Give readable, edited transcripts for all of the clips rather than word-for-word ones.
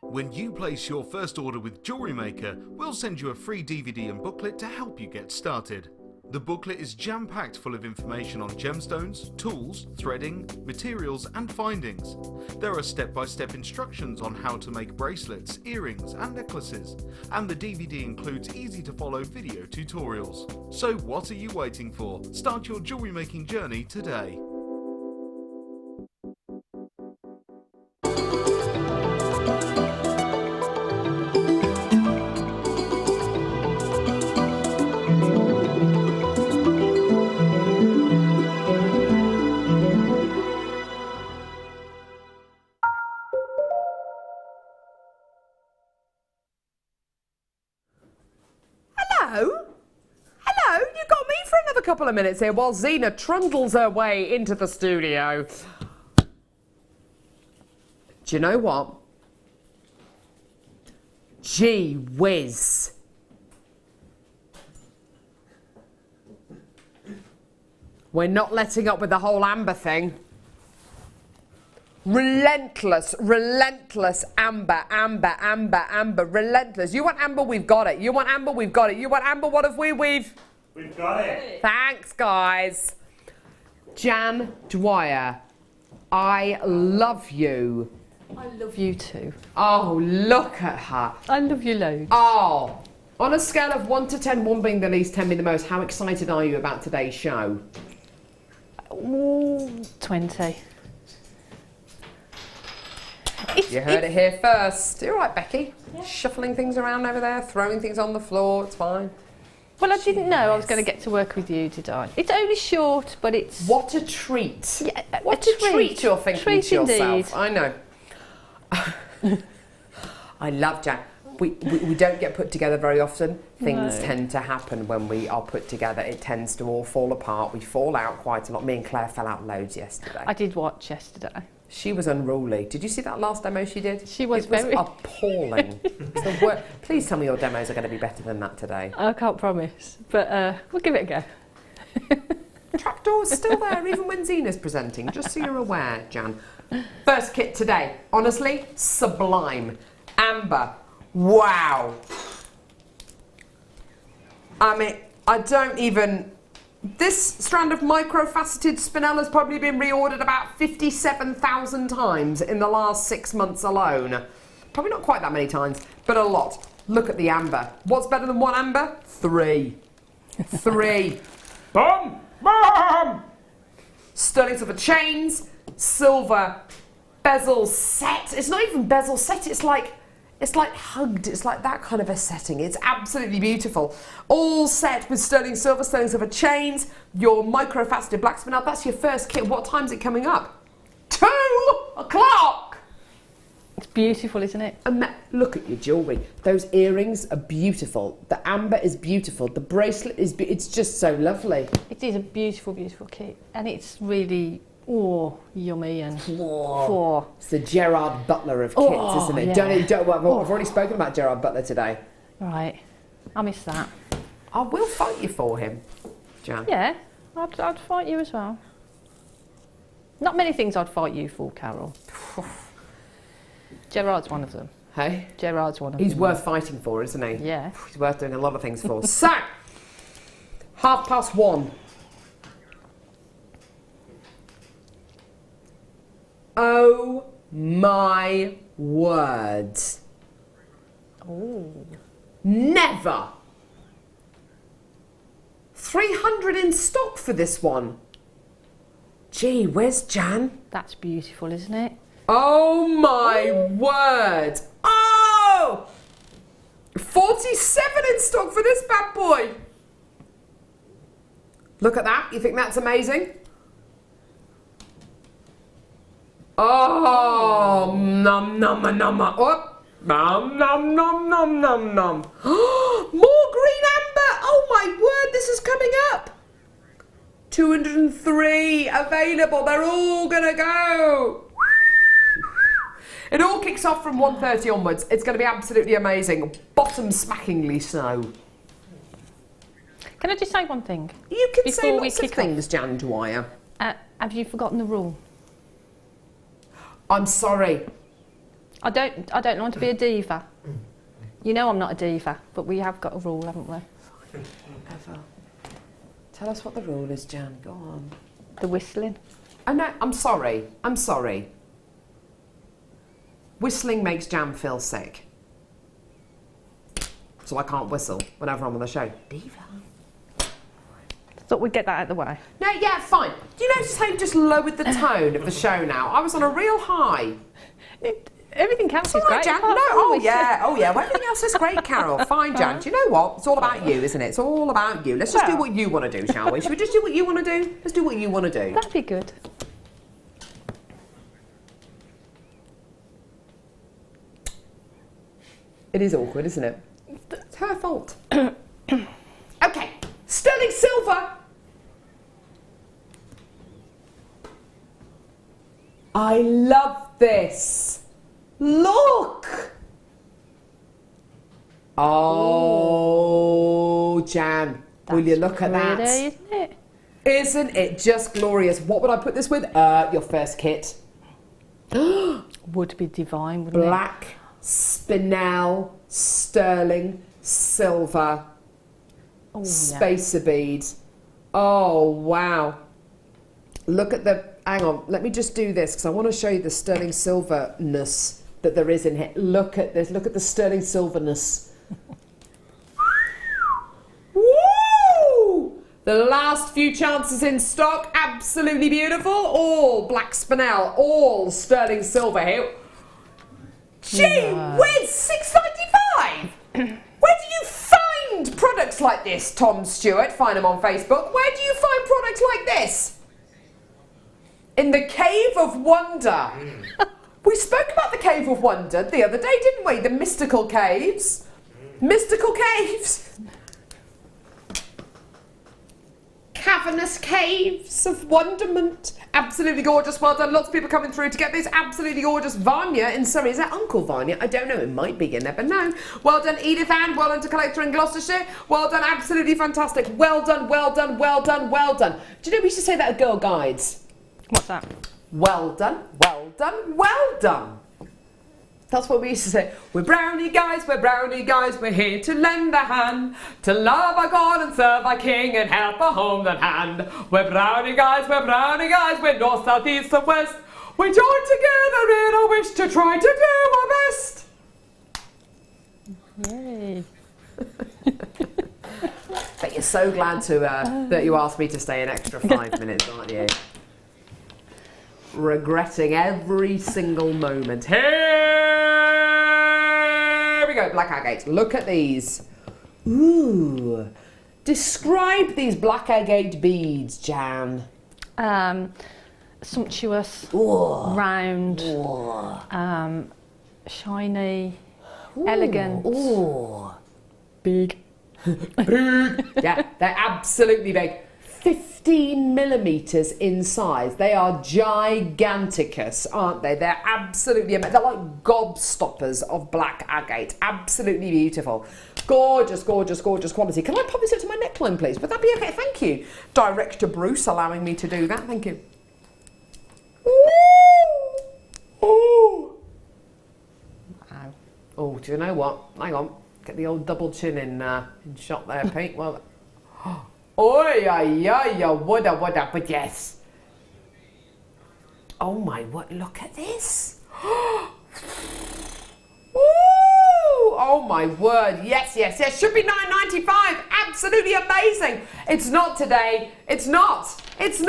When you place your first order with Jewellery Maker, we'll send you a free DVD and booklet to help you get started. The booklet is jam-packed full of information on gemstones, tools, threading, materials and findings. There are step-by-step instructions on how to make bracelets, earrings and necklaces, and the DVD includes easy-to-follow video tutorials. So what are you waiting for? Start your jewellery making journey today. Hello, you got me for another couple of minutes here while Zena trundles her way into the studio. Do you know what? Gee whiz. We're not letting up with the whole amber thing. Relentless, relentless amber, relentless. You want amber, we've got it. You want amber, we've got it. You want amber, what have we? We've got it. Thanks, guys. Jan Dwyer, I love you. I love you too. Oh, look at her. I love you loads. Oh, on a scale of 1 to 10, 1 being the least, 10 being the most, how excited are you about today's show? Ooh, 20. You heard it here first. You all right, Becky? Yeah. Shuffling things around over there, throwing things on the floor, it's fine. Well, I didn't know I was going to get to work with you, did I? It's only short, but it's... What a treat. Yeah, what a treat you're thinking treat to yourself. Indeed. I know. I love Jan. We don't get put together very often. Things tend to happen when we are put together. It tends to all fall apart. We fall out quite a lot. Me and Claire fell out loads yesterday. I did watch yesterday. She was unruly. Did you see that last demo she did? She was very... appalling. It's the worst. Please tell me your demos are going to be better than that today. I can't promise, but we'll give it a go. Trapdoor's still there, even when Zena's presenting, just so you're aware, Jan. First kit today, honestly, sublime. Amber, wow. I mean, I don't even... This strand of micro-faceted spinella's probably been reordered about 57,000 times in the last 6 months alone. Probably not quite that many times, but a lot. Look at the amber. What's better than one amber? 3. 3. Boom! Boom! Sterling silver chains, silver bezel set. It's not even bezel set, it's like hugged, it's like that kind of a setting. It's absolutely beautiful. All set with sterling silver chains, your micro-faceted black spinel. That's your first kit. What time's it coming up? 2 o'clock! It's beautiful, isn't it? And look at your jewellery. Those earrings are beautiful. The amber is beautiful. The bracelet is, it's just so lovely. It is a beautiful, beautiful kit. And it's really... Oh, yummy and It's the Gerard Butler of kits, isn't it? Yeah. I've already spoken about Gerard Butler today. Right, I miss that. I will fight you for him, Jan. Yeah, I'd fight you as well. Not many things I'd fight you for, Carol. Gerard's one of them. Hey? Gerard's one of them. He's worth fighting for, isn't he? Yeah. He's worth doing a lot of things for. So, 1:30. Oh my word. Oh. Never. 300 in stock for this one. Gee, where's Jan? That's beautiful, isn't it? Oh my word. Oh! 47 in stock for this bad boy. Look at that. You think that's amazing? Oh, nom nom nom. Oh, nom nom nom nom nom nom. More green amber. Oh my word, this is coming up. 203 available. They're all gonna go. It all kicks off from 1:30 onwards. It's going to be absolutely amazing. Bottom smackingly so. Can I just say one thing? You can Before say we lots of kick things, Jan Dwyer. Have you forgotten the rule? I'm sorry. I don't want to be a diva. You know I'm not a diva, but we have got a rule, haven't we? Ever. Tell us what the rule is, Jan. Go on. The whistling. Oh no, I'm sorry. I'm sorry. Whistling makes Jan feel sick. So I can't whistle whenever I'm on the show. Diva. Thought we'd get that out of the way. No, yeah, fine. Do you notice how you just lowered the tone of the show now? I was on a real high. Everything else is All right, great. Jan. No, oh yeah. Well, everything else is great, Carol. Fine, Jan. Do you know what? It's all about you, isn't it? It's all about you. Let's just do what you want to do, shall we? Should we just do what you want to do? Let's do what you want to do. That'd be good. It is awkward, isn't it? It's her fault. Okay, sterling silver. I love this. Look. Oh, Jan, will you look at that? Isn't it? Isn't it just glorious? What would I put this with? Your first kit. Would be divine, wouldn't it? Black, spinel, sterling, silver, spacer beads. Oh, wow. Look at the, hang on, let me just do this because I want to show you the sterling silverness that there is in here. Look at this, look at the sterling silverness. Woo! The last few chances in stock, absolutely beautiful. All black spinel, all sterling silver here. Gee whiz, $6.95! Where do you find products like this, Tom Stewart? Find them on Facebook. Where do you find products like this? In the Cave of Wonder. We spoke about the Cave of Wonder the other day, didn't we? The mystical caves. Mystical caves. Cavernous caves of wonderment. Absolutely gorgeous. Well done. Lots of people coming through to get this absolutely gorgeous Vanya in Surrey. Is that Uncle Vanya? I don't know. It might be. You never know. Well done, Edith Ann. Well done to Collector in Gloucestershire. Well done. Absolutely fantastic. Well done, well done, well done, well done. Do you know we used to say that at Girl Guides? What's that? Well done, well done, well done. That's what we used to say. We're brownie guys, we're here to lend a hand, to love our God and serve our King and help our home and hand. We're brownie guys, we're north, south, east and west. We join together in a wish to try to do our best. Yay. Bet you're so glad to that you asked me to stay an extra 5 minutes, aren't you? Regretting every single moment. Here we go, black agate. Look at these. Ooh. Describe these black agate beads, Jan. Sumptuous, Ooh. round, Ooh. shiny, Ooh. elegant, Ooh. big. Big. Yeah, they're absolutely big. 15 millimeters in size. They are giganticus, aren't they? They're absolutely amazing. They're like gobstoppers of black agate. Absolutely beautiful. Gorgeous, gorgeous, gorgeous quality. Can I pop this up to my neckline, please? Would that be okay? Thank you. Director Bruce allowing me to do that. Thank you. Ooh. Ooh. Wow. Oh, do you know what? Hang on. Get the old double chin in shot there, Pete. Well, oh, yeah, woulda, but yes. Oh my, what? Look at this. Ooh, oh my word. Yes. Should be $9.95. Absolutely amazing. It's not today. It's not. It's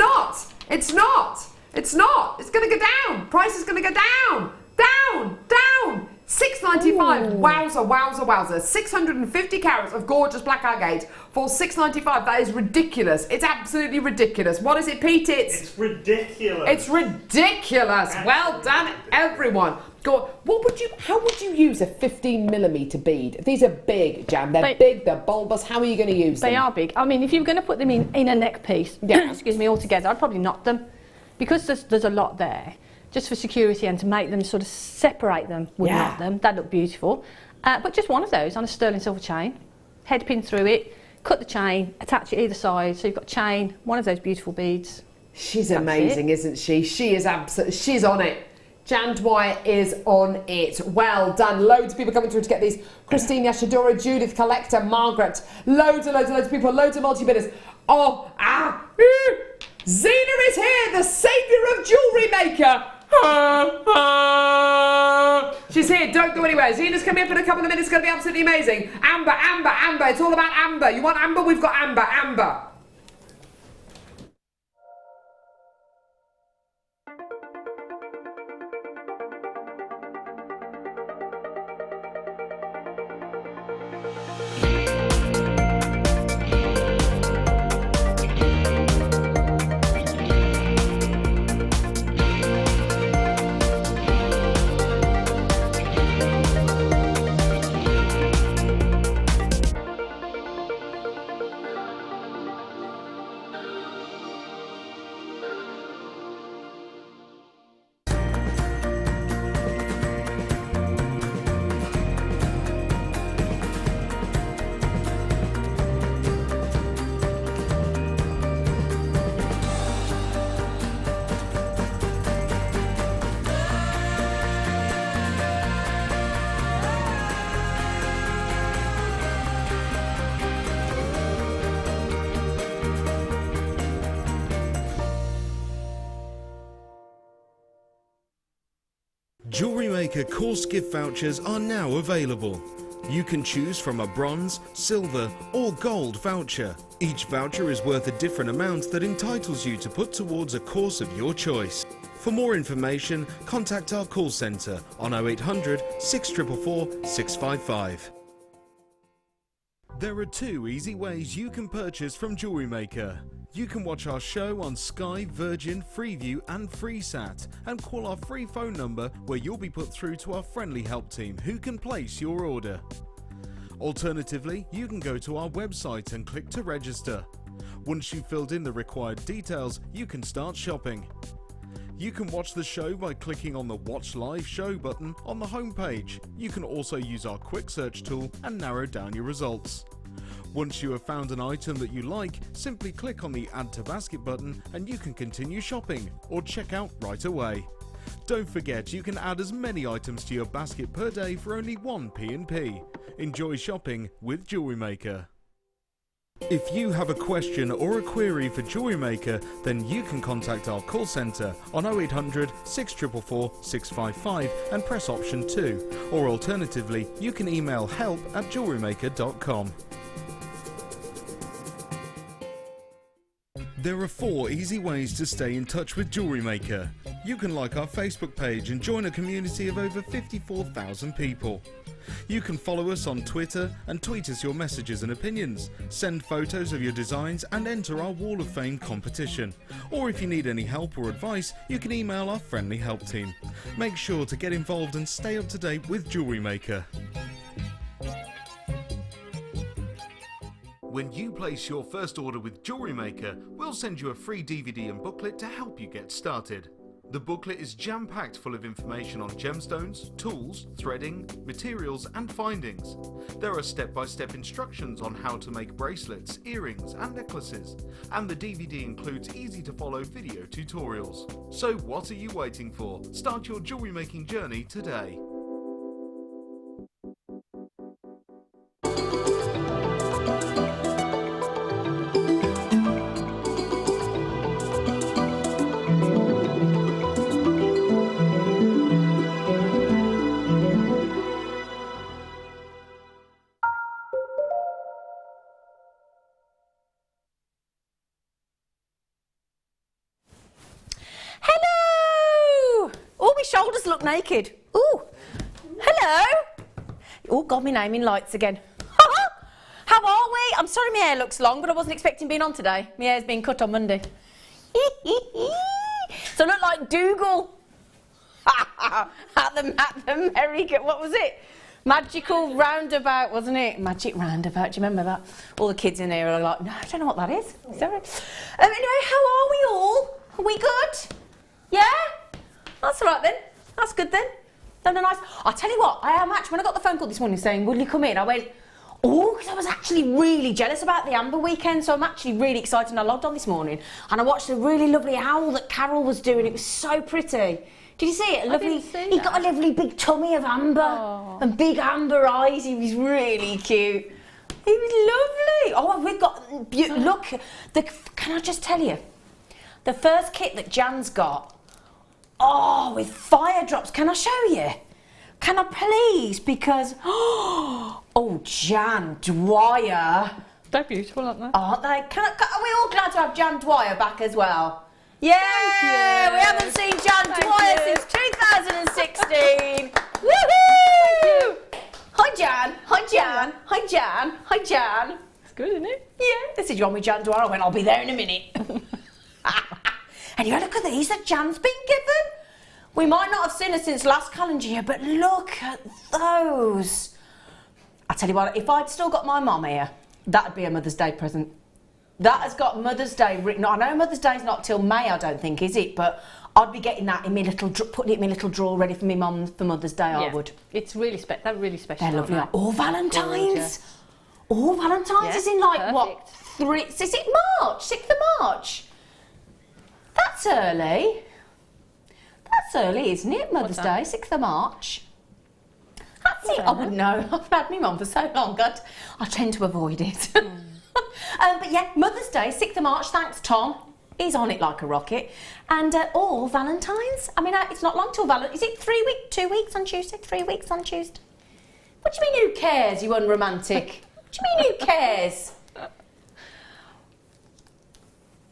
going to go down. Price is going to go down. Down. $6.95. Wowza. 650 carats of gorgeous black agate for $6.95. That is ridiculous. It's absolutely ridiculous. What is it, Pete? It's ridiculous. It's ridiculous. Well done, everyone. Go. How would you use a 15 millimeter bead? These are big, Jan. They're big. They're bulbous. How are you going to use them? They are big. I mean, if you were going to put them in a neck piece, excuse me, all together, I'd probably knot them because there's a lot there. Just for security and to make them sort of separate them, knot them. That look beautiful. But just one of those on a sterling silver chain, head pin through it, cut the chain, attach it either side. So you've got chain, one of those beautiful beads. She's amazing, isn't she? She is absolutely. She's on it. Jan Dwyer is on it. Well done. Loads of people coming through to get these. Christine Yashidora, Judith Collector, Margaret. Loads of people. Loads of multi-bidders. Zena is here, the saviour of Jewellery Maker. She's here, don't go anywhere. Zena's coming up in a couple of minutes, it's going to be absolutely amazing. Amber, Amber, Amber, it's all about Amber. You want Amber? We've got Amber, Amber. Jewellery Maker course gift vouchers are now available. You can choose from a bronze, silver or gold voucher. Each voucher is worth a different amount that entitles you to put towards a course of your choice. For more information, contact our call centre on 0800 644 655. There are two easy ways you can purchase from Jewellery Maker. You can watch our show on Sky, Virgin, Freeview and FreeSat and call our free phone number where you'll be put through to our friendly help team who can place your order. Alternatively, you can go to our website and click to register. Once you've filled in the required details, you can start shopping. You can watch the show by clicking on the Watch Live Show button on the homepage. You can also use our quick search tool and narrow down your results. Once you have found an item that you like, simply click on the Add to Basket button and you can continue shopping or check out right away. Don't forget you can add as many items to your basket per day for only one P&P. Enjoy shopping with Jewellery Maker. If you have a question or a query for Jewellery Maker, then you can contact our call centre on 0800 644 655 and press option 2, or alternatively you can email help@jewellerymaker.com. There are 4 easy ways to stay in touch with Jewellery Maker. You can like our Facebook page and join a community of over 54,000 people. You can follow us on Twitter and tweet us your messages and opinions, send photos of your designs and enter our Wall of Fame competition. Or if you need any help or advice, you can email our friendly help team. Make sure to get involved and stay up to date with Jewellery Maker. When you place your first order with Jewellery Maker, we'll send you a free DVD and booklet to help you get started. The booklet is jam-packed full of information on gemstones, tools, threading, materials and findings. There are step-by-step instructions on how to make bracelets, earrings and necklaces, and the DVD includes easy-to-follow video tutorials. So what are you waiting for? Start your jewellery making journey today. Shoulders look naked. Ooh, hello. Oh God, my name in lights again. How are we? I'm sorry my hair looks long, but I wasn't expecting being on today. My hair's been cut on Monday. So I look like Dougal. at the merry, what was it? Magical roundabout, wasn't it? Magic roundabout, do you remember that? All the kids in here are like, no, I don't know what that is. Is that right? Anyway, how are we all? Are we good? Yeah? That's all right then. That's good then. Done a nice. I'll tell you what, I am actually, when I got the phone call this morning saying, will you come in? I went, oh, because I was actually really jealous about the Amber weekend, so I'm actually really excited. And I logged on this morning and I watched a really lovely owl that Carol was doing. It was so pretty. Did you see it? I didn't see He that. got a lovely big tummy of amber and big amber eyes. He was really cute. He was lovely. Oh, we've got look. Can I just tell you, the first kit that Jan's got. Oh, with fire drops. Can I show you? Can I please? Because oh, Jan Dwyer. They're beautiful, aren't they? Aren't they? Are we all glad to have Jan Dwyer back as well? Yeah, we haven't seen Jan Dwyer since 2016. Woohoo! Hi Jan, hi Jan, hi Jan, hi Jan. It's good, isn't it? Yeah, this is you on with Jan Dwyer. I went, I'll be there in a minute. And you look at these that Jan's been given. We might not have seen her since last calendar year, but look at those. I tell you what, if I'd still got my mum here, that'd be a Mother's Day present. That has got Mother's Day written. I know Mother's Day's not till May, I don't think, is it? But I'd be getting that in my little, putting it in my little drawer ready for my mum for Mother's Day. I would. It's really they're really special. They're lovely. All Valentine's. Gorgeous. All Valentine's is in like perfect. what? Is it March? 6th of March. That's early. That's early, isn't it? Mother's Day, 6th of March. That's it. I wouldn't know. I've had my mum for so long. I tend to avoid it. But yeah, Mother's Day, 6th of March. Thanks, Tom. He's on it like a rocket. And all Valentine's. I mean, it's not long till Valentine's. Is it 3 weeks? 2 weeks on Tuesday? 3 weeks on Tuesday? What do you mean, who cares, you unromantic? What do you mean, who cares?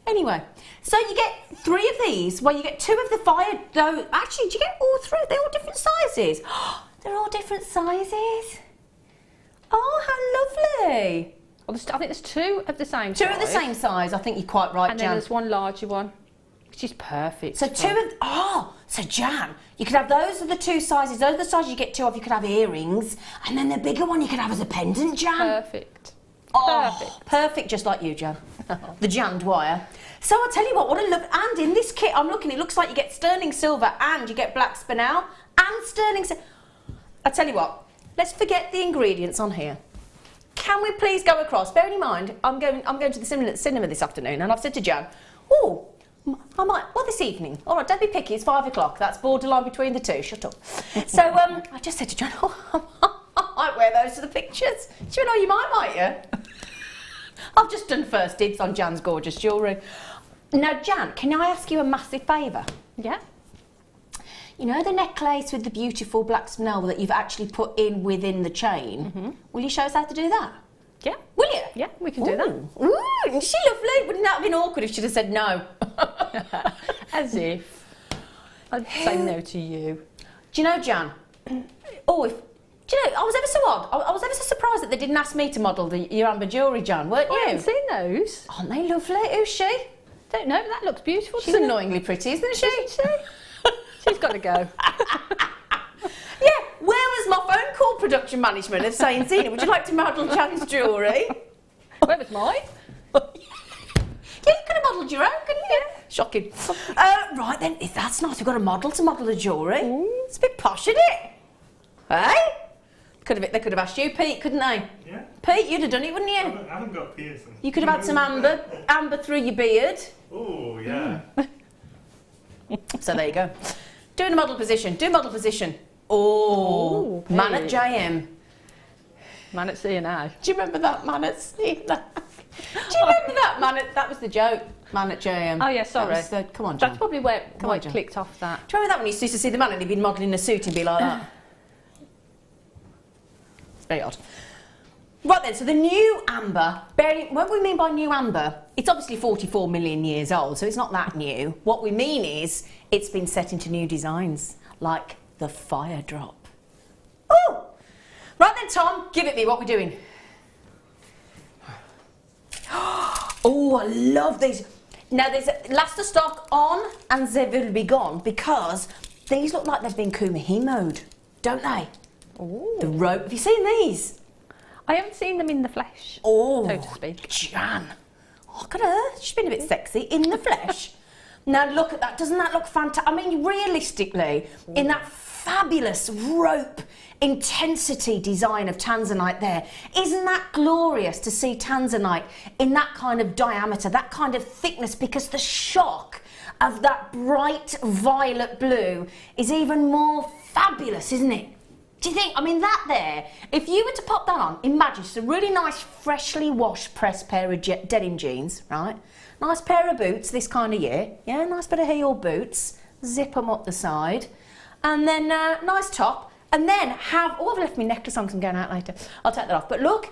Anyway, so you get 3 of these. Well, you get 2 of the fire. No, actually, do you get all 3? They're all different sizes. They're all different sizes. Oh, how lovely. Well, I think there's 2 of the same 2 size. of the same size. I think you're quite right, And Jan. then there's one larger one, which is perfect. So 2 of... so Jan, you could have those are the 2 sizes. Those are the sizes you get 2 of. You could have earrings. And then the bigger one you could have as a pendant, Jan. Perfect. Oh, perfect, just like you, Jan. The Jan Dwyer. So I tell you what a look. And in this kit, I'm looking, it looks like you get sterling silver and you get black spinel and sterling silver. I tell you what, let's forget the ingredients on here. Can we please go across? Bearing in mind, I'm going to the cinema this afternoon, and I've said to Jan, I might. Well, this evening. All right, don't be picky. It's 5 o'clock. That's borderline between the 2. Shut up. So I just said to Jan, I might wear those to the pictures. Do you know you might you? I've just done first dibs on Jan's gorgeous jewellery. Now, Jan, can I ask you a massive favour? Yeah. You know the necklace with the beautiful black spinel that you've actually put in within the chain? Mm-hmm. Will you show us how to do that? Yeah. Will you? Yeah, we can do that. Ooh, isn't she lovely? Wouldn't that have been awkward if she'd have said no? As if. I'd say no to you. Do you know, Jan? Do you know, I was ever so odd. I was ever so surprised that they didn't ask me to model your amber jewellery, Jan, weren't you? I haven't seen those. Aren't they lovely? Who's she? Don't know, that looks beautiful. She's annoyingly pretty, isn't she? Isn't she? She's got to go. Yeah, where was my phone call production management of saying, Zena, would you like to model Jan's jewellery? Where was mine? Yeah, you could have modelled your own, couldn't you? Yeah. Shocking. Right then, if that's nice, we've got a model to model the jewellery. It's a bit posh, isn't it? Hey? They could have asked you, Pete, couldn't they? Yeah. Pete, you'd have done it, wouldn't you? I haven't got piercing. You could have had some amber through your beard. Oh, yeah. So there you go. Do model position. Oh, man at JM. Man at C&A. Do you remember that man at C&A? Do you remember that man at... That was the joke. Man at JM. Oh, yeah, sorry. Come on, Jan. That's probably where on, it Jan. clicked off that. Do you remember that when you used to see the man and he'd been modelling a suit and be like that? It's very odd. Right then, so the new amber, what we mean by new amber, it's obviously 44 million years old, so it's not that new. What we mean is it's been set into new designs, like the fire drop. Oh! Right then, Tom, give it me. What are we doing? Oh, I love these. Now, there's last of stock on and they will be gone because these look like they've been Kumahimo'd, don't they? Ooh. The rope. Have you seen these? I haven't seen them in the flesh, Oh, so to speak. Jan. Look at her. She's been a bit sexy in the flesh. Now, look at that. Doesn't that look fantastic? I mean, realistically, in that fabulous rope intensity design of tanzanite there, isn't that glorious to see tanzanite in that kind of diameter, that kind of thickness, because the shock of that bright violet blue is even more fabulous, isn't it? Do you think, I mean, that there, if you were to pop that on, imagine it's a really nice, freshly washed, pressed pair of denim jeans, right? Nice pair of boots this kind of year, yeah, nice bit of heel boots, zip them up the side, and then nice top, and then have, oh, I've left my necklace on because I'm going out later. I'll take that off. But look,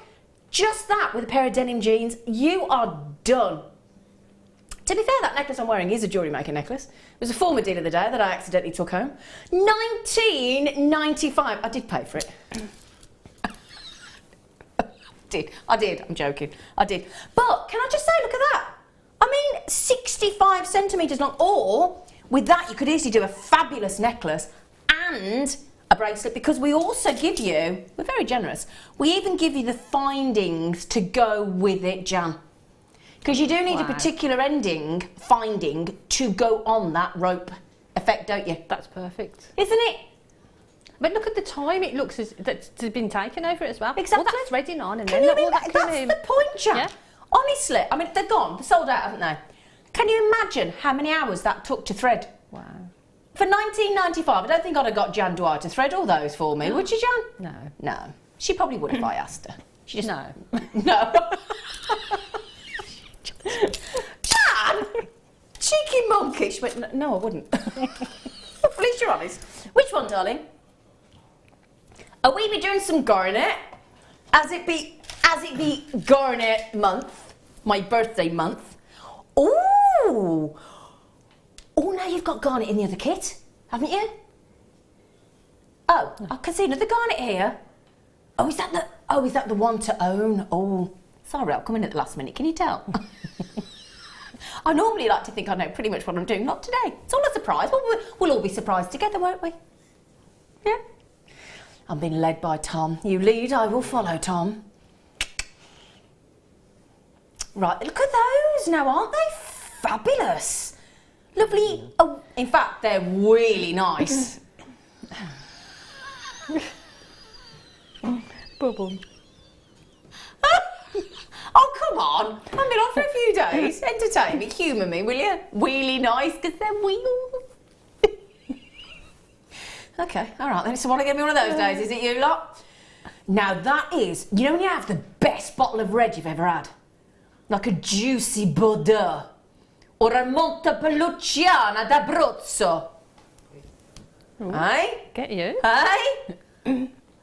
just that with a pair of denim jeans, you are done. To be fair, that necklace I'm wearing is a Jewellery Maker necklace. It was a former deal of the day that I accidentally took home. $19.95. I did pay for it. I did. I'm joking. I did. But can I just say, look at that. I mean, 65 centimetres long. Or, with that, you could easily do a fabulous necklace and a bracelet, because we also give you, we're very generous, we even give you the findings to go with it, Jan. Because you do need a particular finding to go on that rope effect, don't you? That's perfect. Isn't it? But look at the time, it looks as it's been taken over it as well. Exactly. All that threading on and Can then you all that that's cream. the point, Jan. Yeah. Honestly, I mean, they're gone. They're sold out, haven't they? Can you imagine how many hours that took to thread? Wow. For $19.95, I don't think I'd have got Jan Dwyer to thread all those for me, would you, Jan? No. No. She probably would if I asked her. She just... No. No. Jan! Cheeky monkey. She went, no, I wouldn't. At least you're honest. Which one, darling? Are we be doing some garnet? As it be garnet month, my birthday month. Ooh! Oh, now you've got garnet in the other kit, haven't you? Oh, I can see another garnet here. Oh, is that the one to own? Oh, sorry, I'll come in at the last minute. Can you tell? I normally like to think I know pretty much what I'm doing. Not today. It's all a surprise. We'll all be surprised together, won't we? Yeah. I'm being led by Tom. You lead, I will follow, Tom. Right, look at those now, aren't they fabulous? Lovely. Oh, in fact, they're really nice. Bubble. Oh, come on. I've been off for a few days. Entertain me, humour me, will you? Really nice, because they're wheels. Okay, all right then. So want to give me one of those days, is it you lot? Now that is, you know when you have the best bottle of red you've ever had? Like a juicy Bordeaux. Or a Montepulciana d'Abruzzo. Aye? Get you. Aye?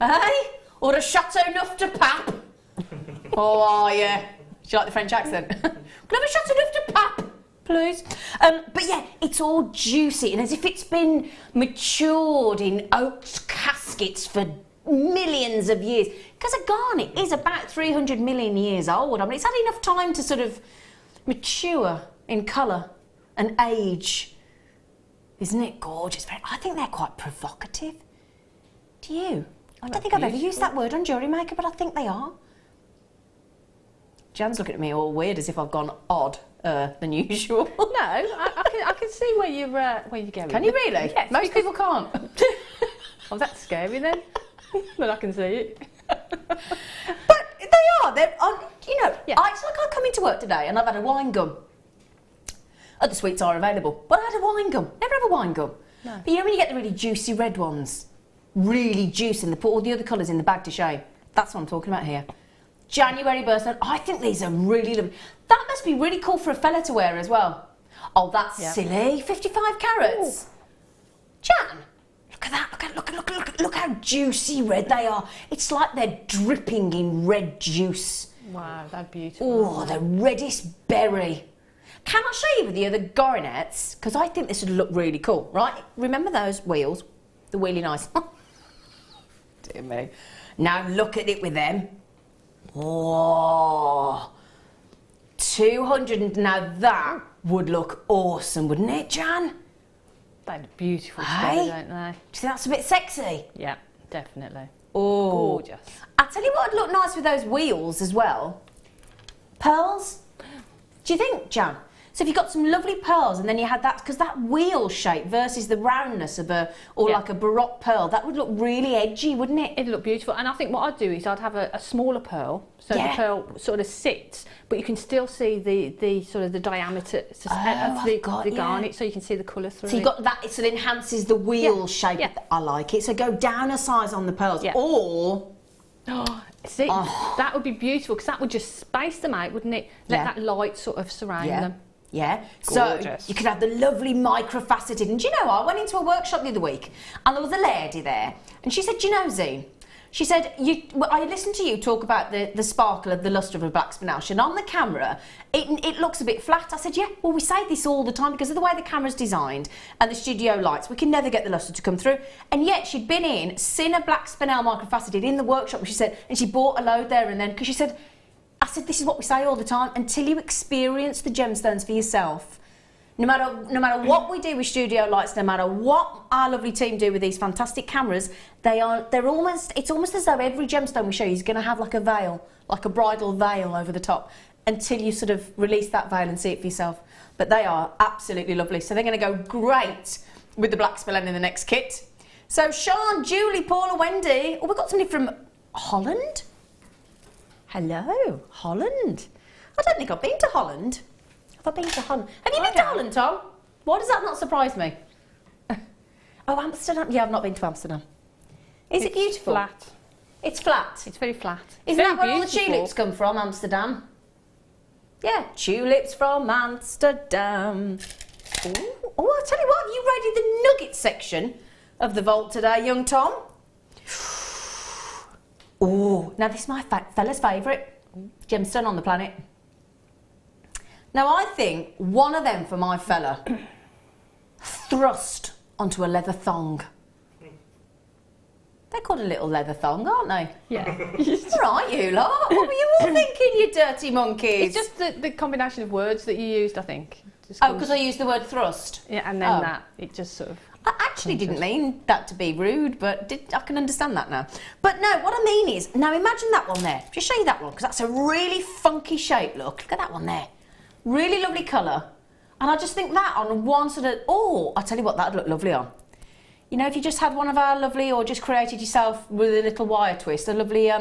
Aye? Or a Chateauneuf de Pape. Oh, are you? Do you like the French accent? Can I have a Chateauneuf de Pape, please? But yeah, it's all juicy and as if it's been matured in oak caskets for millions of years. Because a garnet is about 300 million years old. I mean, it's had enough time to sort of mature in colour and age. Isn't it gorgeous? I think they're quite provocative. Do you? I don't think I've ever used that word on Jewellery Maker, but I think they are. Jan's looking at me all weird as if I've gone odd than usual. No, I can see where you're going. Can you really? Yes. Most people can't. Oh, that's scary then. But I can see it. But they are. They're on. You know, Yeah. it's like I come into work today and I've had a wine gum. Other sweets are available, but I had a wine gum. Never have a wine gum. No. But you know when you get the really juicy red ones, really juicy, and they put all the other colours in the bag to shame. That's what I'm talking about here. January birthday. I think these are really lovely. That must be really cool for a fella to wear as well. Oh, that's silly. 55 carats. Ooh. Jan, look at that. Look how juicy red they are. It's like they're dripping in red juice. Wow, they're beautiful. Oh, the reddest berry. Can I show you with the other garnets? Because I think this would look really cool, right? Remember those wheels? They're really nice. Dear me. Now look at it with them. Oh, 200. Now that would look awesome, wouldn't it, Jan? They're beautiful Hey? together, don't they? Do you think that's a bit sexy? Yeah, definitely. Oh, Gorgeous. I'll tell you what would look nice with those wheels as well. Pearls. Do you think, Jan? So if you've got some lovely pearls and then you had that, because that wheel shape versus the roundness of like a Baroque pearl, that would look really edgy, wouldn't it? It'd look beautiful. And I think what I'd do is I'd have a smaller pearl, so the pearl sort of sits, but you can still see the sort of the diameter of the garnet, so you can see the colour through. So you've got that, so it enhances the wheel shape. Yeah. I like it. So go down a size on the pearls, or... See, that would be beautiful, because that would just space them out, wouldn't it? Let that light sort of surround them. Yeah, Gorgeous. So you could have the lovely microfaceted. And do you know, I went into a workshop the other week and there was a lady there and she said, do you know, Zene? She said, I listened to you talk about the sparkle of the lustre of a black spinel, and on the camera, it looks a bit flat. I said, yeah, well, we say this all the time because of the way the camera's designed and the studio lights, we can never get the lustre to come through. And yet she'd been in, seen a black spinel microfaceted in the workshop, and she said, and she bought a load there and then, because she said, I said, this is what we say all the time, until you experience the gemstones for yourself. No matter what we do with studio lights, no matter what our lovely team do with these fantastic cameras, it's almost as though every gemstone we show you is going to have like a veil, like a bridal veil over the top, until you sort of release that veil and see it for yourself. But they are absolutely lovely. So they're going to go great with the black spelen in the next kit. So Sean, Julie, Paula, Wendy. Oh, we've got somebody from Holland. Hello, Holland. I don't think I've been to Holland. Have I been to Holland? Have you been to Holland, Tom? Why does that not surprise me? Oh, Amsterdam. Yeah, I've not been to Amsterdam. Is it beautiful? Flat. It's flat. It's very flat. Isn't that where all the tulips come from, Amsterdam? Yeah, tulips from Amsterdam. Ooh. Oh, I'll tell you what, have you ready the nugget section of the vault today, young Tom? Oh, now this is my fella's favourite gemstone on the planet. Now I think one of them for my fella thrust onto a leather thong. They're called a little leather thong, aren't they? Yeah. Right, you lot. What were you all thinking, you dirty monkeys? It's just the combination of words that you used, I think. Because I used the word thrust. Yeah, and then that, it just sort of... I actually didn't mean that to be rude, but I can understand that now. But no, what I mean is, now imagine that one there. Just show you that one, because that's a really funky shape, look. Look at that one there. Really lovely colour. And I just think that on one sort of... Oh, I'll tell you what, that'd look lovely on. You know, if you just had one of our lovely, or just created yourself with a little wire twist, a lovely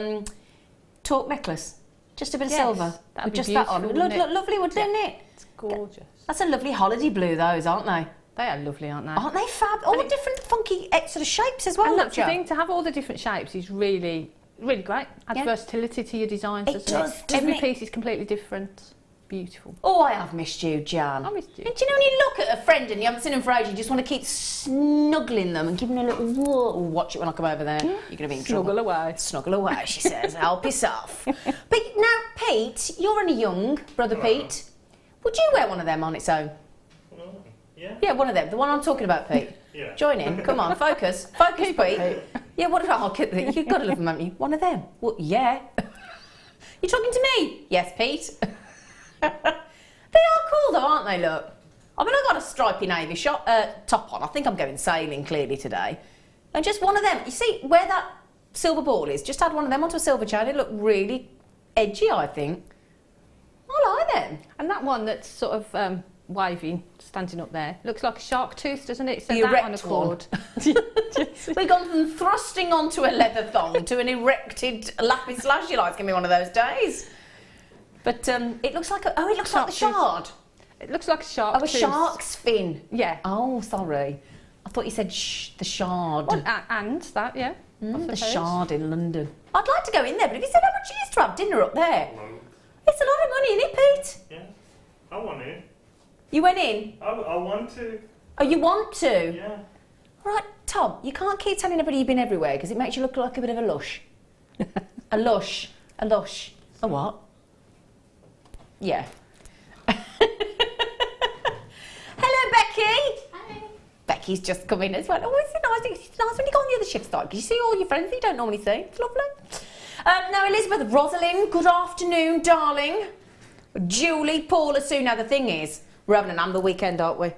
torque necklace. Just a bit of silver. That'd be just beautiful, that on. It would look lovely, wouldn't it? It's gorgeous. That's a lovely holiday blue, those, aren't they? They are lovely, aren't they? Aren't they fab? All the different funky sort of shapes as well. And that's the thing, to have all the different shapes is really, really great. Adds versatility to your designs, doesn't it? Every piece is completely different. Beautiful. Oh, I have missed you, Jan. I missed you. And do you know when you look at a friend and you haven't seen them for ages, you just want to keep snuggling them and giving them a little whoa. Watch it when I come over there. You're going to be in trouble. Snuggle away. Snuggle away, she says. Help yourself. But now, Pete, you're only young, brother Pete. Would you wear one of them on its own? Yeah. Yeah, one of them. The one I'm talking about, Pete. Yeah. Join in. Come on, focus. Focus, Pete. Yeah, what about... You've got to love them, haven't you? One of them. Well, yeah. You're talking to me? Yes, Pete. They are cool though, aren't they, look? I mean, I've got a stripy navy top on. I think I'm going sailing clearly today. And just one of them. You see where that silver ball is? Just add one of them onto a silver chain. It looked really edgy, I think. I like them. And that one that's sort of wavy, standing up there, looks like a shark tooth, doesn't it? So The that erect on a cord. We've gone from thrusting onto a leather thong to an erected lapis lazuli. It's going to be one of those days. But it looks like it looks like the shard. It looks like a shark Oh, a tooth. shark's fin. Yeah. Oh, sorry. I thought you said the shard. Well, and that, yeah. The shard in London. I'd like to go in there, but if you said how much it is to have dinner up there, it's a lot of money, isn't it, Pete? Yeah. I want in. You went in? I want to. Oh, you want to? Yeah. Right, Tom, you can't keep telling everybody you've been everywhere because it makes you look like a bit of a lush. A lush. A lush. A what? Yeah. Hello, Becky. Hi. Becky's just come in as well. Oh, it's nice. It's nice when you go on the other shift side because you see all your friends that you don't normally see. It's lovely. Now, Elizabeth, Rosalind, good afternoon, darling. Julie, Paula, Sue. Now, the thing is, we're having an amber weekend, aren't we?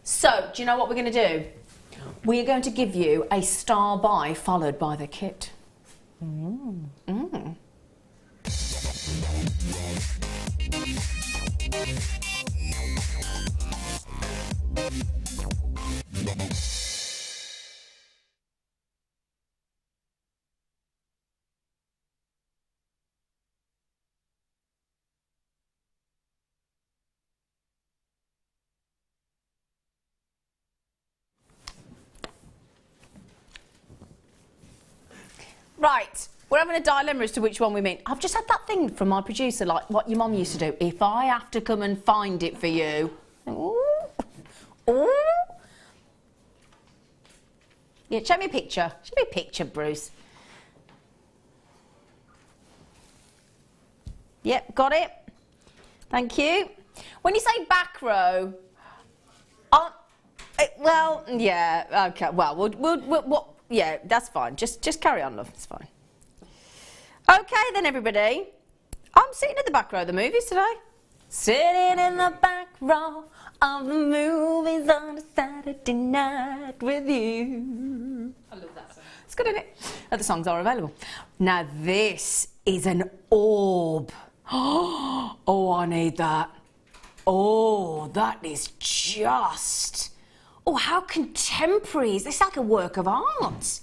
So, do you know what we're going to do? We're going to give you a star buy followed by the kit. Right, we're having a dilemma as to which one we mean. I've just had that thing from my producer, like what your mum used to do. If I have to come and find it for you. Ooh. Ooh. Yeah, show me a picture. Show me a picture, Bruce. Yep, got it. Thank you. When you say back row, well, yeah, okay. Well, we'll yeah, that's fine. Just carry on, love. It's fine. Okay, then, everybody. I'm sitting at the back row of the movies today. Sitting in the back row of the movies on a Saturday night with you. I love that song. It's good, isn't it? The songs are available. Now, this is an orb. Oh, I need that. Oh, that is just... Oh, how contemporary. It's like a work of art.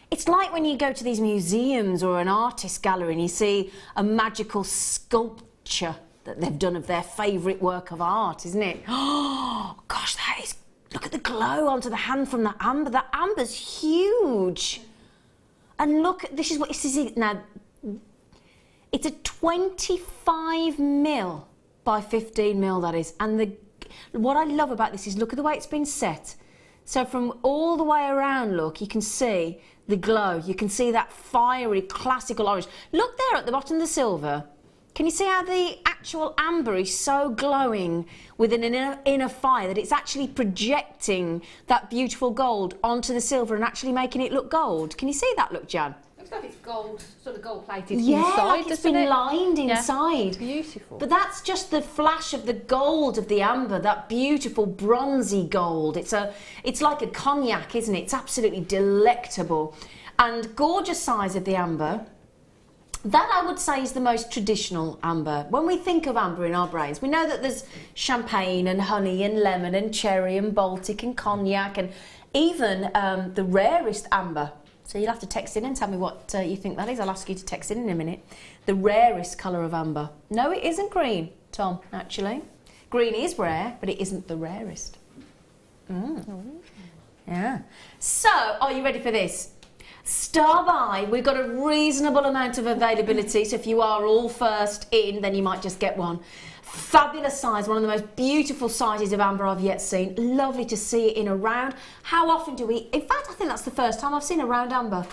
It's like when you go to these museums or an artist gallery and you see a magical sculpture that they've done of their favourite work of art, isn't it? Oh, gosh, that is... Look at the glow onto the hand from that amber. That amber's huge. And look, this is what... This is now, it's a 25 mil by 15 mil, that is. And what I love about this is look at the way it's been set. So from all the way around, look, you can see the glow. You can see that fiery classical orange. Look there at the bottom of the silver. Can you see how the actual amber is so glowing with an inner fire that it's actually projecting that beautiful gold onto the silver and actually making it look gold? Can you see that, look, Jan? Looks like it's gold, sort of gold plated yeah, inside, like it's been lined inside. Yeah. Beautiful. But that's just the flash of the gold of the amber, that beautiful bronzy gold. It's like a cognac, isn't it? It's absolutely delectable. And gorgeous size of the amber. That, I would say, is the most traditional amber. When we think of amber in our brains, we know that there's champagne and honey and lemon and cherry and Baltic and cognac and even the rarest amber. So you'll have to text in and tell me what you think that is. I'll ask you to text in a minute. The rarest colour of amber. No, it isn't green, Tom, actually. Green is rare, but it isn't the rarest. Yeah. So, are you ready for this? Star by. We've got a reasonable amount of availability, so if you are all first in, then you might just get one. Fabulous size, one of the most beautiful sizes of amber I've yet seen. Lovely to see it in a round. How often do we... In fact, I think that's the first time I've seen a round amber.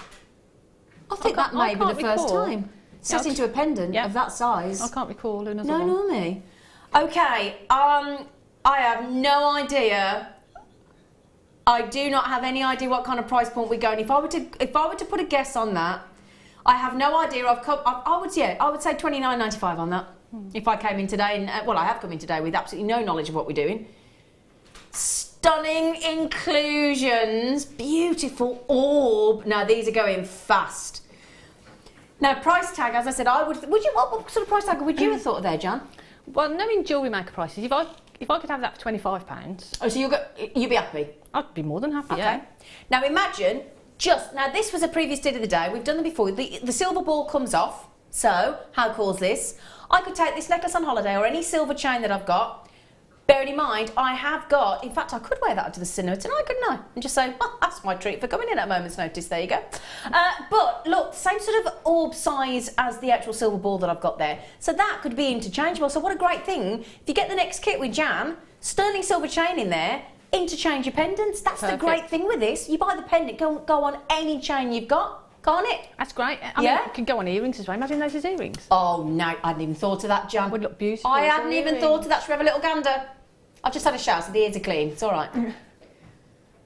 I think that may be the first time. Set into a pendant of that size. I can't recall another one. No, nor me. Okay, I have no idea. I do not have any idea what kind of price point we're going. If I were to put a guess on that, I have no idea. I would say $29.95 on that. If I came in today, and well, I have come in today with absolutely no knowledge of what we're doing. Stunning inclusions, beautiful orb. Now these are going fast. Now price tag, as I said, what sort of price tag would you have thought of there, Jan? Well, knowing Jewellery Maker prices, if I could have that for £25. Oh, so you'd be happy? I'd be more than happy, Okay. yeah. Now imagine, now this was a previous did of the day, we've done them before, the silver ball comes off, so how cool is this? I could take this necklace on holiday or any silver chain that I've got, bearing in mind I have got, in fact I could wear that to the cinema tonight, couldn't I? And just say, oh, that's my treat for coming in at a moment's notice, there you go. But look, same sort of orb size as the actual silver ball that I've got there, so that could be interchangeable, so what a great thing, if you get the next kit with Jan, sterling silver chain in there, interchange your pendants. That's Perfect. The great thing with this. You buy the pendant, go on any chain you've got, can't it? That's great. I mean, it could go on earrings as well. Imagine those as earrings. Oh no, I hadn't even thought of that, Jan. Would look beautiful. I hadn't even thought of that. Should we have a little gander? I've just had a shower, so the ears are clean. It's all right.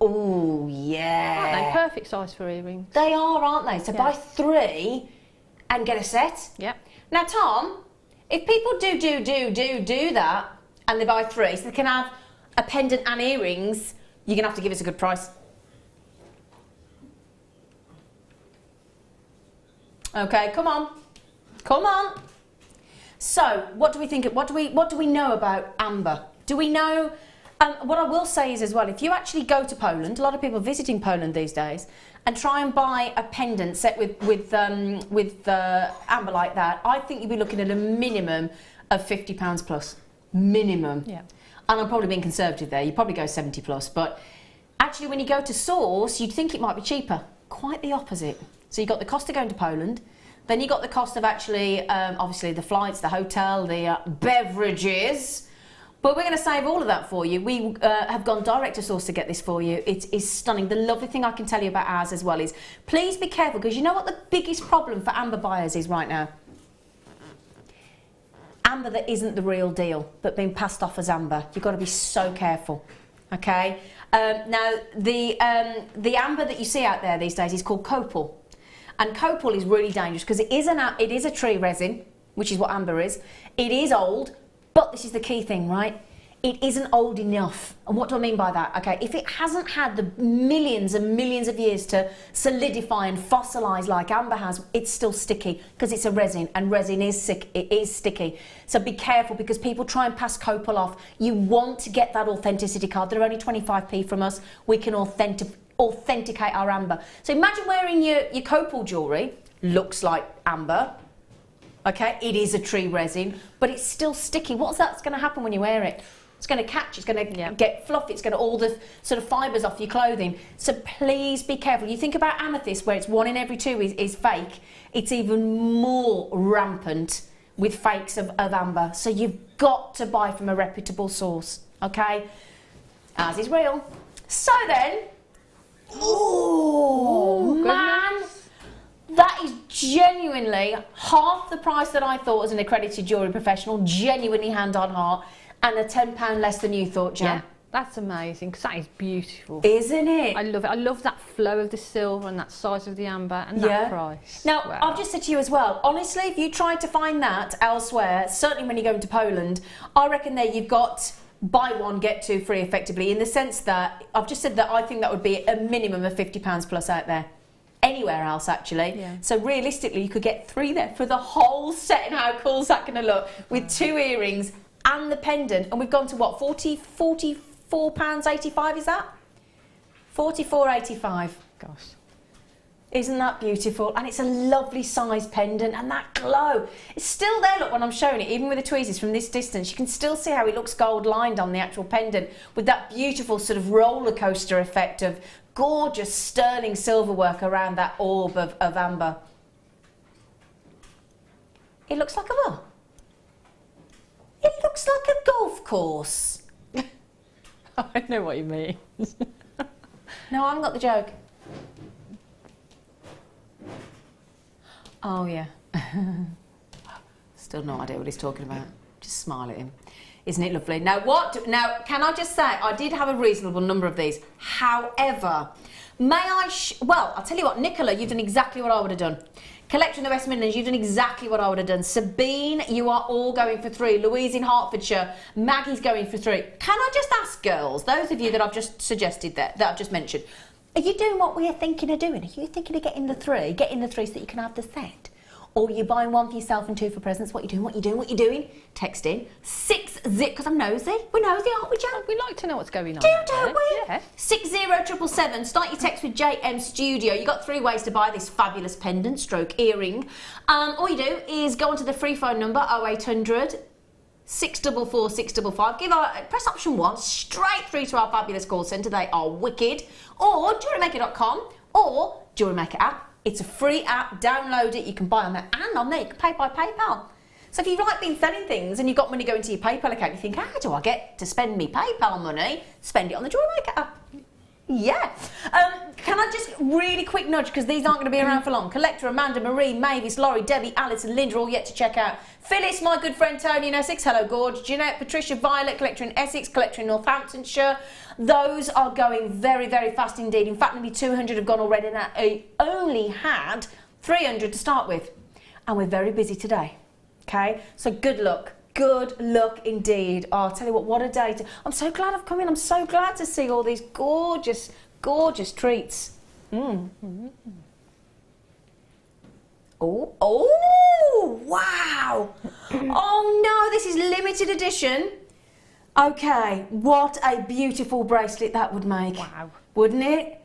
Oh yeah. Aren't they perfect size for earrings? They are, aren't they? So buy 3 and get a set. Yep. Now, Tom, if people do that, and they buy 3, so they can have a pendant and earrings, you're going to have to give us a good price. Okay, come on. Come on. So, what do we think? What do we know about amber? Do we know? What I will say is as well, if you actually go to Poland, a lot of people are visiting Poland these days, and try and buy a pendant set with amber like that, I think you'd be looking at a minimum of £50 plus, minimum. Yeah. And I'm probably being conservative there. You probably go 70 plus, but actually, when you go to source, you'd think it might be cheaper. Quite the opposite. So you've got the cost of going to Poland. Then you've got the cost of actually, obviously, the flights, the hotel, the beverages. But we're going to save all of that for you. We have gone direct to source to get this for you. It is stunning. The lovely thing I can tell you about ours as well is, please be careful, because you know what the biggest problem for amber buyers is right now? Amber that isn't the real deal, but being passed off as amber. You've got to be so careful, okay? Now, the amber that you see out there these days is called copal. And copal is really dangerous because it is a tree resin, which is what amber is. It is old, but this is the key thing, right? It isn't old enough. And what do I mean by that? Okay, if it hasn't had the millions and millions of years to solidify and fossilise like amber has, it's still sticky because it's a resin, and resin is sick. It is sticky. So be careful, because people try and pass copal off. You want to get that authenticity card. They're only 25p from us. We can authenticate our amber. So imagine wearing your copal jewellery, looks like amber. Okay, it is a tree resin, but it's still sticky. What's that's going to happen when you wear it? It's going to catch, it's going to get fluffy, it's going to all the sort of fibres off your clothing. So please be careful. You think about amethyst, where it's 1 in every 2 is fake. It's even more rampant with fakes of amber. So you've got to buy from a reputable source, okay? Ours is real. So then, oh man, that is genuinely half the price that I thought as an accredited jewellery professional, genuinely hand on heart, and a £10 less than you thought, Jan. Yeah, that's amazing, because that is beautiful. Isn't it? I love it. I love that flow of the silver and that size of the amber and that price. Now, wow. I've just said to you as well, honestly, if you tried to find that elsewhere, certainly when you go into Poland, I reckon there you've got buy one, get 2 free effectively, in the sense that I've just said that I think that would be a minimum of £50 plus out there. Anywhere else, actually. Yeah. So realistically, you could get 3 there for the whole set, and how cool is that going to look? With 2 earrings and the pendant, and we've gone to what, £44.85, is that? £44.85. Gosh. Isn't that beautiful? And it's a lovely sized pendant, and that glow. It's still there, look, when I'm showing it, even with the tweezers from this distance, you can still see how it looks gold lined on the actual pendant, with that beautiful sort of roller coaster effect of gorgeous sterling silver work around that orb of amber. It looks like a It looks like a golf course. I know what you mean. No, I haven't got the joke. Oh, yeah. Still no idea what he's talking about. Just smile at him. Isn't it lovely? Now, can I just say, I did have a reasonable number of these. However, well, I'll tell you what, Nicola, you've done exactly what I would have done. Collector in the West Midlands, you've done exactly what I would have done. Sabine, you are all going for 3. Louise in Hertfordshire, Maggie's going for 3. Can I just ask, girls, those of you that I've just suggested that I've just mentioned, are you doing what we're thinking of doing? Are you thinking of getting the 3 so that you can have the set? Or are you buying 1 for yourself and 2 for presents? What are you doing? Text in 6 zip, because I'm nosy. We're nosy, aren't we, Jan? We like to know what's going on. Don't we? Yeah. 60777. Start your text with JM Studio. You've got 3 ways to buy this fabulous pendant stroke earring. All you do is go onto the free phone number 0800 644 655. Press option 1 straight through to our fabulous call centre. They are wicked. Or JewelleryMaker.com or Jewellery Maker app. It's a free app. Download it. You can buy on there, and on there you can pay by PayPal. So if you've been selling things and you've got money going to your PayPal account, you think, how do I get to spend me PayPal money? Spend it on the Jewellery Maker app. Yeah. Can I just really quick nudge, because these aren't going to be around for long. Collector, Amanda, Marie, Mavis, Laurie, Debbie, Alice and Linda all yet to check out. Phyllis, my good friend Tony in Essex, hello Gorge. Jeanette, Patricia, Violet, Collector in Essex, Collector in Northamptonshire. Those are going very, very fast indeed. In fact, nearly 200 have gone already, and I only had 300 to start with. And we're very busy today. Okay, so good luck. Good luck indeed. Oh, I'll tell you what a day. I'm so glad I've come in. I'm so glad to see all these gorgeous, gorgeous treats. Oh, Oh, wow. Oh, no, this is limited edition. Okay, what a beautiful bracelet that would make. Wow. Wouldn't it?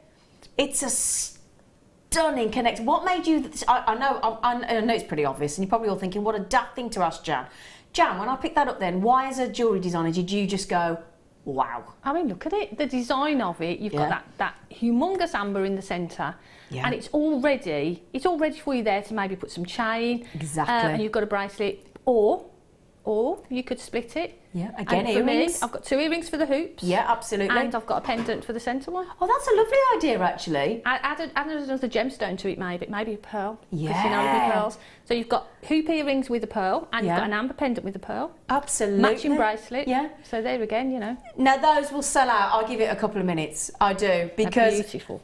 It's a stunning connect. What made you... I know it's pretty obvious, and you're probably all thinking, what a daft thing to ask Jan. Jan, when I picked that up then, why as a jewellery designer did you just go, wow? I mean, look at it. The design of it. You've got that humongous amber in the centre, and it's all ready for you there to maybe put some chain. Exactly. And you've got a bracelet, or you could split it. Yeah, again, and for earrings. me, I've got 2 earrings for the hoops. Yeah, absolutely. And I've got a pendant for the centre one. Oh, that's a lovely idea, actually. I added another gemstone to it, maybe a pearl. 'Cause you know Yeah. the pearls. So you've got hoop earrings with a pearl, and you've got an amber pendant with a pearl. Absolutely. Matching bracelet. Yeah. So there again, you know. Now, those will sell out. I'll give it a couple of minutes. I do. Because, They're beautiful.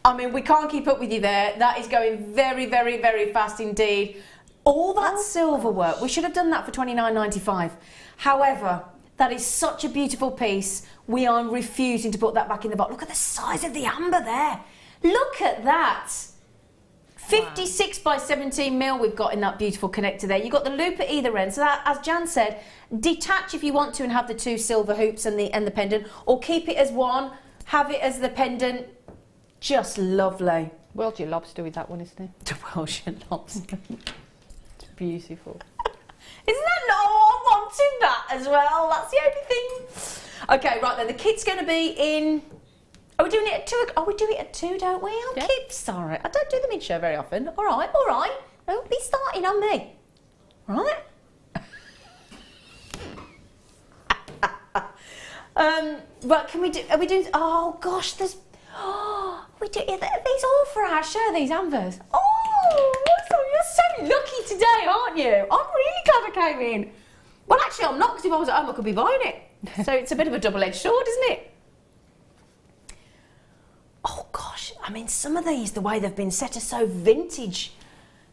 I mean, we can't keep up with you there. That is going very, very, very fast indeed. All that silver work, we should have done that for $29.95. However, that is such a beautiful piece. We are refusing to put that back in the box. Look at the size of the amber there. Look at that. 56 by 17 mil we've got in that beautiful connector there. You've got the loop at either end. So that, as Jan said, detach if you want to and have the 2 silver hoops and the pendant, or keep it as one, have it as the pendant. Just lovely. Welsh lobster with that one, isn't it? The Welsh lobster. It's beautiful. Isn't that not? Oh, I wanted that as well. That's the only thing. Okay, right then. The kit's going to be in. Are we doing it at 2? Oh, we do it at 2, don't we? I keep sorry. I don't do the mid show very often. All right, all right. Don't be starting on me. Right? Right, can we do? Are we doing? Oh gosh, there's. Oh, we do. Are these all for our show? These ambers. Oh, you're so lucky today, aren't you? I'm really glad I came in. Well, actually, I'm not, because if I was at home, I could be buying it. So it's a bit of a double-edged sword, isn't it? Oh gosh, I mean, some of these, the way they've been set, are so vintage.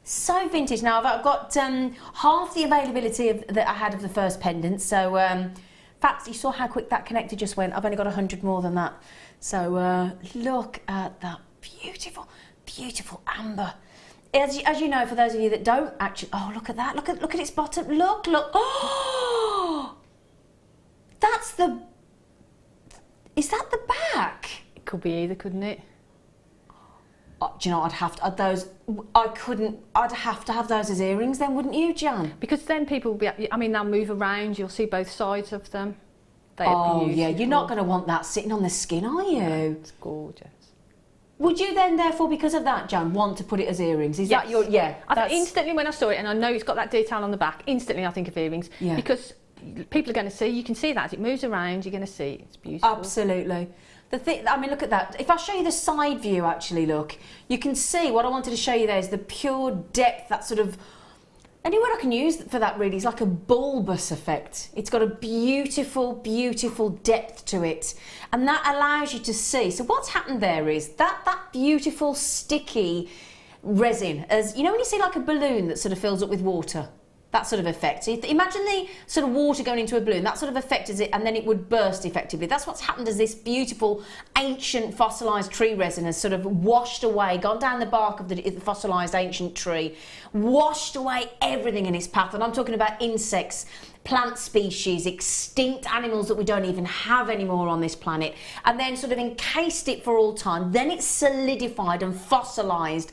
So vintage. Now, I've got half the availability that I had of the first pendant. So, in fact, you saw how quick that connector just went. I've only got 100 more than that. So, look at that beautiful, beautiful amber. As you know, for those of you that don't actually... Oh, look at that. Look at its bottom. Look. Oh! That's the... Is that the back? It could be either, couldn't it? Oh, do you know, I'd have to... I'd have to have those as earrings then, wouldn't you, Jan? Because then people will be... I mean, they'll move around. You'll see both sides of them. Oh, yeah. You're not going to want that sitting on the skin, are you? It's gorgeous. Would you then, therefore, because of that, Jan, want to put it as earrings? Is that your... Yeah. I think instantly when I saw it, and I know it's got that detail on the back, instantly I think of earrings. Yeah. Because people are going to see, you can see that as it moves around, you're going to see it's beautiful. Absolutely. The thing, I mean, look at that. If I show you the side view, actually, look, you can see what I wanted to show you there is the pure depth, that sort of... Any word I can use for that really is like a bulbous effect. It's got a beautiful, beautiful depth to it. And that allows you to see. So what's happened there is that beautiful sticky resin, as you know when you see like a balloon that sort of fills up with water? That sort of effect. So imagine the sort of water going into a balloon, that sort of effect is it, and then it would burst effectively. That's what's happened as this beautiful ancient fossilised tree resin has sort of washed away, gone down the bark of the fossilised ancient tree, washed away everything in its path. And I'm talking about insects, plant species, extinct animals that we don't even have anymore on this planet, and then sort of encased it for all time. Then it's solidified and fossilised.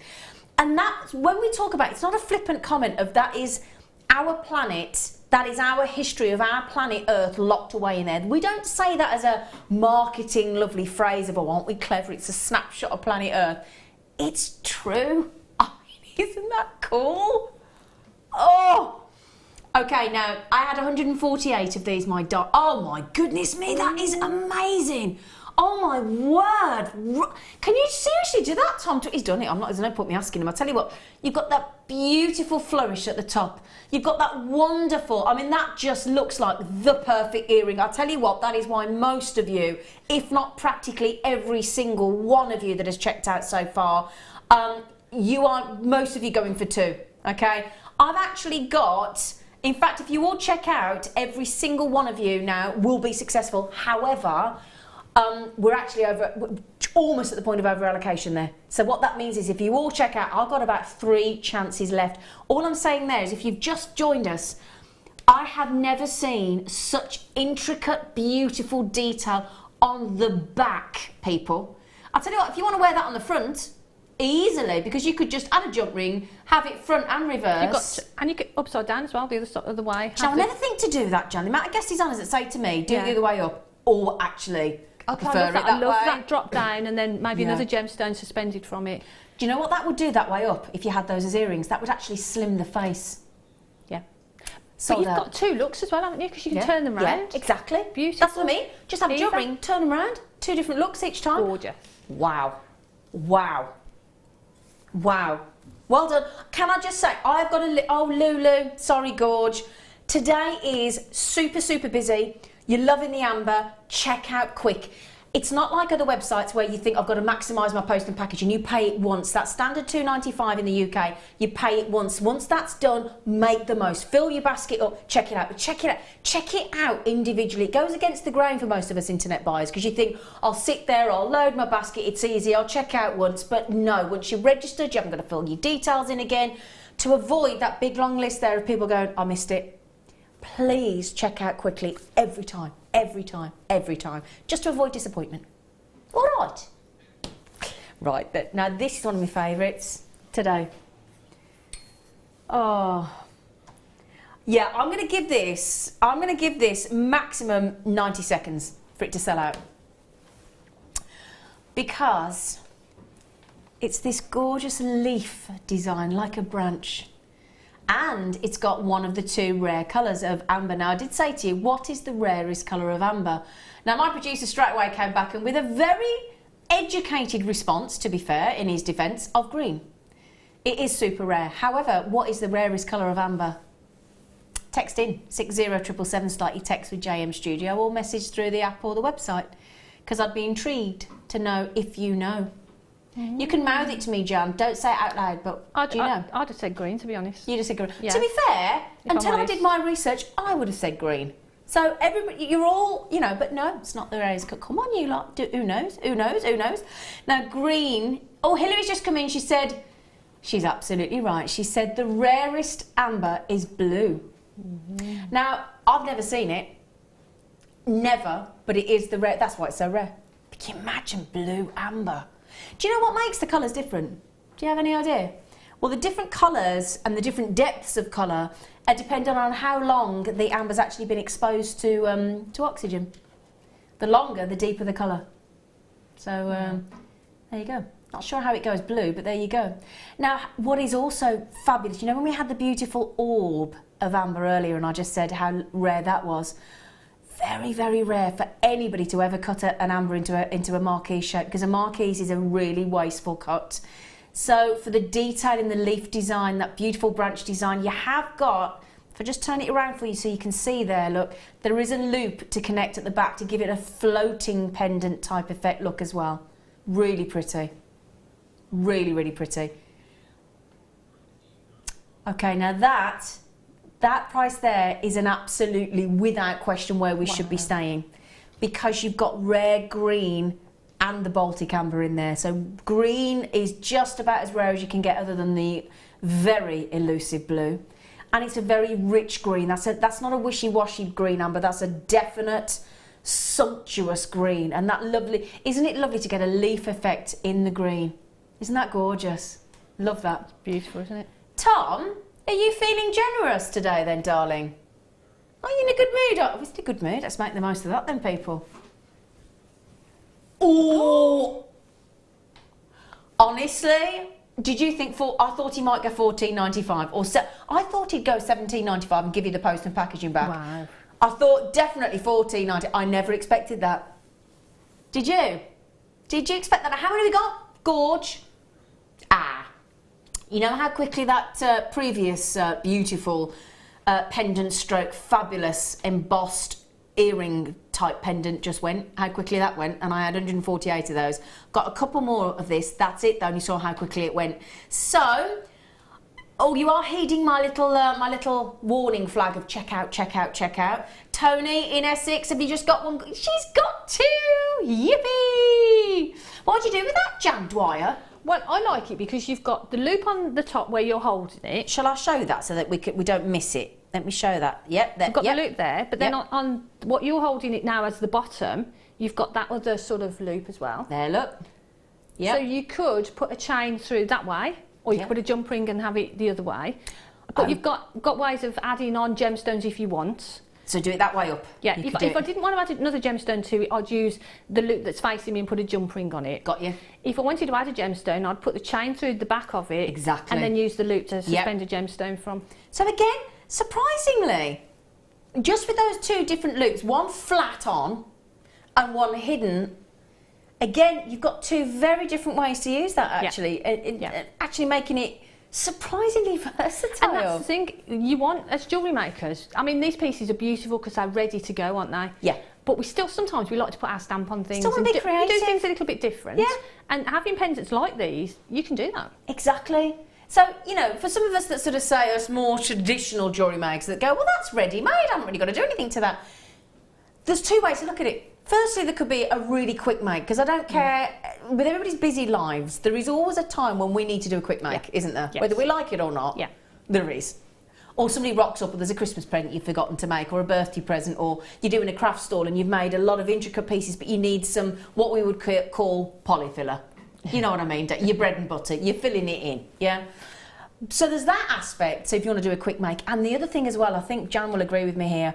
And that's when we talk about, it's not a flippant comment of that is our planet, that is our history of our planet Earth locked away in there. We don't say that as a marketing lovely phrase of, oh, aren't we clever? It's a snapshot of planet Earth. It's true. I mean, isn't that cool? Oh! Okay, now, I had 148 of these, oh my goodness me, that is amazing. Oh my word. Can you seriously do that, Tom? He's done it. There's no point me asking him. I'll tell you what, you've got that beautiful flourish at the top. You've got that wonderful, I mean, that just looks like the perfect earring. I'll tell you what, that is why most of you, if not practically every single one of you that has checked out so far, most of you going for 2, okay? I've actually got, in fact, if you all check out, every single one of you now will be successful. However, We're actually almost at the point of over allocation there. So what that means is if you all check out, I've got about 3 chances left. All I'm saying there is if you've just joined us, I have never seen such intricate, beautiful detail on the back, people. I'll tell you what, if you want to wear that on the front, easily, because you could just add a jump ring, have it front and reverse. And you get upside down as well, the other way. I never think to do that, Jan. The amount of guest designers that say to me, do it the other way up, or actually, I prefer it that way. I love that drop down and then maybe another gemstone suspended from it. Do you know what that would do that way up if you had those as earrings? That would actually slim the face. Yeah. So you've got 2 looks as well, haven't you? Because you can turn them round. Yeah, exactly. Beautiful. That's what I mean. Just have a jump ring, turn them round. 2 different looks each time. Gorgeous. Wow. Wow. Wow. Well done. Can I just say, I've got oh, Lulu, sorry, Gorge. Today is super, super busy. You're loving the amber. Check out quick. It's not like other websites where you think I've got to maximise my post and package and you pay it once. That's standard $2.95 in the UK. You pay it once. Once that's done, make the most. Fill your basket up. Check it out. But check it out. Check it out individually. It goes against the grain for most of us internet buyers because you think, I'll sit there, I'll load my basket, it's easy, I'll check out once. But no, once you're registered, you haven't got to fill your details in again. To avoid that big long list there of people going, I missed it. Please check out quickly every time. Every time, every time, just to avoid disappointment. All right. Right, but now this is one of my favourites today. Oh, yeah, I'm going to give this maximum 90 seconds for it to sell out. Because it's this gorgeous leaf design, like a branch. And it's got one of the 2 rare colours of amber. Now, I did say to you, what is the rarest colour of amber? Now, my producer straight away came back and with a very educated response, to be fair, in his defence, of green. It is super rare. However, what is the rarest colour of amber? Text in 60777, start your text with JM Studio, or message through the app or the website, because I'd be intrigued to know if you know. You can mouth it to me, Jan. Don't say it out loud, but do you know? I'd have said green, to be honest. You'd have said green. Yeah. To be fair, until I did my research, I would have said green. So everybody, you're all, you know, but no, it's not the rarest. Come on, you lot. Who knows? Who knows? Who knows? Now, green. Oh, Hillary's just come in. She said, she's absolutely right. She said the rarest amber is blue. Now, I've never seen it. Never, but it is the rare. That's why it's so rare. But can you imagine blue amber? Do you know what makes the colours different? Do you have any idea? Well, the different colours and the different depths of colour are dependent on how long the amber's actually been exposed to oxygen. The longer, the deeper the colour. So there you go. Not sure how it goes blue, but there you go. Now, what is also fabulous, you know when we had the beautiful orb of amber earlier and I just said how rare that was? Very, very rare for anybody to ever cut an amber into a marquise shape, because a marquise is a really wasteful cut. So for the detail in the leaf design, that beautiful branch design, you have got, if I just turn it around for you so you can see there, look, there is a loop to connect at the back to give it a floating pendant type effect look as well. Really pretty. Really, really pretty. Okay, now that price there is an absolutely, without question, where we should be staying, because you've got rare green and the Baltic amber in there. So green is just about as rare as you can get, other than the very elusive blue. And it's a very rich green. That's not a wishy-washy green amber. That's a definite, sumptuous green. And that lovely, isn't it lovely to get a leaf effect in the green? Isn't that gorgeous? Love that. It's beautiful, isn't it? Tom, are you feeling generous today then, darling? Are you in a good mood? Oh, it's in a good mood. Let's make the most of that then, people. Oh! Honestly, did you think I thought he might go $14.95 or I thought he'd go $17.95 and give you the post and packaging back. Wow. I thought definitely $14.90. I never expected that. Did you? Did you expect that? How many have we got? Gorge. You know how quickly that previous beautiful pendant stroke, fabulous embossed earring type pendant just went? How quickly that went? And I had 148 of those. Got a couple more of this. That's it though, and you saw how quickly it went. So, Oh, you are heeding my little warning flag of check out, check out, check out. Tony in Essex, have you just got one? She's got two! Yippee! What'd you do with that, Jan Dwyer? Well, I like it because you've got the loop on the top where you're holding it. Shall I show that so that we don't miss it? Let me show that. Yep, You've got yep. the loop there, but then on what you're holding it now as the bottom, you've got that other sort of loop as well. There, look. Yep. So you could put a chain through that way, or you could put a jump ring and have it the other way. But you've got ways of adding on gemstones if you want. So do it that way up. Yeah, if I didn't want to add another gemstone to it, I'd use the loop that's facing me and put a jump ring on it. Got you. If I wanted to add a gemstone, I'd put the chain through the back of it. Exactly. And then use the loop to suspend a gemstone from. So again, surprisingly, just with those two different loops, one flat on and one hidden, again, you've got two very different ways to use that actually. Actually making it surprisingly versatile. And that's the thing, you want, as jewellery makers, I mean, these pieces are beautiful because they're ready to go, aren't they? Yeah. But sometimes we like to put our stamp on things. Still want to be creative. Do things a little bit different. Yeah. And having pendants like these, you can do that. Exactly. So, you know, for some of us that sort of say us more traditional jewellery makers that go, well, that's ready-made, I haven't really got to do anything to that. There's two ways to look at it. Firstly, there could be a really quick make, because I don't care, with everybody's busy lives, there is always a time when we need to do a quick make, isn't there? Yes. Whether we like it or not, there is. Or somebody rocks up, or there's a Christmas present you've forgotten to make, or a birthday present, or you're doing a craft stall and you've made a lot of intricate pieces, but you need some, what we would call polyfiller. You know what I mean? Your bread and butter, you're filling it in, yeah? So there's that aspect, so if you want to do a quick make. And the other thing as well, I think Jan will agree with me here,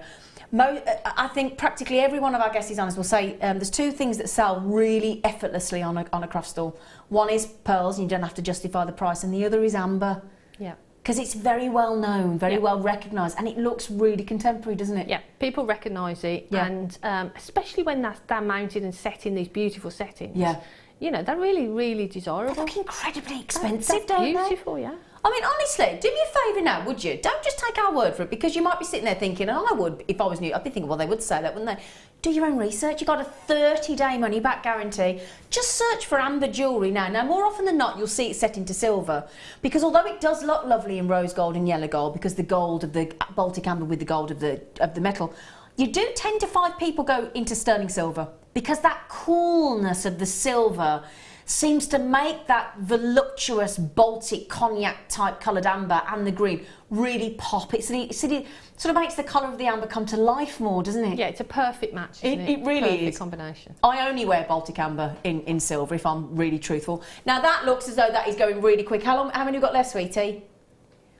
I think practically every one of our guests on us will say there's two things that sell really effortlessly on a craft stall. One is pearls, and you don't have to justify the price, and the other is amber. Yeah. Because it's very well known, very well recognised, and it looks really contemporary, doesn't it? Yeah, people recognise it, and especially when they're mounted and set in these beautiful settings. Yeah. You know, they're really, really desirable. They look incredibly expensive, don't they? Beautiful, yeah. I mean, honestly, do me a favour now, would you? Don't just take our word for it, because you might be sitting there thinking, and I would, if I was new, I'd be thinking, well, they would say that, wouldn't they? Do your own research. You've got a 30-day money-back guarantee. Just search for amber jewellery now. Now, more often than not, you'll see it set into silver, because although it does look lovely in rose gold and yellow gold, because the gold of the Baltic amber with the gold of the metal, you do tend to find people go into sterling silver, because that coolness of the silver seems to make that voluptuous Baltic cognac type coloured amber and the green really pop. It sort of makes the colour of the amber come to life more, doesn't it? Yeah, it's a perfect match, isn't it? It really perfect is. Combination. I only wear Baltic amber in silver, if I'm really truthful. Now that looks as though that is going really quick. How many have we got left, sweetie?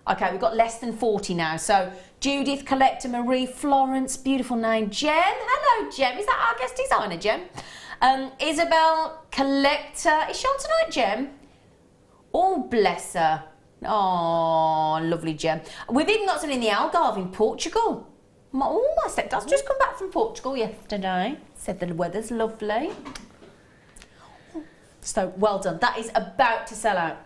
Okay, we've got less than 40 now. So Judith, Collector, Marie, Florence, beautiful name. Jem, hello Jem. Is that our guest designer, Jem? Isabel, Collector. Is she on tonight, Jem? Oh, bless her. Oh, lovely Jem. We've even got some in the Algarve in Portugal. My stepdad's just come back from Portugal yesterday. Said the weather's lovely. So, well done. That is about to sell out.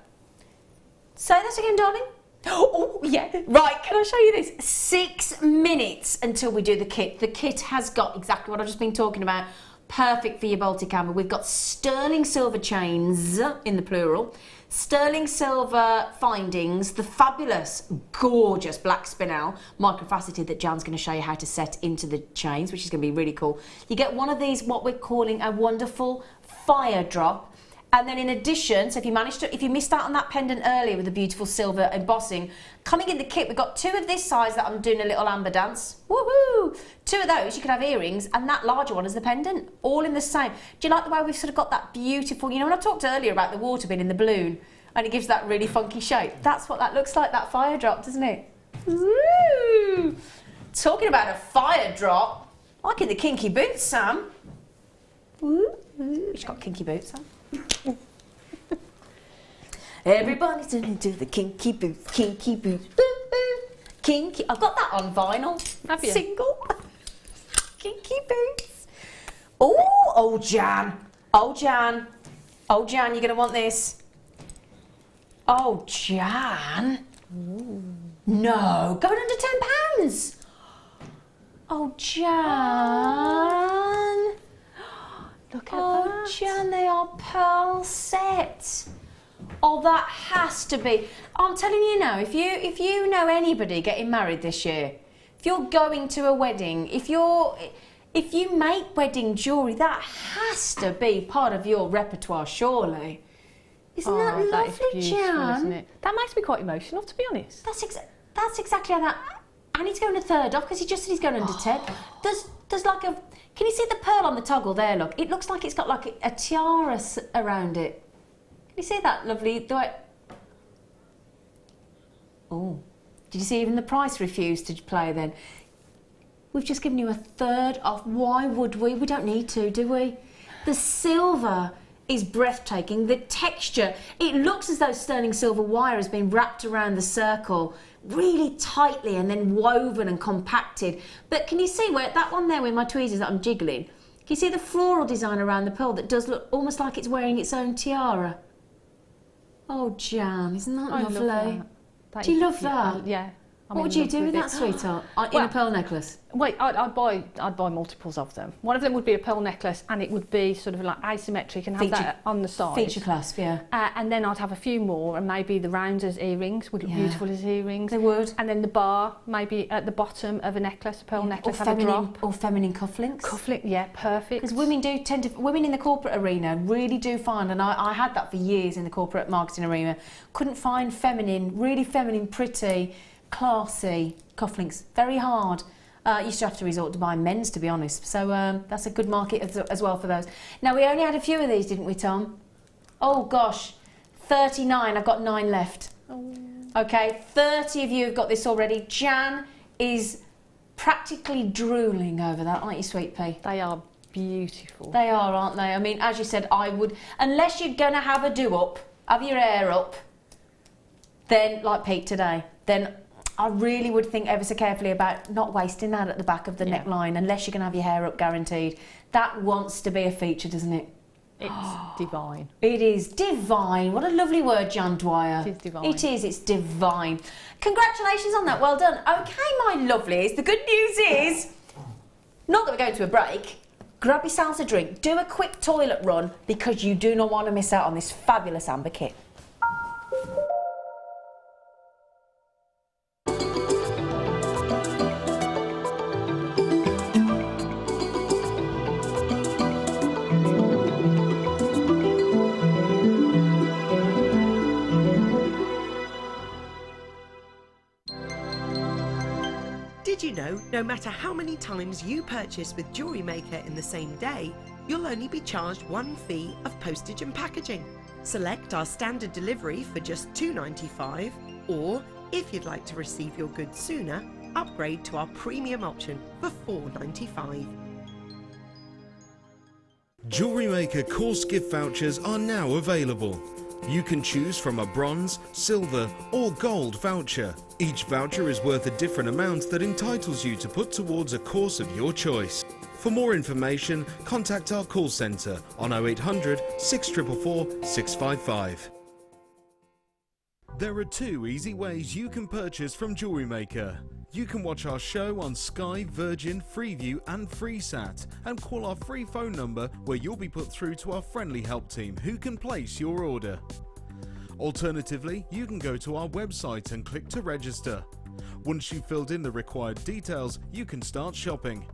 Say that again, darling. Oh, yeah. Right, can I show you this? 6 minutes until we do the kit. The kit has got exactly what I've just been talking about. Perfect for your Baltic amber. We've got sterling silver chains, in the plural, sterling silver findings, the fabulous, gorgeous black spinel, microfaceted, that Jan's going to show you how to set into the chains, which is going to be really cool. You get one of these, what we're calling a wonderful fire drop. And then in addition, so if you missed out on that pendant earlier with the beautiful silver embossing, coming in the kit, we've got 2 of this size that I'm doing a little amber dance. Woohoo! 2 of those, you could have earrings, and that larger one is the pendant, all in the same. Do you like the way we've sort of got that beautiful, you know, when I talked earlier about the water bin in the balloon, and it gives that really funky shape? That's what that looks like, that fire drop, doesn't it? Woo! Talking about a fire drop, like in the kinky boots, Sam. Woo! She's got kinky boots, Sam. Everybody's turning to the kinky boots, kinky boots, kinky. I've got that on vinyl. Have you? Single. Kinky boots. Oh, Jan. Oh, Jan. Oh, Jan, you're going to want this. Oh, Jan. Ooh. No, going under £10. Oh, Jan. Look at that. Jan, they are pearl set. Oh, that has to be. I'm telling you now, if you know anybody getting married this year, if you're going to a wedding, if you make wedding jewellery, that has to be part of your repertoire, surely. Isn't that lovely, that is beautiful, Jan? isn't it? That makes me quite emotional, to be honest. That's exactly how that. And he's going to third off because he just said he's going under 10. There's like a. Can you see the pearl on the toggle there? Look, it looks like it's got like a tiara around it. Can you see that lovely? The way. Oh, did you see even the price refused to play then? We've just given you a third off. Why would we? We don't need to, do we? The silver is breathtaking. The texture, it looks as though sterling silver wire has been wrapped around the circle really tightly and then woven and compacted. But can you see where that one there with my tweezers that I'm jiggling? Can you see the floral design around the pearl that does look almost like it's wearing its own tiara? Oh, Jan, isn't that lovely? Love that. Do you love that? Yeah. What would you do with that, sweetheart? In a pearl necklace? Wait, I'd buy multiples of them. One of them would be a pearl necklace, and it would be sort of like asymmetric and have that on the side. Feature clasp, yeah. And then I'd have a few more, and maybe the rounds as earrings would look beautiful as earrings. They would. And then the bar, maybe at the bottom of a necklace, a pearl necklace, have a drop. Or feminine cufflinks. Cufflink, yeah, perfect. Because women women in the corporate arena really do find, and I had that for years in the corporate marketing arena, couldn't find really feminine, pretty, classy cufflinks. Very hard. Used to have to resort to buying men's, to be honest. So that's a good market as well for those. Now, we only had a few of these, didn't we, Tom? Oh, gosh. 39. I've got 9 left. Oh. Okay, 30 of you have got this already. Jan is practically drooling over that, aren't you, Sweet Pea? They are beautiful. They are, aren't they? I mean, as you said, I would... Unless you're going to have a do-up, have your hair up, then, like Pete today, then... I really would think ever so carefully about not wasting that at the back of the neckline unless you're going to have your hair up guaranteed. That wants to be a feature, doesn't it? It's divine. It is divine. What a lovely word, Jan Dwyer. It is divine. It is, it's divine. Congratulations on that, well done. Okay, my lovelies, the good news is, not that we're going to a break, grab yourselves a drink, do a quick toilet run because you do not want to miss out on this fabulous amber kit. Did you know, no matter how many times you purchase with Jewellery Maker in the same day, you'll only be charged one fee of postage and packaging. Select our standard delivery for just $2.95, or if you'd like to receive your goods sooner, upgrade to our premium option for $4.95. Jewellery Maker course gift vouchers are now available. You can choose from a bronze, silver or gold voucher. Each voucher is worth a different amount that entitles you to put towards a course of your choice. For more information, contact our call centre on 0800 644 655. There are 2 easy ways you can purchase from Jewellery Maker. You can watch our show on Sky, Virgin, Freeview and FreeSat and call our free phone number where you'll be put through to our friendly help team who can place your order. Alternatively, you can go to our website and click to register. Once you've filled in the required details, you can start shopping.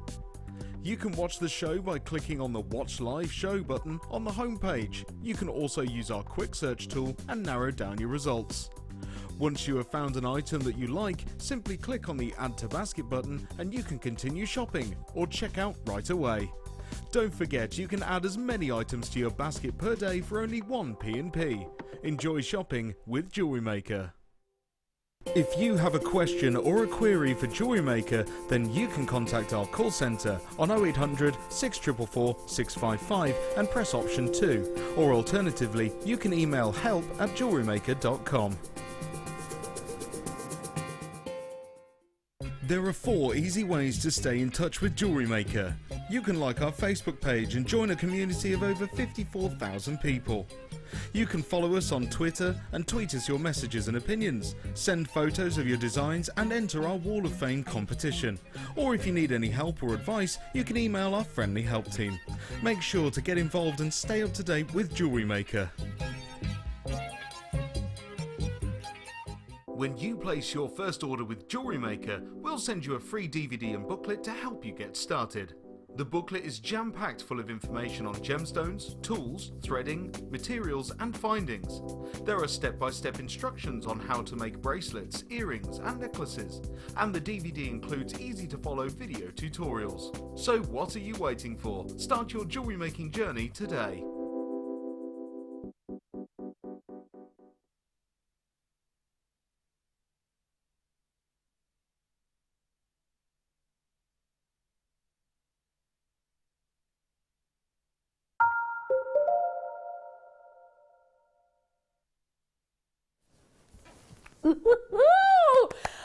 You can watch the show by clicking on the Watch Live Show button on the homepage. You can also use our quick search tool and narrow down your results. Once you have found an item that you like, simply click on the Add to Basket button and you can continue shopping or check out right away. Don't forget you can add as many items to your basket per day for only 1 P&P. Enjoy shopping with Jewellery Maker. If you have a question or a query for Jewellery Maker, then you can contact our call centre on 0800 644 655 and press option 2, or alternatively you can email help@jewellerymaker.com. There are 4 easy ways to stay in touch with Jewellery Maker. You can like our Facebook page and join a community of over 54,000 people. You can follow us on Twitter and tweet us your messages and opinions, send photos of your designs and enter our Wall of Fame competition. Or if you need any help or advice, you can email our friendly help team. Make sure to get involved and stay up to date with Jewellery Maker. When you place your first order with Jewellery Maker, we'll send you a free DVD and booklet to help you get started. The booklet is jam-packed full of information on gemstones, tools, threading, materials and findings. There are step-by-step instructions on how to make bracelets, earrings and necklaces, and the DVD includes easy-to-follow video tutorials. So what are you waiting for? Start your jewellery making journey today.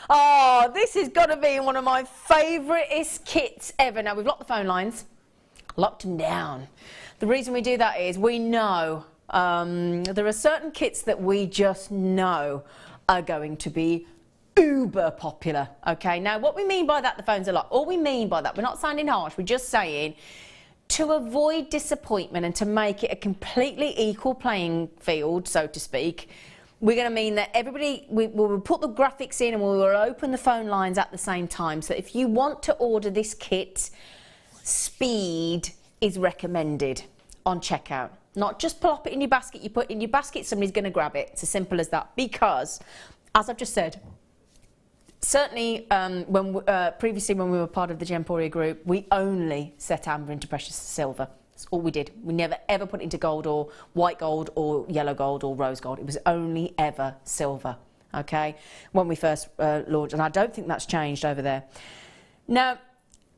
Oh, this has got to be one of my favouriteest kits ever. Now, we've locked the phone lines, locked them down. The reason we do that is we know there are certain kits that we just know are going to be uber popular, okay? Now, what we mean by that, the phones are locked, all we mean by that, we're not sounding harsh, we're just saying to avoid disappointment and to make it a completely equal playing field, so to speak, we're going to mean that everybody, we will put the graphics in and we will open the phone lines at the same time. So if you want to order this kit, speed is recommended on checkout. Not just plop it in your basket, you put it in your basket, somebody's going to grab it. It's as simple as that. Because, as I've just said, certainly previously when we were part of the Gemporia group, we only set amber into precious silver. That's all we did. We never ever put it into gold or white gold or yellow gold or rose gold. It was only ever silver, okay, when we first launched. And I don't think that's changed over there. Now,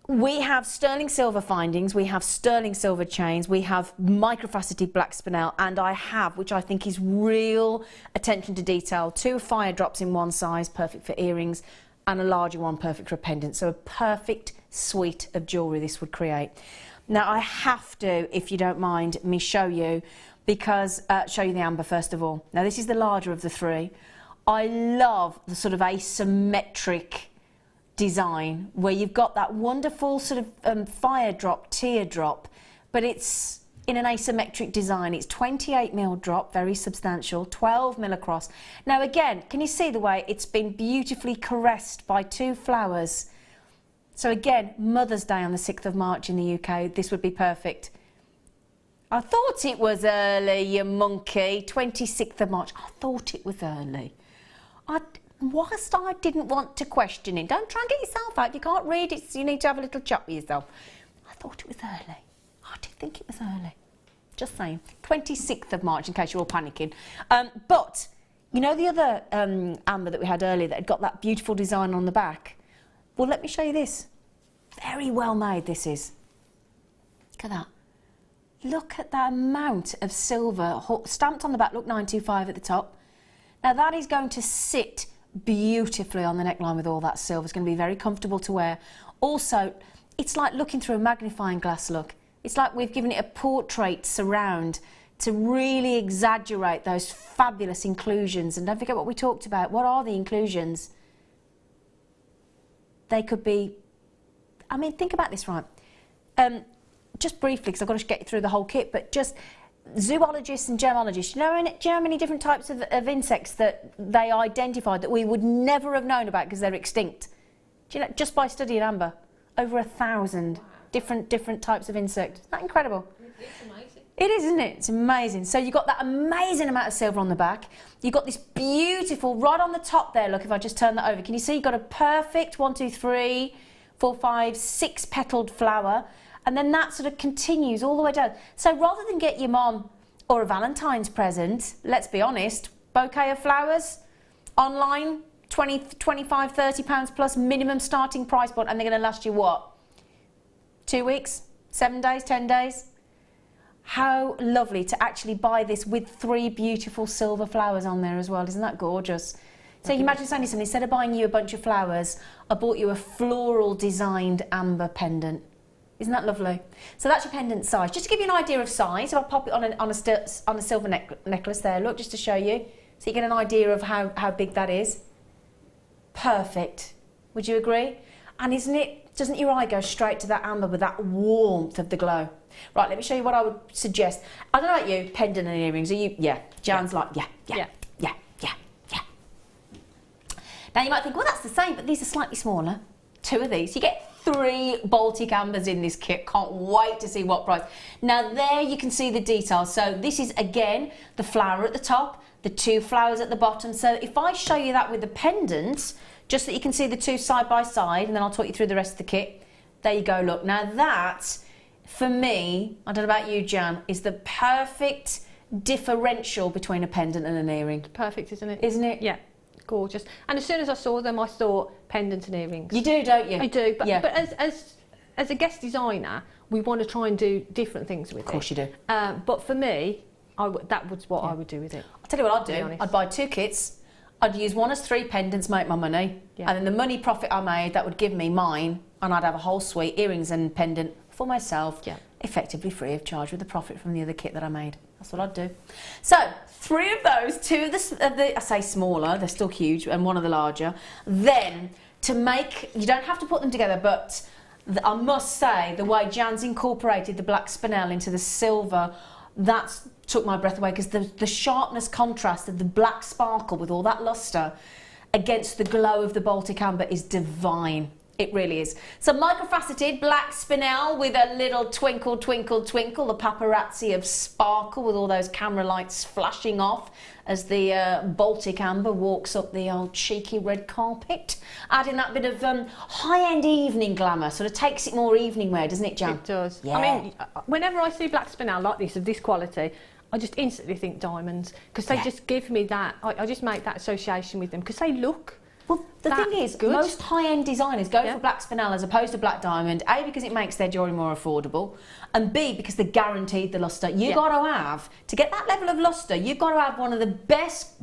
we have sterling silver findings, we have sterling silver chains, we have microfaceted black spinel, and I have, which I think is real attention to detail, 2 fire drops in one size, perfect for earrings, and a larger one, perfect for a pendant. So a perfect suite of jewellery this would create. Now, I have to, if you don't mind, me show you, because, show you the amber first of all. Now, this is the larger of the 3. I love the sort of asymmetric design where you've got that wonderful sort of fire drop, teardrop, but it's in an asymmetric design. It's 28mm drop, very substantial, 12mm across. Now, again, can you see the way it's been beautifully caressed by 2 flowers? So again, Mother's Day on the 6th of March in the UK, this would be perfect. I thought it was early, you monkey. 26th of March, I thought it was early. Whilst I didn't want to question it, don't try and get yourself out. If you can't read it, you need to have a little chat with yourself. I thought it was early. I did think it was early. Just saying. 26th of March, in case you're all panicking. But, you know the other amber that we had earlier that had got that beautiful design on the back? Well, let me show you this. Very well made this is. Look at that. Look at that amount of silver stamped on the back. Look, 925 at the top. Now that is going to sit beautifully on the neckline with all that silver. It's going to be very comfortable to wear. Also, it's like looking through a magnifying glass, look. It's like we've given it a portrait surround to really exaggerate those fabulous inclusions. And don't forget what we talked about. What are the inclusions? They could be, I mean, think about this, right? Just briefly, because I've got to get you through the whole kit, but just zoologists and gemologists, do you know how many different types of insects that they identified that we would never have known about because they're extinct? Do you know, just by studying amber, over 1,000 different types of insects. Isn't that incredible? It's amazing. It is, isn't it? It's amazing. So you've got that amazing amount of silver on the back. You've got this beautiful, right on the top there, look, if I just turn that over, can you see you've got a perfect 1, 2, 3, 4, 5, 6 petaled flower, and then that sort of continues all the way down. So rather than get your mom or a Valentine's present, let's be honest, bouquet of flowers, online, 20, 25, 30 pounds plus minimum starting price point, and they're going to last you what? 2 weeks? 7 days? 10 days? How lovely to actually buy this with 3 beautiful silver flowers on there as well. Isn't that gorgeous? So you imagine saying something, instead of buying you a bunch of flowers, I bought you a floral designed amber pendant. Isn't that lovely? So that's your pendant size. Just to give you an idea of size, if I pop it on a silver necklace there, look, just to show you. So you get an idea of how big that is. Perfect. Would you agree? And doesn't your eye go straight to that amber with that warmth of the glow? Right, let me show you what I would suggest. I don't know about you, pendant and earrings. Are you? Yeah. Jan's like, yeah. Now you might think, well, that's the same, but these are slightly smaller. 2 of these. You get 3 Baltic ambers in this kit. Can't wait to see what price. Now there you can see the details. So this is, again, the flower at the top, the 2 flowers at the bottom. So if I show you that with the pendant, just that you can see the 2 side by side, and then I'll talk you through the rest of the kit. There you go, look. Now that, for me, I don't know about you, Jan, is the perfect differential between a pendant and an earring. Perfect, isn't it? Isn't it? Yeah, gorgeous. And as soon as I saw them, I thought pendant and earrings. You do, don't you? I do, but, yeah. but as a guest designer, we want to try and do different things with it. Of course you do. But for me, that was what I would do with it. I'll tell you what I'd to be do. honest. I'd buy 2 kits. I'd use 1 as 3 pendants, make my money, Yeah. and then the money profit I made, that would give me mine, and I'd have a whole suite, earrings and pendant, for myself, Yeah. effectively free of charge with the profit from the other kit that I made. That's what I'd do. So, 3 of those, 2 of the I say smaller, they're still huge, and 1 of the larger. Then, to make, you don't have to put them together, but I must say, the way Jan's incorporated the black spinel into the silver, that's took my breath away, because the sharpness contrast of the black sparkle with all that lustre against the glow of the Baltic amber is divine. It really is. So microfaceted black spinel with a little twinkle, twinkle, twinkle, the paparazzi of sparkle with all those camera lights flashing off as the Baltic amber walks up the old cheeky red carpet, adding that bit of high-end evening glamour, sort of takes it more evening wear, doesn't it, Jan? It does. Yeah. I mean, whenever I see black spinel like this, of this quality, I just instantly think diamonds, because they just give me that, I just make that association with them, because they look. Well, the thing is, good. most high-end designers go Yeah. for black spinel as opposed to black diamond, A, because it makes their jewellery more affordable, and B, because they're guaranteed the lustre. You've got to have, to get that level of lustre, you've got to have one of the best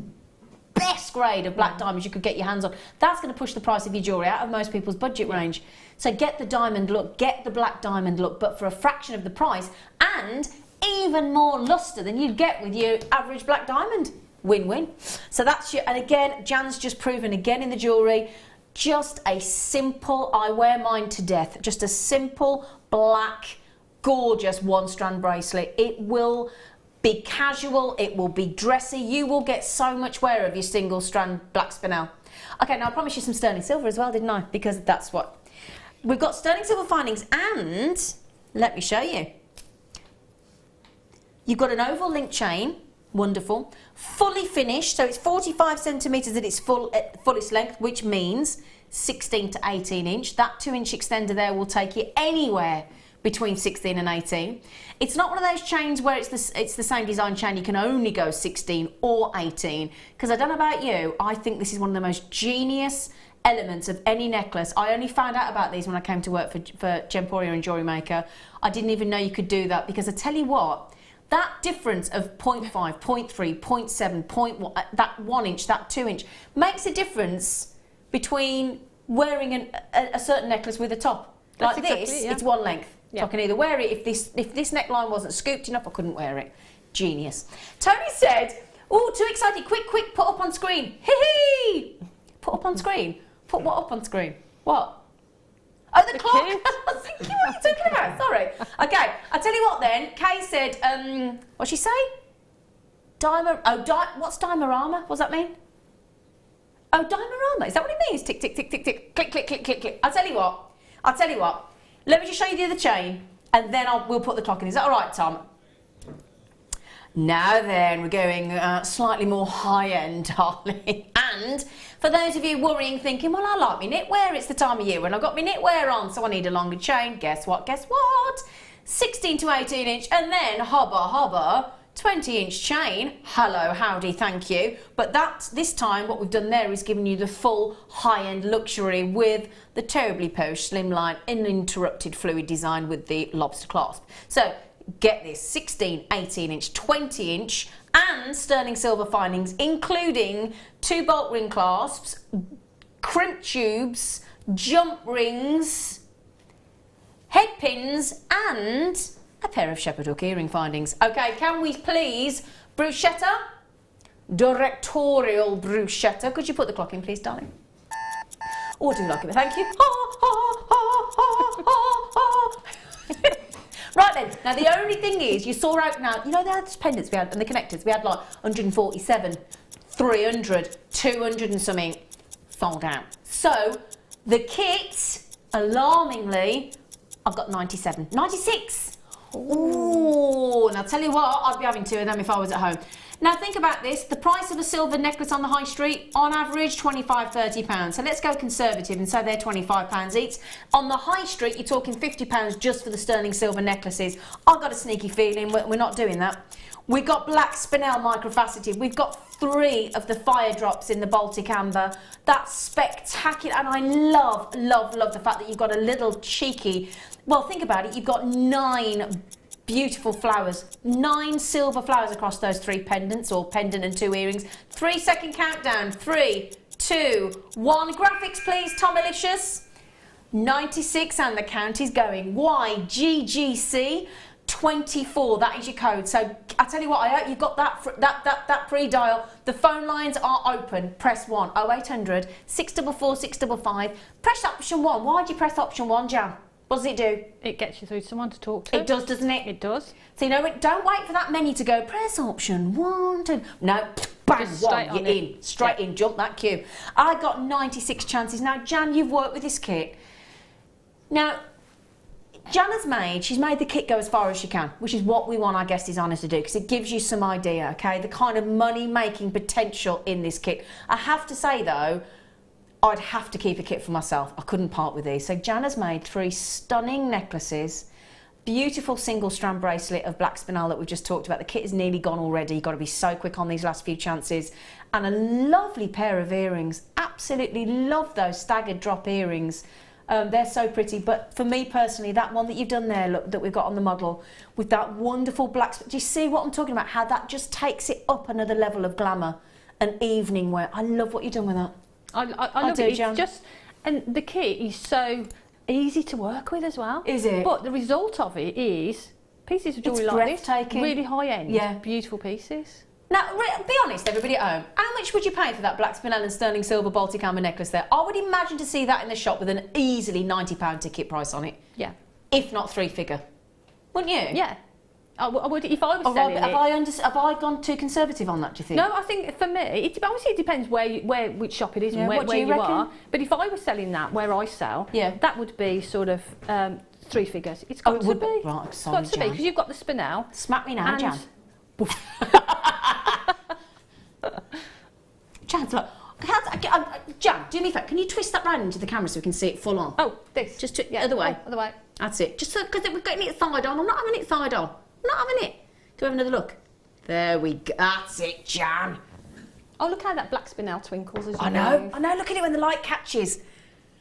grade of black diamonds you could get your hands on. That's going to push the price of your jewellery out of most people's budget range. So get the diamond look, get the black diamond look, but for a fraction of the price, and even more lustre than you'd get with your average black diamond. Win-win. So that's your, and again, Jan's just proven again in the jewellery, just a simple, I wear mine to death, just a simple, black, gorgeous 1-strand bracelet. It will be casual, it will be dressy, you will get so much wear of your single strand black spinel. Okay, now I promised you some sterling silver as well, didn't I? Because that's what. We've got sterling silver findings, and let me show you. You've got an oval link chain, wonderful, fully finished, so it's 45 centimetres at its fullest length, which means 16 to 18 inch. That 2-inch extender there will take you anywhere between 16 and 18. It's not one of those chains where it's the same design chain, you can only go 16 or 18, because I don't know about you, I think this is one of the most genius elements of any necklace. I only found out about these when I came to work for Gemporia and Jewellery Maker. I didn't even know you could do that, because I tell you what, that difference of 0.5, 0.3, 0.7, 0.1, that 1 inch, that 2 inch, makes a difference between wearing a certain necklace with a top. That's Like exactly this, it, yeah. it's 1 length. Yeah. So I can either wear it, if this neckline wasn't scooped enough, I couldn't wear it. Genius. Tony said, oh, too excited, quick, put up on screen. Hee. Put up on screen? Put what up on screen? What? Oh, the clock. kit. I was thinking, what are you talking about? Sorry. Okay, I'll tell you what then. Kay said, what'd she say? What's Diamorama? What does that mean? Oh, Diamorama. Is that what it means? Tick, tick, tick, tick, tick. Click, click, click, click, click. I'll tell you what. Let me just show you the other chain, and then we'll put the clock in. Is that all right, Tom? Now then, we're going slightly more high-end, darling. And for those of you worrying, thinking, well, I like my knitwear, it's the time of year when I've got my knitwear on, so I need a longer chain. Guess what? 16 to 18 inch, and then hubba, 20-inch chain. Hello, howdy, thank you. But this time, what we've done there is given you the full high-end luxury with the terribly posh slimline uninterrupted fluid design with the lobster clasp. So, get this, 16, 18 inch, 20 inch and sterling silver findings, including 2 bolt ring clasps, crimp tubes, jump rings, head pins and a pair of shepherd hook earring findings. Okay, can we please, bruschetta, directorial bruschetta, could you put the clock in please, darling? Oh, I do like it, thank you. Right then, now the only thing is, you saw out now, you know those pendants we had and the connectors, we had like 147, 300, 200 and something, sold out. So the kit, alarmingly, I've got 97, 96. Ooh, and I'll tell you what, I'd be having 2 of them if I was at home. Now think about this, the price of a silver necklace on the high street, on average, £25–30. So let's go conservative and say they're £25 each. On the high street, you're talking £50 just for the sterling silver necklaces. I've got a sneaky feeling we're not doing that. We've got black spinel microfaceted. We've got 3 of the fire drops in the Baltic amber. That's spectacular, and I love the fact that you've got a little cheeky, well, think about it, you've got 9 beautiful flowers, 9 silver flowers across those 3 pendants, or pendant and 2 earrings. 3-second countdown, 3, 2, 1. Graphics please, Tom Alicious. 96, and the count is going. YGGC 24, that is your code. So I tell you what, I hope you've got that pre-dial. The phone lines are open. Press 1 0800 644 655. Press option 1. Why do you press option 1, Jan? What does it do? It gets you through to someone to talk to. It does, doesn't it? It does. So you know, don't wait for that menu to go. Press option 1, 2. No, bang, Just straight 1. You're in. Straight in. Jump that queue. I got 96 chances. Now, Jan, you've worked with this kit. Now, Jan she's made the kit go as far as she can, which is what we want our guest designers to do, because it gives you some idea, okay, the kind of money-making potential in this kit. I have to say, though, I'd have to keep a kit for myself. I couldn't part with these. So Jan has made 3 stunning necklaces, beautiful single-strand bracelet of black spinel that we've just talked about. The kit is nearly gone already. You've got to be so quick on these last few chances. And a lovely pair of earrings. Absolutely love those staggered drop earrings. They're so pretty, but for me personally, that one that you've done there, look, that we've got on the model, with that wonderful black, do you see what I'm talking about? How that just takes it up another level of glamour and evening wear. I love what you've done with that. I love it. It's just, and the kit is so easy to work with as well. Is it? But the result of it is pieces of jewellery It's like this, breathtaking. really high end, Yeah. beautiful pieces. Now, be honest, everybody at home, how much would you pay for that black spinel and sterling silver Baltic amber necklace there? I would imagine to see that in the shop with an easily £90 ticket price on it. Yeah. If not 3-figure. Wouldn't you? Yeah. I would, if I was selling it. Have I gone too conservative on that, do you think? No, I think for me, obviously it depends which shop it is, Yeah, and what where do you you reckon? are. But if I was selling that where I sell, Yeah. that would be sort of 3 figures. It's got it to would be. Right, It's sorry, got to be, Jan. because you've got the spinel. Smack me now, and Jan. Jan's like, Jan, do me a favour, can you twist that round into the camera so we can see it full on? Oh, this. Just other way. Oh, other way. That's it. Just because we're getting it side on. I'm not having it side on. I'm not having it. Do we have another look? There we go. That's it, Jan. Oh, look how that black spinel twinkles as you I know. move. I know. Look at it when the light catches.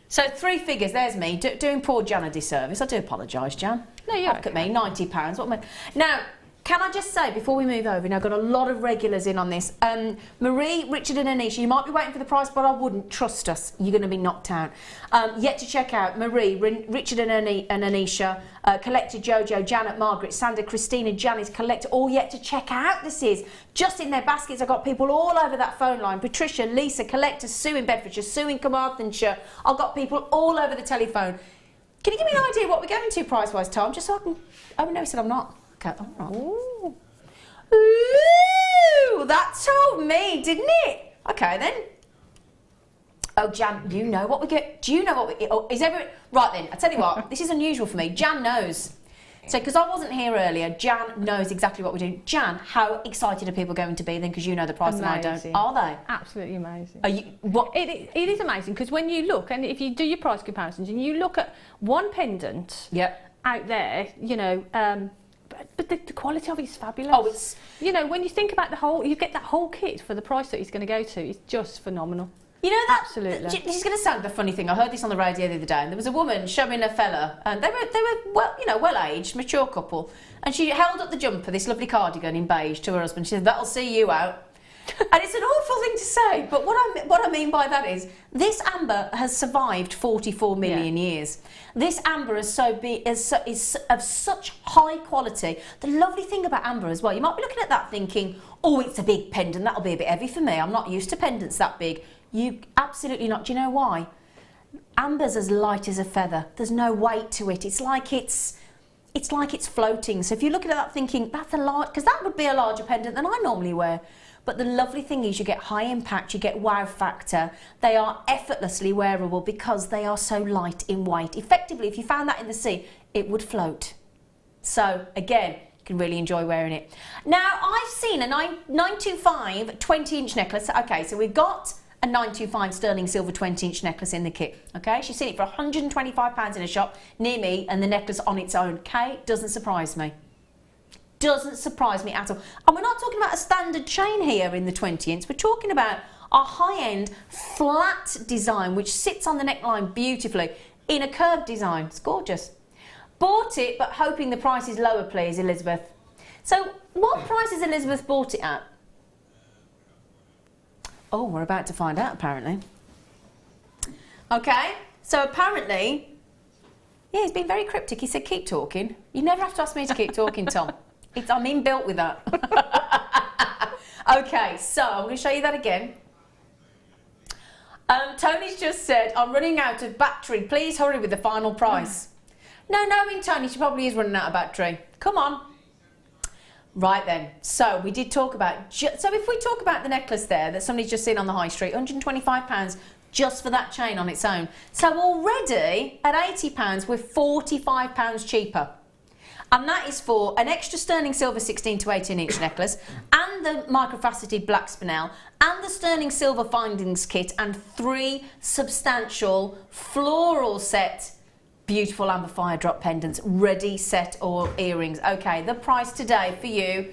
So 3 figures. There's me doing poor Jan a disservice. I do apologise, Jan. No, you're Look at me. £90. What am I? Now, can I just say before we move over? Now, I've got a lot of regulars in on this. Marie, Richard, and Anisha. You might be waiting for the price, but I wouldn't. Trust us. You're going to be knocked out. Yet to check out Marie, Richard, and Anisha, Collector Jojo, Janet, Margaret, Sandra, Christina, Janice, Collector. All yet to check out. This is just in their baskets. I've got people all over that phone line. Patricia, Lisa, Collector, Sue in Bedfordshire, Sue in Carmarthenshire. I've got people all over the telephone. Can you give me an idea what we're going to price-wise, Tom? Just so I can. Oh no, he said I'm not. Okay, all right. Ooh. Ooh, that told me, didn't it? Okay then. Oh, Jan, you know what we get? Do you know what we get? Oh, is everyone right then? I tell you what, this is unusual for me. Jan knows. So, because I wasn't here earlier, Jan knows exactly what we're doing. Jan, how excited are people going to be then? Because you know the price and I don't. Amazing. Are they? Absolutely amazing. Are you? What? It is amazing, because when you look, and if you do your price comparisons, and you look at one pendant Yep. out there, you know, but the quality of it is fabulous. Oh, it's. You know, when you think about the whole, you get that whole kit for the price that it's going to go to. It's just phenomenal. You know that? Absolutely. This is going to sound a funny thing. I heard this on the radio the other day, and there was a woman showing a fella, and they were well, you know, well-aged, mature couple, and she held up the jumper, this lovely cardigan in beige, to her husband. She said, "That'll see you out." And it's an awful thing to say, but what I mean by that is this amber has survived 44 million years. This amber is of such high quality. The lovely thing about amber as well, you might be looking at that thinking, "Oh, it's a big pendant. That'll be a bit heavy for me. I'm not used to pendants that big." You absolutely not. Do you know why? Amber's as light as a feather. There's no weight to it. It's like it's it's like it's floating. So if you're looking at that thinking, that's a large, because that would be a larger pendant than I normally wear. But the lovely thing is you get high impact, you get wow factor. They are effortlessly wearable because they are so light in weight. Effectively, if you found that in the sea, it would float. So again, you can really enjoy wearing it. Now, I've seen a 925 20-inch necklace. Okay, so we've got a 925 sterling silver 20-inch necklace in the kit. Okay, she's seen it for £125 in a shop near me, and the necklace on its own. Okay, doesn't surprise me. Doesn't surprise me at all. And we're not talking about a standard chain here in the 20-inch. We're talking about a high-end flat design which sits on the neckline beautifully in a curved design. It's gorgeous. Bought it, but hoping the price is lower, please, Elizabeth. So what price has Elizabeth bought it at? Oh, we're about to find out, apparently. Okay, so apparently, yeah, he's been very cryptic. He said, keep talking. You never have to ask me to keep talking, Tom. I'm inbuilt with that. Okay, so I'm going to show you that again. Tony's just said, I'm running out of battery. Please hurry with the final price. No, knowing Tony, she probably is running out of battery. Come on. Right then, so we did talk about, so if we talk about the necklace there that somebody's just seen on the high street, £125 just for that chain on its own. So already at £80, we're £45 cheaper. And that is for an extra sterling silver 16 to 18-inch necklace and the microfaceted black spinel and the sterling silver findings kit and 3 substantial floral set beautiful amber fire drop pendants, ready, set, or earrings. Okay, the price today for you,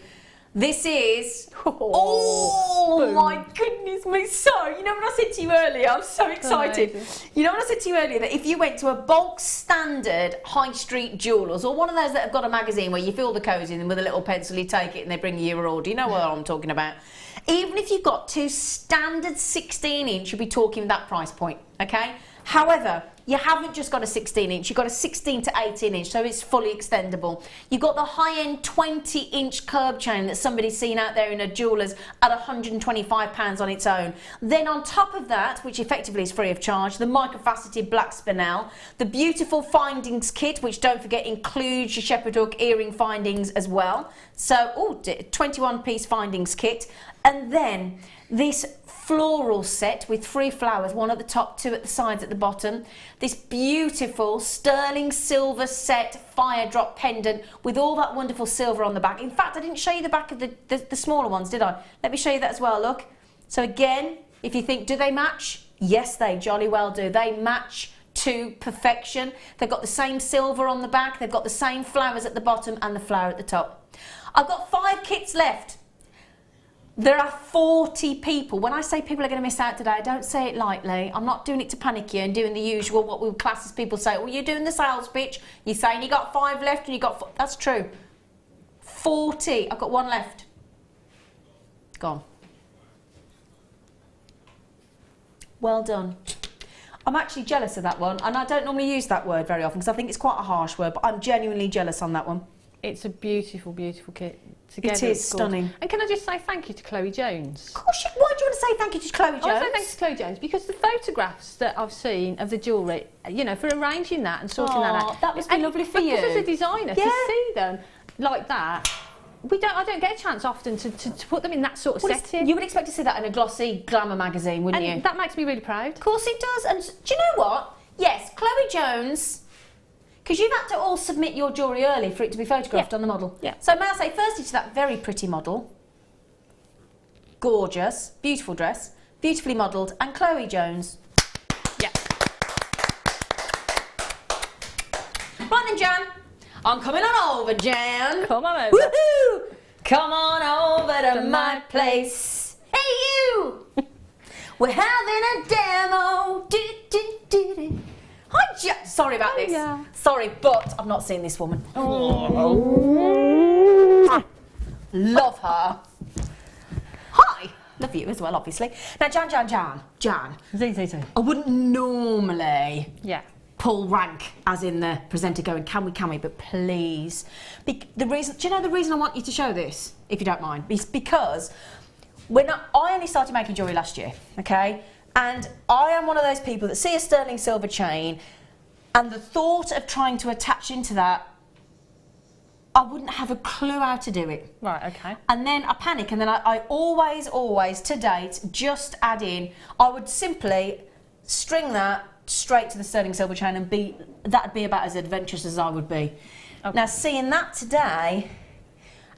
this is, oh my goodness me. So, you know what I said to you earlier, I'm so excited. You know what I said to you earlier, that if you went to a bulk standard high street jewellers, or one of those that have got a magazine where you fill the codes in and with a little pencil you take it and they bring you your order, you know what I'm talking about. Even if you've got 2 standard 16-inch, you'll be talking that price point, okay? However, you haven't just got a 16-inch, you've got a 16 to 18-inch, so it's fully extendable. You've got the high-end 20-inch curb chain that somebody's seen out there in a jeweller's at £125 on its own. Then on top of that, which effectively is free of charge, the microfaceted black spinel, the beautiful findings kit, which don't forget includes your shepherd hook earring findings as well. So, 21-piece findings kit. And then this floral set with 3 flowers, 1 at the top, 2 at the sides at the bottom. This beautiful sterling silver set fire drop pendant with all that wonderful silver on the back. In fact, I didn't show you the back of the smaller ones, did I? Let me show you that as well, look. So again, if you think, do they match? Yes, they jolly well do. They match to perfection. They've got the same silver on the back, they've got the same flowers at the bottom and the flower at the top. I've got 5 kits left. There are 40 people. When I say people are going to miss out today, I don't say it lightly. I'm not doing it to panic you and doing the usual, what we would class as people say, well, you're doing the sales pitch, you're saying you got 5 left and you got 4. That's true. 40. I've got 1 left. Gone. Well done. I'm actually jealous of that one, and I don't normally use that word very often because I think it's quite a harsh word, but I'm genuinely jealous on that one. It's a beautiful, beautiful kit. Together, it is stunning. And can I just say thank you to Chloe Jones? Of course, why do you want to say thank you to Chloe Jones? I want to say thank you to Chloe Jones because the photographs that I've seen of the jewellery, you know, for arranging that and sorting that out. That must be lovely for you. Because as a designer, to see them like that, I don't get a chance often to put them in that sort of setting. You would expect to see that in a glossy glamour magazine, wouldn't you? That makes me really proud. Of course it does. And do you know what? Yes, Chloe Jones, because you've had to all submit your jewellery early for it to be photographed on the model. Yeah. So may I say firstly to that very pretty model, gorgeous, beautiful dress, beautifully modelled, and Chloe Jones. Yeah. Right then, Jan. I'm coming on over, Jan. Come on over. Woohoo! Come on over to my place. Hey, you! We're having a demo. Hi, Jan. Sorry about this. Yeah. Sorry, but I've not seen this woman. Love her. Hi. Love you as well, obviously. Now, Jan. I wouldn't normally pull rank as in the presenter going, can we, but please. Do you know the reason I want you to show this, if you don't mind? Is because I only started making jewellery last year, okay? And I am one of those people that see a sterling silver chain and the thought of trying to attach into that I wouldn't have a clue how to do it. Right, okay. And then I panic, and then I always, to date, just add in, I would simply string that straight to the sterling silver chain, and that'd be about as adventurous as I would be. Okay. Now, seeing that today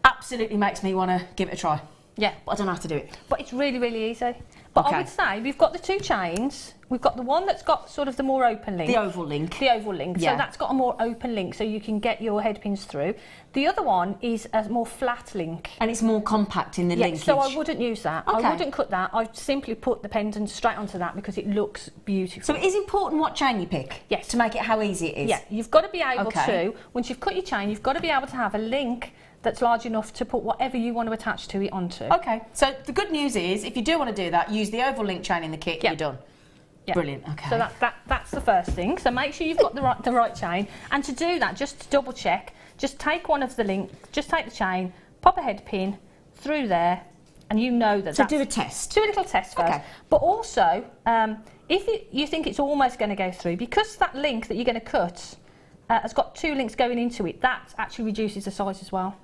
absolutely makes me want to give it a try. Yeah. But I don't know how to do it. But it's really, really easy. But I would say we've got the 2 chains. We've got the one that's got sort of the more open link. The oval link. The oval link. Yeah. So that's got a more open link, so you can get your head pins through. The other one is a more flat link. And it's more compact in the linkage. So I wouldn't use that. Okay. I wouldn't cut that. I'd simply put the pendant straight onto that because it looks beautiful. So it is important what chain you pick? Yes. To make it how easy it is? Yeah, you've got to be able to, once you've cut your chain, you've got to be able to have a link that's large enough to put whatever you want to attach to it onto. Okay, so the good news is, if you do want to do that, use the oval link chain in the kit, you're done. Yeah. Brilliant, okay. So that's the first thing. So make sure you've got the right chain. And to do that, just to double check, just take one of the link, just take the chain, pop a head pin through there, and you know that So do a test. Do a little test first. Okay. But also, if you think it's almost going to go through, because that link that you're going to cut has got 2 links going into it, that actually reduces the size as well.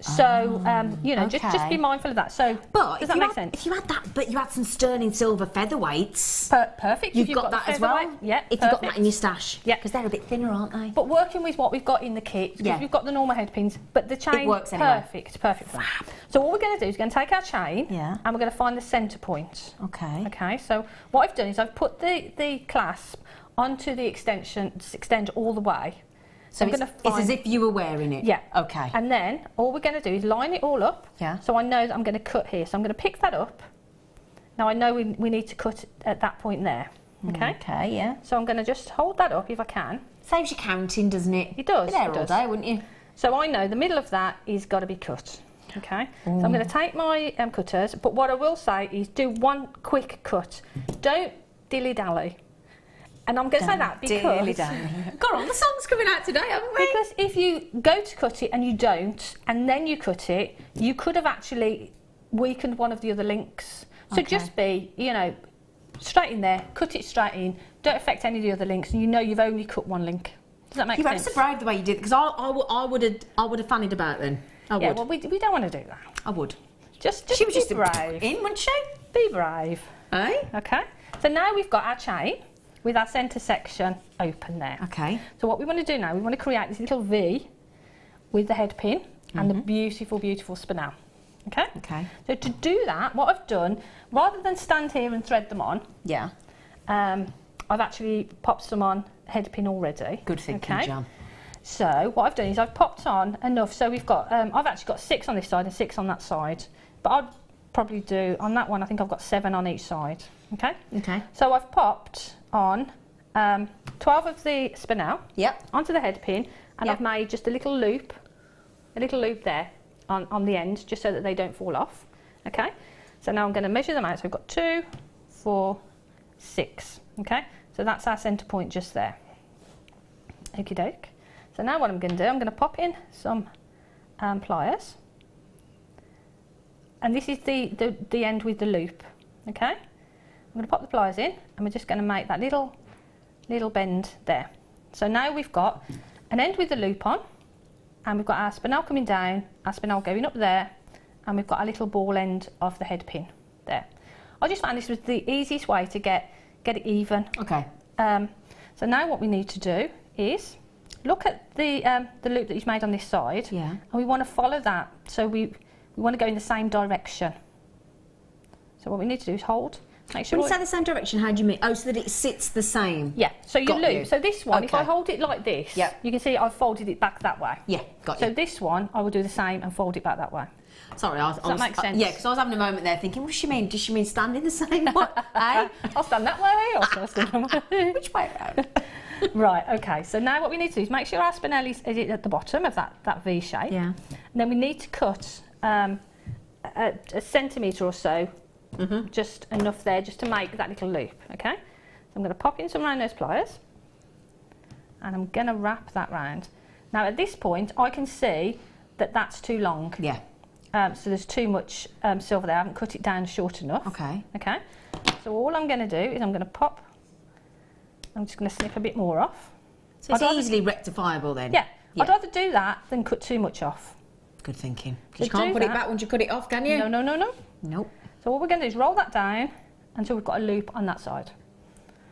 So, you know, just be mindful of that. So, but does that make sense? If you had that, but you had some sterling silver featherweights. Perfect. You've got that as well? Yeah, If you've got that in your stash. Yeah. Because they're a bit thinner, aren't they? But working with what we've got in the kit, because we've got the normal head pins, but the chain, works anyway. Perfect for that. So what we're going to do is we're going to take our chain, and we're going to find the centre point. Okay. Okay, so what I've done is I've put the clasp onto the extension, just extend all the way. So it's as if you were wearing it? Yeah. Okay. And then all we're going to do is line it all up. Yeah. So I know that I'm going to cut here. So I'm going to pick that up. Now I know we need to cut at that point there. Okay? Okay, yeah. So I'm going to just hold that up if I can. Saves you counting, doesn't it? It does. You're there it all does. day, wouldn't you? So I know the middle of that is got to be cut. Okay? So I'm going to take my cutters, but what I will say is do one quick cut. Don't dilly-dally. And I'm going to say that because... Go on, the song's coming out today, haven't we? Because if you go to cut it and you don't, and then you cut it, you could have actually weakened one of the other links. So just be, you know, straight in there, cut it straight in, don't affect any of the other links, and you know you've only cut one link. Does that make sense? You're so brave the way you did it, because I would have fannied about then. I would. Yeah, well, we don't want to do that. I would. Just she was be just brave. In, wasn't she? Be brave. Eh? Okay. So now we've got our chain with our centre section open there. Okay. So what we want to do now, we want to create this little V with the head pin and the beautiful, beautiful spinel. Okay? Okay. So to do that, what I've done, rather than stand here and thread them on, I've actually popped some on head pin already. Good thinking, Jan. So what I've done is I've popped on enough. So we've got, I've actually got 6 on this side and 6 on that side. But I'd probably do, on that one, I think I've got 7 on each side. Okay? Okay. So I've popped on 12 of the spinel onto the head pin, and I've made just a little loop there on the end, just so that they don't fall off. Okay? So now I'm going to measure them out. So I've got 2, 4, 6. Okay? So that's our centre point just there. Okie doke. So now what I'm going to do, I'm going to pop in some pliers. And this is the end with the loop. Okay? I'm going to pop the pliers in, and we're just going to make that little bend there. So now we've got an end with the loop on, and we've got our spinel coming down, our spinel going up there, and we've got a little ball end of the head pin there. I just found this was the easiest way to get it even. Okay. So now what we need to do is look at the loop that you've made on this side, and we want to follow that. So we want to go in the same direction. So what we need to do is hold. Make sure when you say the same direction, how do you mean? Oh, so that it sits the same? Yeah, so you loop. So this one, if I hold it like this, you can see I've folded it back that way. Yeah, got you. So this one, I will do the same and fold it back that way. Sorry, Does that make sense? Yeah, because I was having a moment there thinking, what does she mean? Does she mean standing the same way? Eh? I'll stand that way, I'll stand that way. Which way around? Right, okay, so now what we need to do is make sure our spinel is at the bottom of that V shape. Yeah. And then we need to cut a centimetre or so, just enough there, just to make that little loop, okay? So I'm going to pop in some around those pliers, and I'm going to wrap that round. Now at this point, I can see that that's too long. Yeah. So there's too much silver there. I haven't cut it down short enough. Okay. Okay. So all I'm going to do is I'm going to pop. I'm just going to snip a bit more off. So it's easily rectifiable then? Yeah. Yeah. I'd rather do that than cut too much off. Good thinking. So You can't do put it that. back once you cut it off, can you? No, no, no, no. Nope. So what we're going to do is roll that down until we've got a loop on that side.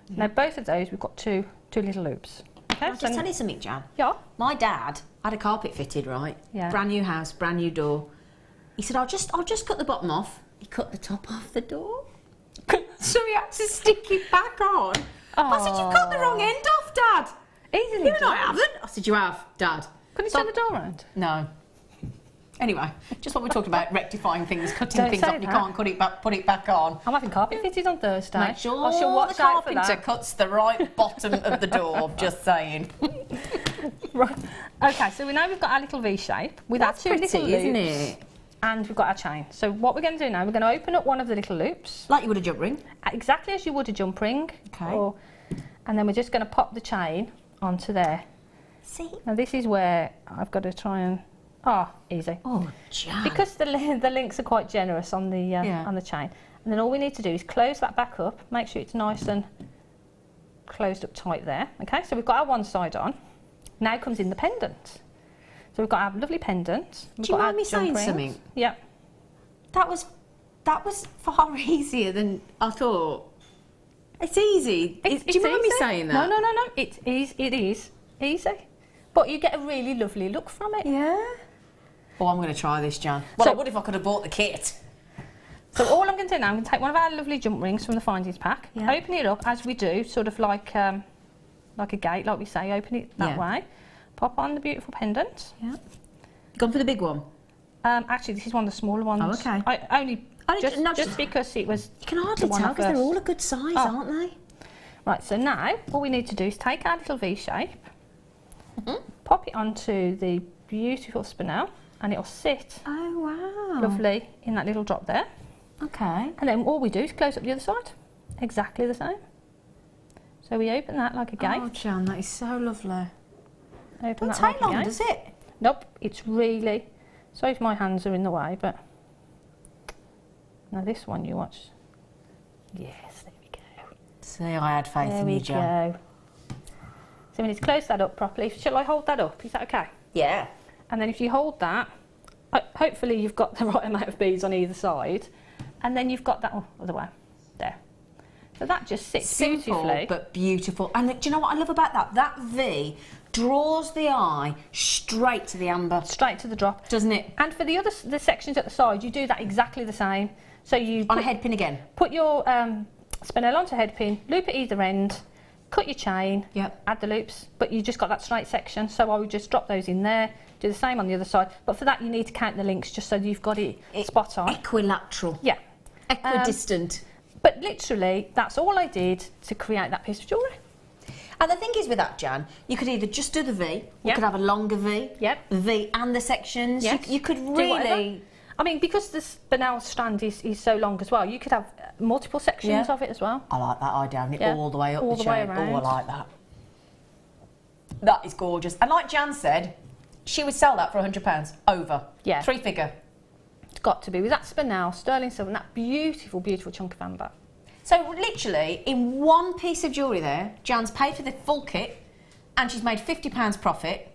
Now both of those we've got two little loops. Okay. I'll just tell you something, Jan. Yeah. My dad had a carpet fitted, right? Yeah. Brand new house, brand new door. He said, I'll just cut the bottom off. He cut the top off the door. So he had to stick it back on. I said, you've cut the wrong end off, Dad. Easily You and I haven't. I said, you have, Dad. Couldn't you turn the door around? No. Anyway, just what we're talking about, rectifying things, cutting Don't things say off. You that. can't cut it back, put it back on. I'm having carpet fitted on Thursday. Make sure I shall watch the out for carpenter that. cuts the right bottom of the door. Just saying. Right. Okay, so we know we've got our little V shape with That's our two pretty, little loops, isn't it? and we've got our chain. So what we're going to do now, we're going to open up one of the little loops, Like you would a jump ring. exactly as you would a jump ring. Okay. And then we're just going to pop the chain onto there. See? Now this is where I've got to try and easy. Oh, Jan. Because the links are quite generous on the chain. And then all we need to do is close that back up, make sure it's nice and closed up tight there. Okay, so we've got our one side on. Now comes in the pendant. So we've got our lovely pendant. We've Do you got our mind me jump saying rings. something? Yeah. That was far easier than I thought. It's easy. Do you mind me easy. saying that? No. It is easy. But you get a really lovely look from it. Yeah. Oh, I'm going to try this, Jan. Well, So- I would if I could have bought the kit. So all I'm going to do now, I'm going to take one of our lovely jump rings from the findings pack, Yeah. open it up as we do, sort of like a gate, like we say, open it that Yeah. way, pop on the beautiful pendant. Yeah. Gone for the big one. Actually, this is one of the smaller ones. Oh, okay. Just because it was You can hardly the one tell I because they're first- all a good size, Oh. aren't they? Right, so now all we need to do is take our little V shape, pop it onto the beautiful spinel, and it'll sit Oh, wow. lovely in that little drop there. Okay. And then all we do is close up the other side, exactly the same. So we open that like a gate. Oh, Jan, that is so lovely. Open Doesn't that take like a long, gate. does it? Nope, it's really... Sorry if my hands are in the way, but... Now this one you watch. Yes, there we go. See, I had faith There in we you, Jan. go. So we need to close that up properly. Shall I hold that up? Is that okay? Yeah. And then if you hold that, hopefully you've got the right amount of beads on either side. And then you've got that... Oh, other way. There. So that just sits Simple, beautifully. but beautiful. And do you know what I love about that? That V draws the eye straight to the amber, Straight to the drop. doesn't it? And for the sections at the side, you do that exactly the same. So you On a head pin again. put your spinel onto head pin, loop at either end, cut your chain, Yep. add the loops, but you just got that straight section. So I would just drop those in there, do the same on the other side. But for that, you need to count the links just so you've got it spot on. Equilateral. Yeah. Equidistant. But literally, that's all I did to create that piece of jewellery. And the thing is with that, Jan, you could either just do the V, you Yep. could have a longer V, Yep. the V and the sections. Yes. You could Do whatever. really... I mean, because the spinel strand is so long as well, you could have multiple sections Yeah. of it as well. I like that idea, having it Yeah. all the way up All the the way chain. Oh, I around. like that. That is gorgeous. And like Jan said, she would sell that for £100 over. Yeah. 3 figure. It's got to be with that spinel, sterling silver, and that beautiful, beautiful chunk of amber. So literally, in one piece of jewellery there, Jan's paid for the full kit and she's made £50 profit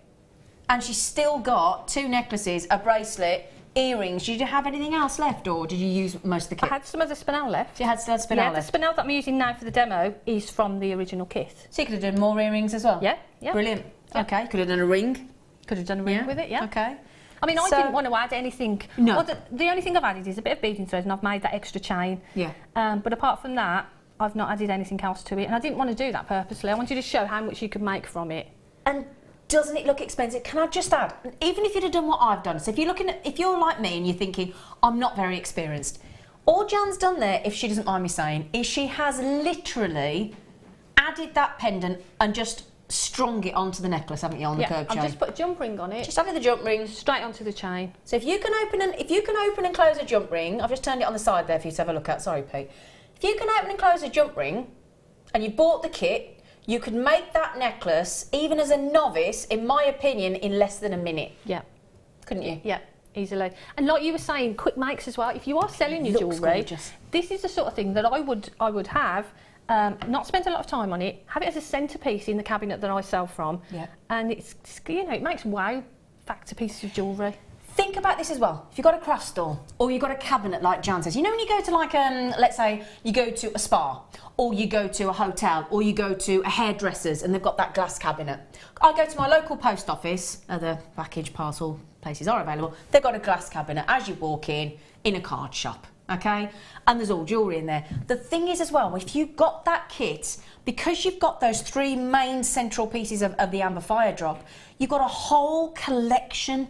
and she's still got 2 necklaces, a bracelet, earrings. Did you have anything else left or did you use most of the I kit? had some of the spinel left. You had still spinel Yeah, left. the spinel that I'm using now for the demo is from the original kit. So you could have done more earrings as well? Yeah, yeah. Brilliant. Yeah. Okay, could have done a ring. Could have done a ring with it, yeah. Okay. I mean, I So- didn't want to add anything. No. Well, the only thing I've added is a bit of beading thread and I've made that extra chain. Yeah. But apart from that, I've not added anything else to it. And I didn't want to do that purposely. I wanted to show how much you could make from it. And doesn't it look expensive? Can I just add, even if you'd have done what I've done, so if you're looking at, if you're like me and you're thinking, I'm not very experienced, all Jan's done there, if she doesn't mind me saying, is she has literally added that pendant and just strung it onto the necklace, haven't you, on the curb I've chain? just put a jump ring on it, Just added the jump ring. straight onto the chain. So if you can open and close a jump ring, I've just turned it on the side there for you to have a look at. Sorry, Pete. If you can open and close a jump ring, and you bought the kit, you could make that necklace, even as a novice, in my opinion, in less than a minute. Yeah. Couldn't you? Yeah, easily. And like you were saying, quick makes as well. If you are selling your Looks jewellery, gorgeous. this is the sort of thing that I would have not spend a lot of time on it, have it as a centrepiece in the cabinet that I sell from, and it's, you know, it makes wow factor pieces of jewellery. Think about this as well. If you've got a craft store or you've got a cabinet like Jan says, you know when you go to like, let's say you go to a spa or you go to a hotel or you go to a hairdresser's and they've got that glass cabinet. I go to my local post office, other package parcel places are available, they've got a glass cabinet as you walk in a card shop, okay? And there's all jewellery in there. The thing is as well, if you've got that kit, because you've got those 3 main central pieces of the amber fire drop, you've got a whole collection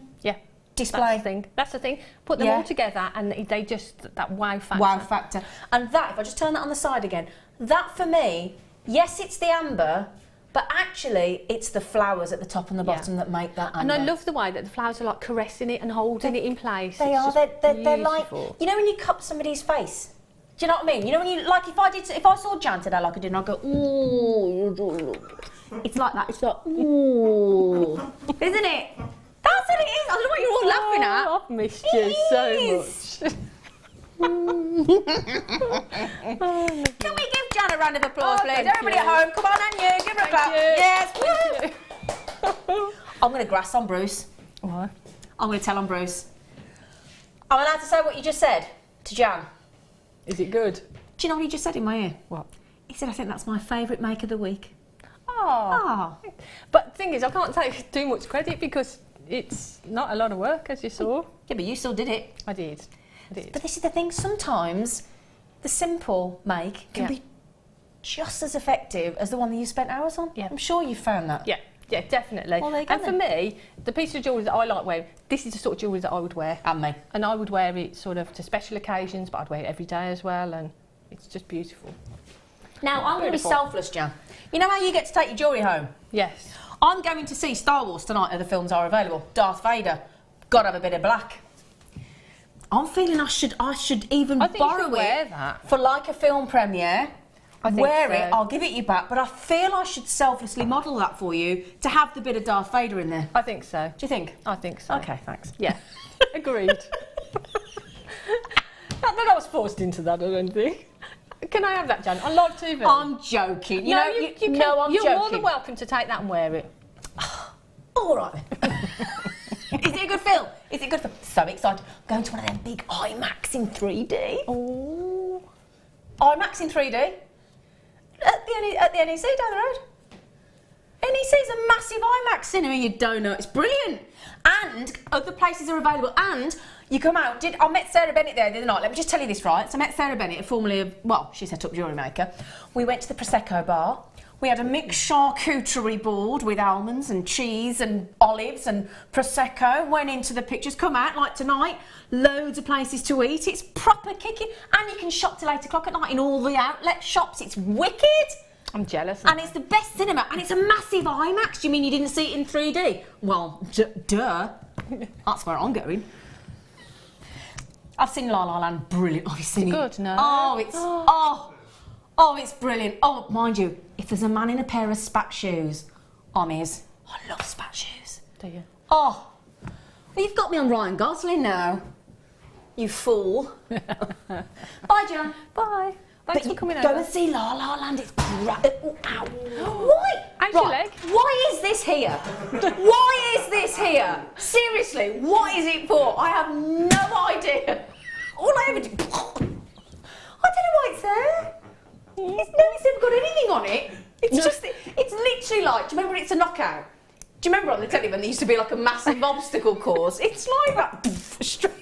display. That's the thing. Put them all together and they just, that wow factor. Wow factor. And that, if I just turn that on the side again, that for me, yes, it's the amber, but actually it's the flowers at the top and the bottom that make that amber. And I love the way that the flowers are like caressing it and holding it in place. They are. They're like, you know when you cup somebody's face? Do you know what I mean? You know when you, like if I saw Jan today like I did and I'd go, ooh. It's like that. It's like, ooh. Isn't it? That's what it is. I don't know what you're all laughing at. I've missed you so much. Can we give Jan a round of applause, please? Thank Everybody you. at home, come on, and you, give her a clap. you. Yes, woo! I'm going to grass on Bruce. What? I'm going to tell on Bruce. I'm allowed to say what you just said to Jan. Is it good? Do you know what he just said in my ear? What? He said, I think that's my favourite make of the week. Oh. But the thing is, I can't take too much credit because it's not a lot of work, as you saw. Yeah, but you still did it. I did. But this is the thing, sometimes the simple make can be just as effective as the one that you spent hours on. Yeah. I'm sure you found that. Yeah, definitely. Well, there you go and for me, the piece of jewellery that I like wearing, this is the sort of jewellery that I would wear. And me. And I would wear it sort of to special occasions, but I'd wear it every day as well, and it's just beautiful. Now, I'm going to be Beautiful. selfless, Jan. You know how you get to take your jewellery home? Yes. I'm going to see Star Wars tonight, other films are available. Darth Vader. Got to have a bit of black. I'm feeling I should even I think borrow you should wear it that. for like a film premiere. I think Wear so. it, I'll give it you back, but I feel I should selflessly model that for you to have the bit of Darth Vader in there. I think so. Do you think? I think so. Okay, thanks. Yeah. Agreed. Not that I was forced into that or anything. Can I have that, Jan? I love TV. I'm joking. You know, you can. no, I'm You're joking. more than welcome to take that and wear it. All right then. Is it a good film? Is it good film? So excited. I'm going to one of them big IMAX in 3D. Oh. IMAX in 3D? At the NEC down the road. NEC's a massive IMAX cinema, you don't know. It's brilliant. And other places are available. And you come out. I met Sarah Bennett there the other night. Let me just tell you this, right? So I met Sarah Bennett, formerly of, well, she set up Jewellery Maker. We went to the Prosecco bar. We had a mixed charcuterie board with almonds and cheese and olives and Prosecco. Went into the pictures. Come out like tonight. Loads of places to eat. It's proper kicking. And you can shop till 8 o'clock at night in all the outlet shops. It's wicked. I'm jealous. And it's the best cinema. And it's a massive IMAX. Do you mean you didn't see it in 3D? Well, duh. That's where I'm going. I've seen La La Land. Brilliant. Have you seen it? Good, no. Oh, it's... Oh, it's brilliant. Oh, mind you, if there's a man in a pair of spat shoes, I'm his. I love spat shoes. Do you? Oh, well, you've got me on Ryan Gosling now. You fool. Bye, Jan. Bye. Thanks for coming Go over. and see La La Land. It's great. Ow. Why? How's your leg? Why is this here? Why is this here? Seriously, what is it for? I have no idea. All I ever do... I don't know why it's there. It's never got anything on it. It's just, it's literally like, do you remember when it's a knockout? Do you remember on the telly when there used to be like a massive obstacle course? It's like that. Straight.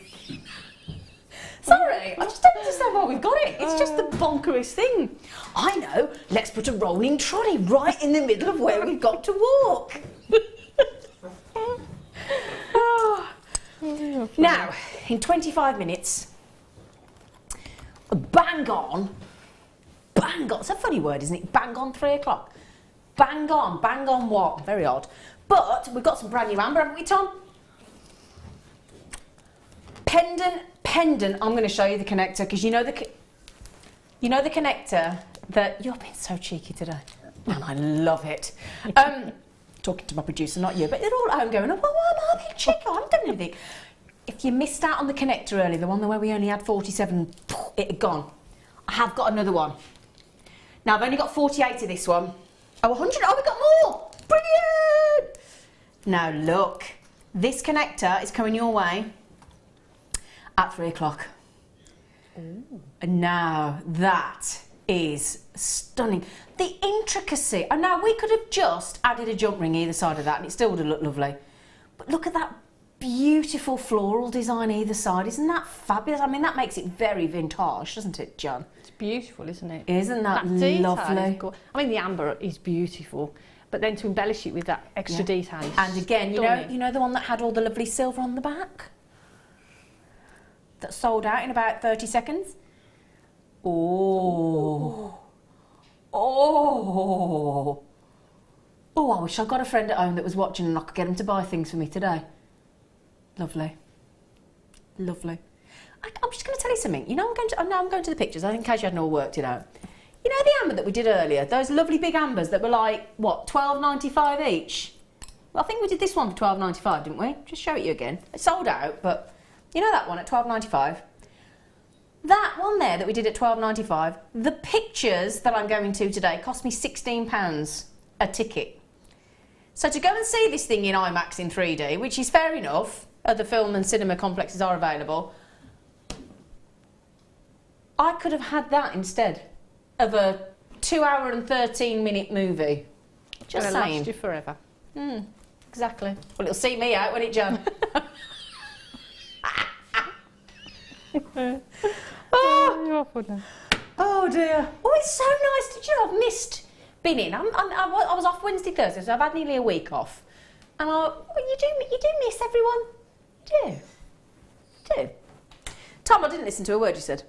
Sorry, I just don't understand why we've got it. It's just the bonkerest thing. I know, let's put a rolling trolley right in the middle of where we've got to walk. Now, in 25 minutes, bang on, it's a funny word, isn't it? Bang on 3 o'clock. Bang on what? Very odd. But we've got some brand new amber, haven't we, Tom? Pendant, I'm going to show you the connector, because you know the connector that... You're being so cheeky today. And I love it. Talking to my producer, not you, but they're all at home going, oh, well, I'm being cheeky, I haven't done anything. If you missed out on the connector earlier, the one where we only had 47, it had gone. I have got another one. Now, I've only got 48 of this one. Oh, 100. Oh, we got more. Brilliant. Now, look. This connector is coming your way at 3 o'clock. Now, that is stunning. The intricacy. And now, we could have just added a jump ring either side of that and it still would have looked lovely. But look at that beautiful floral design either side. Isn't that fabulous? I mean, that makes it very vintage, doesn't it, John? It's beautiful, isn't it? Isn't that detail lovely? is I mean, the amber is beautiful, but then to embellish it with that extra detail is And again, stunning. you know the one that had all the lovely silver on the back? That sold out in about 30 seconds? Oh. Oh. Oh, I wish I got a friend at home that was watching and I could get him to buy things for me today. Lovely. Lovely. I'm just going to tell you something. You know, I'm going to the pictures, in case you hadn't all worked it out. You know the amber that we did earlier? Those lovely big ambers that were like, what, $12.95 each? Well, I think we did this one for $12.95, didn't we? Just show it you again. It sold out, but you know that one at $12.95? That one there that we did at $12.95, the pictures that I'm going to today cost me £16 a ticket. So to go and see this thing in IMAX in 3D, which is fair enough, other film and cinema complexes are available, I could have had that instead of a 2-hour and 13-minute movie. Just It'll saying. last you forever. Exactly. Well, it'll see me out, won't it, Jan? You're funny. Oh dear. Oh, it's so nice. Did you know I've missed binning? I was off Wednesday, Thursday, so I've had nearly a week off. And you do miss everyone. You do. Tom, I didn't listen to a word you said.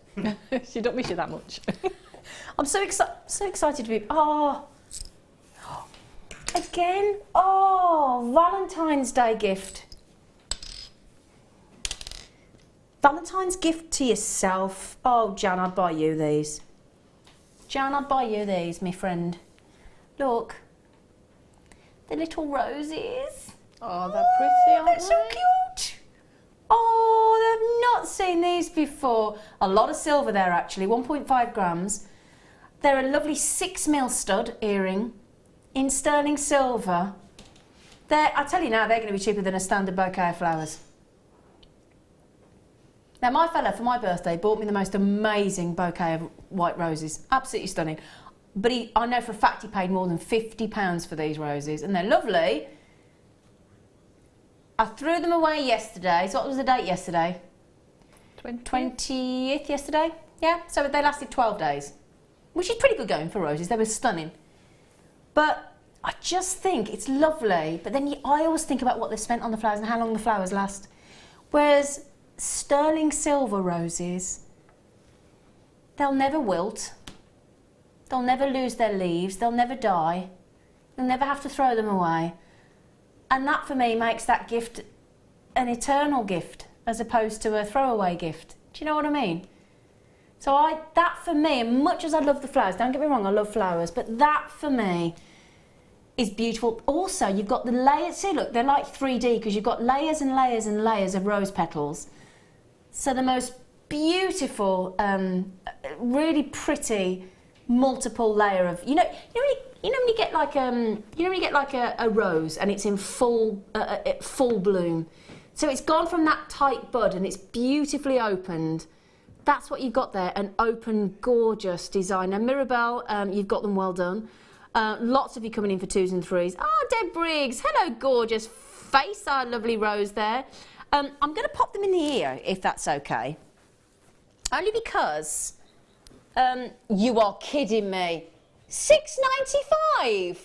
She don't miss you that much. I'm so excited to be. Oh, again. Oh, Valentine's Day gift. Valentine's gift to yourself. Oh, Jan, I'd buy you these. Jan, I'd buy you these, my friend. Look, the little roses. Oh, they're pretty, aren't They're so they? cute. Oh, I've not seen these before. A lot of silver there, actually, 1.5 grams. They're a lovely 6mm stud earring in sterling silver. I tell you now, they're going to be cheaper than a standard bouquet of flowers. Now, my fella, for my birthday, bought me the most amazing bouquet of white roses. Absolutely stunning. But I know for a fact he paid more than £50 for these roses, and they're lovely. I threw them away yesterday. So what was the date yesterday? 20th yesterday? Yeah, so they lasted 12 days, which is pretty good going for roses. They were stunning. But I just think it's lovely. But then I always think about what they've spent on the flowers and how long the flowers last. Whereas sterling silver roses, they'll never wilt. They'll never lose their leaves. They'll never die. You'll never have to throw them away. And that, for me, makes that gift an eternal gift as opposed to a throwaway gift. Do you know what I mean? So that, for me, and much as I love the flowers, don't get me wrong, I love flowers, but that, for me, is beautiful. Also, you've got the layers. See, look, they're like 3D because you've got layers and layers and layers of rose petals. So the most beautiful, really pretty, multiple layer of, you know when you get like a rose and it's in full bloom. So it's gone from that tight bud and it's beautifully opened. That's what you've got there, an open, gorgeous design. Now, Mirabelle, you've got them well done. Lots of you coming in for 2s and 3s. Oh, Deb Briggs, hello, gorgeous face, our lovely rose there. I'm going to pop them in the ear, if that's okay. Only because you are kidding me. $6.95.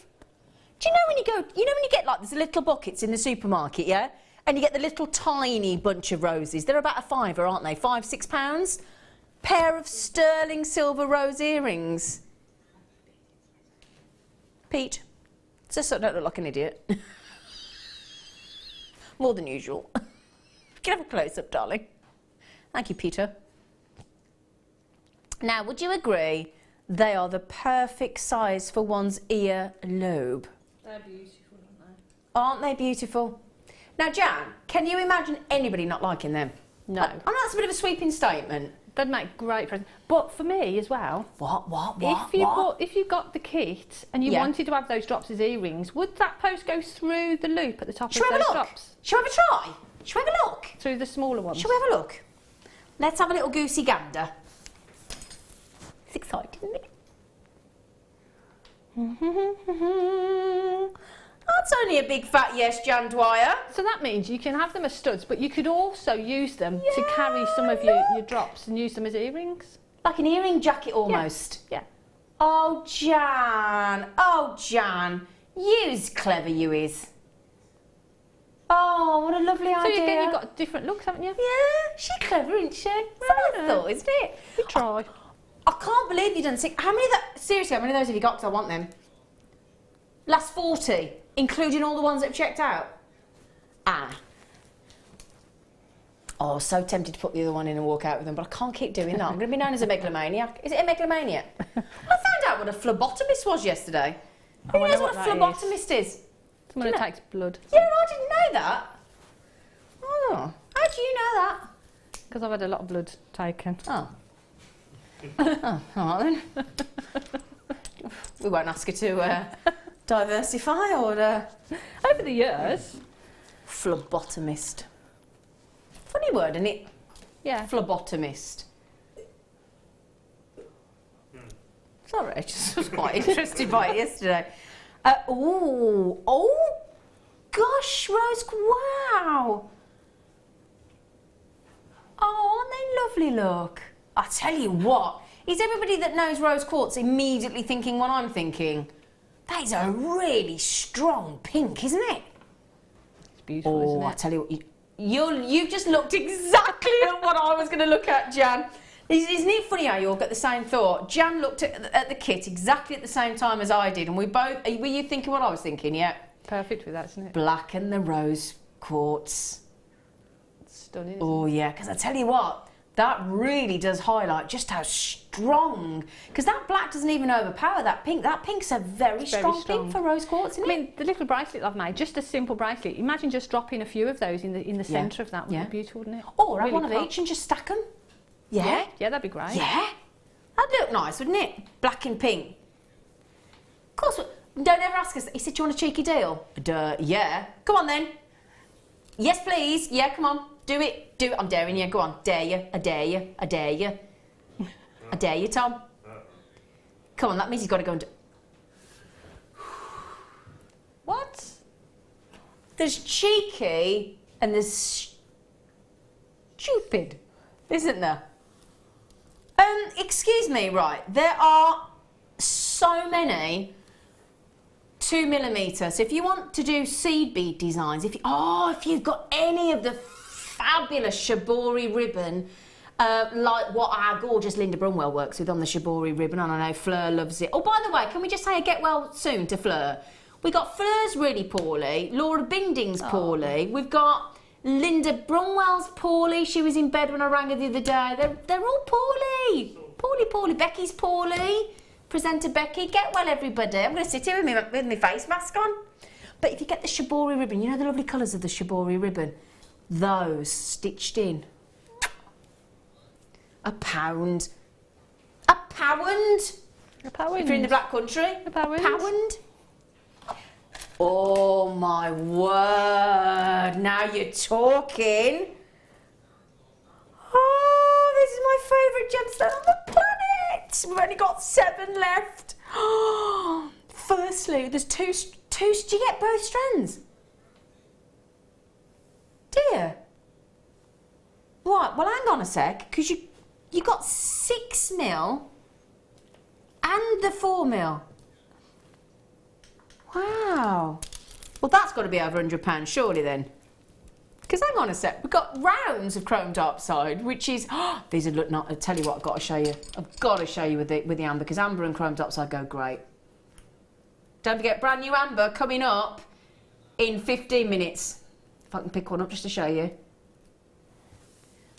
Do you know when you get like these little buckets in the supermarket, yeah? And you get the little tiny bunch of roses. They're about a £5, aren't they? £5-6. Pair of sterling silver rose earrings. Pete, just so I don't look like an idiot. More than usual. Can I have a close-up, darling? Thank you, Peter. Now, would you agree they are the perfect size for one's ear lobe? They're beautiful, aren't they? Aren't they beautiful? Now, Jan, can you imagine anybody not liking them? No. I know that's a bit of a sweeping statement, They'd make great presents. But for me as well, if you got the kit and you wanted to have those drops as earrings, would that post go through the loop at the top of those drops? Shall we have a try? Shall we have a look? Through the smaller ones? Shall we have a look? Let's have a little goosey gander. It's exciting, isn't it? That's only a big fat yes, Jan Dwyer. So that means you can have them as studs, but you could also use them to carry some of your drops and use them as earrings. Like an earring jacket almost. Yeah. Oh, Jan. You's clever, you is. Oh, what a lovely idea. So again, you've got different looks, haven't you? Yeah, she's clever, isn't she? That's a nice thought, isn't it? You try. I can't believe you done six. Seriously, how many of those have you got? Because I want them. Last 40, including all the ones that have checked out. Oh, so tempted to put the other one in and walk out with them, but I can't keep doing that. I'm going to be known as a megalomaniac. Is it a megalomaniac? I found out what a phlebotomist was yesterday. Who knows what a phlebotomist is? Someone who takes blood. Yeah, I didn't know that. Oh, how do you know that? Because I've had a lot of blood taken. Oh. Oh, all right then. We won't ask her to diversify or... Over the years. Phlebotomist. Funny word, isn't it? Yeah. Phlebotomist. Sorry, I just was quite interested by it yesterday. Oh, gosh, Rose, wow. Oh, aren't they lovely, look? I tell you what, is everybody that knows rose quartz immediately thinking what I'm thinking? That is a really strong pink, isn't it? It's beautiful, isn't it? I tell you what, you've just looked exactly at what I was going to look at, Jan. Isn't it funny how you all got the same thought? Jan looked at the kit exactly at the same time as I did, and we both... Were you thinking what I was thinking? Yeah. Perfect with that, isn't it? Black and the rose quartz. It's stunning. Oh, yeah, because I tell you what, that really does highlight just how strong... Because that black doesn't even overpower that pink. That pink's a very strong pink for rose quartz, isn't it? I mean, the little bracelet I've made, just a simple bracelet. Imagine just dropping a few of those in the centre of that. Would be beautiful, wouldn't it? Or have one of each and just stack them. Yeah? Yeah, that'd be great. Yeah? That'd look nice, wouldn't it? Black and pink. Of course, don't ever ask us. He said, do you want a cheeky deal? Duh, yeah. Come on then. Yes, please. Yeah, come on. Do it. Do it. I'm daring you. Go on. Dare you. I dare you. I dare you. I dare you, Tom. Come on, that means he's got to go and do... What? There's cheeky and there's stupid, isn't there? Excuse me, right, there are so many 2mm. So if you want to do seed bead designs, if you've got any of the fabulous shibori ribbon, like what our gorgeous Linda Brunwell works with on the shibori ribbon, and I know Fleur loves it. Oh, by the way, can we just say a get well soon to Fleur? We got Fleur's really poorly, Laura Binding's poorly, we've got Linda Brunwell's poorly. She was in bed when I rang her the other day. They're all poorly. Poorly. Becky's poorly. Presenter Becky. Get well, everybody. I'm going to sit here with my face mask on. But if you get the shibori ribbon, you know the lovely colours of the shibori ribbon? Those stitched in. £1. £1? £1. If you're in the Black Country. £1. Oh my word, now you're talking. Oh, this is my favourite gemstone on the planet. We've only got 7 left. Firstly, there's two. Do you get both strands? Dear. Right, well hang on a sec, because you got 6mm and the 4mm. Wow. Well, that's got to be over £100, surely then. Because hang on a sec, we've got rounds of chrome dioxide, which is... these would look not... I'll tell you what, I've got to show you. I've got to show you with the amber, because amber and chrome dioxide go great. Don't forget, brand new amber coming up in 15 minutes. If I can pick one up just to show you.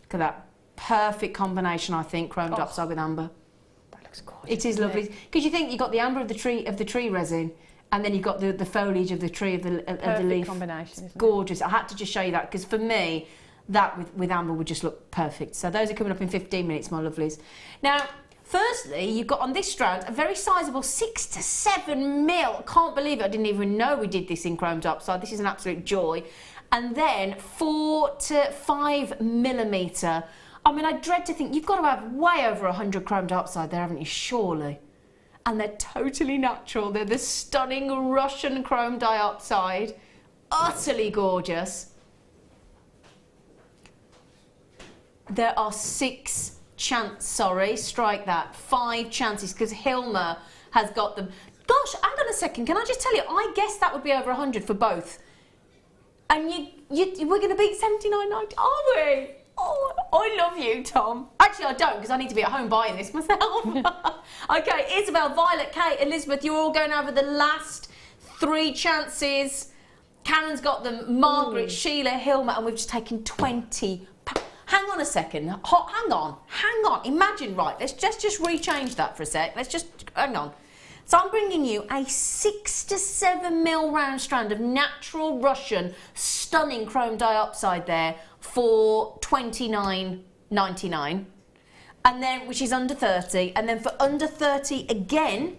Look at that. Perfect combination, I think, chrome dioxide with amber. That looks gorgeous. It is lovely. Because you think you've got the amber of the tree resin, and then you've got the foliage of the tree, of the leaf. Combination, isn't it? Gorgeous. I had to just show you that, because for me, that with amber would just look perfect. So those are coming up in 15 minutes, my lovelies. Now, firstly, you've got on this strand a very sizable 6 to 7 mil. I can't believe it. I didn't even know we did this in chromed upside. This is an absolute joy. And then 4 to 5 millimetre. I mean, I dread to think you've got to have way over 100 chromed upside there, haven't you? Surely. And they're totally natural. They're the stunning Russian chrome dioxide. Utterly gorgeous. There are 6 chances, sorry, strike that, 5 chances, because Hilma has got them. Gosh, hang on a second, can I just tell you, I guess that would be over 100 for both. And we're going to beat 79.90, are we? Oh, I love you, Tom. Actually, I don't, because I need to be at home buying this myself. Okay, Isabel, Violet, Kate, Elizabeth, you're all going over the last 3 chances. Karen's got them, Margaret, Sheila, Hilma, and we've just taken 20. Hang on a second. Hang on. Imagine, right, let's just rechange that for a sec. Let's just, hang on. So I'm bringing you a 6 to 7 mil round strand of natural Russian stunning chrome dioxide there for $29.99, and then, which is under 30, and then for under 30 again,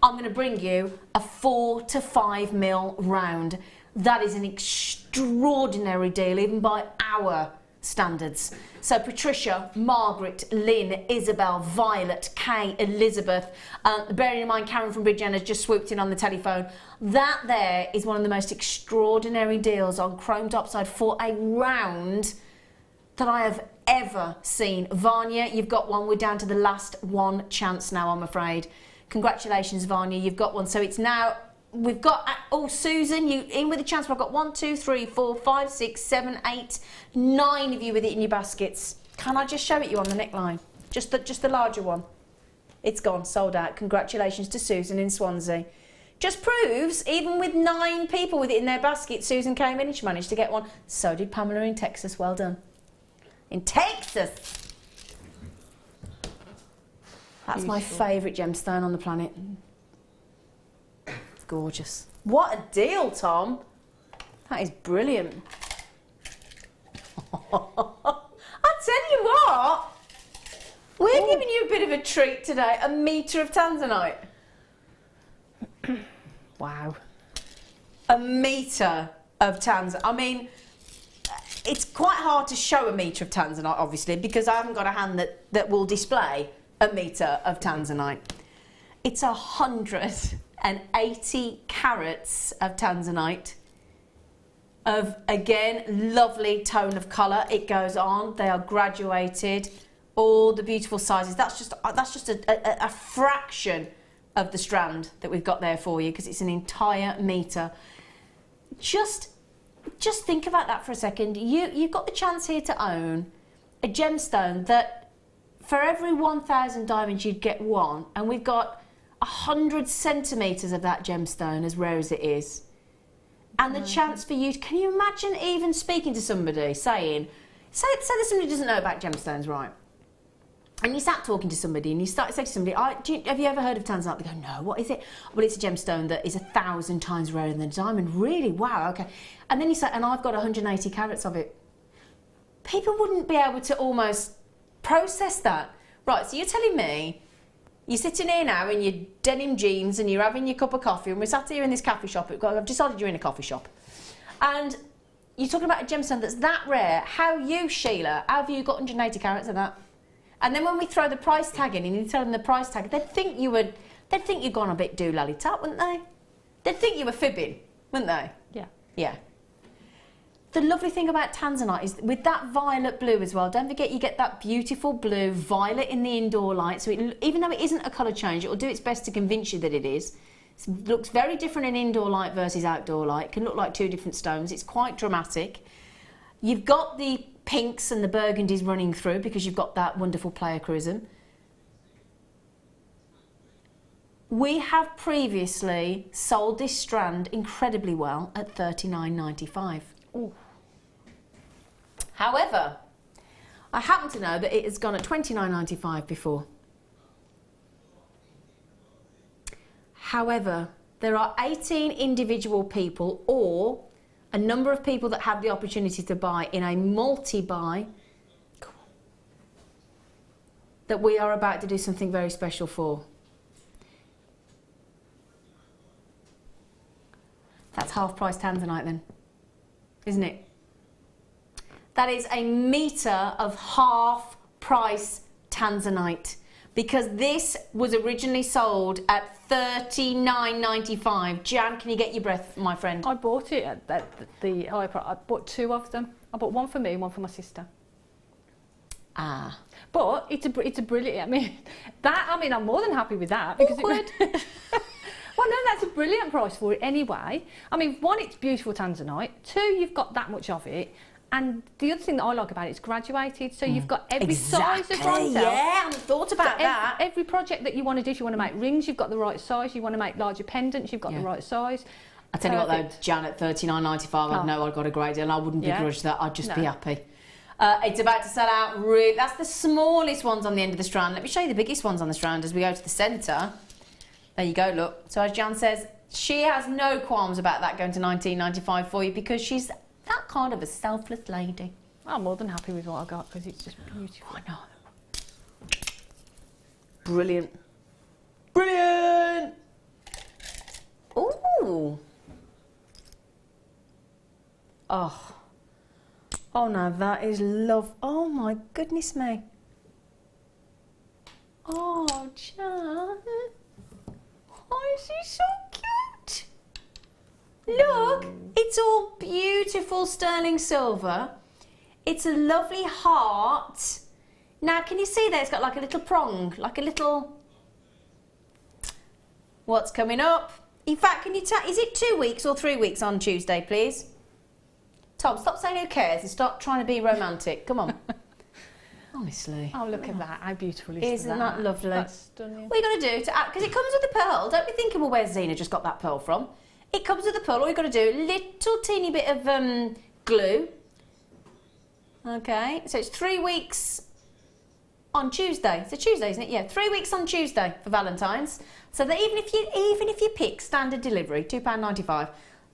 I'm going to bring you a 4 to 5 mil round. That is an extraordinary deal, even by our standards. So Patricia, Margaret, Lynn, Isabel, Violet, Kay, Elizabeth, bearing in mind Karen from Bridgend has just swooped in on the telephone. That there is one of the most extraordinary deals on chromed upside for a round that I have ever seen. Vanya, you've got one. We're down to the last 1 chance now, I'm afraid. Congratulations, Vanya, you've got one. So it's now, we've got, oh, Susan, you in with a chance. I've got 1, 2, 3, 4, 5, 6, 7, 8, 9 of you with it in your baskets. Can I just show it you on the neckline? Just the larger one. It's gone, sold out. Congratulations to Susan in Swansea. Just proves, even with 9 people with it in their basket, Susan came in and she managed to get one. So did Pamela in Texas. Well done. In Texas. That's my favourite gemstone on the planet. It's gorgeous. What a deal, Tom. That is brilliant. I tell you what, we're giving you a bit of a treat today. A metre of tanzanite. Wow. A metre of tanzanite. I mean, it's quite hard to show a metre of tanzanite, obviously, because I haven't got a hand that will display a metre of tanzanite. It's 180 carats of tanzanite. Of, again, lovely tone of colour. It goes on. They are graduated. All the beautiful sizes. That's just a fraction of the strand that we've got there for you, because it's an entire metre. Just think about that for a second. You've got the chance here to own a gemstone that for every 1,000 diamonds you'd get one, and we've got 100 centimetres of that gemstone, as rare as it is. And the chance for you, can you imagine even speaking to somebody saying, say there's somebody who doesn't know about gemstones, right? And you sat talking to somebody and you start to say to somebody, have you ever heard of tanzanite? They go, no, what is it? Well, it's a gemstone that is 1,000 times rarer than a diamond. Really? Wow, okay. And then you say, and I've got 180 carats of it. People wouldn't be able to almost process that. Right, so you're telling me, you're sitting here now in your denim jeans and you're having your cup of coffee, and we're sat here in this coffee shop. I've decided you're in a coffee shop. And you're talking about a gemstone that's that rare. How Sheila, how have you got 180 carats of that? And then when we throw the price tag in and you tell them the price tag, they'd think you'd gone a bit doolally-tut, wouldn't they? They'd think you were fibbing, wouldn't they? Yeah. Yeah. The lovely thing about tanzanite is with that violet blue as well, don't forget you get that beautiful blue violet in the indoor light, so even though it isn't a colour change, it will do its best to convince you that it is. It looks very different in indoor light versus outdoor light. It can look like 2 different stones. It's quite dramatic. You've got the pinks and the burgundies running through because you've got that wonderful player chrism. We have previously sold this strand incredibly well at $39.95. Ooh. However, I happen to know that it has gone at $29.95 before. However, there are 18 individual people, or a number of people that have the opportunity to buy in a multi-buy, that we are about to do something very special for. That's half price Tanzanite then, isn't it? That is a metre of half price Tanzanite, because this was originally sold at $39.95. Jan, can you get your breath, my friend? I bought it at the high price. I bought 2 of them. I bought one for me and one for my sister. Ah. But it's a brilliant. I'm more than happy with that, because Awkward. well, no, that's a brilliant price for it anyway. I mean, 1, it's beautiful Tanzanite. 2, you've got that much of it. And the other thing that I like about it, it's graduated, so you've got every size of ronselle. Yeah, I hadn't thought about that. Every project that you want to do, if you want to make rings, you've got the right size. You want to make larger pendants, you've got the right size. I tell you what though, Jan, at $39.95, I'd know I got a great deal. I wouldn't begrudge that. I'd just be happy. It's about to sell out. That's the smallest ones on the end of the strand. Let me show you the biggest ones on the strand as we go to the centre. There you go. Look. So as Jan says, she has no qualms about that going to $19.95 for you, because she's that kind of a selfless lady. I'm more than happy with what I got, because it's just beautiful. I know. Brilliant. Brilliant! Ooh. Oh. Oh no, that is love. Oh my goodness me. Oh, Jan. Oh, is he so cute? Look, it's all beautiful sterling silver. It's a lovely heart. Now, can you see there? It's got like a little prong, like a little... What's coming up? In fact, can you tell, is it 2 weeks or 3 weeks on Tuesday, please? Tom, stop saying who cares and stop trying to be romantic. Come on. Honestly. Oh, look at that. How beautiful is Isn't that lovely? That's stunning. What you got to do, because it comes with the pearl. Don't be thinking, well, where's Zena just got that pearl from? It comes with the pearl. All you've got to do, a little teeny bit of glue. Okay, so it's 3 weeks on Tuesday. It's a Tuesday, isn't it? Yeah, 3 weeks on Tuesday for Valentine's. So that even if you pick standard delivery, £2.95,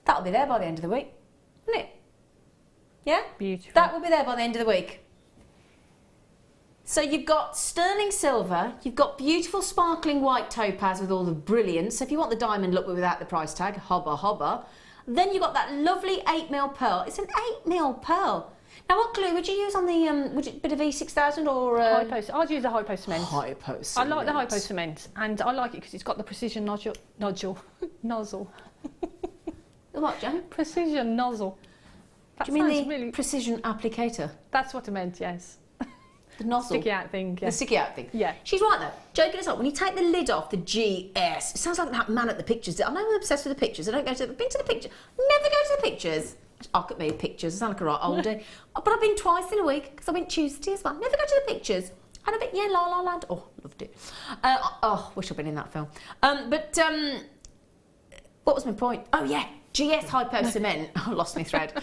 that'll be there by the end of the week, isn't it? Yeah? Beautiful. That will be there by the end of the week. So you've got sterling silver, you've got beautiful sparkling white topaz with all the brilliance. So if you want the diamond look without the price tag, hobba hobba. Then you've got that lovely 8mm pearl. It's an 8mm pearl. Now, what glue would you use on the, would it be a bit of V6000 or... I'd use a hypo cement. Hypo cement. I like the hypo cement, and I like it because it's got the precision nozzle. What, Jan? Precision nozzle. That Do you mean the really... precision applicator? That's what I meant, yes. The nozzle? Sticky out thing, yeah. The sticky out thing? Yeah. She's right though. Joking aside, when you take the lid off the GS, it sounds like that man at the pictures. I know I'm obsessed with the pictures. I don't go to the... Been to the picture. Never go to the pictures. Look at me, pictures. I sound like a right oldie. But I've been twice in a week, because I went Tuesday as well. Never go to the pictures. And I went, yeah, La La Land. Oh, loved it. Wish I'd been in that film. What was my point? Oh, yeah. GS Hypo Cement. I lost my thread.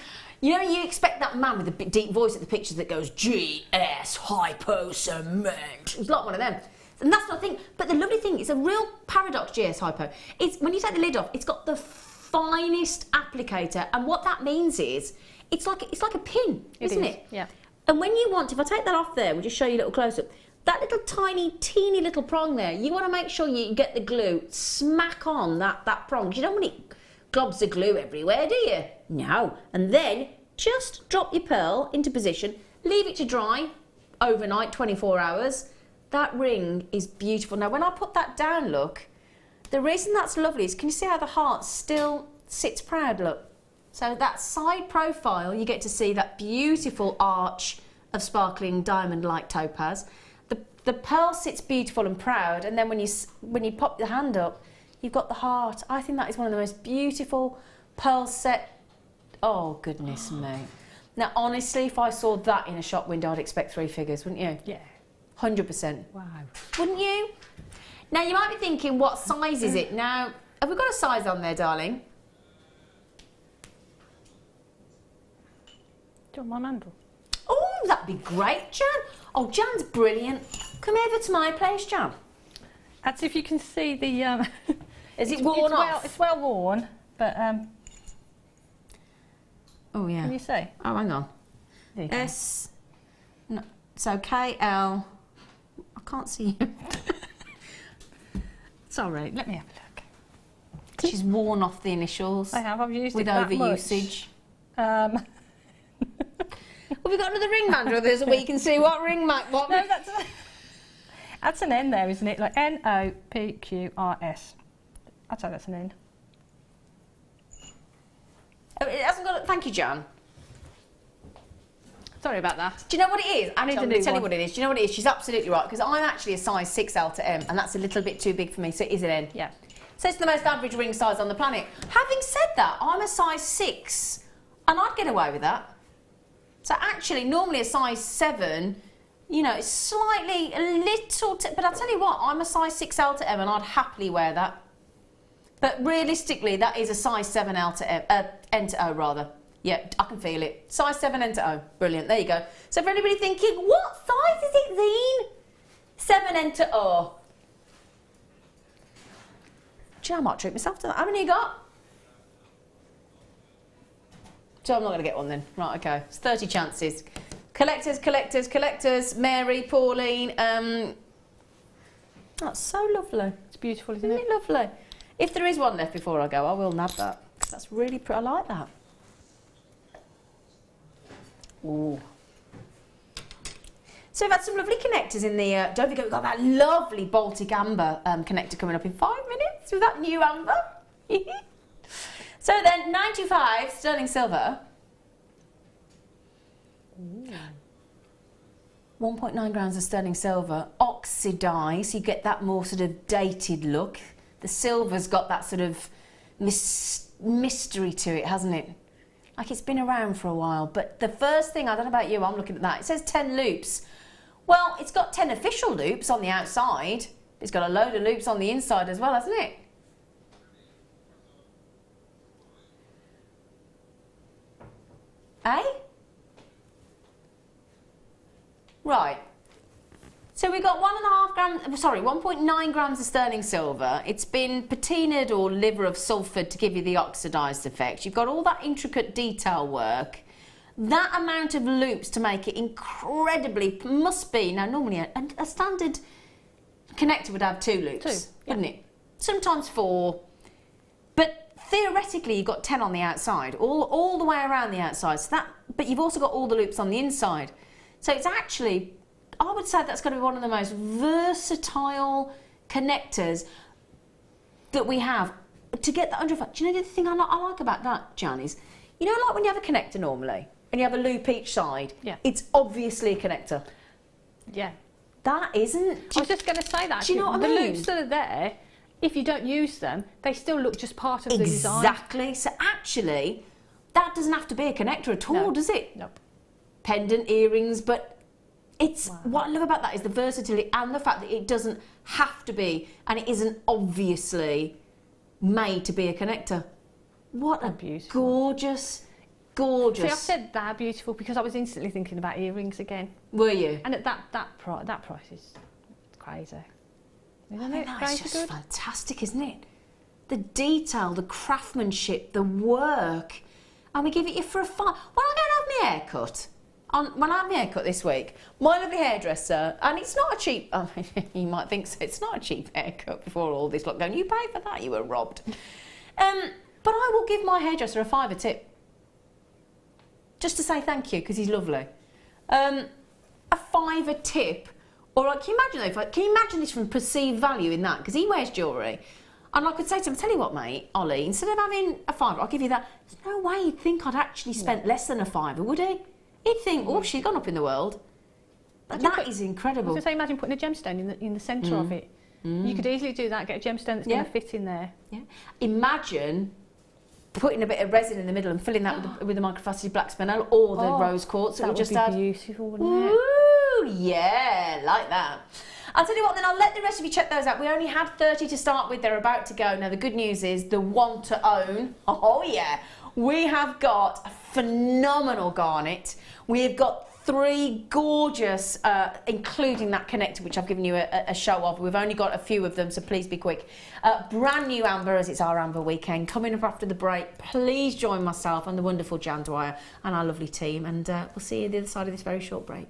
You know, you expect that man with the big, deep voice at the pictures that goes, GS Hypo Cement. He's like one of them. And that's not the thing. But the lovely thing, it's a real paradox, GS Hypo. It's when you take the lid off, it's got the finest applicator. And what that means is, it's like a pin, isn't it? Yeah. And when you want, if I take that off there, we'll just show you a little close-up. That little tiny, teeny little prong there, you want to make sure you get the glue smack on that prong. Because you don't want it globs of glue everywhere, do you? No. And then just drop your pearl into position, leave it to dry overnight, 24 hours. That ring is beautiful. Now, when I put that down, look, the reason that's lovely is, can you see how the heart still sits proud, look? So that side profile, you get to see that beautiful arch of sparkling diamond-like topaz. The pearl sits beautiful and proud, and then when you pop the hand up, you've got the heart. I think that is one of the most beautiful pearl set. Oh, goodness me. Now, honestly, if I saw that in a shop window, I'd expect 3 figures, wouldn't you? Yeah. 100%. Wow. Wouldn't you? Now, you might be thinking, what size is it? Now, have we got a size on there, darling? Do you want my mandrel? Oh, that'd be great, Jan. Oh, Jan's brilliant. Come over to my place, Jan. That's if you can see the... Is it worn off? It's well worn, but... Oh, yeah. Can you see? Oh, hang on. There you go. S. No, so KL. I can't see you. Sorry, let me have a look. She's worn off the initials. I have. I've used with it that overusage. much. Well, we got another ring match with us so we can see what ring match. What? No, that's an N there, isn't it? Like NOPQRS. I'd say that's an N. Oh, it hasn't got. Thank you, Jan. Sorry about that. Do you know what it is? Actually, need a I'm going new to tell you one. what it is. Do you know what it is? She's absolutely right, because I'm actually a size 6L to M, and that's a little bit too big for me, so it is an N. Yeah. So it's the most average ring size on the planet. Having said that, I'm a size 6, and I'd get away with that. So actually, normally a size 7, you know, it's slightly, a little, but I'll tell you what, I'm a size 6L to M, and I'd happily wear that. But realistically, that is a size 7L to M, N to O rather. Yeah, I can feel it. Size 7 N to O. Brilliant. There you go. So for anybody thinking, what size is it, Zine? 7 N to O. Do you know, I might treat myself to that. How many you got? So I'm not going to get one then. Right, okay. It's 30 chances. Collectors, collectors, collectors. Mary, Pauline. That's so lovely. It's beautiful, Isn't isn't it it? lovely? If there is one left before I go, I will nab that. That's really pretty. I like that. Ooh. So we've had some lovely connectors in the... don't forget, we've got that lovely Baltic amber connector coming up in 5 minutes with that new amber. So then, 925 sterling silver. 1.9 grams of sterling silver. Oxidised, you get that more sort of dated look. The silver's got that sort of mystery to it, hasn't it? Like it's been around for a while. But the first thing, I don't know about you, I'm looking at that. It says 10 loops. Well, it's got 10 official loops on the outside. It's got a load of loops on the inside as well, hasn't it? Eh? Right. So we've got 1.9 grams of sterling silver. It's been patinaed or liver of sulphur to give you the oxidised effect. You've got all that intricate detail work. That amount of loops to make it incredibly, must be, now normally a standard connector would have 2 loops, wouldn't it? Sometimes 4. But theoretically you've got 10 on the outside, all the way around the outside. So that, but you've also got all the loops on the inside. So it's actually, I would say that's going to be one of the most versatile connectors that we have. To get that under, do you know the thing I like about that, Jan, is, you know, like when you have a connector normally, and you have a loop each side, yeah, it's obviously a connector. Yeah. That isn't. I was just going to say that. Do you know what I mean? The loops that are there, if you don't use them, they still look just part of the design. Exactly. So actually, that doesn't have to be a connector at all, does it? Nope. Pendant, earrings, but it's what I love about that is the versatility and the fact that it doesn't have to be, and it isn't obviously made to be a connector. What a beautiful, gorgeous. See, I said they're beautiful because I was instantly thinking about earrings again. Were you? And at that price is crazy. Isn't it? It's just fantastic, isn't it? The detail, the craftsmanship, the work, and we give it you for a fun. When I go and have my haircut, when I had my haircut this week, my lovely hairdresser, and it's not a cheap. You might think so. It's not a cheap haircut before all this lockdown. You paid for that. You were robbed. But I will give my hairdresser a £5 tip. Just to say thank you, because he's lovely. A £5 tip, or like, can you imagine this from perceived value in that? Because he wears jewellery, and I could say to him, tell you what, mate, Ollie, instead of having a £5, I'll give you that. There's no way he'd think I'd actually spent less than a £5, would he? He'd think, oh, she's gone up in the world. But that is incredible. I was going to say, imagine putting a gemstone in the centre of it. You could easily do that, get a gemstone that's going to fit in there. Yeah. Imagine putting a bit of resin in the middle and filling that with the microfaceted black spinel or the rose quartz. That would be beautiful, wouldn't it? Ooh, yeah, like that. I'll tell you what, then I'll let the rest of you check those out. We only had 30 to start with. They're about to go. Now, the good news is the want to own. Oh, yeah. We have got a phenomenal garnet. We have got 3 gorgeous, including that connector, which I've given you a show of. We've only got a few of them, so please be quick. Brand new amber, as it's our amber weekend. Coming up after the break, please join myself and the wonderful Jan Dwyer and our lovely team, and we'll see you at the other side of this very short break.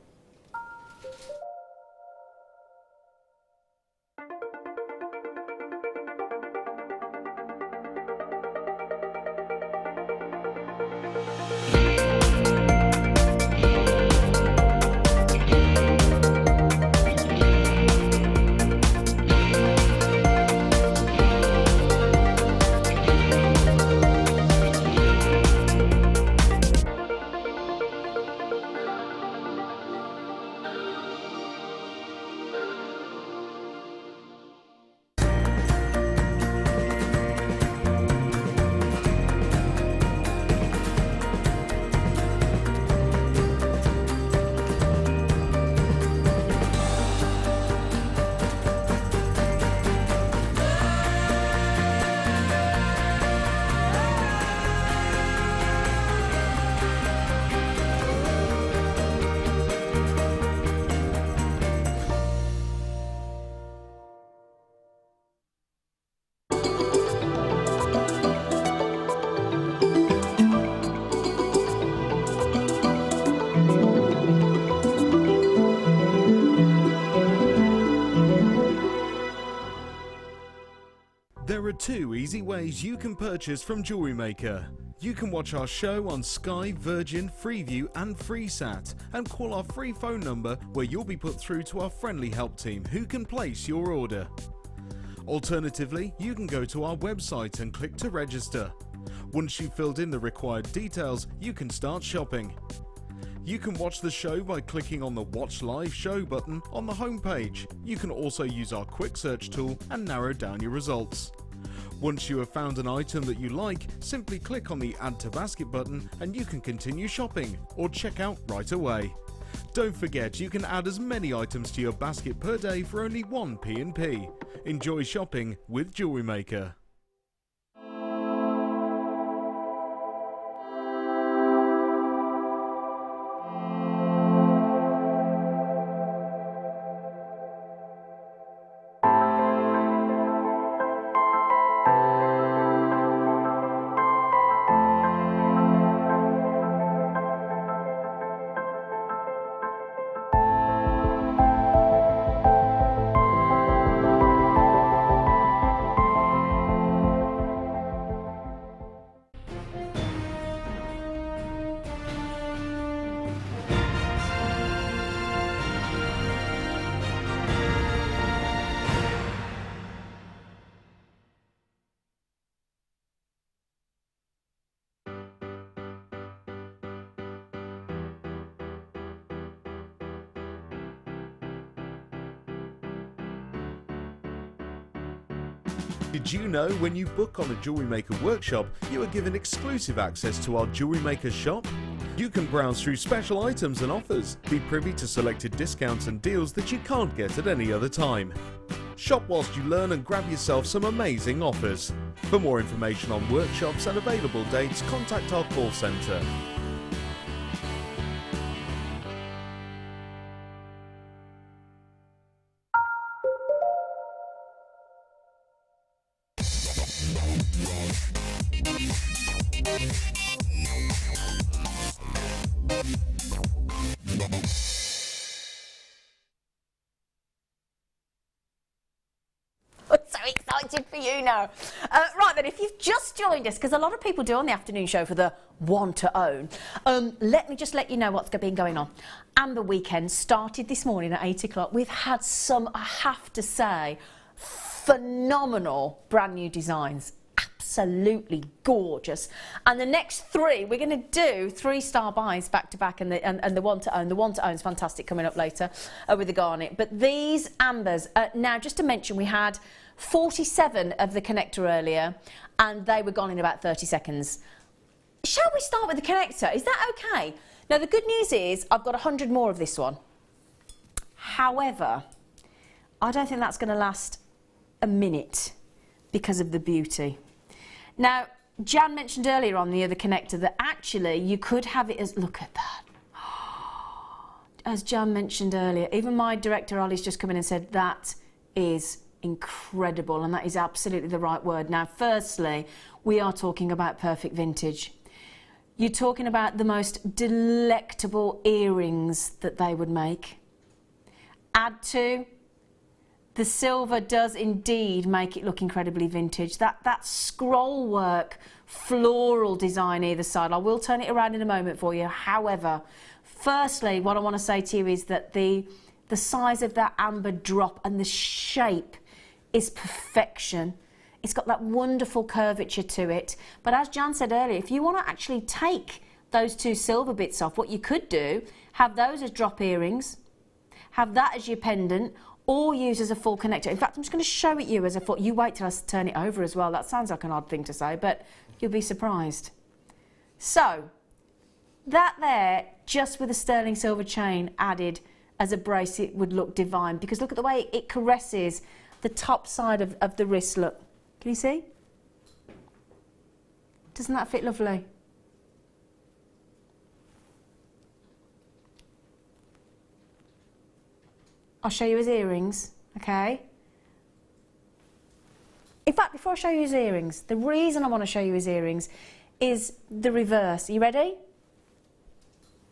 There are 2 easy ways you can purchase from Jewellery Maker. You can watch our show on Sky, Virgin, Freeview and FreeSat and call our free phone number where you'll be put through to our friendly help team who can place your order. Alternatively, you can go to our website and click to register. Once you've filled in the required details, you can start shopping. You can watch the show by clicking on the Watch Live Show button on the homepage. You can also use our quick search tool and narrow down your results. Once you have found an item that you like, simply click on the Add to Basket button and you can continue shopping or check out right away. Don't forget, you can add as many items to your basket per day for only 1 P&P. Enjoy shopping with Jewellery Maker. Did you know when you book on a Jewellery Maker workshop, you are given exclusive access to our Jewellery Maker shop? You can browse through special items and offers, be privy to selected discounts and deals that you can't get at any other time. Shop whilst you learn and grab yourself some amazing offers. For more information on workshops and available dates, contact our call centre. Excited for you now. Right then, if you've just joined us, because a lot of people do on the afternoon show for the want to own, let me just let you know what's been going on. Amber Weekend started this morning at 8 o'clock. We've had some, I have to say, phenomenal brand new designs. Absolutely gorgeous. And the next 3, we're going to do 3-star buys back to back, and the want to own. The want to own is fantastic, coming up later with the garnet. But these ambers, now just to mention, we had 47 of the connector earlier, and they were gone in about 30 seconds. Shall we start with the connector? Is that okay? Now the good news is I've got 100 more of this one. However, I don't think that's going to last a minute because of the beauty. Now, Jan mentioned earlier on the other connector that actually you could have it as, look at that. as Jan mentioned earlier, even my director Ollie's just come in and said that is incredible, and that is absolutely the right word. Now, firstly, we are talking about perfect vintage. You're talking about the most delectable earrings that they would make. Add to, the silver does indeed make it look incredibly vintage. That scroll work, floral design either side. I will turn it around in a moment for you. However, firstly, what I want to say to you is that the size of that amber drop and the shape is perfection. It's got that wonderful curvature to it. But as Jan said earlier, if you want to actually take those two silver bits off, what you could do, have those as drop earrings, have that as your pendant, or use as a full connector. In fact, I'm just going to show it you as a full. You wait till I turn it over as well. That sounds like an odd thing to say, but you'll be surprised. So, that there, just with a sterling silver chain added as a bracelet, would look divine, because look at the way it caresses the top side of the wrist. Look. Can you see? Doesn't that fit lovely? I'll show you his earrings, okay? In fact, before I show you his earrings, the reason I want to show you his earrings is the reverse. Are you ready?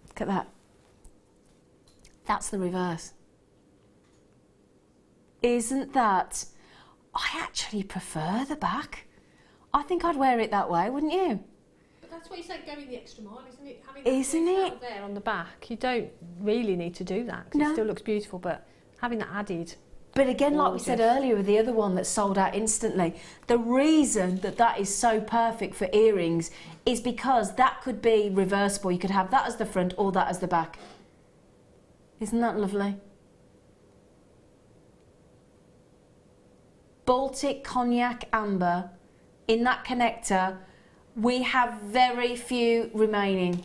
Look at that. That's the reverse. Isn't that... I actually prefer the back. I think I'd wear it that way, wouldn't you? But that's what you say, going the extra mile, isn't it? Having Isn't that it? there on the back, you don't really need to do that, 'cause No. it still looks beautiful, but having that added. But again, like we said Gorgeous. earlier with the other one that sold out instantly, the reason that is so perfect for earrings is because that could be reversible. You could have that as the front or that as the back. Isn't that lovely? Baltic Cognac Amber in that connector. We have very few remaining.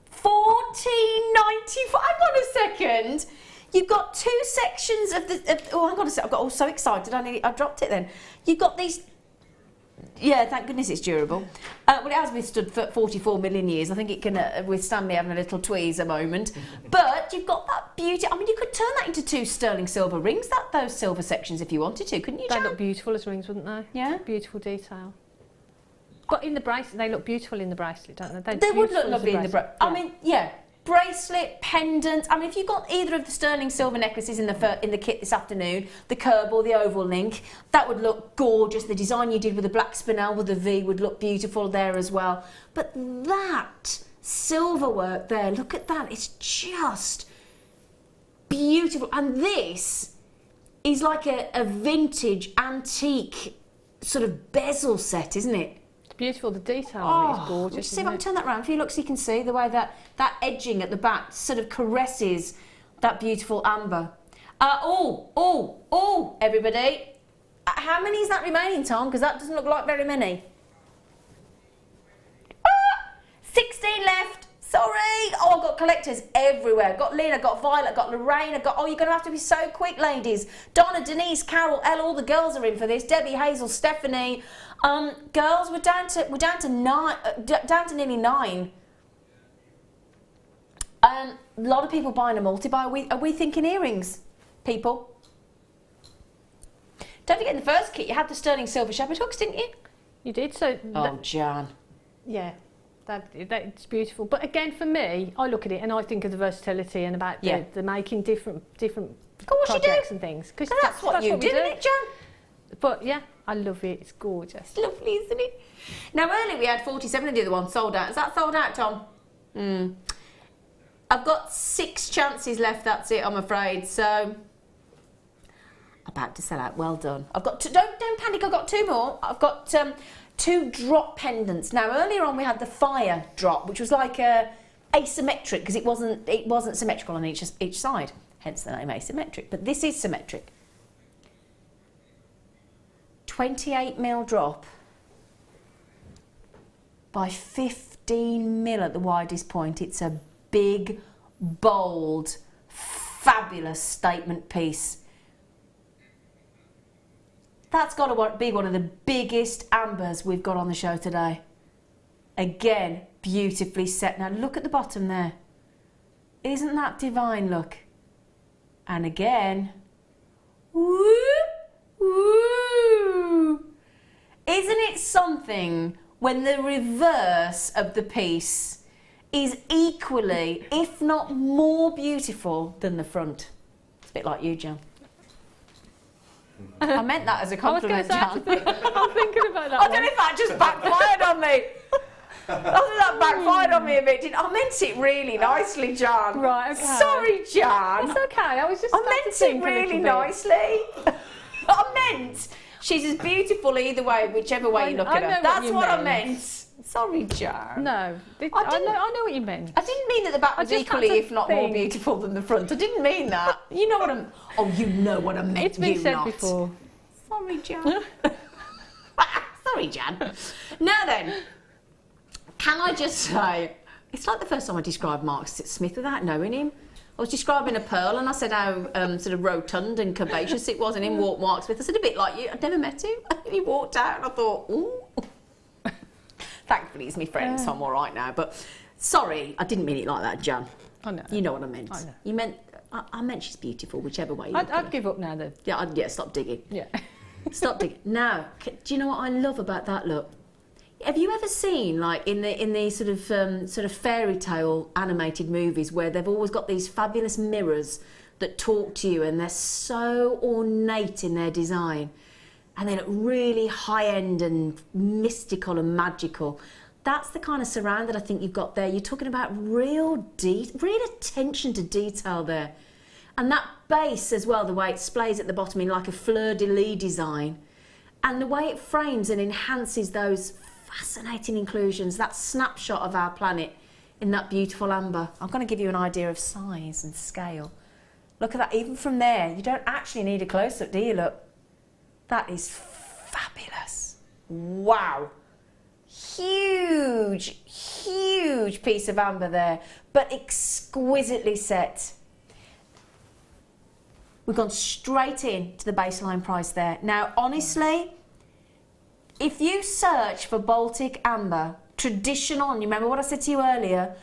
$14.95. Hang on a second. You've got two sections of the. Oh, hang on a second. I got all so excited. I dropped it then. You've got these. Yeah, thank goodness it's durable. Well, it has withstood for 44 million years. I think it can withstand me having a little tweeze a moment. But you've got that beauty. I mean, you could turn that into two sterling silver rings, those silver sections, if you wanted to, couldn't you, They Jan? look beautiful as rings, wouldn't they? Yeah. Beautiful detail. But in the bracelet, they look beautiful in the bracelet, don't they? They would look beautiful as a lovely in the bracelet. I mean, yeah. Bracelet, pendant. I mean, if you got either of the sterling silver necklaces in the kit this afternoon, the curb or the oval link, that would look gorgeous. The design you did with the black spinel with the V would look beautiful there as well. But that silver work there, look at that. It's just beautiful. And this is like a vintage, antique sort of bezel set, isn't it? It's beautiful. The detail on it is gorgeous. Just see if isn't I can it? turn that around for you. Look, so you can see the way that edging at the back sort of caresses that beautiful amber. Everybody. How many is that remaining, Tom? Because that doesn't look like very many. 16 left. Sorry. Oh, I've got collectors everywhere. I've got Lynn, I've got Violet, I've got Lorraine, you're going to have to be so quick, ladies. Donna, Denise, Carol, Elle, all the girls are in for this. Debbie, Hazel, Stephanie. Girls, we're down to nearly 9. A lot of people buying a multi-buy. Are we thinking earrings, people? Don't forget, in the first kit, you had the sterling silver shepherd hooks, didn't you? You did, so... Jan. Yeah, it's beautiful. But again, for me, I look at it and I think of the versatility and about the making different Of course you do. projects and things. Because That's what you do, isn't it, Jan? But yeah, I love it. It's gorgeous. It's lovely, isn't it? Now, earlier we had 47 of the other ones sold out. Is that sold out, Tom? I've got 6 chances left, that's it, I'm afraid. So, about to sell out. Well done. I've got don't panic, I've got 2 more. I've got 2 drop pendants. Now, earlier on we had the fire drop, which was like asymmetric because it wasn't symmetrical on each side. Hence the name asymmetric. But this is symmetric. 28mm drop by 15mm at the widest point. It's a big, bold, fabulous statement piece. That's got to be one of the biggest ambers we've got on the show today. Again, beautifully set. Now look at the bottom there. Isn't that divine? Look. And again. Woo! Woo! Isn't it something when the reverse of the piece is equally, if not more beautiful than the front? It's a bit like you, Jan. I meant that as a compliment, Jan. I'm thinking about that. I don't know if that just backfired on me. I think that backfired on me a bit. I meant it really nicely, Jan. Right, okay. Sorry, Jan. It's okay. I was just. I meant it really nicely. I meant she's as beautiful either way, whichever way you look at her. That's what I meant. Sorry, Jan. No, I know what you meant. I didn't mean that the back was equally, if not more beautiful than the front. I didn't mean that. You know what I'm. Oh, you know what I meant. It's been said before. Sorry, Jan. Sorry, Jan. Now then, can I just say, it's like the first time I described Mark Smith without knowing him. I was describing a pearl and I said how sort of rotund and curvaceous it was, and in walked Mark Smith. I said, a bit like you. I'd never met him. And he walked out and I thought, ooh. Thankfully, he's my friend, so I'm all right now. But sorry, I didn't mean it like that, Jan. I know. You know what I meant. I know. You meant, I meant she's beautiful, whichever way you look at I'd her. give up now, though. Yeah, stop digging. Yeah. Stop digging. Now, do you know what I love about that look? Have you ever seen, like, in the sort of fairy tale animated movies where they've always got these fabulous mirrors that talk to you, and they're so ornate in their design, and they look really high-end and mystical and magical. That's the kind of surround that I think you've got there. You're talking about real attention to detail there. And that base as well, the way it displays at the bottom in like a fleur-de-lis design, and the way it frames and enhances those fascinating inclusions, that snapshot of our planet in that beautiful amber. I'm going to give you an idea of size and scale. Look at that, even from there, you don't actually need a close-up, do you? Look. That is fabulous. Wow. Huge, huge piece of amber there, but exquisitely set. We've gone straight in to the baseline price there. Now, honestly, if you search for Baltic amber, traditional, and you remember what I said to you earlier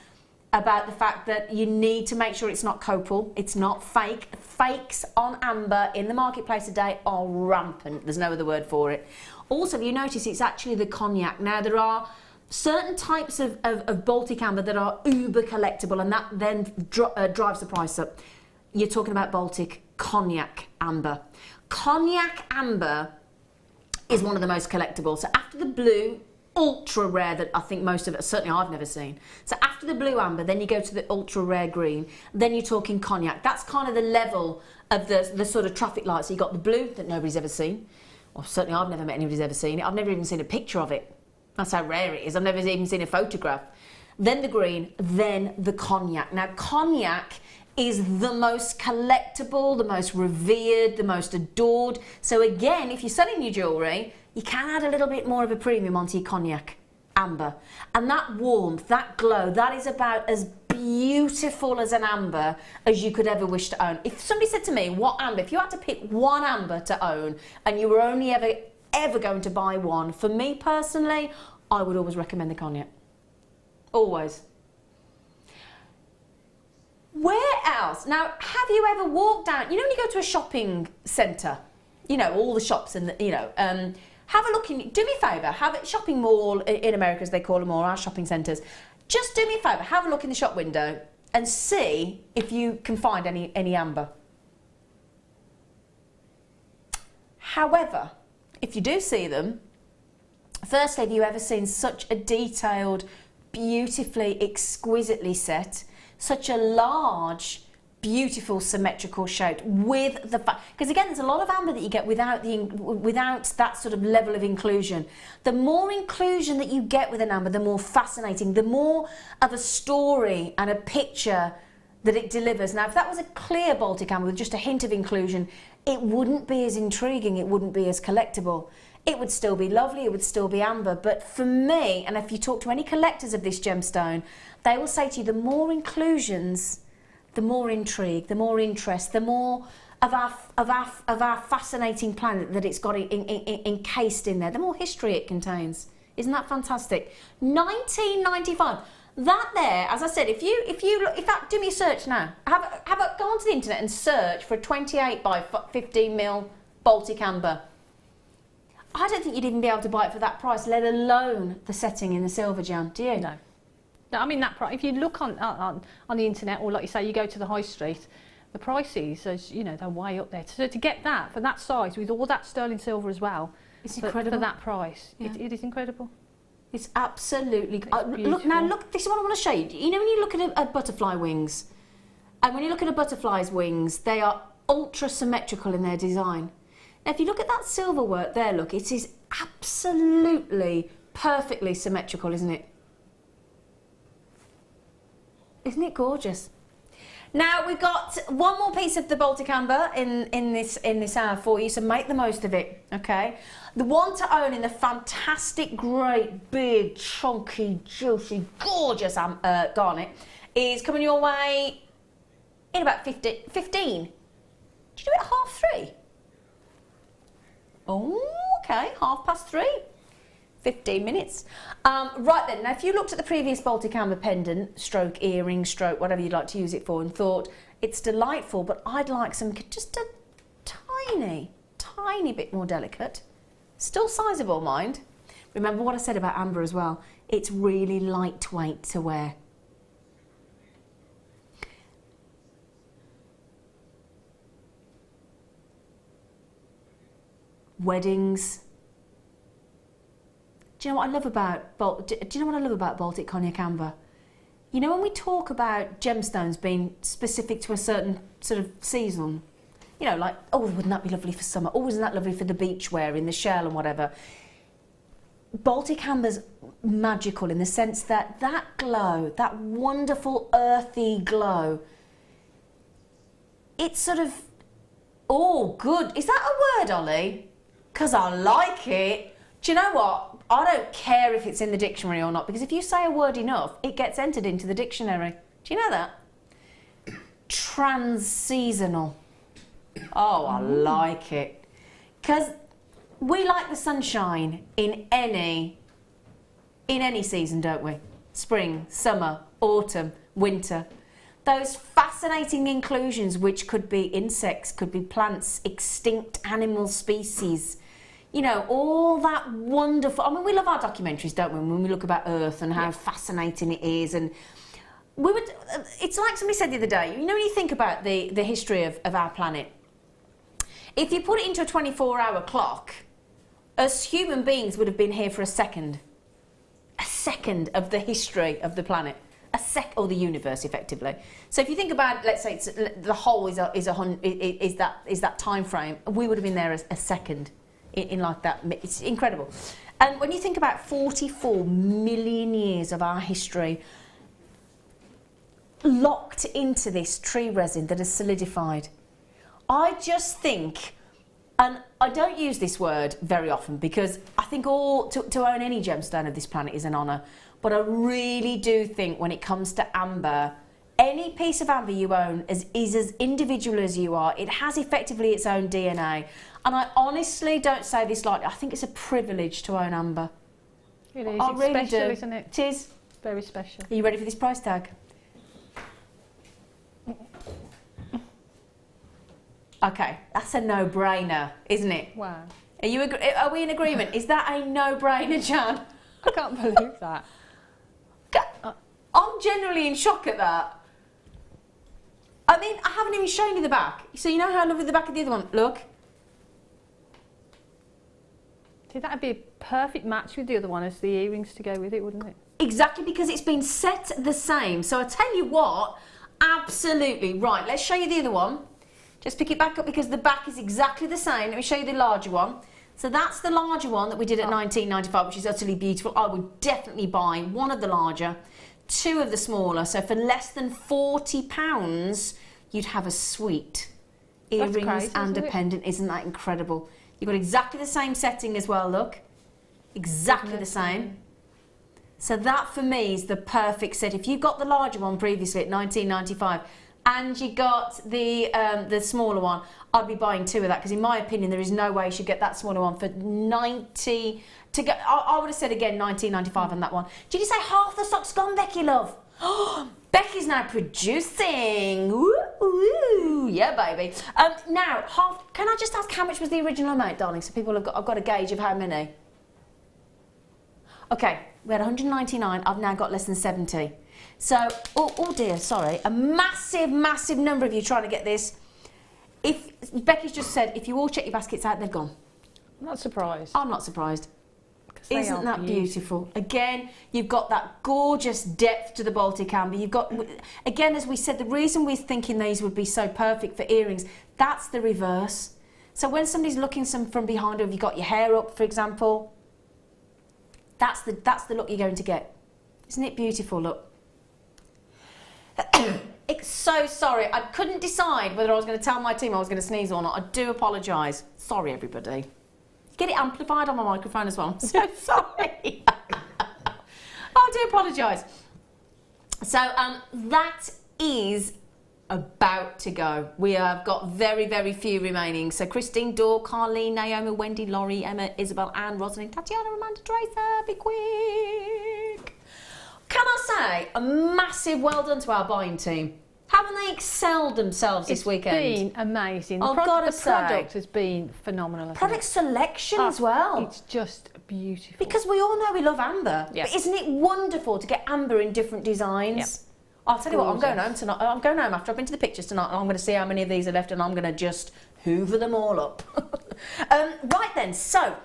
about the fact that you need to make sure it's not copal, it's not fake. Fakes on amber in the marketplace today are rampant. There's no other word for it. Also, you notice it's actually the cognac. Now, there are certain types of Baltic amber that are uber collectible, and that then drives the price up. You're talking about Baltic cognac amber. Cognac amber is one of the most collectible. So after the blue, ultra rare that I think most of it, certainly I've never seen. So after the blue amber, then you go to the ultra rare green, then you're talking cognac. That's kind of the level of the sort of traffic lights. So you got the blue that nobody's ever seen. Well, certainly I've never met anybody who's ever seen it. I've never even seen a picture of it. That's how rare it is. I've never even seen a photograph. Then the green, then the cognac. Now, cognac is the most collectible, the most revered, the most adored. So again, if you're selling your jewellery, you can add a little bit more of a premium onto your cognac amber. And that warmth, that glow, that is about as beautiful as an amber as you could ever wish to own. If somebody said to me, what amber, if you had to pick one amber to own and you were only ever going to buy one, for me personally, I would always recommend the cognac. Always. Where else? Now, have you ever walked down, you know when you go to a shopping centre, you know, all the shops and, have a look in, do me a favour, have a shopping mall in America, as they call them, or our shopping centres. Just do me a favour, have a look in the shop window and see if you can find any amber. However, if you do see them, firstly, have you ever seen such a detailed, beautifully, exquisitely set, such a large, beautiful symmetrical shape with the because again there's a lot of amber that you get without that sort of level of inclusion. The more inclusion that you get with an amber, the more fascinating, the more of a story and a picture that it delivers. Now, if that was a clear Baltic amber with just a hint of inclusion, it wouldn't be as intriguing, it wouldn't be as collectible. It would still be lovely, it would still be amber, but for me, and if you talk to any collectors of this gemstone, they will say to you, the more inclusions, the more intrigue, the more interest, the more of our fascinating planet that it's got encased in there, the more history it contains. Isn't that fantastic? 1995. That there, as I said, if you look, in fact, do me a search now. Go onto the internet and search for a 28 by 15 mil Baltic amber. I don't think you'd even be able to buy it for that price, let alone the setting in the silver, Jan. Do you? No. No, I mean that price. If you look on the internet, or like you say, you go to the high street, the prices, as you know, they're way up there. So to get that for that size with all that sterling silver as well, it's incredible for that price. Yeah. It is incredible. It's absolutely. It's Look. This is what I want to show you. You know when you look at a butterfly wings, and when you look at a butterfly's wings, they are ultra symmetrical in their design. Now, if you look at that silver work there, look, it is absolutely perfectly symmetrical, isn't it? Isn't it gorgeous? Now we've got one more piece of the Baltic amber in this hour for you, so make the most of it. Okay, the one to own in the fantastic, great, big, chunky, juicy, gorgeous garnet is coming your way in about 15. Did you do it at 3:30? Oh, okay, 3:30. 15 minutes. Right then, now if you looked at the previous Baltic amber pendant, stroke earring, stroke whatever you'd like to use it for, and thought it's delightful, but I'd like some just a tiny bit more delicate, still sizable, mind. Remember what I said about amber as well, it's really lightweight to wear. Weddings. Do you know what I love about Do you know what I love about Baltic Cognac Amber? You know when we talk about gemstones being specific to a certain sort of season, you know, like, oh, wouldn't that be lovely for summer? Oh, isn't that lovely for the beach wear in the shell and whatever? Baltic Amber's magical in the sense that that glow, that wonderful earthy glow, it's sort of, oh, good. Is that a word, Ollie? Because I like it. Do you know what? I don't care if it's in the dictionary or not, because if you say a word enough, it gets entered into the dictionary. Do you know that? Trans-seasonal. Oh, I like it. Because we like the sunshine in any season, don't we? Spring, summer, autumn, winter. Those fascinating inclusions, which could be insects, could be plants, extinct animal species. You know, all that wonderful... I mean, we love our documentaries, don't we, when we look about Earth and how fascinating it is. And we would... It's like somebody said the other day, you know, when you think about the history of our planet, if you put it into a 24-hour clock, us human beings would have been here for a second of the history of the planet. Or the universe, effectively. So if you think about, let's say, the whole is that time frame, we would have been there as a second. In like that, it's incredible. And when you think about 44 million years of our history locked into this tree resin that has solidified, I just think, and I don't use this word very often because I think to own any gemstone of this planet is an honour, but I really do think when it comes to amber, any piece of amber you own is as individual as you are. It has effectively its own DNA. And I honestly don't say this lightly. I think it's a privilege to own amber. It is. I It's really special, do. isn't it? It is. It's very special. Are you ready for this price tag? Okay, that's a no-brainer, isn't it? Wow. Are we in agreement? Is that a no-brainer, Jan? I can't believe that. I'm genuinely in shock at that. I mean, I haven't even shown you the back. So you know how lovely the back of the other one? Look. See, that'd be a perfect match with the other one as the earrings to go with it, wouldn't it? Exactly, because it's been set the same. So I tell you what, absolutely. Right, let's show you the other one. Just pick it back up because the back is exactly the same. Let me show you the larger one. So that's the larger one that we did at $19.95, which is utterly beautiful. I would definitely buy one of the larger, two of the smaller. So for less than £40, you'd have a suite. Earrings crazy, and a pendant. Isn't that incredible? You've got exactly the same setting as well, look. Exactly the same. So that for me is the perfect set. If you got the larger one previously at $19.95, and you got the smaller one. I'd be buying 2 of that because in my opinion there is no way you should get that smaller one for 90 to go. I would have said again 19.95 on that one. Did you say half the stock's gone, Becky love? Becky's now producing. Ooh, ooh, yeah, baby. Now, can I just ask how much was the original amount, darling? So people have got a gauge of how many. Okay, we had 199. I've now got less than 70. So, oh dear, sorry. A massive, massive number of you trying to get this. If Becky's just said, if you all check your baskets out, they've gone. I'm not surprised. I'm not surprised. They Isn't are that beautiful? Again, you've got that gorgeous depth to the Baltic amber. You've got, again, as we said, the reason we're thinking these would be so perfect for earrings, that's the reverse. So when somebody's looking from behind, or if you've got your hair up, for example, that's the look you're going to get. Isn't it beautiful? Look. It's so sorry. I couldn't decide whether I was going to tell my team I was going to sneeze or not. I do apologise. Sorry, everybody. Get it amplified on my microphone as well. I'm so sorry. I do apologise. So that is about to go. We have got very, very few remaining. So Christine, Daw, Carleen, Naomi, Wendy, Laurie, Emma, Isabel, Anne, Rosalind, Tatiana, Amanda, Tracer. Be quick. Can I say a massive well done to our buying team? Haven't they excelled themselves this weekend? It's been amazing. Oh, the gotta product say. has been phenomenal. Product selection as well. It's just beautiful. Because we all know we love amber. Yes. But isn't it wonderful to get amber in different designs? Yep. I'll tell you what, I'm going Gorgeous. home tonight. I'm going home after I've been to the pictures tonight and I'm going to see how many of these are left and I'm going to just hoover them all up. Right then, so,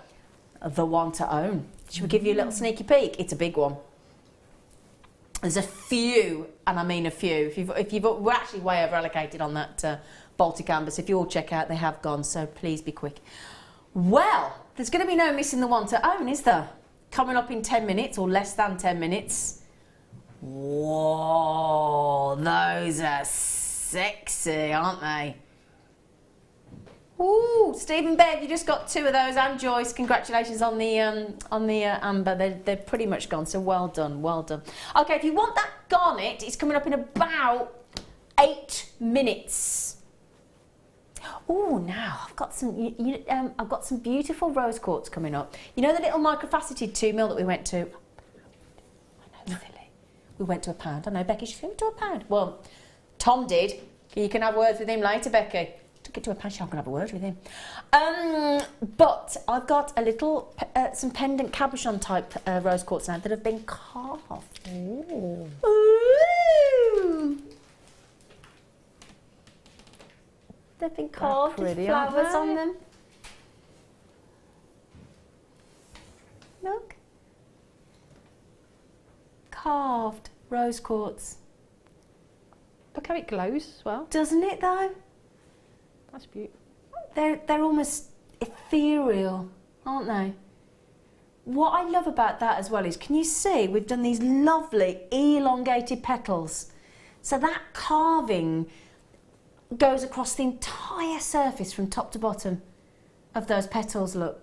the one to own. Should we give you a little sneaky peek? It's a big one. There's a few, and I mean a few. We're actually way over allocated on that Baltic amber, so if you all check out, they have gone, so please be quick. Well, there's going to be no missing the one to own, is there? Coming up in 10 minutes, or less than 10 minutes. Whoa, those are sexy, aren't they? Ooh, Stephen Bev, you just got 2 of those, and Joyce, congratulations on the amber. They're pretty much gone, so well done, well done. Okay, if you want that garnet, it's coming up in about 8 minutes. Oh, now I've got some beautiful rose quartz coming up. You know the little microfaceted 2 mil that we went to? I know, silly. We went to a pound. I know, Becky, she went to a pound. Well, Tom did. You can have words with him later, Becky. Took it to a pound. I'm gonna have a word with him. But I've got a little, some pendant cabochon type rose quartz now that have been carved. Ooh. Ooh. They've been carved with pretty, flowers aren't on they? them. Look. Carved rose quartz. Look how it glows as well. Doesn't it though? That's beautiful. They're almost ethereal, aren't they? What I love about that as well is, can you see we've done these lovely elongated petals? So that carving goes across the entire surface from top to bottom of those petals, look.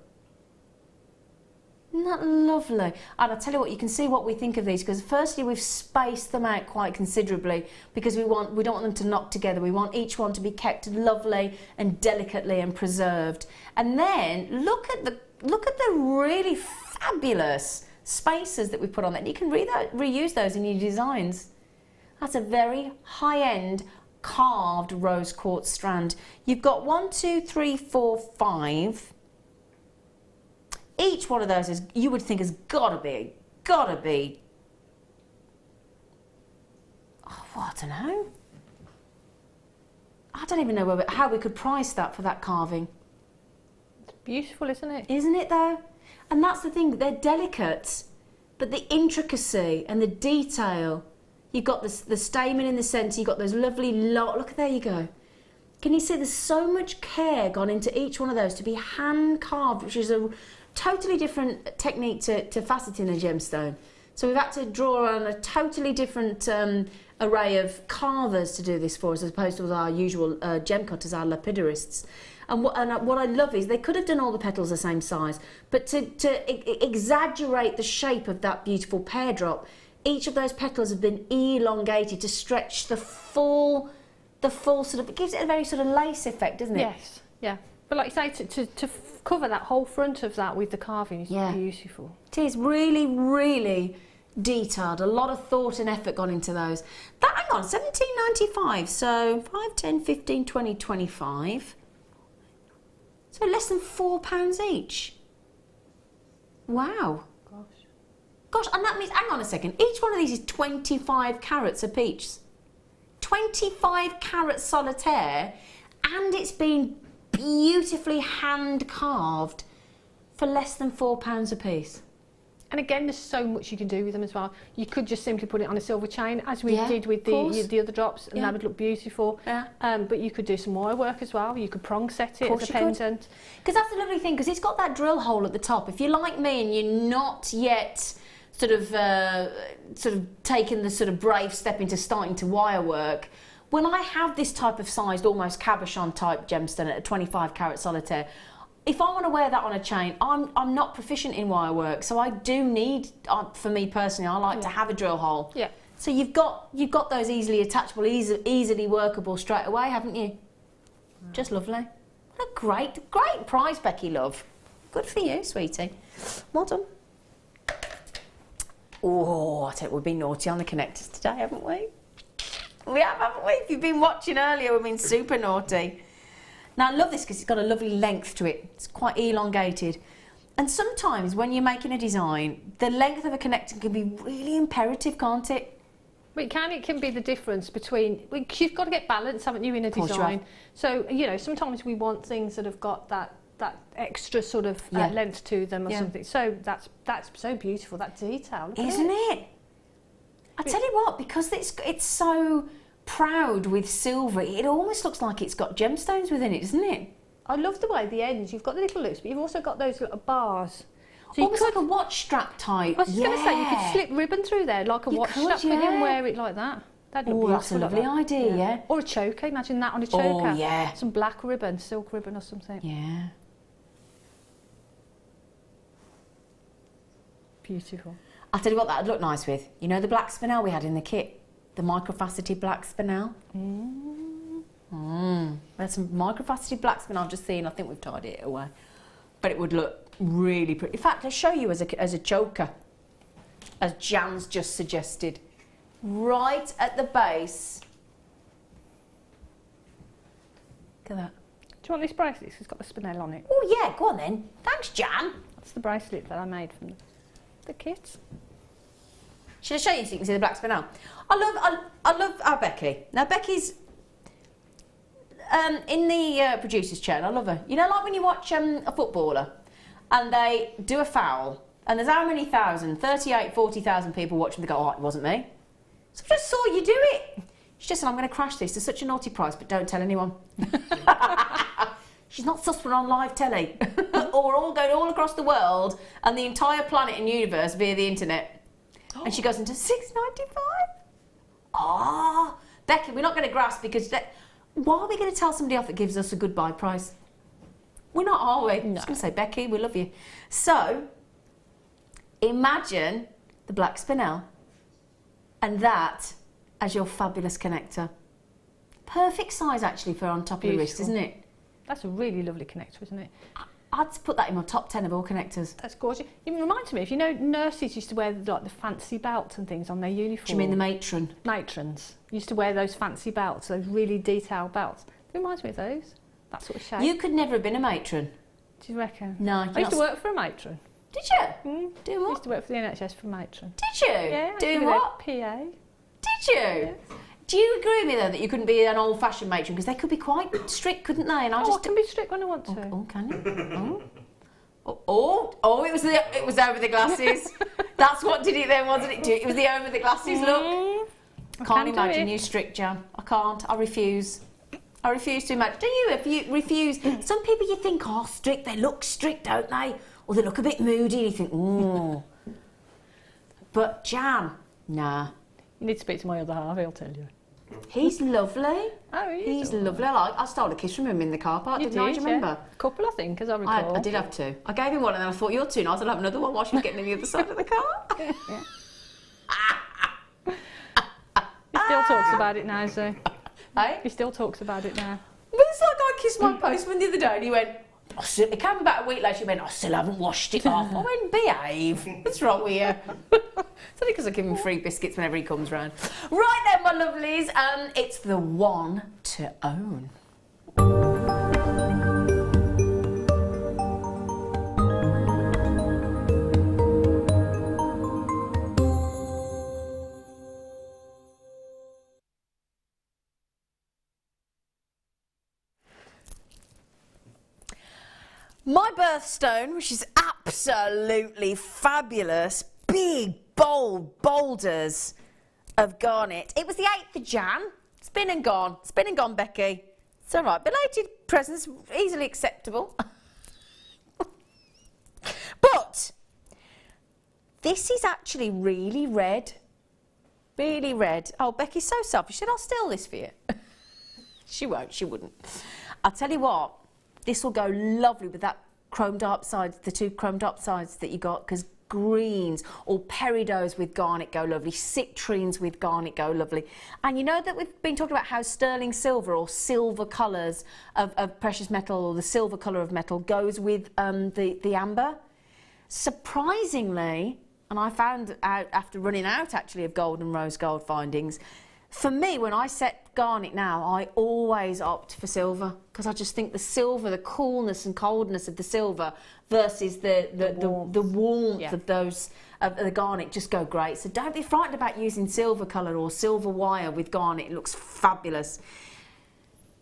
Isn't that lovely? And I'll tell you what, you can see what we think of these, because firstly we've spaced them out quite considerably because we don't want them to knock together. We want each one to be kept lovely and delicately and preserved. And then look at the really fabulous spacers that we put on there. You can reuse those in your designs. That's a very high-end carved rose quartz strand. You've got 1, 2, 3, 4, 5. Each one of those is, you would think, has gotta be. Oh, I don't know. I don't even know how we could price that for that carving. It's beautiful, isn't it? Isn't it though? And that's the thing, they're delicate, but the intricacy and the detail. You've got the stamen in the centre, you've got those lovely look, there you go. Can you see there's so much care gone into each one of those to be hand carved, which is a totally different technique to faceting a gemstone. So we've had to draw on a totally different array of carvers to do this for us, as opposed to our usual gem cutters, our lapidarists. And what I love is they could have done all the petals the same size, but to exaggerate the shape of that beautiful pear drop, each of those petals have been elongated to stretch the full the full sort of, it gives it a very sort of lace effect, doesn't it? Yes, yeah. But like you say, to cover that whole front of that with the carving is beautiful. It is really, really detailed. A lot of thought and effort gone into those. That, hang on, $17.95. So 5, 10, 15, 20, 25. So less than £4 each. Wow. Gosh, and that means, hang on a second, each one of these is 25 carats apiece. 25 carat solitaire, and it's been beautifully hand carved for less than £4 a piece. And again, there's so much you can do with them as well. You could just simply put it on a silver chain, as we did with the other drops, and that would look beautiful. Yeah. But you could do some wire work as well. You could prong set it as a pendant. Because that's the lovely thing, because it's got that drill hole at the top. If you're like me and you're not yet sort of taken the sort of brave step into starting to wire work, when I have this type of sized, almost cabochon type gemstone at a 25 carat solitaire, if I want to wear that on a chain, I'm not proficient in wire work, so I do need, for me personally, I like to have a drill hole. Yeah. So you've got those easily attachable, easily workable straight away, haven't you? Just lovely. What a great prize, Becky love. Good for you, sweetie. Well done. Oh, I tell you, we've been naughty on the connectors today, haven't we? We have, haven't we? If you've been watching earlier, we've been super naughty. Now, I love this because it's got a lovely length to it. It's quite elongated. And sometimes when you're making a design, the length of a connector can be really imperative, can't it? Well, it can be the difference between, you've got to get balance, haven't you, in a design? So, you know, sometimes we want things that have got that extra sort of length to them or something. So that's so beautiful, that detail. Isn't it? I tell you what, because it's so proud with silver, it almost looks like it's got gemstones within it, doesn't it? I love the way the ends, you've got the little loops, but you've also got those little bars. So almost like a watch strap type. I was just going to say, you could slip ribbon through there like a watch strap, couldn't you, and wear it like that. That'd look that's a lovely idea, yeah. Or a choker, imagine that on a choker. Oh, yeah. Some black ribbon, silk ribbon or something. Yeah. Beautiful. I'll tell you what that'd look nice with. You know the black spinel we had in the kit? The microfaceted black spinel? We had some microfaceted black spinel, I've just seen, I think we've tied it away. But it would look really pretty. In fact, I'll show you as a choker, as Jan's just suggested. Right at the base. Look at that. Do you want this bracelet? It's got the spinel on it. Oh yeah, go on then. Thanks, Jan. That's the bracelet that I made from the kit. Should I show you so you can see the black spinel? I love our Becky. Now Becky's in the producer's chair. I love her. You know, like when you watch a footballer and they do a foul and there's how many thousand? 38, 40,000 people watching. They go, oh, it wasn't me. So I just saw you do it. She just said, I'm going to crash this to such a naughty price, but don't tell anyone. She's not suspect on live telly or all going all across the world and the entire planet and universe via the internet. And she goes into $6.95. Ah, Becky, we're not going to grasp because why are we going to tell somebody off that gives us a good buy price? We're not, are we? No. I'm just going to say, Becky, we love you. So, imagine the black spinel and that as your fabulous connector. Perfect size actually for on top of your wrist, isn't it? That's a really lovely connector, isn't it? I'd put that in my top 10 of all connectors. That's gorgeous. It reminds me of, you know, nurses used to wear like the fancy belts and things on their uniform. Do you mean the matron? Matrons used to wear those fancy belts, those really detailed belts. It reminds me of those. That sort of shape. You could never have been a matron. Do you reckon? No. I used to work for a matron. Did you? Doing I what? used to work for the NHS for a matron. Did you? Yeah. Doing what? PA. Did you? Yes. Do you agree with me though that you couldn't be an old-fashioned matron because they could be quite strict, couldn't they? And I I can be strict when I want to. Oh, can you? Oh, it was over the glasses. That's what did it then, wasn't it? It was the over the glasses look. I can't imagine you strict, Jan. I can't. I refuse. I refuse to imagine. Do you? If you refuse, some people you think are strict. They look strict, don't they? Or they look a bit moody, and you think, ooh. But Jan, nah. You need to speak to my other half. He'll tell you. He's lovely. Oh, he's lovely. I stole a kiss from him in the car park, didn't I? Do you remember? A couple, I think, as I recall. I did have two. I gave him one and then I thought, you're too nice, I'll have another one while she's getting on the other side of the car. He still talks about it now, so. Hey? He still talks about it now. But it's like I kissed my postman the other day and he went, he came back a week later, he went, I still haven't washed it off. I went, behave. What's wrong with you? It's only because I give him free biscuits whenever he comes round. Right then, my lovelies, it's the one to own. My birthstone, which is absolutely fabulous, big, bold boulders of garnet. It was the 8th of Jan. It's been and gone. It's been and gone, Becky. It's all right. Belated presents, easily acceptable. But this is actually really red. Really red. Oh, Becky's so selfish. She said, I'll steal this for you. She won't. She wouldn't. I'll tell you what. This will go lovely with that chromed up sides, the 2 chromed up sides that you got, because greens or peridots with garnet go lovely, citrines with garnet go lovely. And you know that we've been talking about how sterling silver or silver colours of precious metal, or the silver colour of metal, goes with the amber. Surprisingly, and I found out after running out actually of gold and rose gold findings, for me, when I set garnet now, I always opt for silver, because I just think the silver, the coolness and coldness of the silver versus the warmth of those of the garnet just go great. So don't be frightened about using silver colour or silver wire with garnet. It looks fabulous.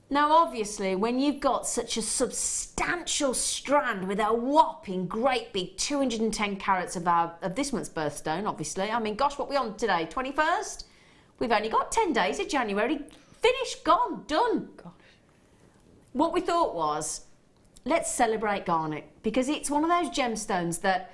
Now, obviously, when you've got such a substantial strand with a whopping great big 210 carats of this month's birthstone, obviously. I mean, gosh, what are we on today? 21st? We've only got 10 days of January. Finished, gone, done. Gosh. What we thought was, let's celebrate garnet, because it's one of those gemstones that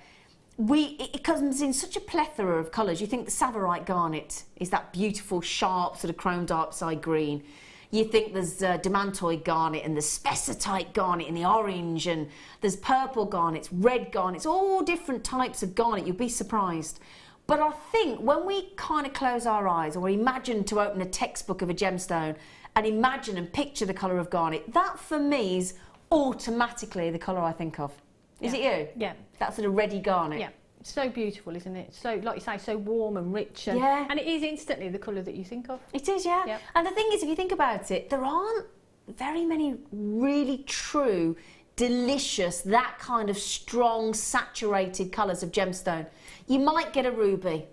it comes in such a plethora of colours. You think the Savorite garnet is that beautiful, sharp, sort of chrome dark side green. You think there's demantoid garnet and the spessartite garnet in the orange, and there's purple garnets, red garnets, all different types of garnet. You'll be surprised. But I think when we kind of close our eyes or imagine to open a textbook of a gemstone and imagine and picture the colour of garnet, that for me is automatically the colour I think of. Is it you? Yeah. That sort of reddy garnet. Yeah. It's so beautiful, isn't it? So, like you say, so warm and rich. And, and it is instantly the colour that you think of. It is, yeah. Yep. And the thing is, if you think about it, there aren't very many really true, delicious, that kind of strong, saturated colours of gemstone. You might get a ruby,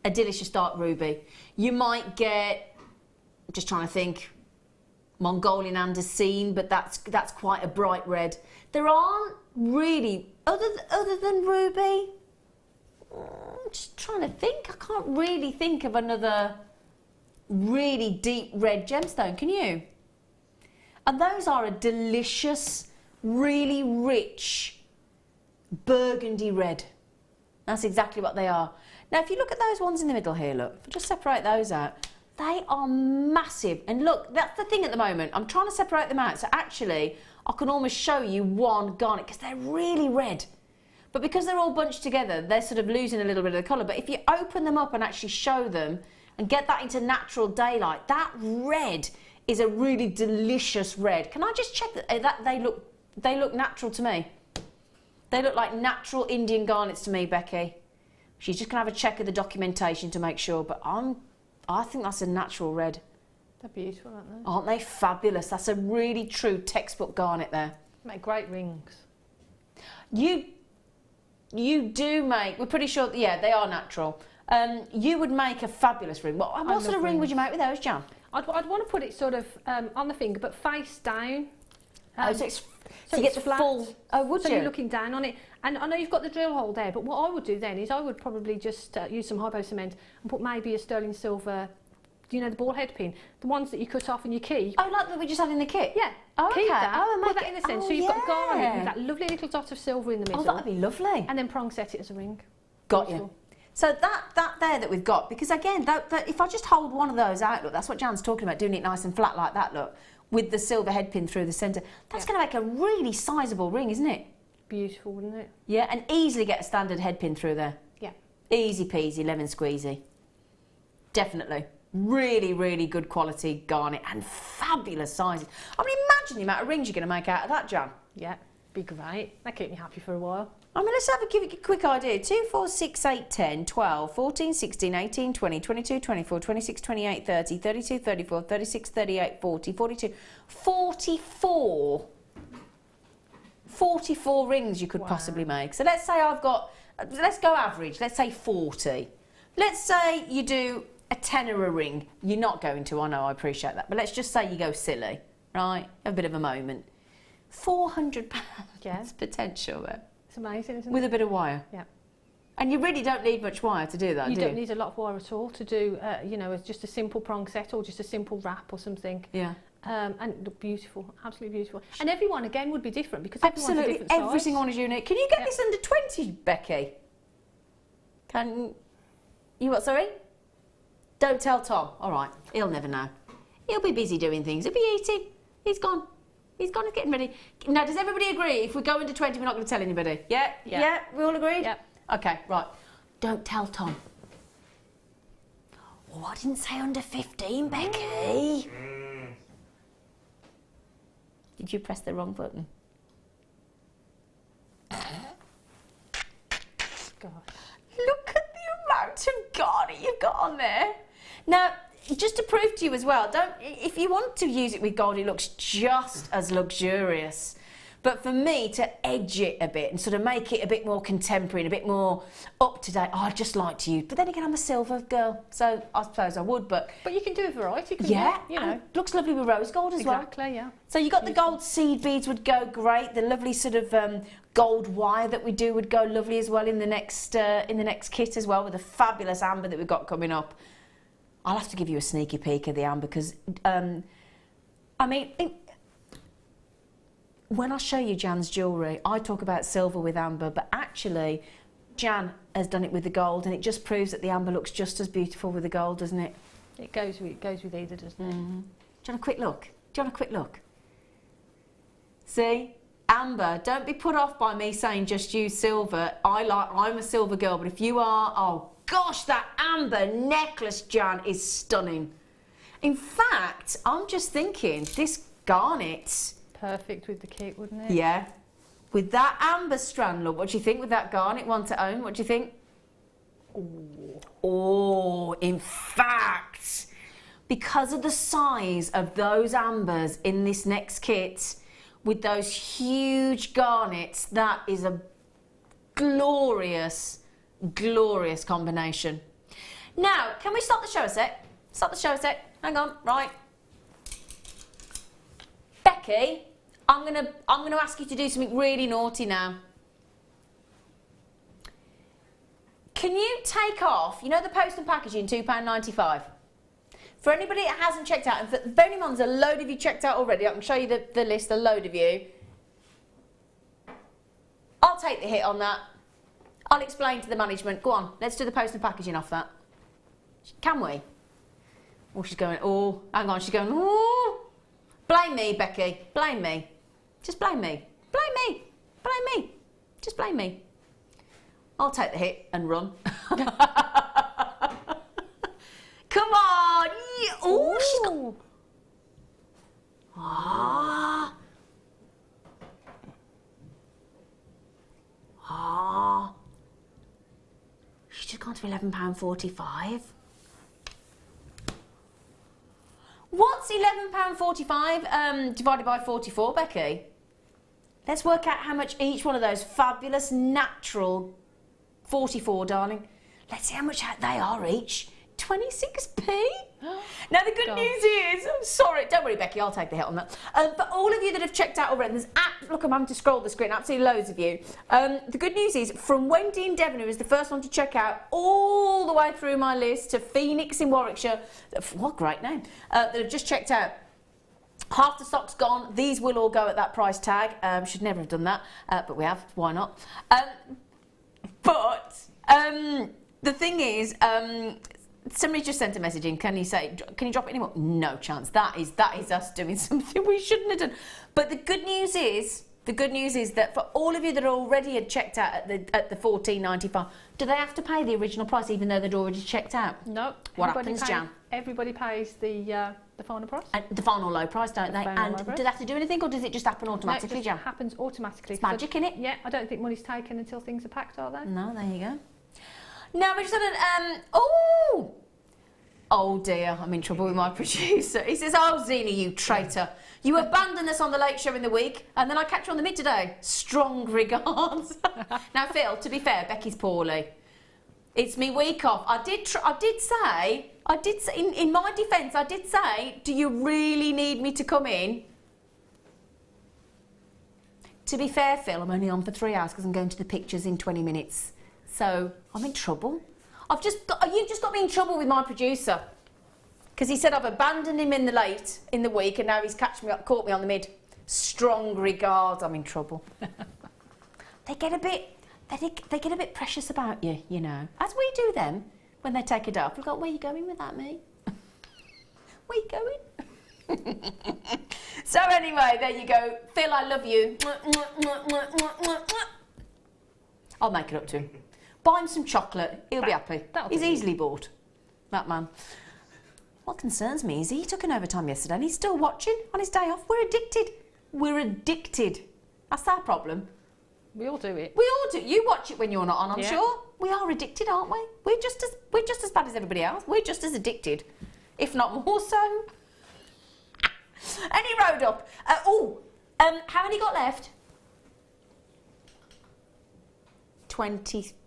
a delicious dark ruby. You might get, just trying to think, Mongolian andesine, but that's quite a bright red. There aren't really, other than ruby, I'm just trying to think. I can't really think of another really deep red gemstone, can you? And those are a delicious, really rich burgundy red. That's exactly what they are. Now, if you look at those ones in the middle here, look, if I just separate those out, they are massive. And look, that's the thing at the moment. I'm trying to separate them out. So actually, I can almost show you one garnet because they're really red. But because they're all bunched together, they're sort of losing a little bit of the colour. But if you open them up and actually show them and get that into natural daylight, that red is a really delicious red. Can I just check that they look natural to me? They look like natural Indian garnets to me, Becky. She's just going to have a check of the documentation to make sure, but I think that's a natural red. They're beautiful, aren't they? Aren't they fabulous? That's a really true textbook garnet there. Make great rings. You do make, we're pretty sure, yeah, they are natural. You would make a fabulous ring. What sort of ring would you make with those, Jan? I'd want to put it sort of on the finger, but face down. So you get the flat. full. Oh, would you? So you're looking down on it. And I know you've got the drill hole there, but what I would do then is I would probably just use some hypo cement and put maybe a sterling silver, you know, the ball head pin, the ones that you cut off and you keep. Oh, like that we just had in the kit? Yeah. Oh, keep okay. that. Oh, and put make that it, in the centre. oh, So you've got garnet yeah. with that lovely little dot of silver in the middle. Oh, that'd be lovely. And then prong set it as a ring. Got Beautiful. you. So that there that we've got, because again, if I just hold one of those out, look, that's what Jan's talking about, doing it nice and flat like that, look, with the silver head pin through the centre. That's going to make a really sizable ring, isn't it? Beautiful, wouldn't it? Yeah, and easily get a standard head pin through there. Yeah. Easy peasy, lemon squeezy. Definitely. Really, really good quality garnet and fabulous sizes. I mean, imagine the amount of rings you're going to make out of that, Jan. Yeah, be great. That keep me happy for a while. I mean, let's give it a quick idea. 2, 4, 6, 8, 10, 12, 14, 16, 18, 20, 22, 24, 26, 28, 30, 32, 34, 36, 38, 40, 42, 44. 44 rings you could possibly make. So let's say let's go average, let's say 40. Let's say you do a tenner a ring. You're not going to, I know, I appreciate that. But let's just say you go silly, right? Have a bit of a moment. £400 potential there. It's amazing, isn't it? With a bit of wire. Yeah. And you really don't need much wire to do that, You do don't need a lot of wire at all to do, you know, just a simple prong set or just a simple wrap or something. Yeah. And look beautiful, absolutely beautiful. And everyone, again, would be different because everyone's a Absolutely, different size. every single one is unique. Can you get this under 20, Becky? Can you what, sorry? Don't tell Tom. All right, he'll never know. He'll be busy doing things. He'll be eating. He's gone. He's gone, he's getting ready. Now, does everybody agree? If we go under 20, we're not going to tell anybody? Yeah? Yeah. Yeah? We all agreed? Yeah. Okay, right. Don't tell Tom. Oh, I didn't say under 15, Becky. Did you press the wrong button? Gosh. Look at the amount of garnet you've got on there. Now, just to prove to you as well, if you want to use it with gold, it looks just as luxurious. But for me, to edge it a bit and sort of make it a bit more contemporary and a bit more up to date, I'd just like to use. But then again, I'm a silver girl, so I suppose I would. But you can do a variety, couldn't yeah, you? You know. looks lovely with rose gold as well. Exactly, yeah. So you got the gold seed beads would go great. The lovely sort of gold wire that we do would go lovely as well in the next kit as well, with the fabulous amber that we've got coming up. I'll have to give you a sneaky peek of the amber because, I mean, when I show you Jan's jewellery, I talk about silver with amber, but actually Jan has done it with the gold, and it just proves that the amber looks just as beautiful with the gold, doesn't it? It goes with either, doesn't it? Do you want a quick look? Do you want a quick look? See? Amber, don't be put off by me saying just use silver. I'm a silver girl, but if you are, oh gosh, that amber necklace, Jan, is stunning. In fact, I'm just thinking, this garnet... Perfect with the kit, wouldn't it? Yeah. With that amber strand, look, what do you think with that garnet one to own? What do you think? Oh, in fact, because of the size of those ambers in this next kit, with those huge garnets, that is a glorious, glorious combination. Now, can we stop the show a sec? Stop the show a sec. Hang on, right. Becky, I'm gonna ask you to do something really naughty now. Can you take off, you know the post and packaging, £2.95? For anybody that hasn't checked out, and for bearing in mind there's a load of you checked out already, I can show you the list, a load of you. I'll take the hit on that. I'll explain to the management. Go on, let's do the post and packaging off that. Can we? Oh, she's going, oh, hang on, she's going, oh. Blame me, Becky, blame me. Just blame me. Blame me. Blame me. Just blame me. I'll take the hit and run. Come on. Oh, she's got... Ah. Ah. She's just gone to £11.45. What's £11.45 divided by 44, Becky? Let's work out how much each one of those fabulous natural 44, darling. Let's see how much they are each. 26p? Now the good news is, I'm sorry, don't worry Becky, I'll take the hit on that. For all of you that have checked out already, look, I'm having to scroll the screen, absolutely loads of you. The good news is, from Wendy in Devon, who was the first one to check out, all the way through my list, to Phoenix in Warwickshire, what a great name, that have just checked out. Half the stock's gone. These will all go at that price tag. Should never have done that, but we have. Why not? The thing is, somebody just sent a message in. Can you drop it anymore? No chance. That is us doing something we shouldn't have done. But the good news is that for all of you that already had checked out at the $14.95, do they have to pay the original price even though they'd already checked out? No. What happens, Jan? everybody pays the final price. And the final low price, don't they? final And low price. do they have to do anything, or does it just happen No, automatically, it Jan? just happens automatically. It's magic, innit? Yeah, I don't think money's taken until things are packed, are they? No, there you go. Now we've sort of, oh dear, I'm in trouble with my producer. He says, oh, Zena, you traitor. You abandoned us on the late show in the week, and then I catch you on the mid today. Strong regards. Now, Phil, to be fair, Becky's poorly. It's me week off. I did say, in my defence, I did say, do you really need me to come in? To be fair, Phil, I'm only on for 3 hours because I'm going to the pictures in 20 minutes. So I'm in trouble. You've just got me in trouble with my producer. Because he said I've abandoned him in the week, and now he's caught me on the mid. Strong regards. I'm in trouble. They get a bit precious about you, you know. As we do them when they take it off. We've got, where are you going with that, mate? Where you going? So anyway, there you go. Phil, I love you. I'll make it up to him. Buy him some chocolate. He'll be happy. He's easily bought. That man. What concerns me is he took an overtime yesterday and he's still watching on his day off. We're addicted. We're addicted. That's our problem. We all do it. We all do. You watch it when you're not on, I'm Yeah. sure. We are addicted, aren't we? We're just as bad as everybody else. We're just as addicted, if not more so. Any road up. How many got left? 23.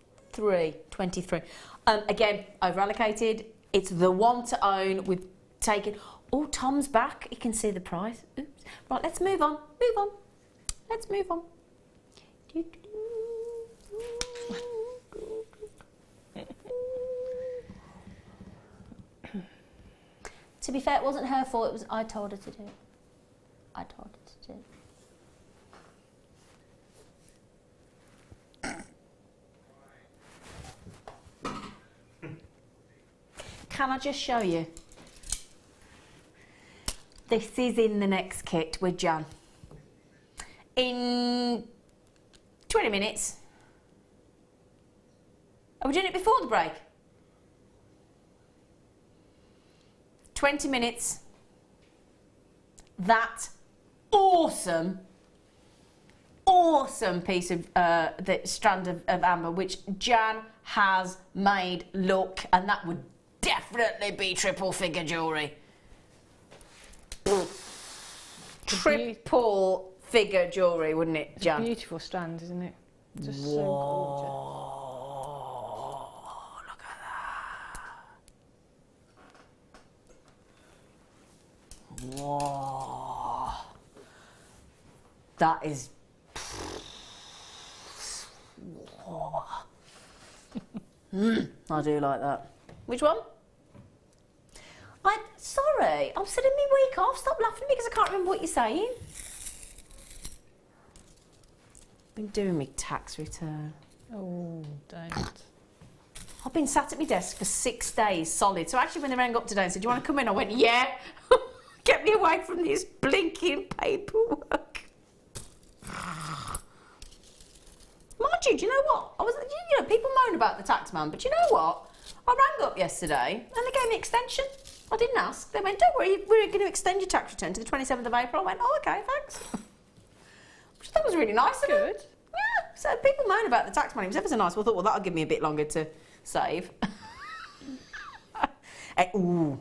Again, over allocated. It's the one to own. We've taken. Oh, Tom's back. He can see the price. Oops. Right, let's move on. Let's move on. To be fair, it wasn't her fault. It was I told her to do it. Can I just show you? This is in the next kit with Jan. In 20 minutes. Are we doing it before the break? 20 minutes. That awesome piece of the strand of amber, which Jan has made look, and that would definitely be triple figure jewellery. Triple figure jewellery, wouldn't it, Jan? Beautiful strand, isn't it? Just so gorgeous. Look at that. Whoa. That is. I do like that. Which one? Sorry, I'm sitting me week off. Stop laughing at me because I can't remember what you're saying. Been doing me tax return. Oh, don't. I've been sat at my desk for 6 days solid. So actually when they rang up today and said, do you want to come in? I went, yeah. Get me away from this blinking paperwork. Mind you, do you know what? People moan about the tax man, but you know what? I rang up yesterday and they gave me extension. I didn't ask. They went, don't worry, we're going to extend your tax return to the 27th of April. I went, oh, okay, thanks. Which I thought was really nice of them. Good. Yeah, so people moan about the tax money. It was ever so nice. Well, I thought, well, that'll give me a bit longer to save. Ooh.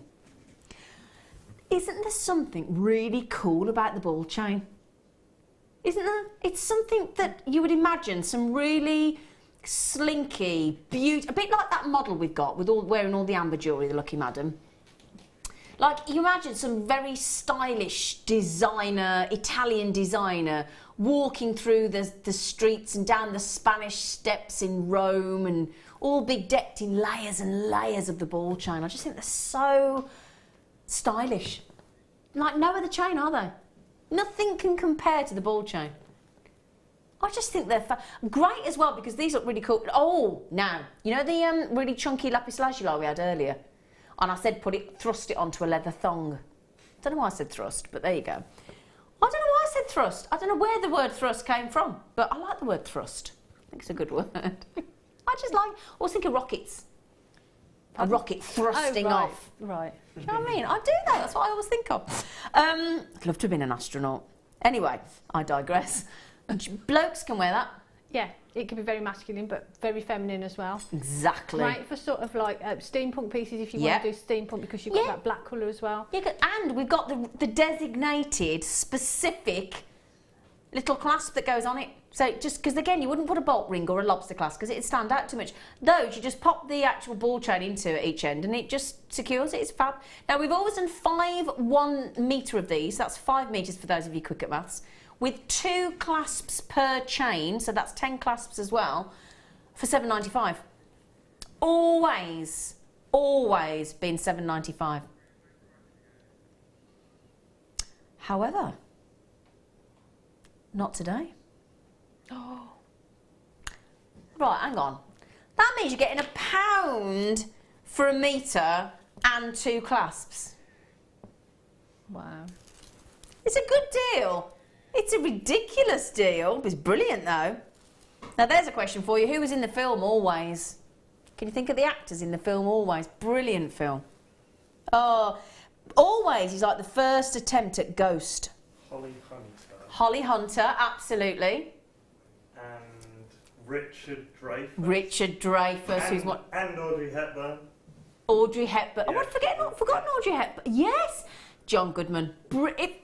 Isn't there something really cool about the ball chain? Isn't there? It's something that you would imagine some really slinky, a bit like that model we've got with wearing all the amber jewellery, the Lucky Madam. Like, you imagine some very stylish designer, Italian designer, walking through the streets and down the Spanish steps in Rome, and all big decked in layers and layers of the ball chain. I just think they're so stylish. Like no other chain, are they? Nothing can compare to the ball chain. I just think they're great as well because these look really cool. Oh, now, you know the really chunky lapis lazuli we had earlier? And I said thrust it onto a leather thong. I don't know why I said thrust, but there you go. I don't know why I said thrust. I don't know where the word thrust came from, but I like the word thrust. I think it's a good word. I was thinking rockets. A rocket thrusting Oh, right, off. Right. Do you know what I mean? I do that. That's what I always think of. I'd love to have been an astronaut. Anyway, I digress. Blokes can wear that. Yeah, it can be very masculine, but very feminine as well. Exactly. Great for sort of like steampunk pieces if you want to do steampunk, because you've got that black colour as well. Yeah, and we've got the designated, specific little clasp that goes on it. So just because, again, you wouldn't put a bolt ring or a lobster clasp because it'd stand out too much. Those, you just pop the actual ball chain into at each end and it just secures it. It's fab. Now, we've always done 1 metre of these. That's 5 metres for those of you quick at maths. With 2 clasps per chain, so that's 10 clasps as well, for $7.95. Always been $7.95. However, not today. Oh. Right, hang on. That means you're getting £1 for a metre and 2 clasps. Wow. It's a good deal. It's a ridiculous deal. It's brilliant, though. Now, there's a question for you. Who was in the film Always? Can you think of the actors in the film Always? Brilliant film. Oh, Always is like the first attempt at Ghost. Holly Hunter Holly Hunter, absolutely. and Richard Dreyfuss. Richard Dreyfuss, who's what? And Audrey Hepburn. Audrey Hepburn. Oh, Yeah. I'd forgotten Audrey Hepburn. Yes! John Goodman.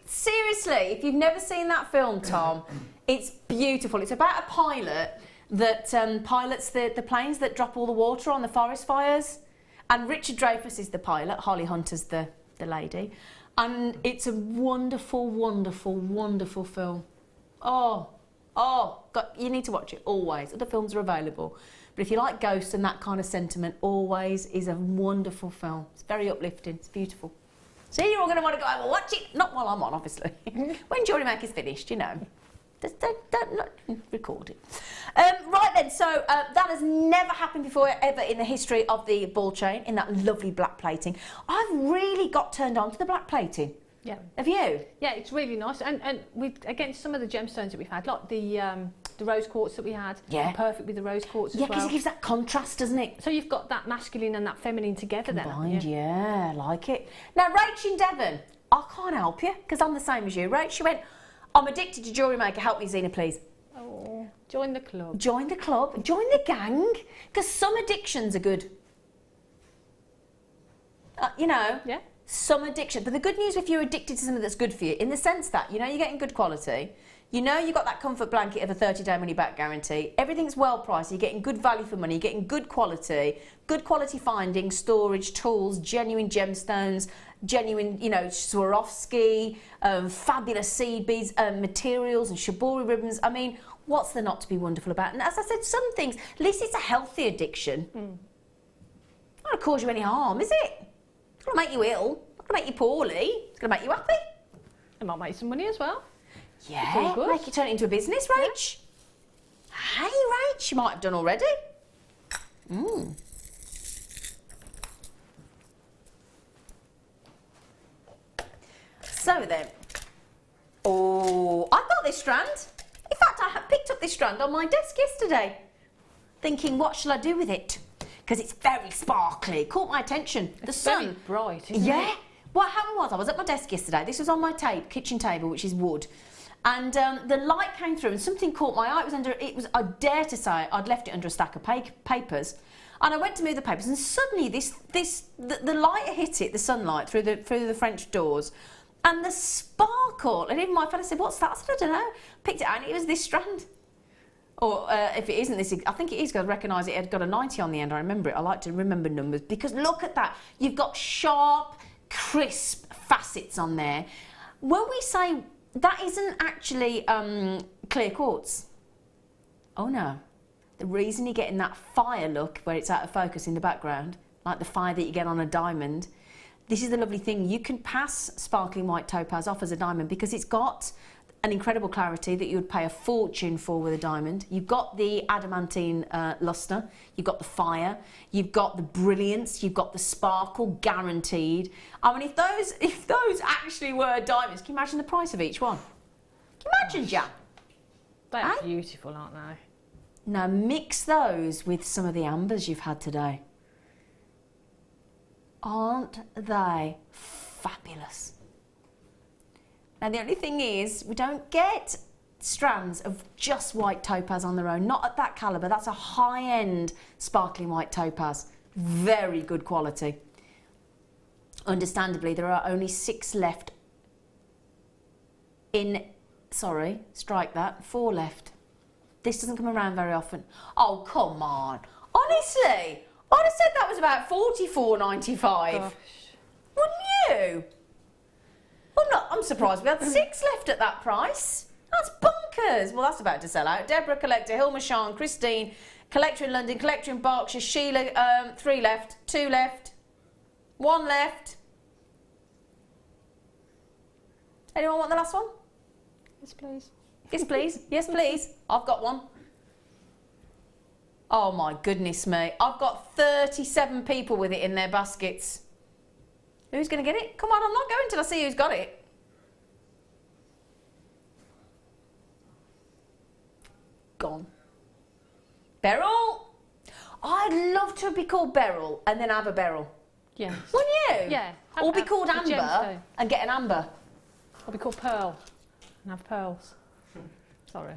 Seriously, if you've never seen that film, Tom, it's beautiful. It's about a pilot that pilots the planes that drop all the water on the forest fires. And Richard Dreyfuss is the pilot, Holly Hunter's the lady. And it's a wonderful, wonderful, wonderful film. Oh, God, you need to watch it, Always. Other films are available. But if you like ghosts and that kind of sentiment, Always is a wonderful film. It's very uplifting. It's beautiful. So you're all going to want to go home and watch it. Not while I'm on, obviously. When Jewellery Maker's finished, you know. Just don't record it. Right then, so that has never happened before ever in the history of the ball chain, in that lovely black plating. I've really got turned on to the black plating. Yeah. Have you? Yeah, it's really nice. And with, against some of the gemstones that we've had, like the rose quartz that we had, Yeah. perfect with the rose quartz as Yeah, because well. it gives that contrast, doesn't it? So you've got that masculine and that feminine together then, haven't Combined, you? yeah, I like it. Now, Rach in Devon, I can't help you because I'm the same as you, Rach. She went, I'm addicted to Jewellery Maker, help me, Zena, please. Oh, join the club. Join the club, join the gang, because some addictions are good. You know, Yeah. some addiction. But the good news if you're addicted to something that's good for you, in the sense that, you know, you're getting good quality, you know you've got that comfort blanket of a 30-day money-back guarantee, everything's well priced, you're getting good value for money, you're getting good quality finding, storage, tools, genuine gemstones, genuine, you know, Swarovski, fabulous seed beads, materials and shibori ribbons. I mean, what's there not to be wonderful about? And as I said, some things, at least it's a healthy addiction. It's not going to cause you any harm, is it? It's going to make you ill. It's not going to make you poorly. It's going to make you happy. It might make some money as well. Yeah, good. make you turn it into a business, Rach. Hey, Rach, you might have done already. So then, oh, I got this strand. In fact, I picked up this strand on my desk yesterday, thinking, what shall I do with it? Because it's very sparkly. It caught my attention. The sun. Very bright, isn't Yeah. it? What happened was I was at my desk yesterday. This was on my kitchen table, which is wood. And the light came through and something caught my eye. I dare to say, I'd left it under a stack of papers. And I went to move the papers and suddenly the light hit it, the sunlight, through the French doors. And the sparkle, and even my fella said, what's that? I said, I don't know. Picked it out and it was this strand. Or if it isn't this, I think it is, because I recognise it had got a 90 on the end. I remember it. I like to remember numbers because look at that. You've got sharp, crisp facets on there. When we say that isn't actually clear quartz. Oh no. The reason you're getting that fire look where it's out of focus in the background, like the fire that you get on a diamond, this is the lovely thing. You can pass sparkling white topaz off as a diamond because it's got an incredible clarity that you would pay a fortune for with a diamond. You've got the adamantine lustre, you've got the fire, you've got the brilliance, you've got the sparkle guaranteed. I mean, if those actually were diamonds, can you imagine the price of each one? Can you imagine, Jan? They are Hey? beautiful, aren't they? Now mix those with some of the ambers you've had today. Aren't they fabulous? Now the only thing is, we don't get strands of just white topaz on their own, not at that calibre. That's a high-end sparkling white topaz, very good quality. Understandably, there are only 6 left in, sorry, strike that, 4 left. This doesn't come around very often. Oh, come on. Honestly, I'd have said that was about $44.95. Wouldn't you? Well, I'm surprised we had 6 left at that price. That's bonkers. Well, that's about to sell out. Deborah, collector, Hilma Sean, Christine, collector in London, collector in Berkshire, Sheila, 3 left, 2 left, 1 left. Anyone want the last one? Yes, please. Yes, please. Yes, please. I've got one. Oh, my goodness me. I've got 37 people with it in their baskets. Who's going to get it? Come on, I'm not going till I see who's got it. Gone. Beryl. I'd love to be called Beryl and then have a Beryl. Yes. Wouldn't you? Yeah. Or be called the Amber gemstone. and get an Amber. Or be called Pearl and have pearls. Sorry.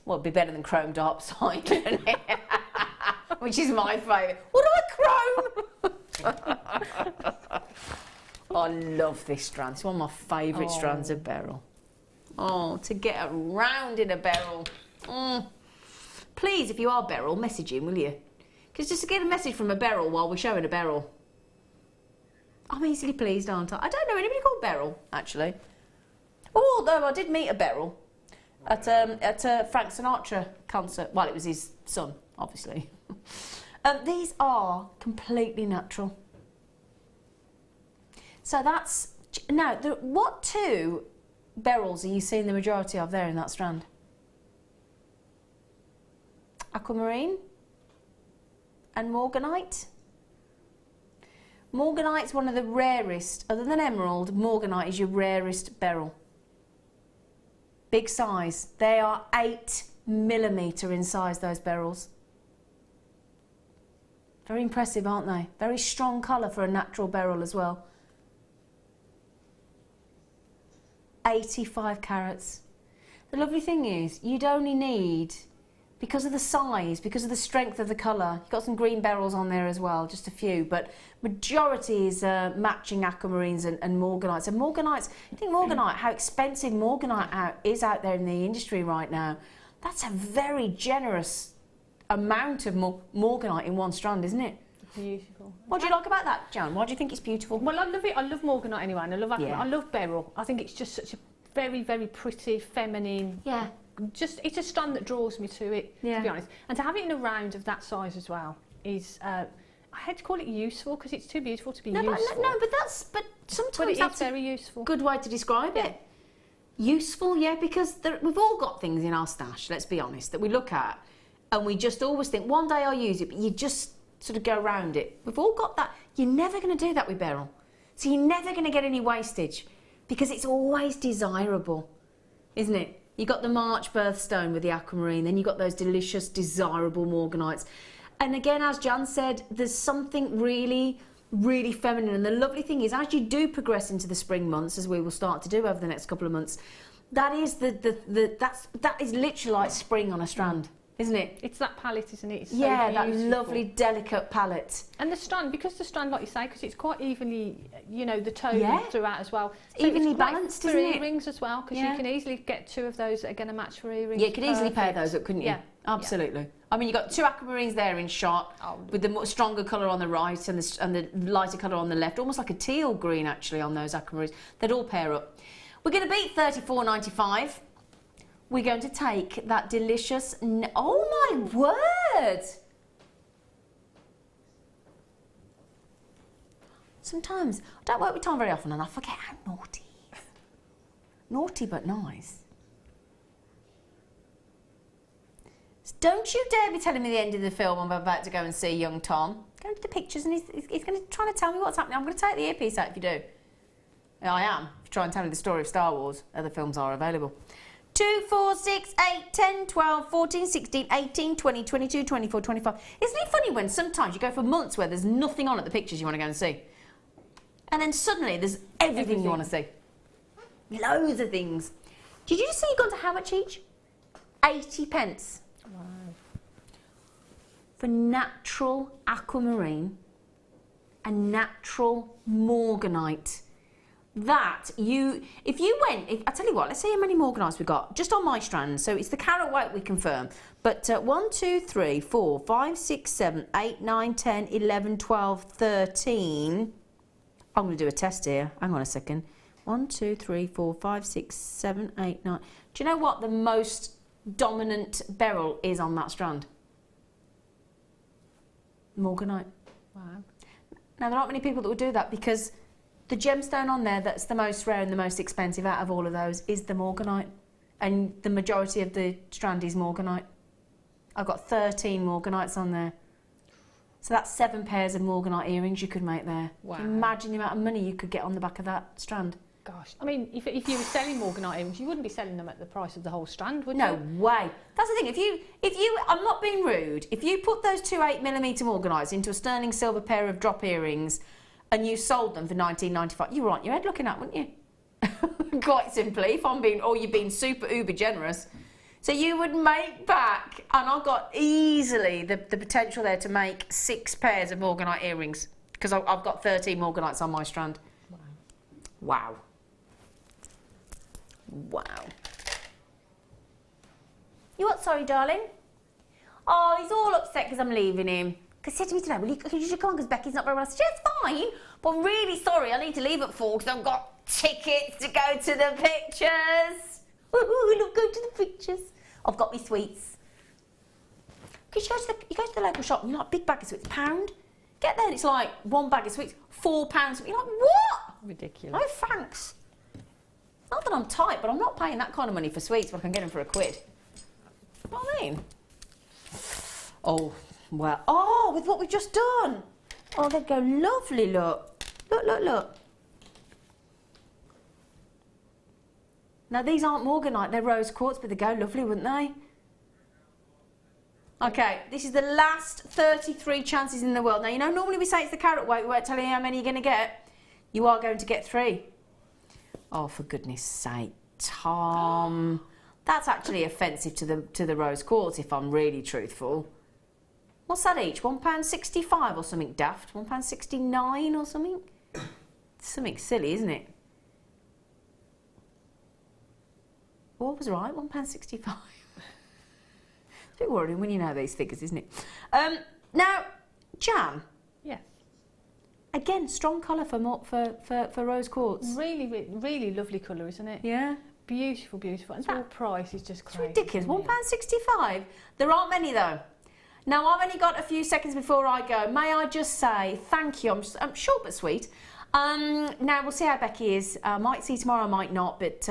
Well, it'd be better than Chrome Dark Side, wouldn't it? Which is my favourite. What do I chrome? I love this strand. It's one of my favourite strands of beryl. Oh, to get around in a beryl. Please, if you are beryl, message in, will you? Because just to get a message from a beryl while we're showing a beryl. I'm easily pleased, aren't I? I don't know anybody called Beryl, actually. Although I did meet a Beryl at a Frank Sinatra concert. Well, it was his son, obviously. These are completely natural. So that's... Now, what 2 beryls are you seeing the majority of there in that strand? Aquamarine and Morganite. Morganite's one of the rarest, other than emerald, Morganite is your rarest beryl. Big size. They are 8mm in size, those beryls. Very impressive, aren't they? Very strong colour for a natural beryl as well. 85 carats. The lovely thing is, you'd only need, because of the size, because of the strength of the colour, you've got some green beryls on there as well, just a few, but majority is matching aquamarines and morganites. And morganites, I think morganite, how expensive morganite is out there in the industry right now. That's a very generous amount of morganite in one strand, isn't it? Beautiful. What do you like about that, Jan? Why do you think it's beautiful? Well, I love it. I love morganite anyway, and I love aquamarine. Yeah. I love beryl. I think it's just such a very, very pretty, feminine. Yeah. Just, it's a strand that draws me to it, to be honest. And to have it in a round of that size as well is, I hate to call it useful because it's too beautiful to be useful. But sometimes But it that's is very useful. a good way to describe it. Useful, yeah, because we've all got things in our stash, let's be honest, that we look at and we just always think, one day I'll use it, but you just sort of go around it. We've all got that. You're never going to do that with beryl. So you're never going to get any wastage because it's always desirable, isn't it? You got the March birthstone with the aquamarine, then you got those delicious, desirable morganites. And again, as Jan said, there's something really, really feminine. And the lovely thing is, as you do progress into the spring months, as we will start to do over the next couple of months, that is that is literally like spring on a strand, isn't it? It's that palette, isn't it? It's Yeah, so that beautiful. lovely, delicate palette. And the strand, because the strand, like you say, because it's quite evenly, you know, the tone Yeah. throughout as well. It's evenly great balanced, for isn't it? earrings as well, because Yeah. you can easily get 2 of those that are going to match for earrings. Yeah, you could easily pair Perfect. those up, couldn't you? Yeah. Absolutely. I mean, you've got 2 aquamarines there in shot, with the stronger colour on the right and the lighter colour on the left, almost like a teal green actually on those aquamarines. They'd all pair up. We're going to beat $34.95. We're going to take that delicious... Oh, my word! Sometimes, I don't work with Tom very often and I forget how naughty he is. Naughty but nice. Don't you dare be telling me the end of the film I'm about to go and see young Tom. Go to the pictures and he's going to try to tell me what's happening. I'm going to take the earpiece out if you do. Yeah, I am. If you try and tell me the story of Star Wars, other films are available. 2, 4, 6, 8, 10, 12, 14, 16, 18, 20, 22, 24, 25. Isn't it funny when sometimes you go for months where there's nothing on at the pictures you want to go and see? And then suddenly there's everything you want to see. Loads of things. Did you just say you got to how much each? 80 pence. Wow. For natural aquamarine and natural morganite. That if you went, I tell you what, let's see how many morganites we got just on my strand. So it's the carat weight we confirm. But 1, 2, 3, 4, 5, 6, 7, 8, 9, 10, 11, 12, 13. I'm going to do a test here. Hang on a second. 1, 2, 3, 4, 5, 6, 7, 8, 9. Do you know what the most dominant beryl is on that strand? Morganite. Wow. Now, there aren't many people that would do that because the gemstone on there that's the most rare and the most expensive out of all of those is the morganite. And the majority of the strand is morganite. I've got 13 morganites on there. So that's 7 pairs of morganite earrings you could make there. Wow. Imagine the amount of money you could get on the back of that strand. Gosh, I mean, if you were selling morganite earrings, you wouldn't be selling them at the price of the whole strand, would No you? way. That's the thing. If you, I'm not being rude. If you put those 2 8mm morganites into a sterling silver pair of drop earrings, and you sold them for $19.95, you were on your head looking at, wouldn't you? Quite simply, if I'm being, or you've been super uber generous. So you would make back, and I've got easily the potential there to make 6 pairs of morganite earrings because I've got 13 morganites on my strand. Wow. Wow. You what, sorry, darling? Oh, he's all upset because I'm leaving him. Because he said to me today, you should come on because Becky's not very well. I said, yeah, it's fine, but I'm really sorry. I need to leave at 4 because I've got tickets to go to the pictures. Ooh, look, go to the pictures. I've got me sweets. Because you go to the local shop and you're like, big bag of sweets, £1. Get there and it's like 1 bag of sweets, £4. You're like, what? Ridiculous. No thanks. Not that I'm tight, but I'm not paying that kind of money for sweets when I can get them for £1. You know what I mean? Oh, well. Oh, with what we've just done. Oh, they go lovely, look. Look, look, look. Now, these aren't morganite, they're rose quartz, but they go lovely, wouldn't they? Okay, this is the last 33 chances in the world. Now, you know, normally we say it's the carat weight, we won't tell you how many you're going to get. You are going to get 3. Oh, for goodness sake, Tom. That's actually offensive to the rose quartz, if I'm really truthful. What's that each? £1.65 or something daft? £1.69 or something? Something silly, isn't it? What was right? £1.65. It's a bit worrying when you know these figures, isn't it? Now, Jan. Yes. Again, strong colour for rose quartz. Really, really lovely colour, isn't it? Yeah. Beautiful, beautiful. And your price is just crazy. It's ridiculous. £1.65. There aren't many though. Now, I've only got a few seconds before I go. May I just say thank you. I'm short but sweet. Now, we'll see how Becky is. I might see tomorrow, I might not, but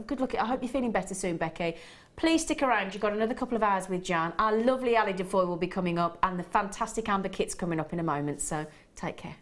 good luck. I hope you're feeling better soon, Becky. Please stick around. You've got another couple of hours with Jan. Our lovely Ali Defoy will be coming up, and the fantastic Amber Kit's coming up in a moment, so take care.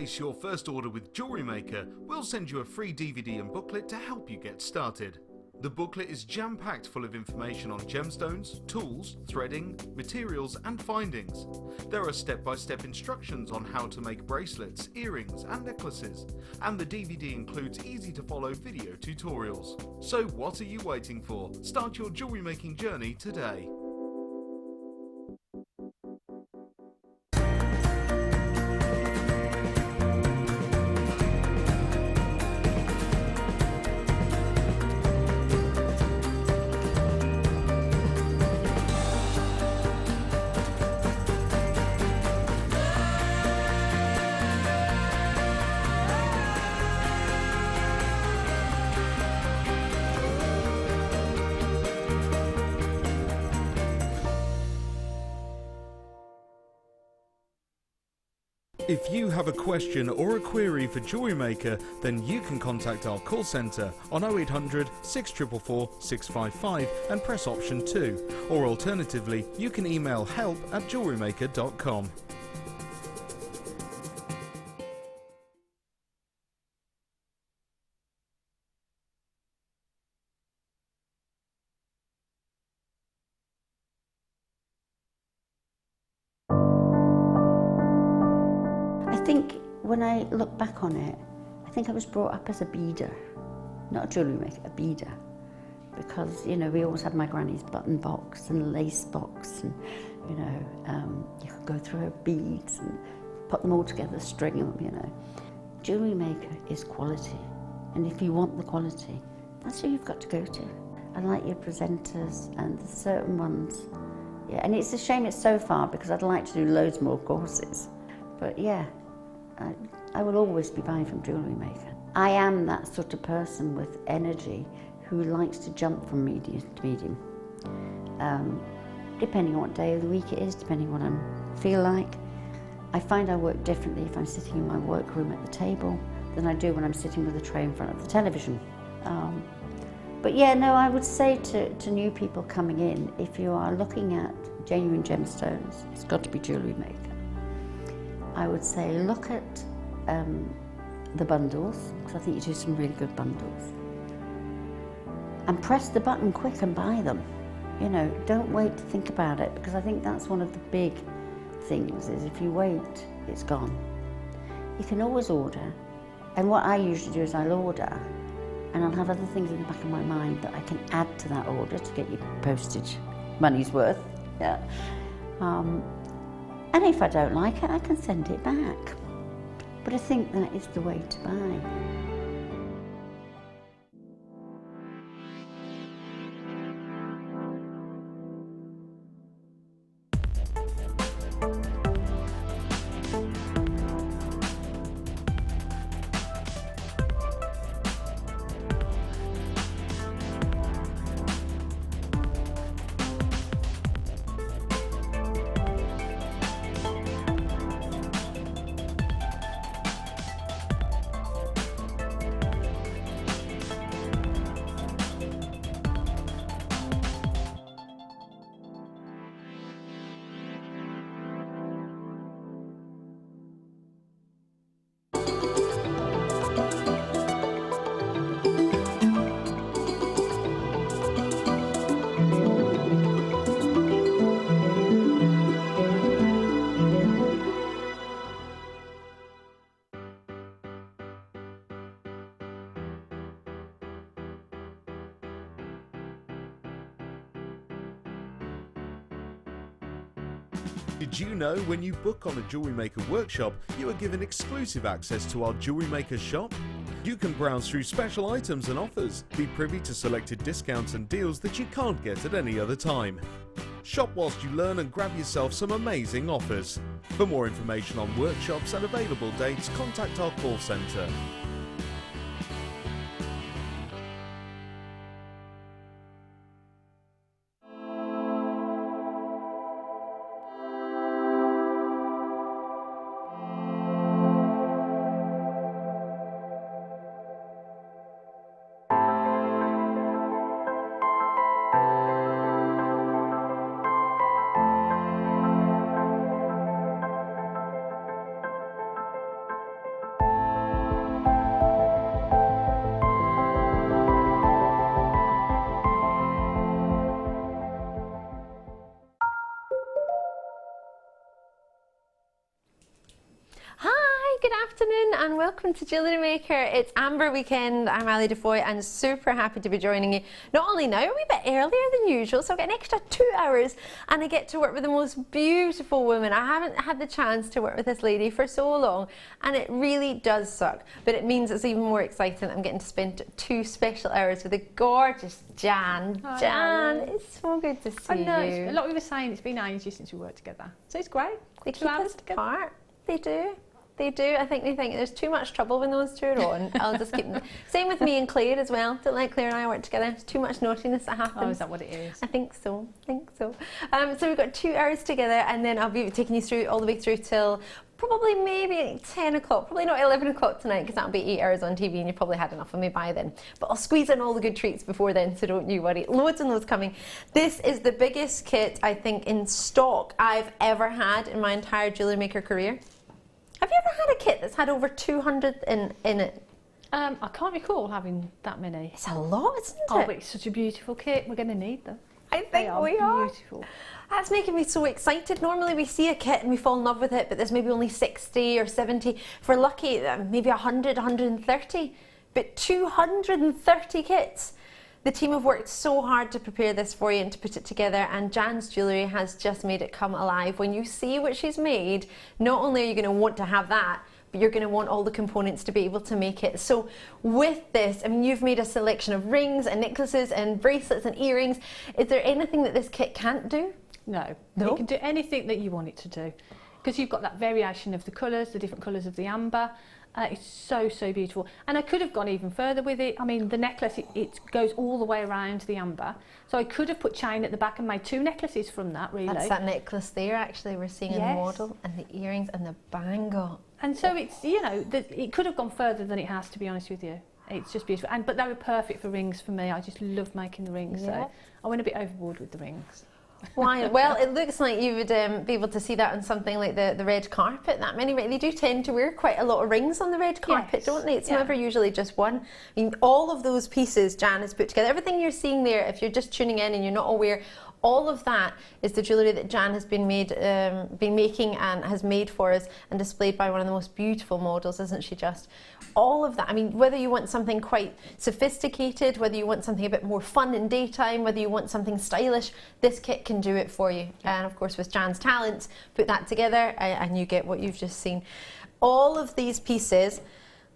place your first order with Jewellery Maker, we'll send you a free DVD and booklet to help you get started. The booklet is jam-packed full of information on gemstones, tools, threading, materials and findings. There are step-by-step instructions on how to make bracelets, earrings and necklaces, and the DVD includes easy-to-follow video tutorials. So what are you waiting for? Start your jewellery making journey today. If you have a question or a query for Jewellery Maker, then you can contact our call centre on 0800 644 655 and press option 2, or alternatively you can email help@jewellerymaker.com. I think when I look back on it, I think I was brought up as a beader, not a jewellery maker, a beader. Because, you know, we always had my granny's button box and lace box and, you know, you could go through her beads and put them all together, string them, you know. Jewellery Maker is quality, and if you want the quality, that's who you've got to go to. I like your presenters and the certain ones, yeah, and it's a shame it's so far because I'd like to do loads more courses. But yeah, I will always be buying from Jewellery Maker. I am that sort of person with energy who likes to jump from medium to medium. Depending on what day of the week it is, depending on what I feel like. I find I work differently if I'm sitting in my workroom at the table than I do when I'm sitting with a tray in front of the television. But yeah, no, I would say to new people coming in, if you are looking at genuine gemstones, it's got to be Jewellery Maker. I would say look at the bundles, because I think you do some really good bundles. And press the button quick and buy them. You know, don't wait to think about it, because I think that's one of the big things, is if you wait, it's gone. You can always order, and what I usually do is I'll order, and I'll have other things in the back of my mind that I can add to that order to get your postage money's worth. Yeah. And if I don't like it, I can send it back. But I think that is the way to buy. Did you know when you book on a Jewellery Maker workshop, you are given exclusive access to our Jewellery Maker shop? You can browse through special items and offers, be privy to selected discounts and deals that you can't get at any other time. Shop whilst you learn and grab yourself some amazing offers. For more information on workshops and available dates, contact our call centre. and welcome to Jewellery Maker. It's Amber Weekend. I'm Ali Defoy and super happy to be joining you. Not only now, a wee bit earlier than usual, so I've got an extra 2 hours and I get to work with the most beautiful woman. I haven't had the chance to work with this lady for so long and it really does suck, but it means it's even more exciting. I'm getting to spend 2 special hours with the gorgeous Jan. Jan, it's so good to see I know, you. a lot of you were saying it's been ages since we worked together, so it's great. They keep us apart. They do. They do. I think they think there's too much trouble when those two are on. I'll just keep them. Same with me and Claire as well. Don't let Claire and I work together. There's too much naughtiness that happens. Oh, is that what it is? I think so. So we've got 2 hours together, and then I'll be taking you through all the way through till probably maybe 10 o'clock. Probably not 11 o'clock tonight because that'll be 8 hours on TV, and you've probably had enough of me by then. But I'll squeeze in all the good treats before then, so don't you worry. Loads and loads coming. This is the biggest kit I think in stock I've ever had in my entire Jewellery Maker career. Have you ever had a kit that's had over 200 in it? I can't recall having that many. It's a lot, isn't it? Oh, but it's such a beautiful kit. We're going to need them. I think we are. Beautiful. That's making me so excited. Normally we see a kit and we fall in love with it, but there's maybe only 60 or 70. If we're lucky, maybe 100, 130. But 230 kits. The team have worked so hard to prepare this for you and to put it together, and Jan's Jewellery has just made it come alive. When you see what she's made, not only are you going to want to have that, but you're going to want all the components to be able to make it. So with this, I mean, you've made a selection of rings and necklaces and bracelets and earrings. Is there anything that this kit can't do? No. No? You can do anything that you want it to do, because you've got that variation of the colours, the different colours of the amber. It's so, so beautiful. And I could have gone even further with it. I mean, the necklace, it goes all the way around the amber. So I could have put chain at the back and made 2 necklaces from that, really. That's that necklace there, actually, we're seeing in the model, and the earrings and the bangle. And so it's, you know, it could have gone further than it has, to be honest with you. It's just beautiful. But they were perfect for rings for me. I just love making the rings. Yeah. So I went a bit overboard with the rings. Why? Well, it looks like you would be able to see that on something like the red carpet. That many, they do tend to wear quite a lot of rings on the red carpet, Yes. don't they? It's never usually just one. I mean, all of those pieces Jan has put together, everything you're seeing there, if you're just tuning in and you're not aware, all of that is the jewellery that Jan has been making and has made for us and displayed by one of the most beautiful models, isn't she just? All of that. I mean, whether you want something quite sophisticated, whether you want something a bit more fun in daytime, whether you want something stylish, this kit can do it for you. And of course, with Jan's talents, put that together and you get what you've just seen. All of these pieces,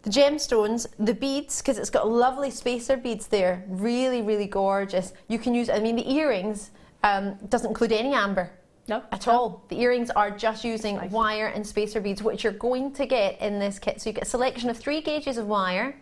the gemstones, the beads, because it's got lovely spacer beads there, really, really gorgeous. You can use, I mean, the earrings, doesn't include any amber. No. At all. The earrings are just using wire and spacer beads, which you're going to get in this kit. So you get a selection of 3 gauges of wire,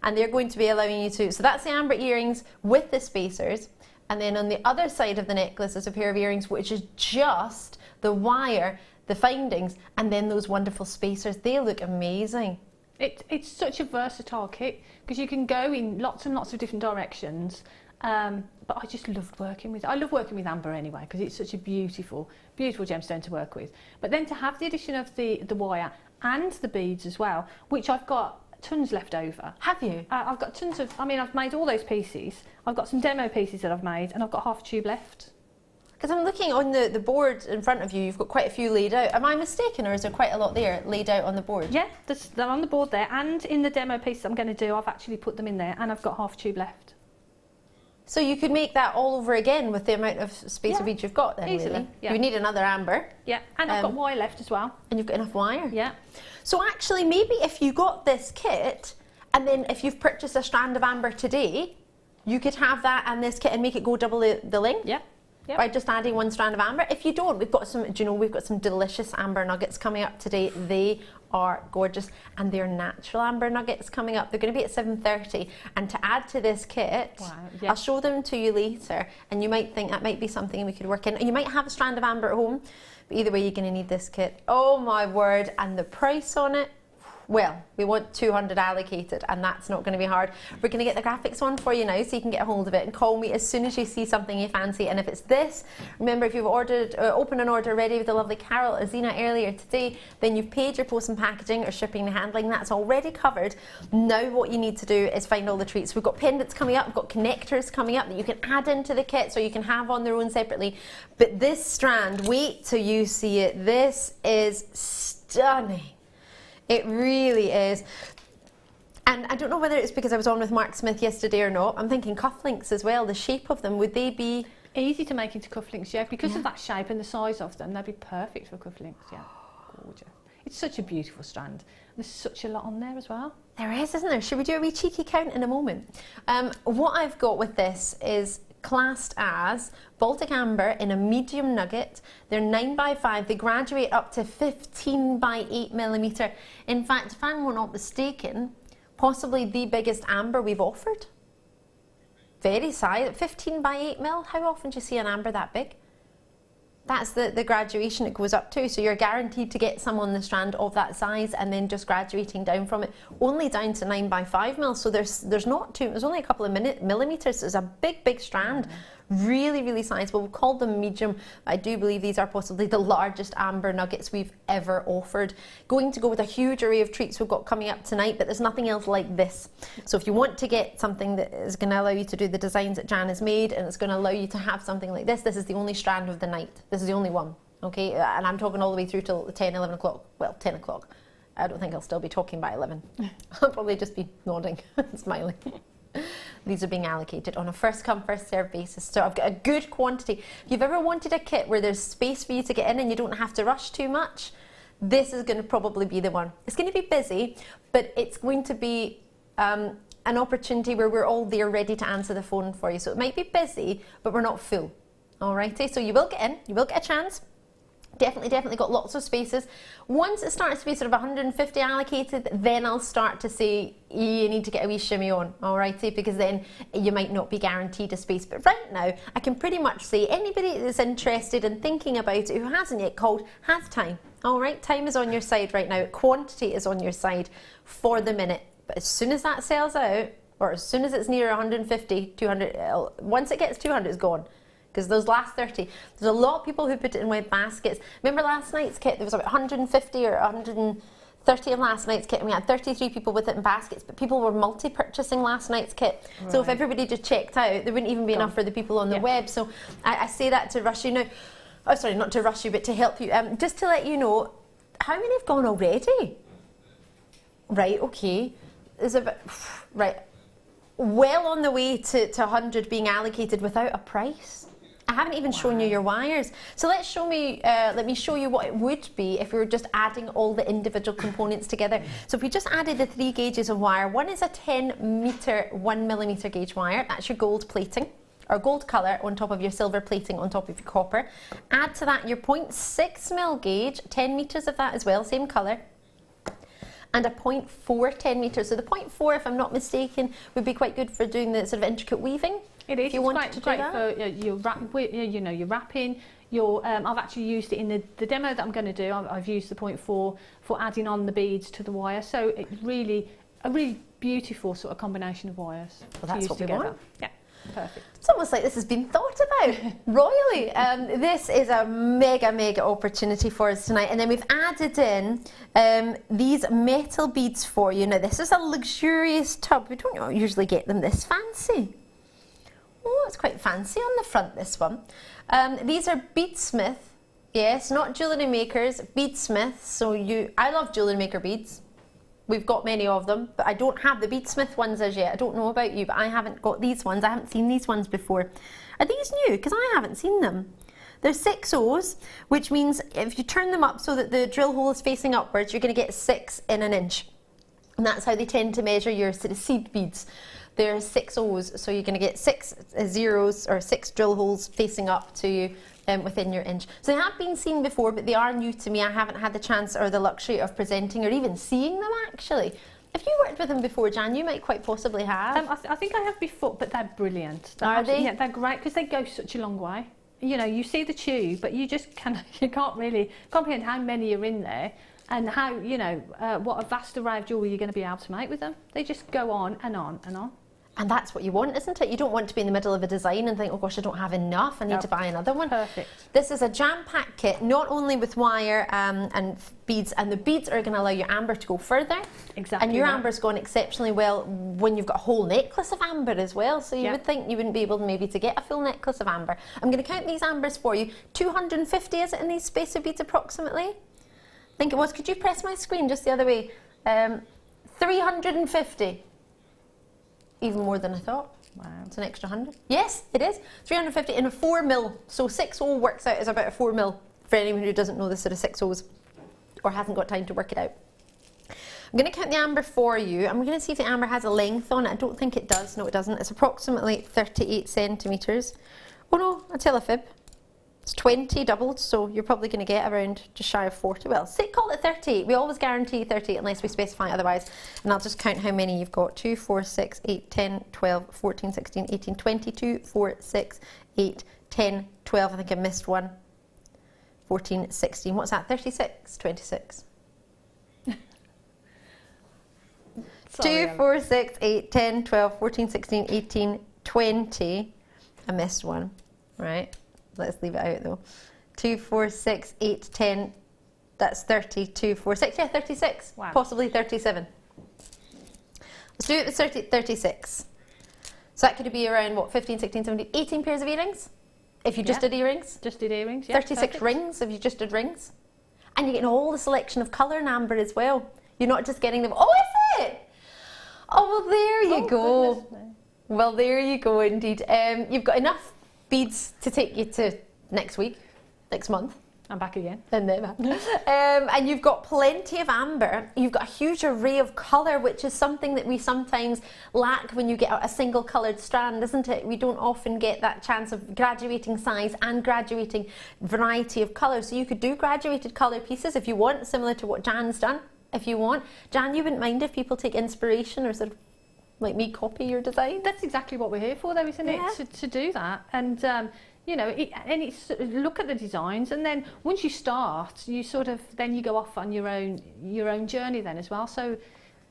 and they're going to be allowing you to, so that's the amber earrings with the spacers, and then on the other side of the necklace is a pair of earrings which is just the wire, the findings, and then those wonderful spacers. They look amazing. It's such a versatile kit because you can go in lots and lots of different directions. But I just loved working with it. I love working with amber anyway because it's such a beautiful, beautiful gemstone to work with. But then to have the addition of the wire and the beads as well, which I've got tons left over. Have you? I've got tons of, I mean, I've made all those pieces. I've got some demo pieces that I've made and I've got half a tube left. Because I'm looking on the board in front of you, you've got quite a few laid out. Am I mistaken, or is there quite a lot there laid out on the board? Yeah, they're on the board there, and in the demo pieces I'm going to do, I've actually put them in there, and I've got half a tube left. So you could make that all over again with the amount of spacer beads you've got then, easily, really? yeah. You need another amber. Yeah, and I've got wire left as well. And you've got enough wire? Yeah. So actually, maybe if you got this kit, and then if you've purchased a strand of amber today, you could have that and this kit and make it go double the length? Yeah. Yep. By just adding 1 strand of amber. If you don't, we've got some, do you know, we've got some delicious amber nuggets coming up today. They are gorgeous, and they're natural amber nuggets coming up. They're going to be at 7:30, and to add to this kit, Wow, yeah. I'll show them to you later, and you might think that might be something we could work in. You might have a strand of amber at home, but either way, you're going to need this kit. Oh my word, and the price on it, well, we want 200 allocated, and that's not going to be hard. We're going to get the graphics on for you now so you can get a hold of it and call me as soon as you see something you fancy. And if it's this, remember, if you've ordered, opened an order already with the lovely Carol or Zena earlier today, then you've paid your post and packaging or shipping and handling. That's already covered. Now what you need to do is find all the treats. We've got pendants coming up, we've got connectors coming up that you can add into the kit so you can have on their own separately. But this strand, wait till you see it. This is stunning. It really is. And I don't know whether it's because I was on with Mark Smith yesterday or not. I'm thinking cufflinks as well, the shape of them, would they be... Easy to make into cufflinks, yeah. Because of that shape and the size of them, they'd be perfect for cufflinks, yeah. Gorgeous. It's such a beautiful strand. There's such a lot on there as well. There is, isn't there? Should we do a wee cheeky count in a moment? What I've got with this is classed as Baltic Amber in a medium nugget. They're 9x5. They graduate up to 15x8mm. In fact, if I'm not mistaken, possibly the biggest amber we've offered. Very size, 15x8mm. How often do you see an amber that big? That's the graduation it goes up to. So you're guaranteed to get some on the strand of that size, and then just graduating down from it, only down to 9x5mm. So there's not too, there's only a couple of millimeters. It's a big strand. Really, really sizable. We've called them medium. I do believe these are possibly the largest amber nuggets we've ever offered. Going to go with a huge array of treats we've got coming up tonight, but there's nothing else like this. So if you want to get something that is going to allow you to do the designs that Jan has made, and it's going to allow you to have something like this, this is the only strand of the night. This is the only one, okay? And I'm talking all the way through till 10, 11 o'clock. Well, 10 o'clock. I don't think I'll still be talking by 11. I'll probably just be nodding and smiling. These are being allocated on a first come first serve basis, so I've got a good quantity. If you've ever wanted a kit where there's space for you to get in and you don't have to rush too much, this is going to probably be the one. It's going to be busy, but it's going to be an opportunity where we're all there ready to answer the phone for you. So it might be busy, but we're not full. Alrighty, so you will get in, you will get a chance. Definitely got lots of spaces. Once it starts to be sort of 150 allocated, then I'll start to say you need to get a wee shimmy on, alrighty, because then you might not be guaranteed a space. But right now, I can pretty much say anybody that's interested and thinking about it who hasn't yet called has time. Alright, time is on your side right now. Quantity is on your side for the minute. But as soon as that sells out, or as soon as it's near 150, 200, once it gets 200, it's gone. Because those last 30, there's a lot of people who put it in web baskets. Remember last night's kit, there was about 150 or 130 of last night's kit, and we had 33 people with it in baskets, but people were multi-purchasing last night's kit. Right. So if everybody just checked out, there wouldn't even be enough for the people on the web. So I say that to rush you now. Oh, sorry, not to rush you, but to help you. Just to let you know, how many have gone already? Right, okay. There's about, right, well on the way to 100 being allocated without a price. I haven't even shown you your wires. So let me show you what it would be if we were just adding all the individual components together. So if we just added the 3 gauges of wire, one is a 10 meter 1mm gauge wire. That's your gold plating, or gold colour on top of your silver plating on top of your copper. Add to that your 0.6mm gauge, 10 meters of that as well, same colour. And a 0.4 10 metres. So the 0.4, if I'm not mistaken, would be quite good for doing the sort of intricate weaving. It is. If you want to do that. For your wrapping. I've actually used it in the demo that I'm going to do. I've used the 0.4 for adding on the beads to the wire. So it's really a really beautiful sort of combination of wires. Well, that's what we want. Yeah. Perfect. It's almost like this has been thought about royally. This is a mega opportunity for us tonight. And then we've added in these metal beads for you. Now this is a luxurious tub. We don't usually get them this fancy. Oh, it's quite fancy on the front, this one. These are Beadsmith. Yes, not Jewellery Makers, Beadsmith. So I love Jewellery Maker beads. We've got many of them, but I don't have the Beadsmith ones as yet. I don't know about you, but I haven't got these ones. I haven't seen these ones before. Are these new? Because I haven't seen them. They're 6 O's, which means if you turn them up so that the drill hole is facing upwards, you're going to get 6 in an inch. And that's how they tend to measure your sort of seed beads. They're 6 O's, so you're going to get 6 zeros or 6 drill holes facing up to you within your inch. So they have been seen before, but they are new to me. I haven't had the chance or the luxury of presenting or even seeing them actually. If you worked with them before, Jan, you might quite possibly have. I think I have before, but they're brilliant. Are they? Yeah, they're great because they go such a long way. You know, you see the tube, but you can't really comprehend how many are in there and how, what a vast array of jewellery you're going to be able to make with them. They just go on and on and on. And that's what you want, isn't it? You don't want to be in the middle of a design and think, oh gosh, I don't have enough, I need to buy another one. Perfect. This is a jam-packed kit, not only with wire and beads, and the beads are going to allow your amber to go further. Exactly. And your amber's gone exceptionally well when you've got a whole necklace of amber as well, so you would think you wouldn't be able maybe to get a full necklace of amber. I'm going to count these ambers for you. 250 is it in these spacer beads approximately? think it was. Could you press my screen just the other way? 350. Even more than I thought. Wow. It's an extra 100. Yes, it is. 350 in a 4mm. So 6/0 works out as about a 4mm for anyone who doesn't know the sort of 6/0s or hasn't got time to work it out. I'm going to count the amber for you. I'm going to see if the amber has a length on it. I don't think it does. No, it doesn't. It's approximately 38 centimetres. Oh no, I tell a fib. It's 20 doubled, so you're probably going to get around just shy of 40. Well, say call it 38. We always guarantee 38 unless we specify otherwise. And I'll just count how many you've got. 2, 4, 6, 8, 10, 12, 14, 16, 18, 22, 4, 6, 8, 10, 12. I think I missed one. 14, 16. What's that? 36, 26. 2, 4, 6, 8, 10, 12, 14, 16, 18, 20. I missed one. Right. Let's leave it out though. 2, 4, 6, 8, 10. That's 30. 2, 4, 6. Yeah, 36. Wow. Possibly 37. Let's do it with 36. So that could be around, what, 15, 16, 17, 18 pairs of earrings? If you just did earrings? Just did earrings, yeah. 36 perfect. rings if you just did rings. And you're getting all the selection of colour and amber as well. You're not just getting them, oh, is it? Oh, well, there you go. Goodness. Well, there you go, indeed. You've got enough beads to take you to next month. I'm back again. And never. And you've got plenty of amber. You've got a huge array of colour, which is something that we sometimes lack when you get a single coloured strand, isn't it? We don't often get that chance of graduating size and graduating variety of colour. So you could do graduated colour pieces if you want, similar to what Jan's done. If you want. Jan, you wouldn't mind if people take inspiration or sort of like me copy your design? That's exactly what we're here for, though, isn't it? To do that. And you know, it's look at the designs, and then once you start, you sort of then you go off on your own journey then as well. So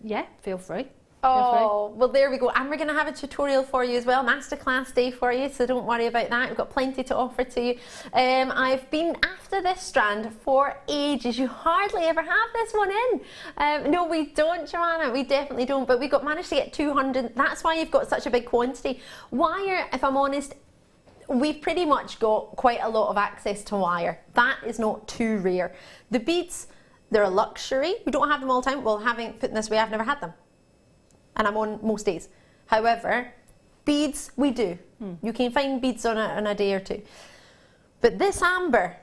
yeah, feel free. Oh, well, there we go. And we're going to have a tutorial for you as well, masterclass day for you, so don't worry about that. We've got plenty to offer to you. I've been after this strand for ages. You hardly ever have this one in. No, we don't, Joanna. We definitely don't. But we managed to get 200. That's why you've got such a big quantity. Wire, if I'm honest, we've pretty much got quite a lot of access to wire. That is not too rare. The beads, they're a luxury. We don't have them all the time. Well, put it this way, I've never had them. And I'm on most days. However, beads, we do. You can find beads on a day or two. But this amber,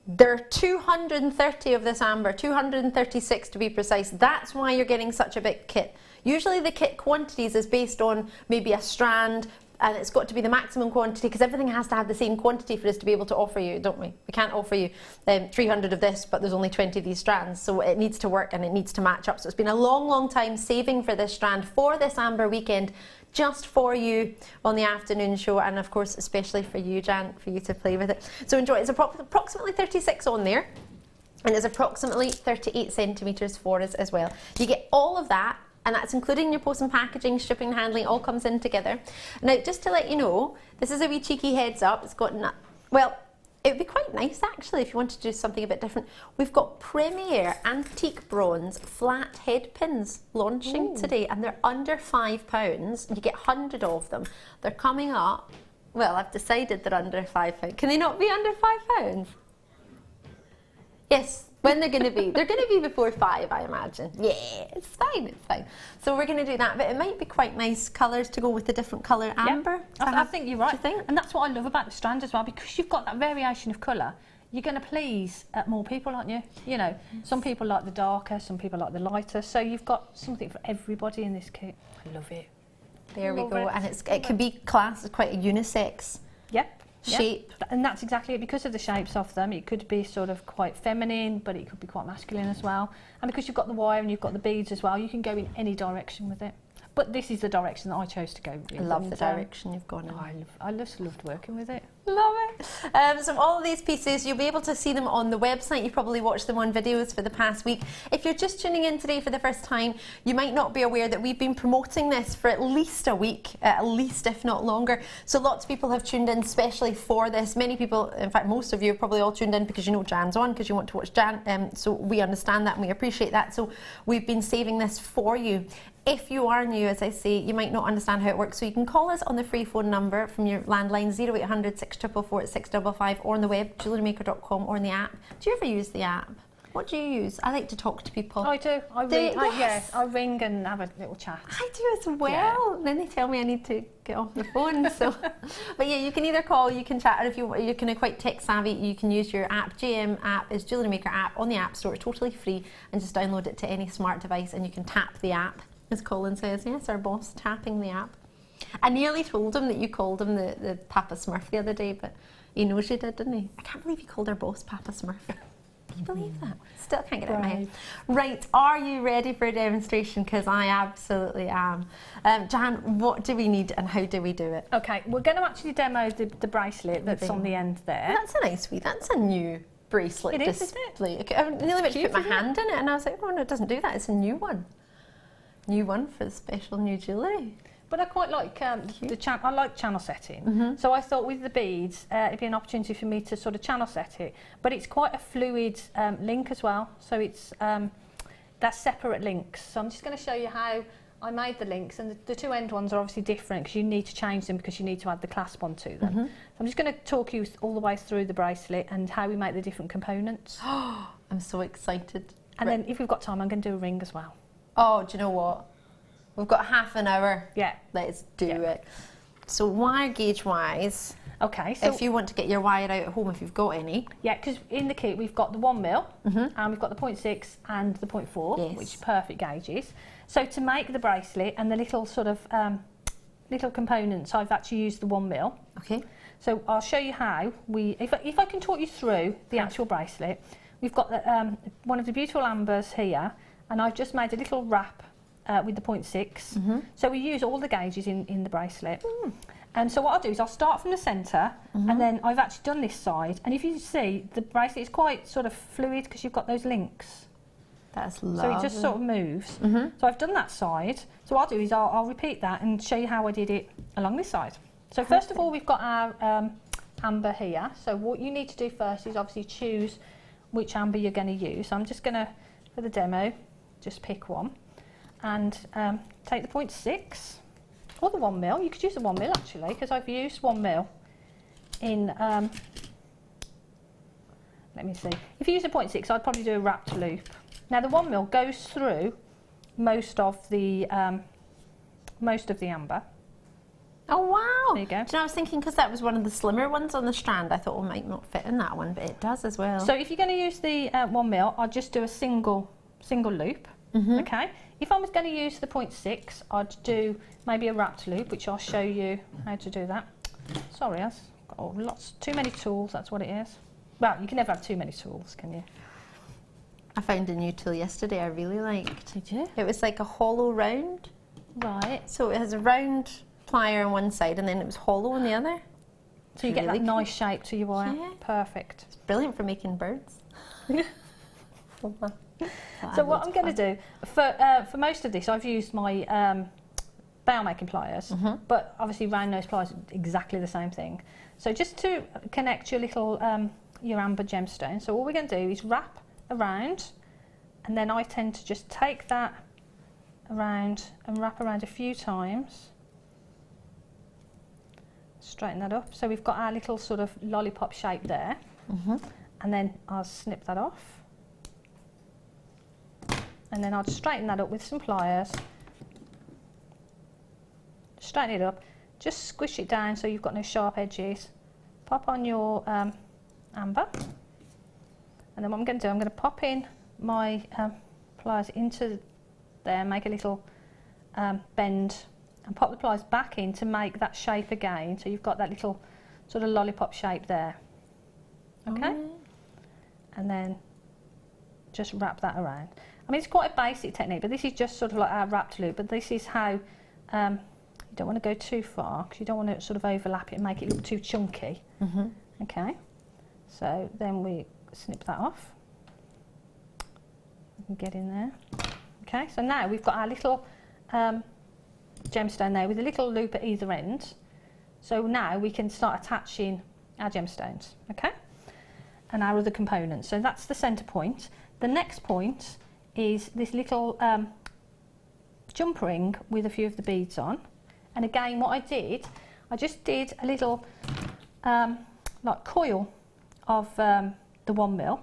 there are 230 of this amber, 236 to be precise. That's why you're getting such a big kit. Usually the kit quantities is based on maybe a strand, and it's got to be the maximum quantity because everything has to have the same quantity for us to be able to offer you, don't we? We can't offer you 300 of this, but there's only 20 of these strands, so it needs to work and it needs to match up. So it's been a long, long time saving for this strand for this Amber weekend, just for you on the afternoon show, and of course especially for you, Jan, for you to play with it. So enjoy. It's approximately 36 on there, and it's approximately 38 centimetres for us as well. You get all of that, and that's including your post and packaging, shipping, handling, all comes in together. Now, just to let you know, this is a wee cheeky heads up. It's got, well, it would be quite nice actually if you wanted to do something a bit different. We've got Premier Antique Bronze flat head pins launching today, and they're under £5. You get 100 of them. They're coming up. Well, I've decided they're under £5. Can they not be under £5? Yes. When they're going to be? They're going to be before 5, I imagine. Yeah, it's fine, it's fine. So we're going to do that, but it might be quite nice colours to go with the different colour amber. I think you're right. Do you think? And that's what I love about the strand as well, because you've got that variation of colour. You're going to please more people, aren't you? You know, some people like the darker, some people like the lighter. So you've got something for everybody in this kit. I love it. There we go, and it can be classed as quite a unisex. Yep. Shape. And that's exactly it. Because of the shapes of them, it could be sort of quite feminine, but it could be quite masculine as well. And because you've got the wire and you've got the beads as well, you can go in any direction with it. But this is the direction that I chose to go with. I love the direction you've gone in. Oh, I just loved working with it. Love it. So all of these pieces, you'll be able to see them on the website. You've probably watched them on videos for the past week. If you're just tuning in today for the first time, you might not be aware that we've been promoting this for at least a week, at least if not longer. So lots of people have tuned in especially for this. Many people, in fact most of you have probably all tuned in because you know Jan's on, because you want to watch Jan. So we understand that and we appreciate that. So we've been saving this for you. If you are new, as I say, you might not understand how it works, so you can call us on the free phone number from your landline 0800 644 655 or on the web jewellerymaker.com or in the app. Do you ever use the app? What do you use? I like to talk to people. I do. I Do ring. you? Yes, I ring and have a little chat. I do as well. Then they tell me I need to get off the phone. So, but yeah, you can either call, you can chat, or if you're kind of quite tech savvy, you can use your app. JM app is Jewellery Maker app on the App Store. It's totally free, and just download it to any smart device, and you can tap the app. As Colin says, yes, our boss tapping the app. I nearly told him that you called him the Papa Smurf the other day, but he knows you did, didn't he? I can't believe you called our boss Papa Smurf. Can you believe that? Still can't get it out of my head. Right, are you ready for a demonstration? Because I absolutely am. Jan, what do we need and how do we do it? Okay, we're going to actually demo the bracelet that's on the end there. That's a nice wee, that's a new bracelet It is, display. I nearly went to put my hand in it and I was like, oh no, it doesn't do that, it's a new one. New one for the special new jewellery. But I quite like I like channel setting. So I thought with the beads, it'd be an opportunity for me to sort of channel set it. But it's quite a fluid link as well. So it's they're separate links. So I'm just going to show you how I made the links, and the two end ones are obviously different because you need to change them because you need to add the clasp onto them. So I'm just going to talk you all the way through the bracelet and how we make the different components. I'm so excited. And then if we've got time, I'm going to do a ring as well. Oh, do you know what? We've got half an hour. Yeah. Let's do it. So wire gauge wise, Okay, so if you want to get your wire out at home, if you've got any. yeah, because in the kit we've got the 1mm and we've got the 0.6 and the 0.4, Yes. which are perfect gauges. So to make the bracelet and the little sort of little components, I've actually used the 1mm. Okay. So I'll show you how we, if I can talk you through the actual bracelet. We've got the, one of the beautiful ambers here, and I've just made a little wrap with the 0.6. So we use all the gauges in the bracelet. And so what I'll do is I'll start from the centre, and then I've actually done this side. And if you see, the bracelet is quite sort of fluid because you've got those links. That's lovely. So it just sort of moves. So I've done that side. So what I'll do is I'll repeat that and show you how I did it along this side. So first of all, we've got our amber here. So what you need to do first is obviously choose which amber you're going to use. So I'm just going to, for the demo, just pick one. And take the 0.6 or the 1mm. You could use the 1mm actually, because I've used 1mm in, let me see. If you use the 0.6, I'd probably do a wrapped loop. Now the 1mm goes through most of the amber. Oh wow! There you go. Do you know, I was thinking because that was one of the slimmer ones on the strand, I thought, well, it might not fit in that one, but it does as well. So if you're going to use the 1mm, I'd just do a single loop. Okay. If I was going to use the 0.6, I'd do maybe a wrapped loop, which I'll show you how to do that. Sorry, I've got too many tools. That's what it is. Well, you can never have too many tools, can you? I found a new tool yesterday I really liked. Did you? It was like a hollow round. Right. So it has a round plier on one side and then it was hollow on the other. So you get Really that nice shape to your wire. Yeah. Perfect. It's brilliant for making birds. So what I'm going to do, for most of this, I've used my bail making pliers, but obviously round nose pliers are exactly the same thing. So just to connect your little, your amber gemstone, so all we're going to do is wrap around, and then I tend to just take that around and wrap around a few times. Straighten that up. So we've got our little sort of lollipop shape there, and then I'll snip that off. And then I'll just straighten that up with some pliers. Straighten it up, just squish it down so you've got no sharp edges. Pop on your amber. And then what I'm going to do, I'm going to pop in my pliers into there, make a little bend, and pop the pliers back in to make that shape again. So you've got that little sort of lollipop shape there. Okay? And then just wrap that around. I mean, it's quite a basic technique, but this is just sort of like our wrapped loop. But this is how, you don't want to go too far, because you don't want to sort of overlap it and make it look too chunky. Okay, so then we snip that off. We can get in there. Okay, so now we've got our little gemstone there with a little loop at either end. So now we can start attaching our gemstones, okay? And our other components. So that's the centre point. The next point is this little jump ring with a few of the beads on. And again, what I just did a little like coil of the 1mm.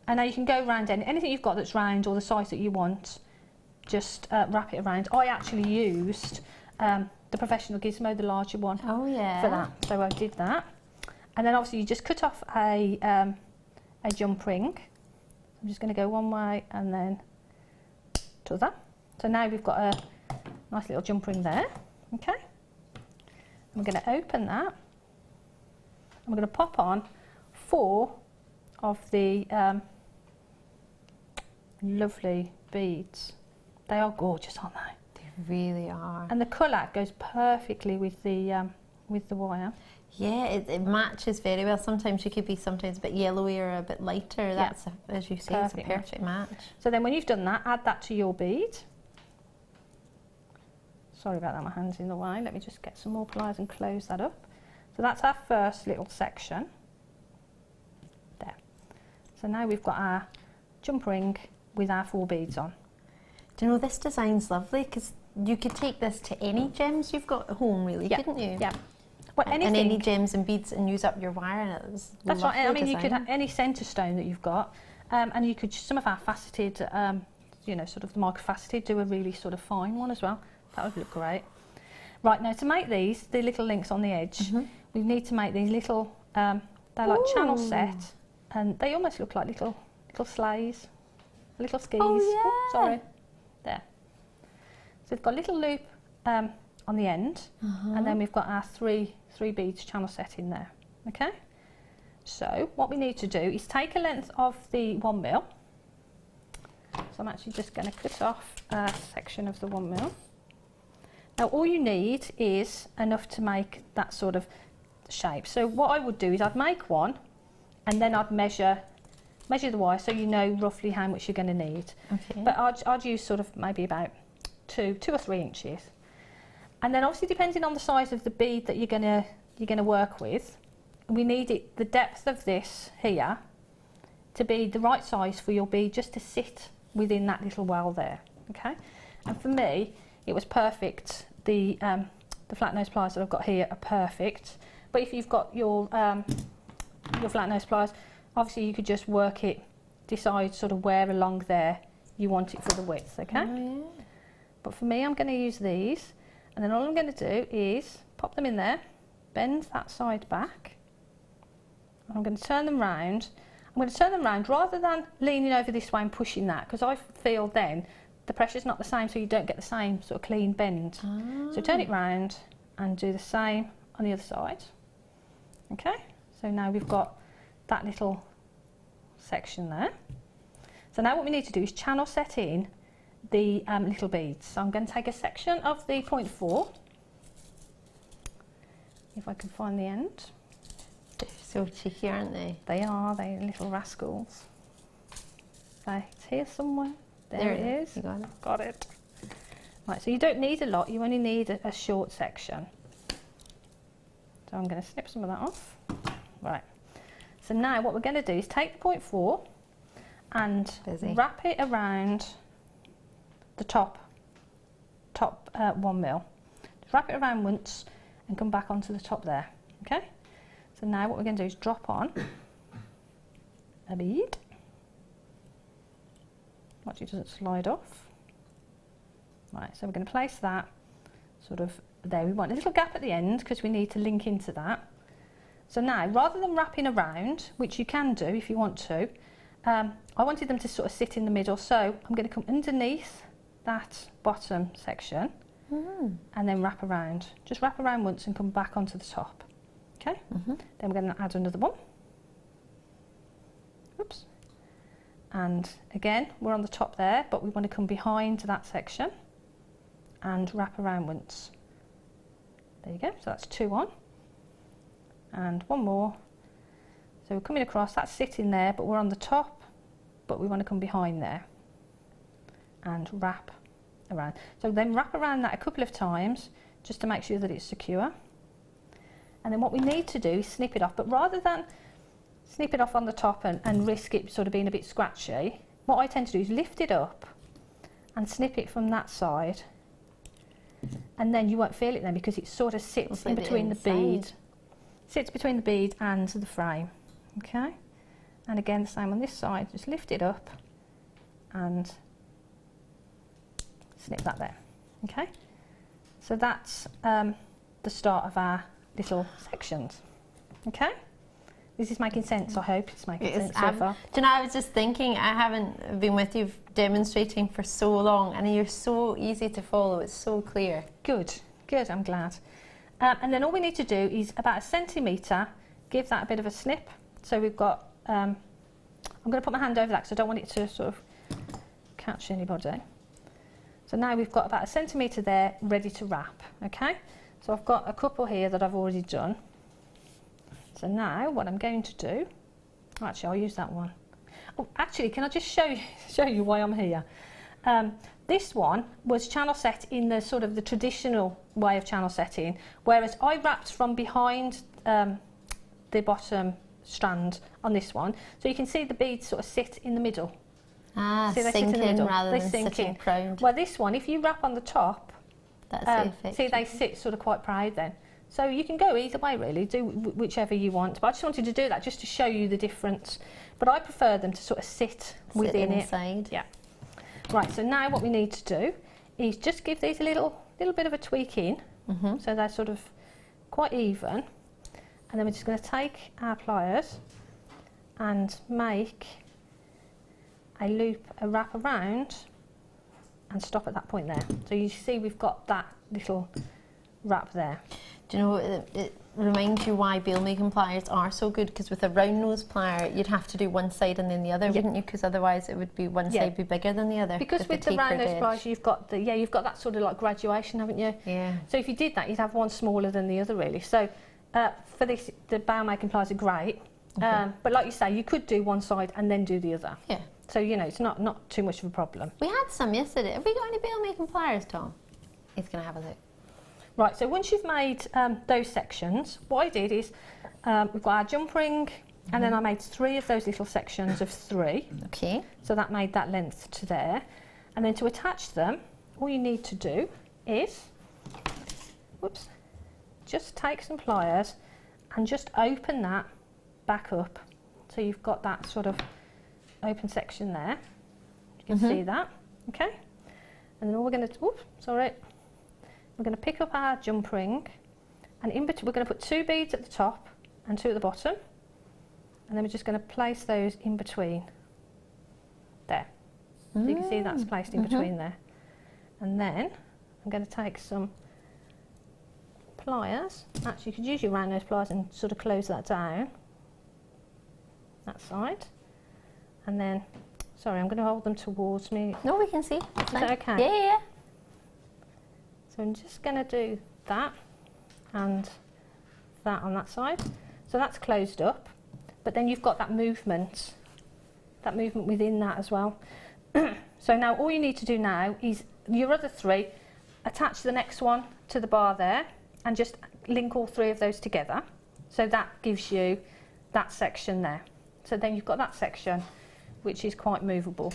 And now you can go around anything you've got that's round or the size that you want, just wrap it around. I actually used the Professional Gizmo, the larger one, for that. So I did that. And then obviously you just cut off a jump ring. I'm just going to go one way and then to the other. So now we've got a nice little jump ring there. Okay. I'm going to open that. I'm going to pop on 4 of the lovely beads. They are gorgeous, aren't they? They really are. And the colour goes perfectly with the wire. Yeah, it matches very well. Sometimes you could be a bit yellowy or a bit lighter. That's, as you say, Perfect it's a perfect match. So then when you've done that, add that to your bead. Sorry about that, my hand's in the way. Let me just get some more pliers and close that up. So that's our first little section. There. So now we've got our jump ring with our 4 beads on. Do you know, this design's lovely because you could take this to any gems you've got at home, really, couldn't you? Yeah. Well, anything. And any gems and beads and use up your wire in it. That's right. I mean, you could have any centre stone that you've got, and you could, some of our faceted, you know, sort of the microfaceted, do a really sort of fine one as well. That would look great. Right, now to make these, the little links on the edge, we need to make these little, they're like channel set, and they almost look like little sleighs, little skis. Oh, yeah. Oh, sorry. There. So we've got a little loop on the end, and then we've got our three beads channel set in there. Okay. So what we need to do is take a length of the 1mm. So I'm actually just going to cut off a section of the 1mm. Now all you need is enough to make that sort of shape. So what I would do is I'd make one, and then I'd measure the wire so you know roughly how much you're going to need. Okay. But I'd use sort of maybe about 2 or 3 inches. And then obviously depending on the size of the bead that you're gonna work with, we need the depth of this here to be the right size for your bead, just to sit within that little well there. Okay. And for me, it was perfect. The flat nose pliers that I've got here are perfect. But if you've got your flat nose pliers, obviously you could just work it, decide sort of where along there you want it for the width. Okay. Oh, yeah. But for me, I'm going to use these. And then all I'm going to do is pop them in there, bend that side back. I'm going to turn them round. I'm going to turn them round rather than leaning over this way and pushing that, because I feel then the pressure's not the same, so you don't get the same sort of clean bend. So turn it round and do the same on the other side. Okay, so now we've got that little section there. So now what we need to do is channel set in the little beads. So I'm going to take a section of the 0.4, if I can find the end. They're so cheeky, aren't they? They are, they're little rascals. So it's here somewhere. There it is. You got it. Got it. Right, so you don't need a lot, you only need a short section. So I'm going to snip some of that off. Right. So now what we're going to do is take the 0.4 and wrap it around the top 1mm. Just wrap it around once and come back onto the top there. Okay. So now what we're going to do is drop on a bead. Watch it doesn't slide off. Right. So we're going to place that sort of there. We want a little gap at the end because we need to link into that. So now, rather than wrapping around, which you can do if you want to, I wanted them to sort of sit in the middle. So I'm going to come underneath that bottom section and then wrap around. Just wrap around once and come back onto the top. Okay. Then we're going to add another one. Oops. And again, we're on the top there, but we want to come behind that section and wrap around once. There you go. So that's 2 on. And one more. So we're coming across, that's sitting there, but we're on the top, but we want to come behind there and wrap around. So then wrap around that a couple of times just to make sure that it's secure. And then what we need to do is snip it off, but rather than snip it off on the top and risk it sort of being a bit scratchy, what I tend to do is lift it up and snip it from that side and then you won't feel it then because it sort of sits in between the bead. Sits between the bead and the frame. Okay, and again the same on this side, just lift it up and snip that there. Okay, so that's the start of our little sections. Okay, this is making sense. I hope it's making sense so far. Do you know, I was just thinking, I haven't been with you demonstrating for so long, and you're so easy to follow. It's so clear. Good, good. I'm glad. And then all we need to do is about 1 centimetre. Give that a bit of a snip. So we've got. I'm going to put my hand over that because I don't want it to sort of catch anybody. So now we've got about 1 centimetre there, ready to wrap. Okay. So I've got a couple here that I've already done. So now what I'm going to do, actually I'll use that one. Oh, actually, can I just show you why I'm here? This one was channel set in the sort of the traditional way of channel setting, whereas I wrapped from behind the bottom strand on this one. So you can see the beads sort of sit in the middle. Ah, see, sink in rather than sitting proud. Well, this one, if you wrap on the top, that's the effect. See, they sit sort of quite proud then. So you can go either way really, do whichever you want. But I just wanted to do that just to show you the difference. But I prefer them to sort of sit within inside. it. Yeah. Right, so now what we need to do is just give these a little bit of a tweak in. So they're sort of quite even. And then we're just going to take our pliers and make a loop, a wrap around and stop at that point there. So you see we've got that little wrap there. Do you know, it reminds you why bail making pliers are so good, because with a round nose plier you'd have to do one side and then the other, wouldn't you? Because otherwise it would be one side be bigger than the other. Because with the round nose pliers you've got you've got that sort of like graduation, haven't you? Yeah. So if you did that, you'd have one smaller than the other really. So for this, the bail making pliers are great. But like you say, you could do one side and then do the other. Yeah. So you know, it's not too much of a problem. We had some yesterday. Have we got any bail making pliers, Tom? He's going to have a look. Right, so once you've made those sections, what I did is we've got our jump ring, and then I made 3 of those little sections of 3. Okay. So that made that length to there. And then to attach them, all you need to do is, just take some pliers and just open that back up. So you've got that sort of open section there. You can see that, okay? And then all we're going to, we're going to pick up our jump ring, and in between we're going to put 2 beads at the top and 2 at the bottom, and then we're just going to place those in between there. So you can see that's placed in between there. And then I'm going to take some pliers. Actually, you could use your round nose pliers and sort of close that down, that side. And then, sorry, I'm going to hold them towards me. No, we can see. Is that okay? Yeah. So I'm just going to do that and that on that side. So that's closed up, but then you've got that movement within that as well. So now all you need to do now is your other 3, attach the next one to the bar there and just link all 3 of those together. So that gives you that section there. So then you've got that section which is quite movable.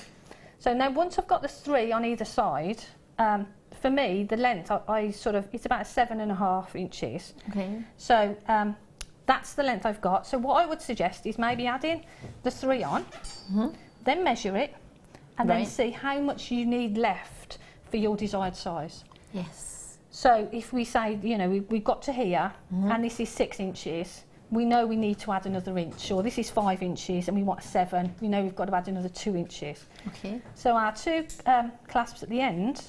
So now once I've got the 3 on either side, for me, the length, it's about 7.5 inches. Okay. So that's the length I've got. So what I would suggest is maybe adding the 3 on, then measure it, and then see how much you need left for your desired size. Yes. So if we say, you know, we've got to here, and this is 6 inches, we know we need to add another inch, or this is 5 inches and we want 7, we know we've got to add another 2 inches. Okay. So our 2 clasps at the end,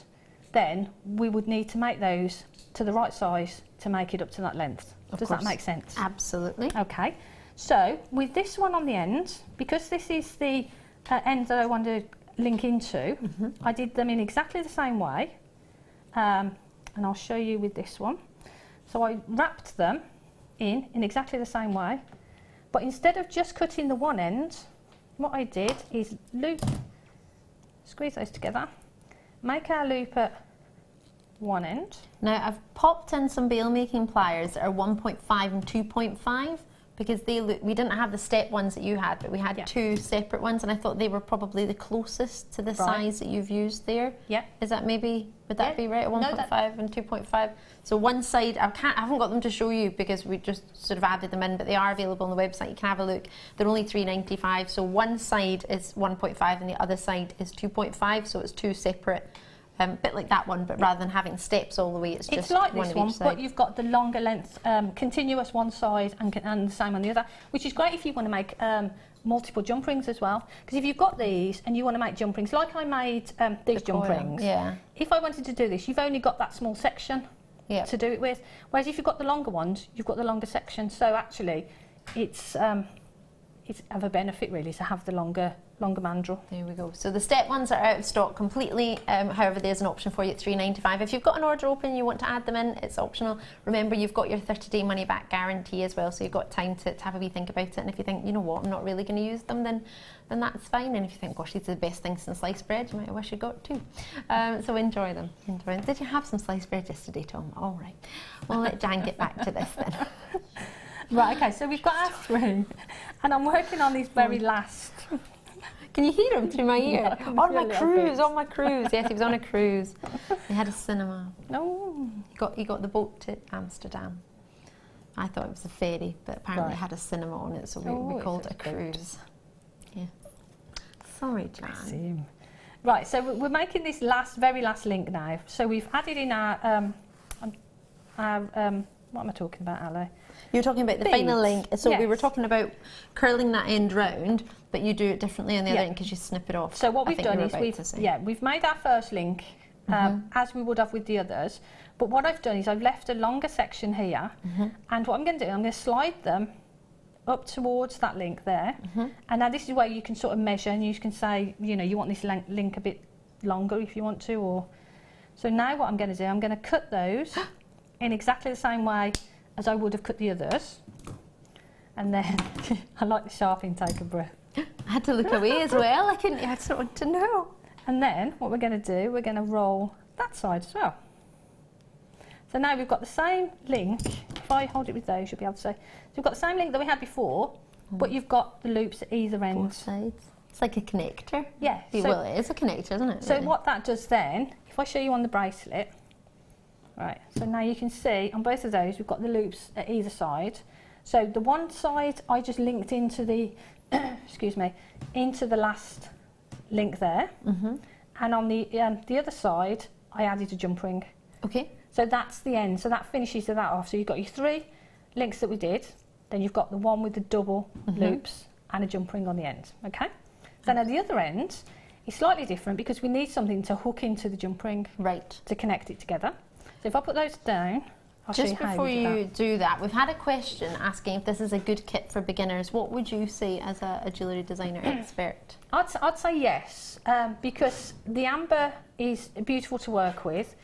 then we would need to make those to the right size to make it up to that length. Does that make sense? Absolutely. Okay. So with this one on the end, because this is the end that I want to link into, I did them in exactly the same way, and I'll show you with this one. So I wrapped them in exactly the same way, but instead of just cutting the one end, what I did is squeeze those together, make our loop at one end. Now I've popped in some bail making pliers that are 1.5 and 2.5 because we didn't have the step ones that you had, but we had two separate ones, and I thought they were probably the closest to the size that you've used there. Yeah. Is that would that be right? A 1.5 and 2.5. So one side, I haven't got them to show you because we just sort of added them in, but they are available on the website. You can have a look. They're only $3.95. So one side is 1.5 and the other side is 2.5. So it's two separate. Bit like that one, but rather than having steps all the way, it's just like one this of one, each side. but you've got the longer length, continuous one side and the same on the other, which is great if you want to make multiple jump rings as well. Because if you've got these and you want to make jump rings, like I made these jump rings, if I wanted to do this, you've only got that small section to do it with. Whereas if you've got the longer ones, you've got the longer section. So actually, it's of a benefit really to have the longer mandrel. There we go. So the step ones are out of stock completely. However, there's an option for you at $3.95. If you've got an order open and you want to add them in, it's optional. Remember, you've got your 30-day money back guarantee as well, so you've got time to have a wee think about it. And if you think, you know what, I'm not really going to use them, then that's fine. And if you think, gosh, these are the best things since sliced bread, you might wish you got two. So enjoy them. Did you have some sliced bread yesterday, Tom? All right. We'll let Jan get back to this then. Right, okay, so we've got our three, and I'm working on these very last. Can you hear him through my ear? Yeah, on my cruise. Yes, he was on a cruise. He had a cinema. No. He got the boat to Amsterdam. I thought it was a ferry, but apparently it had a cinema on it, so we called it a cruise. Yeah. Sorry, Jan. Right, so we're making this very last link now. So we've added in our what am I talking about, Ali? You were talking about the final link. So we were talking about curling that end round, but you do it differently on the other end because you snip it off. So what we've done is we've made our first link as we would have with the others. But what I've done is I've left a longer section here, and what I'm going to do, I'm going to slide them up towards that link there. And now this is where you can sort of measure, and you can say, you know, you want this link a bit longer if you want to, or so now what I'm going to do, I'm going to cut those in exactly the same way as I would have cut the others. And then I like the sharp intake of breath. I had to look away as well. I just wanted to know. And then what we're going to do, we're going to roll that side as well. So now we've got the same link. If I hold it with those, you'll be able to see. So we've got the same link that we had before, but you've got the loops at either end. Both sides. It's like a connector. Yeah. Well, it is a connector, isn't it? So what that does then, if I show you on the bracelet, right, so now you can see on both of those we've got the loops at either side. So the one side I just linked into the, excuse me, into the last link there, and on the other side I added a jump ring. Okay. So that's the end. So that finishes that off. So you've got your three links that we did, then you've got the one with the double loops and a jump ring on the end. Okay. So now the other end is slightly different because we need something to hook into the jump ring, right, to connect it together. So if I put those down, I'll show you how before you do that, we've had a question asking if this is a good kit for beginners. What would you say as a jewellery designer expert? I'd say yes, because the amber is beautiful to work with.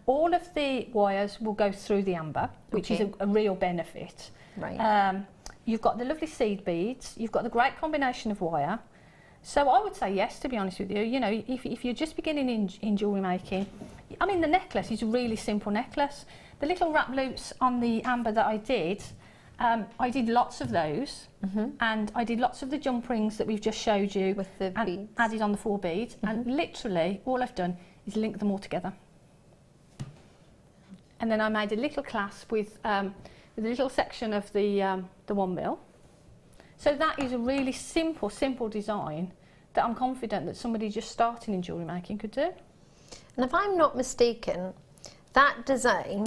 All of the wires will go through the amber, which is a real benefit. Right. You've got the lovely seed beads. You've got the great combination of wire. So I would say yes, to be honest with you. You know, if you're just beginning in jewellery making, I mean, the necklace is a really simple necklace. The little wrap loops on the amber that I did lots of those, and I did lots of the jump rings that we've just showed you with the beads. Added on the 4 beads, and literally all I've done is link them all together. And then I made a little clasp with a little section of the 1 mil. So that is a really simple design that I'm confident that somebody just starting in jewellery making could do. And if I'm not mistaken, that design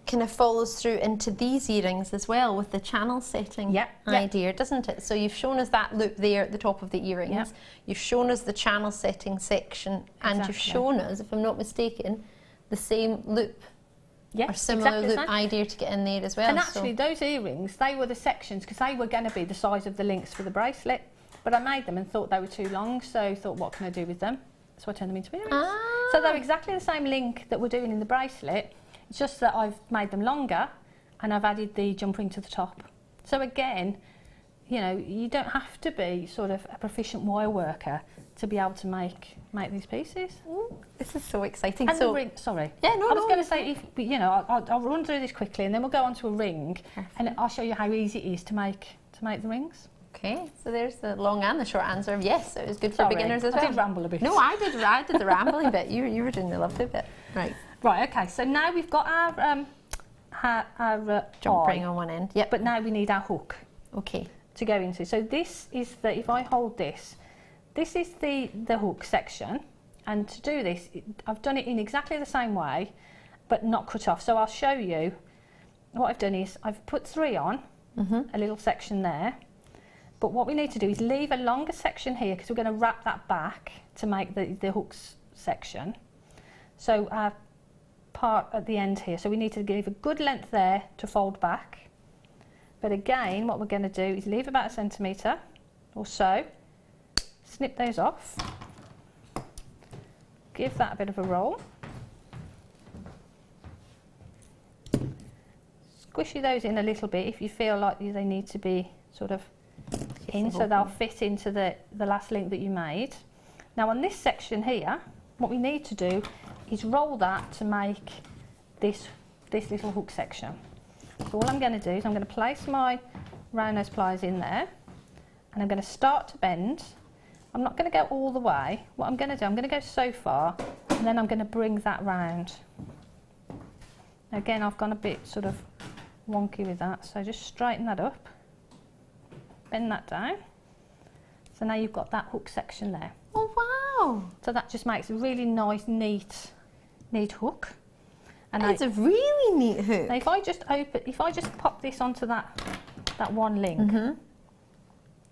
kind of follows through into these earrings as well with the channel setting idea, doesn't it? So you've shown us that loop there at the top of the earrings, you've shown us the channel setting section, and you've shown us, if I'm not mistaken, the same loop. Yes, or similar loop idea to get in there as well. And actually those earrings, they were the sections, because they were going to be the size of the links for the bracelet, but I made them and thought they were too long, so I thought, what can I do with them? So I turned them into earrings. So they're exactly the same link that we're doing in the bracelet, it's just that I've made them longer and I've added the jump ring to the top. So again, you know, you don't have to be sort of a proficient wire worker to be able to make these pieces. Ooh, this is so exciting. And so, the ring, sorry. Yeah, no, I was no. going to say, if, you know, I'll run through this quickly, and then we'll go on to a ring, and I'll show you how easy it is to make the rings. Okay, so there's the long and the short answer of yes, it was good for beginners as well. I did ramble a bit. No, I did the rambling bit. You were doing the lovely bit. Right. Right, okay, so now we've got our Jump eye, ring on one end. Yep. but now we need our hook Okay. to go into. So this is the, if I hold this is the hook section, and to do this, I've done it in exactly the same way, but not cut off. So I'll show you. What I've done is I've put 3 on, a little section there, but what we need to do is leave a longer section here, because we're going to wrap that back to make the hooks section. So our part at the end here, so we need to give a good length there to fold back. But again, what we're going to do is leave about 1 centimetre or so, snip those off, give that a bit of a roll, squishy those in a little bit if you feel like they need to be sort of in, so they'll fit into the last link that you made. Now on this section here, what we need to do is roll that to make this little hook section. So all I'm going to do is I'm going to place my round nose pliers in there, and I'm going to start to bend. I'm not going to go all the way. What I'm going to do, I'm going to go so far, and then I'm going to bring that round. Again, I've gone a bit sort of wonky with that, so just straighten that up, bend that down. So now you've got that hook section there. Oh wow! So that just makes a really nice, neat hook. And It's a really neat hook. now if I just pop this onto that one link,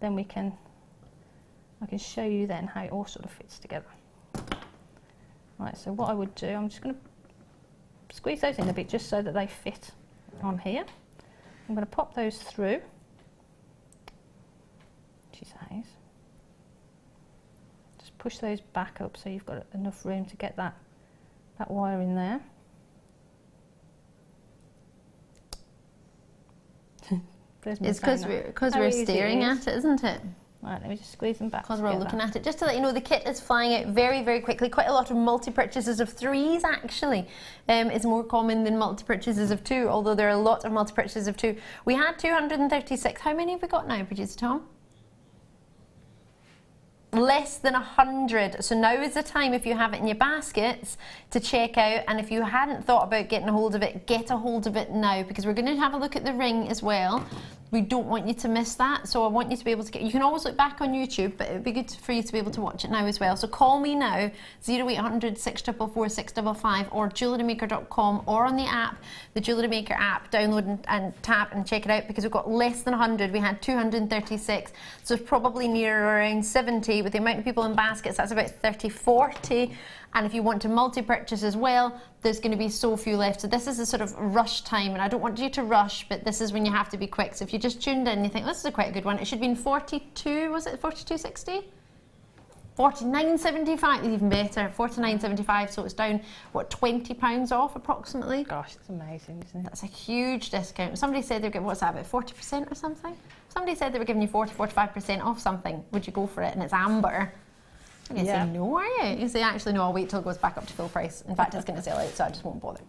then I can show you then how it all sort of fits together. Right, so what I would do, I'm just going to squeeze those in a bit just so that they fit on here. I'm going to pop those through. She says. Just push those back up so you've got enough room to get that wire in there. It's because we're staring at it, isn't it? Right, let me just squeeze them back. Because we're looking at it. Just to let you know, the kit is flying out very, very quickly. Quite a lot of multi-purchases of 3s, actually. It's more common than multi-purchases of 2, although there are a lot of multi-purchases of 2. We had 236. How many have we got now, producer Tom? Less than 100. So now is the time, if you have it in your baskets, to check out. And if you hadn't thought about getting a hold of it, get a hold of it now, because we're going to have a look at the ring as well. We don't want you to miss that, so I want you to be able to get. You can always look back on YouTube, but it would be good for you to be able to watch it now as well. So call me now, 0800 644 655, or JewelleryMaker.com, or on the app, the Jewellery Maker app. Download and tap and check it out, because we've got less than 100. We had 236, so it's probably near around 70 with the amount of people in baskets. That's about 30-40. And if you want to multi-purchase as well, there's going to be so few left. So this is a sort of rush time, and I don't want you to rush, but this is when you have to be quick. So if you just tuned in and you think, this is quite a good one, it should be in 42, was it 42.60? 49.75 is even better, 49.75, so it's down, what, £20 off approximately? Gosh, that's amazing, isn't it? That's a huge discount. Somebody said they were giving, what's that, about 40% or something? Somebody said they were giving you 40-45% off something. Would you go for it? And it's amber. I'm going to say no, are you? You say, actually, no, I'll wait till it goes back up to full price. In fact, it's going to sell out, so I just won't bother.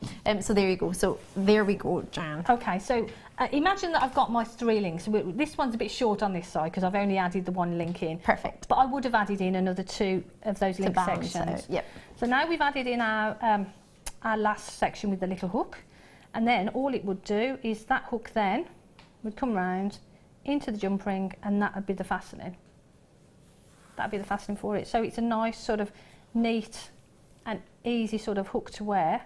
So there you go. So there we go, Jan. Okay, so imagine that I've got my 3 links. This one's a bit short on this side because I've only added the 1 link in. Perfect. But I would have added in another 2 of those link sections. Yep. So now we've added in our last section with the little hook. And then all it would do is that hook then would come round into the jump ring, and that would be the fastening. That'd be the fastening for it. So it's a nice sort of neat and easy sort of hook to wear.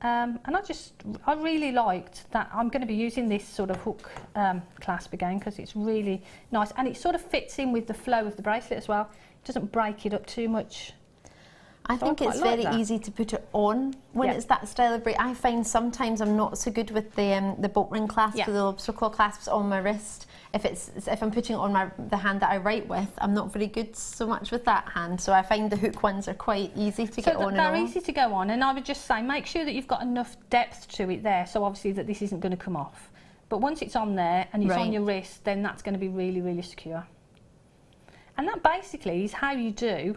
And I really liked that. I'm going to be using this sort of hook clasp again, because it's really nice, and it sort of fits in with the flow of the bracelet as well. It doesn't break it up too much. I think it's very easy to put it on when it's that style of bracelet. I find sometimes I'm not so good with the bolt ring clasp, the lobster claw clasps on my wrist. If I'm putting it on the hand that I write with, I'm not very good so much with that hand. So I find the hook ones are quite easy to get on. They're easy to go on, and I would just say make sure that you've got enough depth to it there, so obviously that this isn't going to come off. But once it's on there and it's on Right. your wrist, then that's going to be really, really secure. And that basically is how you do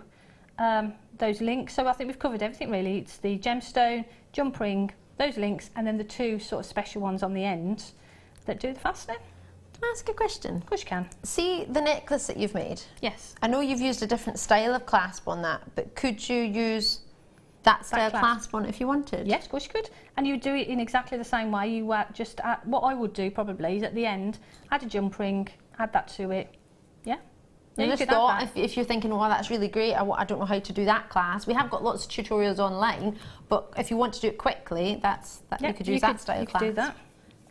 those links. So I think we've covered everything really. It's the gemstone, jump ring, those links, and then the two sort of special ones on the end that do the fastening. Can I ask a question? Of course you can. See the necklace that you've made? Yes. I know you've used a different style of clasp on that, but could you use that style clasp on it if you wanted? Yes, of course you could. And you would do it in exactly the same way. You just add, what I would do probably is at the end, add a jump ring, add that to it. Yeah. I You just could add thought that. if you're thinking, well, that's really great, I don't know how to do that class. We have got lots of tutorials online, but if you want to do it quickly, Yeah, you could use that style you class. could do that.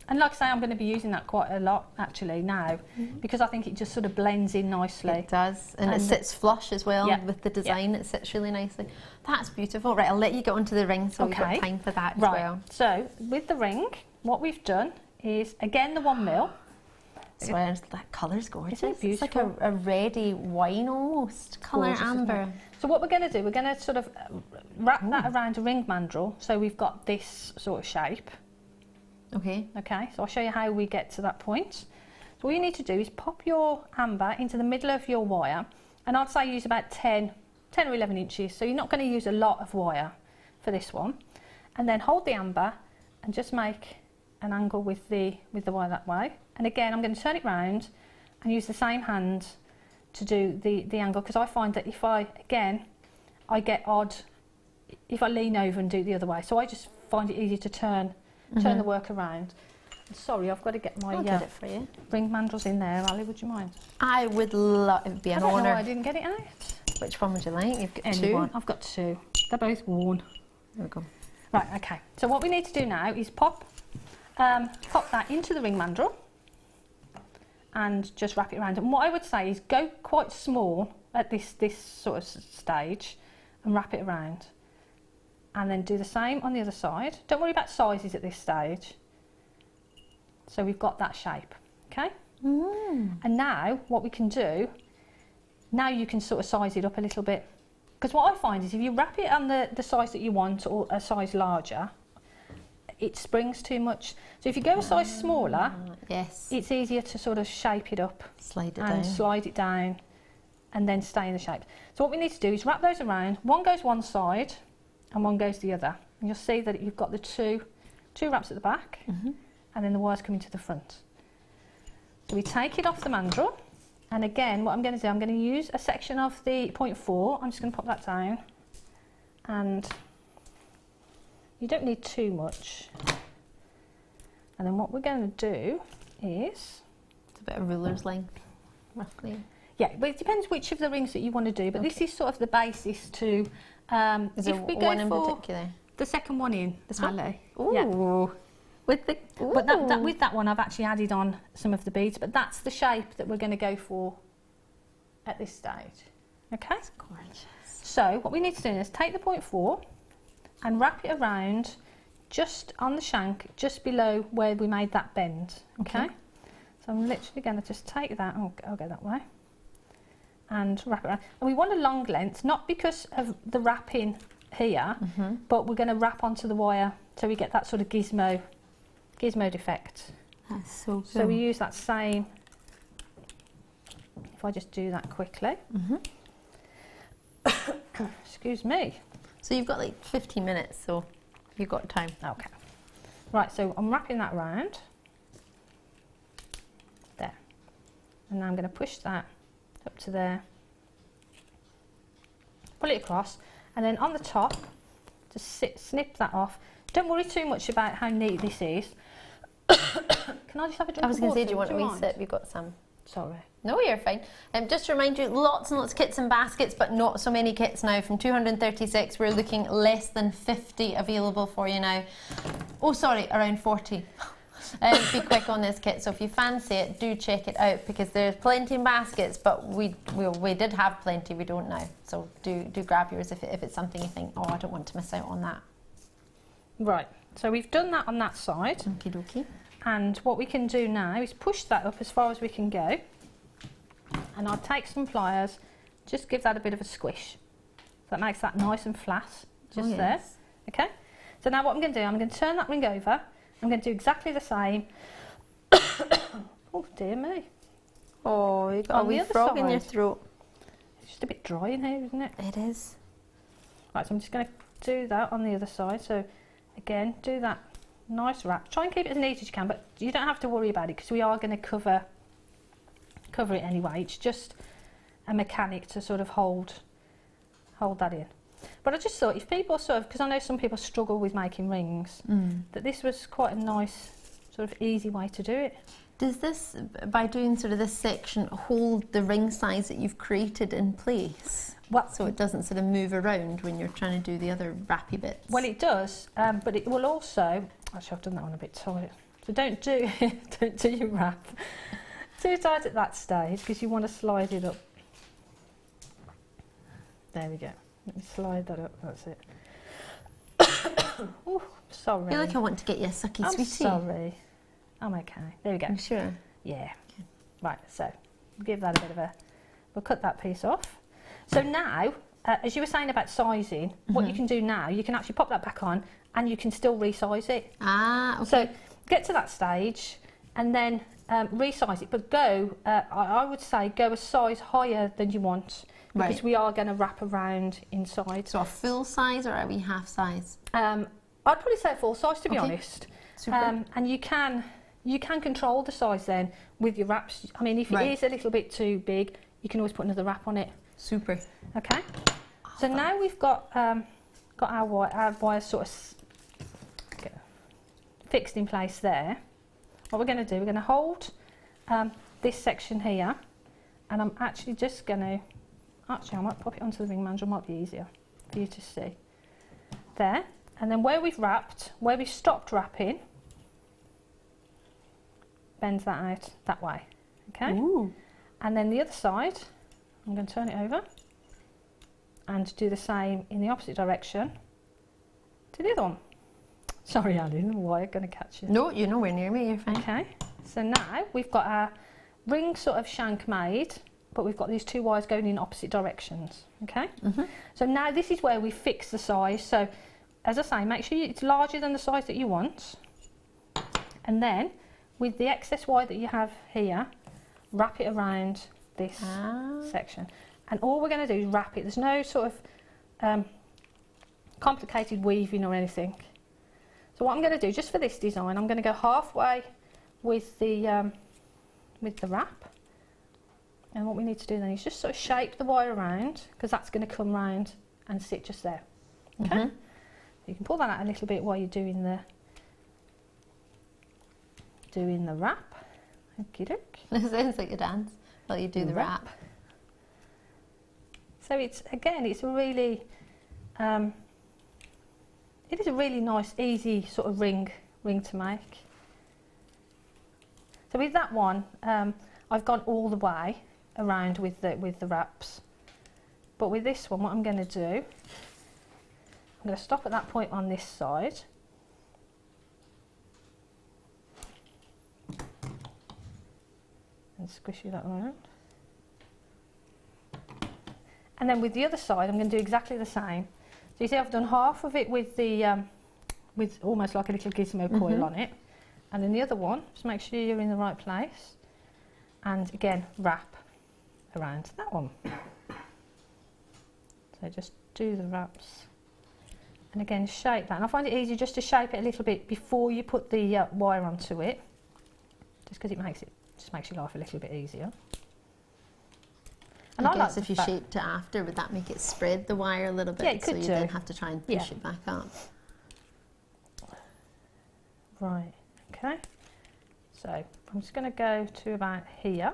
And like I say, I'm going to be using that quite a lot actually now, because I think it just sort of blends in nicely. It does, and it And- sits flush as well Yeah. with the design. It sits really nicely. That's beautiful. Right, I'll let you get onto the ring so we've got Okay. time for that as Right. well. So with the ring, what we've done is again the 1 mil. So that colour's gorgeous. Isn't it It's like a reddy wine almost. Colour Gorgeous, isn't amber. it? So what we're going to do, we're going to sort of wrap that around a ring mandrel, so we've got this sort of shape. Okay. Okay, so I'll show you how we get to that point. So all you need to do is pop your amber into the middle of your wire, and I'd say use about 10 or 11 inches, so you're not going to use a lot of wire for this one. And then hold the amber and just make an angle with the wire that way. And again, I'm going to turn it round and use the same hand to do the angle, because I find that if I get odd if I lean over and do it the other way. So I just find it easier to turn the work around. Sorry, I've got to get my I'll get it for you. ring mandrels in there. Ali, would you mind? I would love it. Would be I an don't know why I honour. didn't get it out. Which one would you like? You've got Anyone. two. I've got two. They're both worn. There we go. Right, okay. So what we need to do now is pop that into the ring mandrel and just wrap it around. And what I would say is go quite small at this sort of stage and wrap it around. And then do the same on the other side. Don't worry about sizes at this stage. So we've got that shape, okay? And now what we can do, now you can sort of size it up a little bit. Because what I find is if you wrap it on the size that you want or a size larger, it springs too much. So if you go a size smaller, Yes. it's easier to sort of shape it up Slide it and down. slide it down and then stay in the shape. So what we need to do is wrap those around. One goes one side and one goes the other. And you'll see that you've got the two wraps at the back and then the wires coming to the front. So we take it off the mandrel, and again what I'm going to do, I'm going to use a section of the 0.4. I'm just going to pop that down, and you don't need too much. And then what we're going to do is, It's a bit of ruler's length, roughly. yeah, but it depends which of the rings that you want to do, but this is sort of the basis to, Is there if we one go in for particular? the second one in, This one? Ali. Ooh. Yeah. With the, But with that one, I've actually added on some of the beads, but that's the shape that we're going to go for at this stage. Okay? gorgeous. So what we need to do is take the 0.4 and wrap it around just on the shank, just below where we made that bend. Okay? So I'm literally going to just take that, I'll go that way, and wrap it around. And we want a long length, not because of the wrapping here, but we're going to wrap onto the wire so we get that sort of gizmo effect. That's so good. So we use that same, if I just do that quickly. Excuse me. So you've got like 15 minutes, so you've got time. Okay. Right, so I'm wrapping that round. There. And now I'm going to push that up to there. Pull it across. And then on the top, just snip that off. Don't worry too much about how neat this is. Can I just have a drink I was of going to water? say, do you want a Would wee mind? sip? You've got some. Sorry. No, you're fine. Just to remind you, lots and lots of kits and baskets, but not so many kits now. From 236, we're looking less than 50 available for you now. Oh, sorry, around 40. Be quick on this kit. So if you fancy it, do check it out, because there's plenty in baskets, but we did have plenty. We don't now. So do grab yours if it's something you think, oh, I don't want to miss out on that. Right, so we've done that on that side. Okie dokie. And what we can do now is push that up as far as we can go. And I'll take some pliers, just give that a bit of a squish. That makes that nice and flat, just Oh, there. yes. Okay? So now what I'm going to do, I'm going to turn that ring over. I'm going to do exactly the same. Oh dear me. Oh, you got On a wee the other frog in your side. throat. It's just a bit dry in here, isn't it? It is. Right, so I'm just going to do that on the other side. So again, do that nice wrap. Try and keep it as neat as you can, but you don't have to worry about it because we are going to cover it anyway. It's just a mechanic to sort of hold that in. But I just thought if people sort of, because I know some people struggle with making rings, that this was quite a nice sort of easy way to do it. Does this, by doing sort of this section, hold the ring size that you've created in place? Well, So it doesn't sort of move around when you're trying to do the other wrappy bits? well, it does, but it will also. Actually, I've done that one a bit tight. So don't do your wrap too tight at that stage because you want to slide it up. There we go. Let me slide that up. That's it. Oh, sorry. I feel like I want to get you a sucky I'm sweetie. sorry. I'm okay. There we go. I'm sure. Yeah. Right. So we'll give that a bit of a. We'll cut that piece off. So now, as you were saying about sizing, what you can do now, you can actually pop that back on, and you can still resize it. Ah, okay. So get to that stage, and then resize it. But go. I would say go a size higher than you want. Because Right. we are going to wrap around inside. So a full size or are we half size? I'd probably say full size to be Okay. honest. Super. And you can control the size then with your wraps. I mean, if it Right. is a little bit too big, you can always put another wrap on it. Super. Okay. So now we've got our wires sort of fixed in place there. What we're going to do, we're going to hold this section here, and I'm actually just going to. Actually, I might pop it onto the ring manual, might be easier for you to see. There, and then where we've stopped wrapping, bend that out that way, okay? Ooh. And then the other side, I'm going to turn it over and do the same in the opposite direction to the other one. Sorry, Ali, the wire going to catch you. No, you're nowhere near me, you're fine. Okay, so now we've got our ring sort of shank made, but we've got these two wires going in opposite directions, okay? So now this is where we fix the size. So as I say, make sure it's larger than the size that you want. And then with the excess wire that you have here, wrap it around this section. And all we're going to do is wrap it. There's no sort of complicated weaving or anything. So what I'm going to do, just for this design, I'm going to go halfway with the wrap. And what we need to do then is just sort of shape the wire around, because that's going to come round and sit just there. Okay? You can pull that out a little bit while you're doing the wrap. Okie doke. It sounds like a dance while you do the wrap. So it's a really, it is a really nice, easy sort of ring to make. So with that one, I've gone all the way around with the wraps. But with this one, what I'm going to do, I'm going to stop at that point on this side. And squishy that around. And then with the other side, I'm going to do exactly the same. So you see I've done half of it with the with almost like a little gizmo coil on it. And then the other one, just make sure you're in the right place. And again, wrap around that one. So just do the wraps. And again, shape that. And I find it easy just to shape it a little bit before you put the wire onto it. Just because it just makes your life a little bit easier. And I guess like if you shaped it after, would that make it spread the wire a little bit? Yeah, it could so you do. then have to try and push it back up. Right, okay. So I'm just going to go to about here,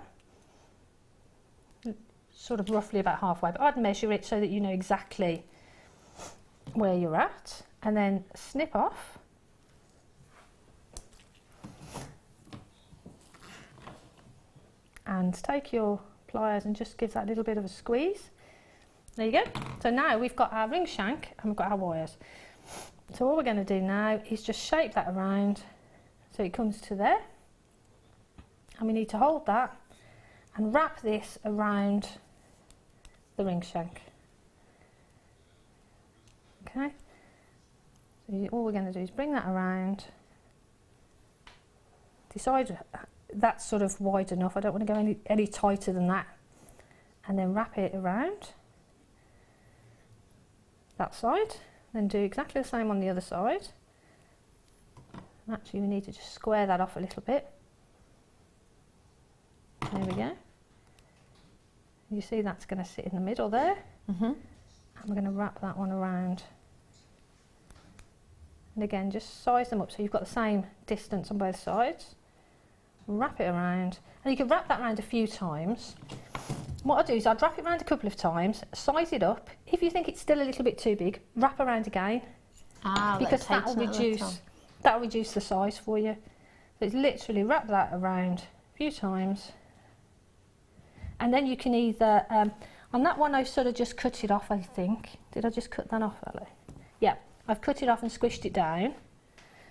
sort of roughly about halfway, but I'd measure it so that you know exactly where you're at, and then snip off. And take your pliers and just give that little bit of a squeeze. There you go. So now we've got our ring shank and we've got our wires. So all we're going to do now is just shape that around so it comes to there. And we need to hold that and wrap this around the ring shank. Okay. So all we're going to do is bring that around, decide that's sort of wide enough. I don't want to go any tighter than that. And then wrap it around that side. Then do exactly the same on the other side. And actually, we need to just square that off a little bit. There we go. You see that's going to sit in the middle there. And we're going to wrap that one around. And again, just size them up so you've got the same distance on both sides. Wrap it around. And you can wrap that around a few times. What I'll do is I'll wrap it around a couple of times, size it up. If you think it's still a little bit too big, wrap around again. Because that'll reduce the size for you. So it's literally wrap that around a few times. And then you can either, on that one I sort of just cut it off, I think. Did I just cut that off, Ali? Yeah, I've cut it off and squished it down.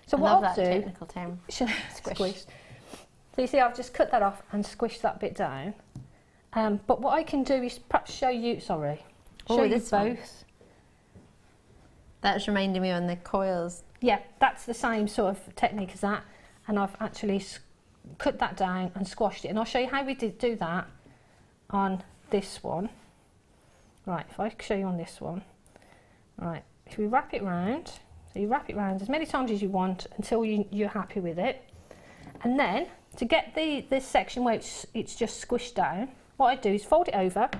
So what I'll do, technical term. Squish. So you see I've just cut that off and squished that bit down. But what I can do is perhaps show you, show you both. One. That's reminding me on the coils. Yeah, that's the same sort of technique as that. And I've actually cut that down and squashed it. And I'll show you how we do that on this one. Right, if I show you on this one. Right, if we wrap it round, so you wrap it round as many times as you want until you're happy with it. And then, to get this section where it's just squished down, what I do is fold it over,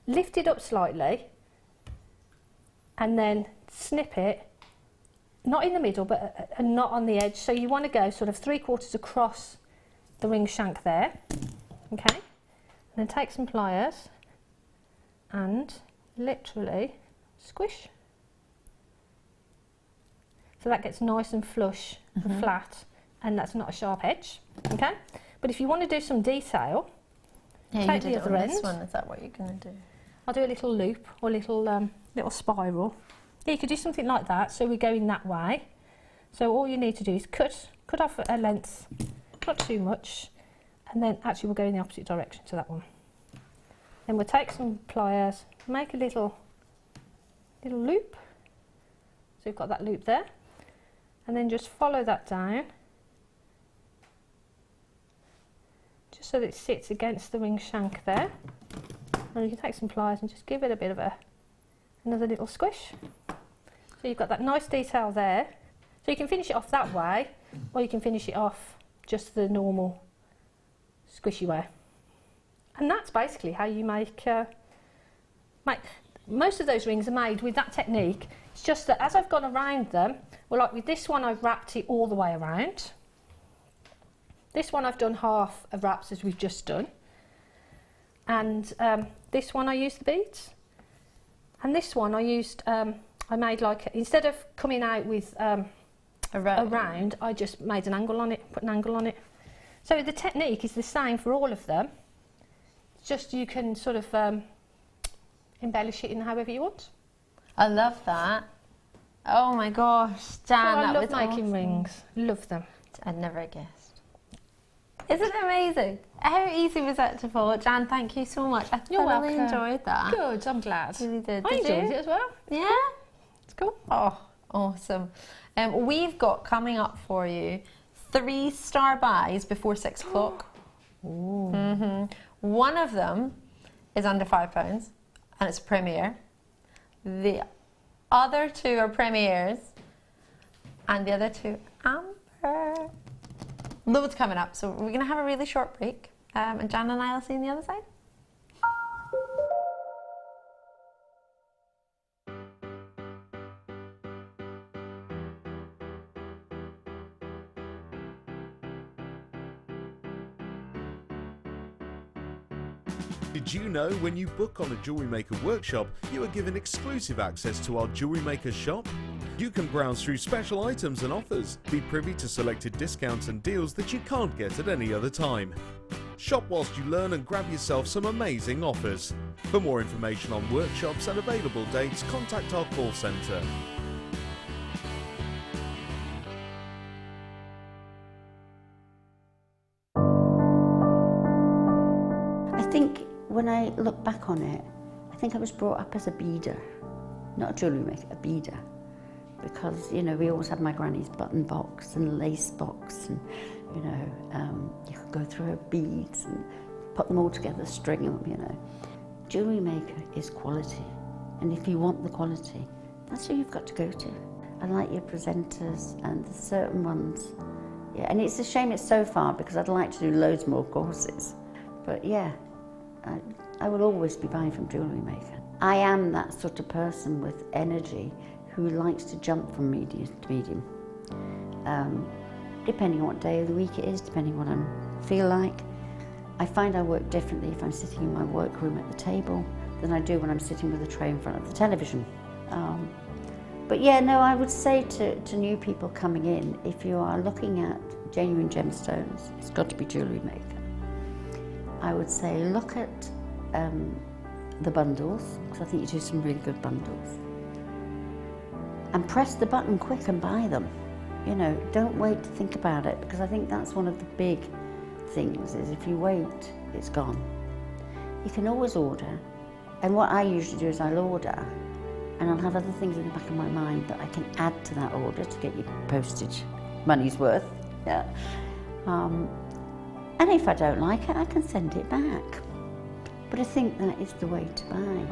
lift it up slightly, and then snip it, not in the middle, but not on the edge. So you want to go sort of 3/4 across the ring shank there, okay? And then take some pliers and literally squish. So that gets nice and flush and flat, and that's not a sharp edge, okay? But if you want to do some detail, take the other end. This one, is that what you're going to do? I'll do a little loop or a little spiral. Yeah, you could do something like that, so we're going that way. So all you need to do is cut off a length, not too much, and then actually we'll go in the opposite direction to that one. Then we'll take some pliers, make a little loop. So we've got that loop there, and then just follow that down, just so that it sits against the ring shank there. And you can take some pliers and just give it a bit of another little squish. So you've got that nice detail there. So you can finish it off that way, or you can finish it off just the normal squishy way. And that's basically how you make most of those rings are made with that technique. It's just that as I've gone around them, well, like with this one I've wrapped it all the way around. This one I've done half of wraps as we've just done. And this one I used the beads. And this one I used, I made like, instead of coming out with a round, I just made an angle on it, put an angle on it. So the technique is the same for all of them. It's just you can sort of embellish it in however you want. I love that. Oh my gosh, Jan, I that love was making awesome. rings. Love them. I'd never guessed. Isn't it amazing? How easy was that to follow? Jan, thank you so much. I You're thoroughly welcome. enjoyed that. Good, I'm glad. Really did. I Did enjoyed you? it as well. Yeah? It's cool. Oh, awesome. We've got coming up for you 3-star buys before 6 o'clock. One of them is under £5 and it's a premiere. The other 2 are premieres and the other 2 amber. Loads coming up, so we're going to have a really short break and Jan and I will see you on the other side. Did you know when you book on a Jewellery Maker workshop, you are given exclusive access to our Jewellery Maker shop? You can browse through special items and offers, be privy to selected discounts and deals that you can't get at any other time. Shop whilst you learn and grab yourself some amazing offers. For more information on workshops and available dates, contact our call centre. I think when I look back on it, I think I was brought up as a beader, not a jewellery maker, a beader. Because, you know, we always had my granny's button box and lace box, and You know, you can go through her beads and put them all together, string them, you know. Jewellery Maker is quality, and if you want the quality, that's who you've got to go to. I like your presenters and the certain ones. Yeah, and it's a shame it's so far because I'd like to do loads more courses. But yeah, I will always be buying from Jewellery Maker. I am that sort of person with energy who likes to jump from medium to medium. Depending on what day of the week it is, depending on what I feel like. I find I work differently if I'm sitting in my workroom at the table than I do when I'm sitting with a tray in front of the television. But yeah, no, I would say to new people coming in, if you are looking at genuine gemstones, it's got to be Jewellery Maker. I would say look at the bundles, because I think you do some really good bundles. And press the button quick and buy them. You know, don't wait to think about it, because I think that's one of the big things, is if you wait, it's gone. You can always order, and what I usually do is I'll order, and I'll have other things in the back of my mind that I can add to that order to get your postage money's worth. Yeah. And if I don't like it, I can send it back. But I think that is the way to buy.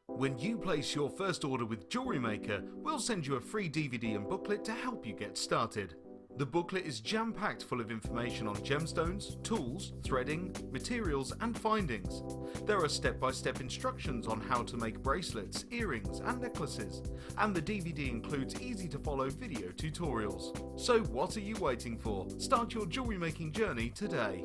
When you place your first order with Jewellery Maker, we'll send you a free DVD and booklet to help you get started. The booklet is jam-packed full of information on gemstones, tools, threading, materials and findings. There are step-by-step instructions on how to make bracelets, earrings and necklaces, and the DVD includes easy-to-follow video tutorials. So what are you waiting for? Start your jewellery making journey today.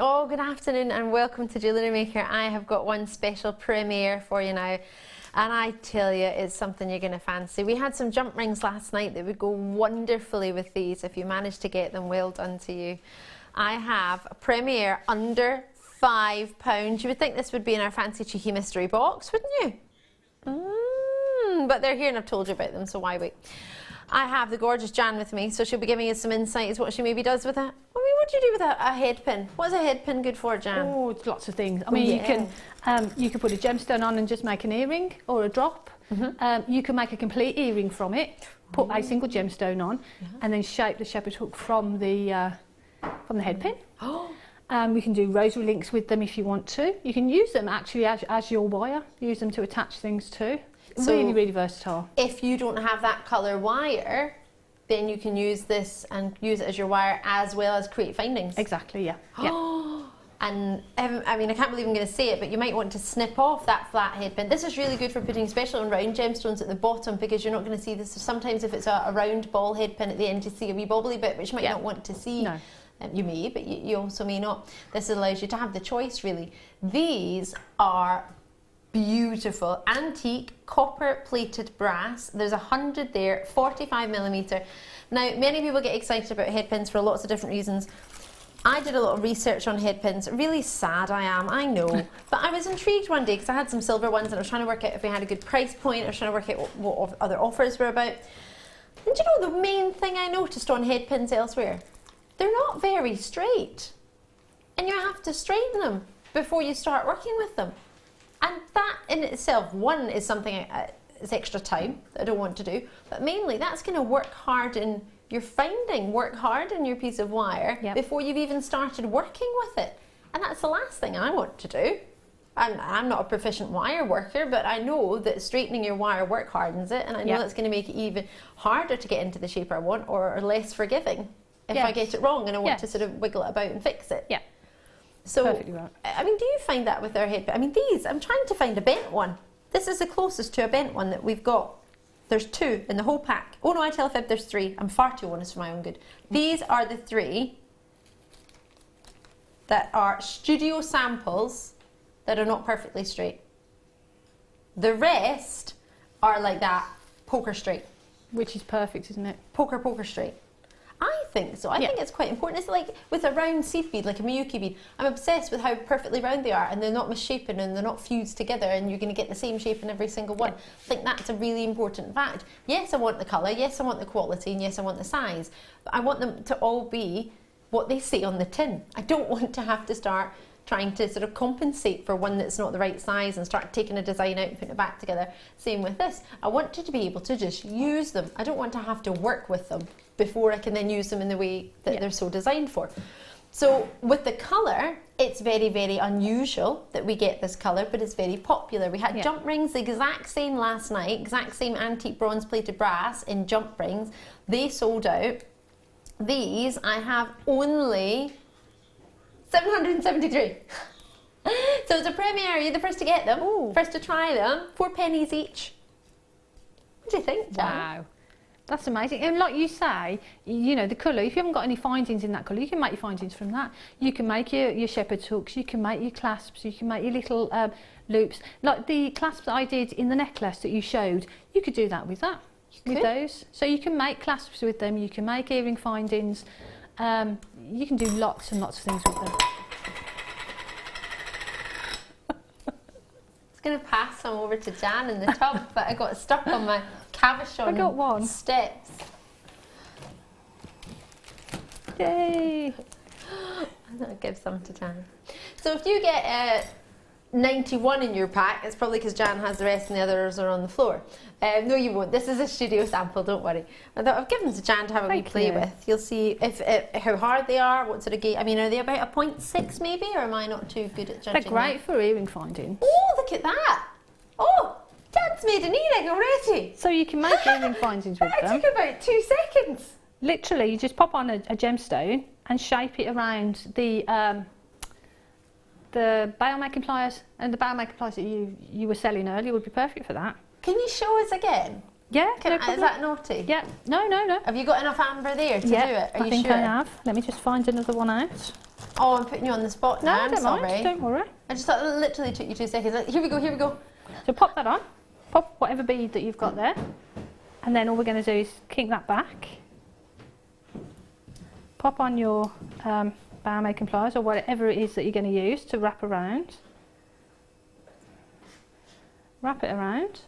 Oh, good afternoon and welcome to Jewellery Maker. I have got one special premiere for you now, and I tell you, it's something you're going to fancy. We had some jump rings last night that would go wonderfully with these. If you managed to get them, well done to you. I have a premiere under £5. You would think this would be in our fancy cheeky mystery box, wouldn't you? But they're here and I've told you about them, so why wait? I have the gorgeous Jan with me, so she'll be giving us some insight as what she maybe does with it. I mean, what do you do with a head pin? What is a head pin good for, Jan? Oh, it's lots of things. I mean, you can put a gemstone on and just make an earring or a drop. You can make a complete earring from it, put a single gemstone on, and then shape the shepherd hook from the head pin. We can do rosary links with them if you want to. You can use them actually as your wire. Use them to attach things to. So really, really versatile. If you don't have that colour wire, then you can use this and use it as your wire as well as create findings. Exactly, yeah. And I mean, I can't believe I'm going to say it, but you might want to snip off that flat head pin. This is really good for putting, especially on round gemstones at the bottom, because you're not going to see this. Sometimes if it's a round ball head pin at the end, you see a wee bobbly bit, which you might not want to see. No. You may, but you also may not. This allows you to have the choice, really. These are beautiful antique copper plated brass. There's 100 there, 45mm. Now, many people get excited about head pins for lots of different reasons. I did a lot of research on head pins. Really sad I am, I know. But I was intrigued one day because I had some silver ones and I was trying to work out if we had a good price point. I was trying to work out what other offers were about. And do you know the main thing I noticed on head pins elsewhere? They're not very straight. And you have to straighten them before you start working with them. And that in itself, one, is something it's extra time that I don't want to do, but mainly that's going to work hard in your finding, work hard in your piece of wire before you've even started working with it. And that's the last thing I want to do. I'm not a proficient wire worker, but I know that straightening your wire work hardens it, and I know that's going to make it even harder to get into the shape I want, or less forgiving if I get it wrong and I want to sort of wiggle it about and fix it. Yeah. So, Perfectly right. I mean, do you find that with our head? I mean, these, I'm trying to find a bent one. This is the closest to a bent one that we've got. There's 2 in the whole pack. Oh no, I tell a fib, there's 3. I'm far too honest for my own good. These are the 3 that are studio samples that are not perfectly straight. The rest are like that, poker straight. Which is perfect, isn't it? Poker straight. I think so. I think it's quite important. It's like with a round seed bead, like a Miyuki bead. I'm obsessed with how perfectly round they are, and they're not misshapen and they're not fused together, and you're going to get the same shape in every single one. I think that's a really important fact. Yes, I want the colour, yes, I want the quality, and yes, I want the size. But I want them to all be what they say on the tin. I don't want to have to start trying to sort of compensate for one that's not the right size and start taking a design out and putting it back together. Same with this. I want to be able to just use them. I don't want to have to work with them before I can then use them in the way that they're so designed for. So with the colour, it's very, very unusual that we get this colour, but it's very popular. We had jump rings the exact same last night, exact same antique bronze plated brass in jump rings. They sold out. These I have only 773. So it's a premiere. You're the first to get them. Ooh. First to try them. 4 pennies each. What do you think, Jan? Wow. That's amazing. And like you say, you know, the colour, if you haven't got any findings in that colour, you can make your findings from that. You can make your shepherd's hooks, you can make your clasps, you can make your little loops. Like the clasps that I did in the necklace that you showed, you could do that with that. With those. So you can make clasps with them, you can make earring findings, you can do lots and lots of things with them. I was going to pass some over to Jan in the tub, but I got stuck on my cabochon steps. Yay! I'll give some to Jan. So if you get 91 in your pack, it's probably because Jan has the rest and the others are on the floor. No, you won't. This is a studio sample, don't worry. I thought I've given them to Jan to have a wee play with. You'll see if how hard they are, what sort of gauge. I mean, are they about a 0.6 maybe, or am I not too good at judging? They're great for earring findings. Oh, look at that! Oh, Jan's made an earring already. So you can make earring findings with them. That took about 2 seconds. Literally, you just pop on a gemstone and shape it around the bail making pliers, and the bail making pliers that you were selling earlier would be perfect for that. Can you show us again? Yeah, no problem. Is that naughty? Yeah, no. Have you got enough amber there to do it? Are I think I have. Let me just find another one out. Oh, I'm putting you on the spot now. No, don't mind, don't worry. I just thought it literally took you 2 seconds. Here we go. So pop that on, pop whatever bead that you've got there, and then all we're going to do is kink that back. Pop on your bow making pliers or whatever it is that you're going to use to wrap around. Wrap it around.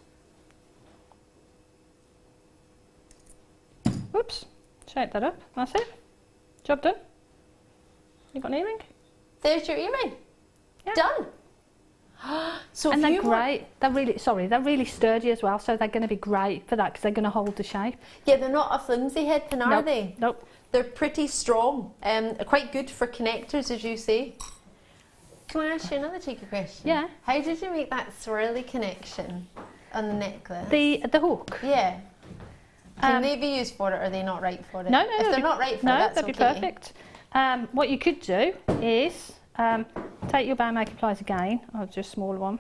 Oops, shape that up. That's it. Job done. You got an earring? There's your earring. Yeah. Done. So and they're great. They're really sturdy as well. So they're going to be great for that because they're going to hold the shape. Yeah, they're not a flimsy head pin, are they? Nope. They're pretty strong. Quite good for connectors, as you say. Can I ask you another cheeky question? Yeah. How did you make that swirly connection on the necklace? The hook. Yeah. Can they be used for it, or are they not right for it? No. If they're not right for it, that's that'd be perfect. What you could do is take your bow making pliers again, or just a smaller one,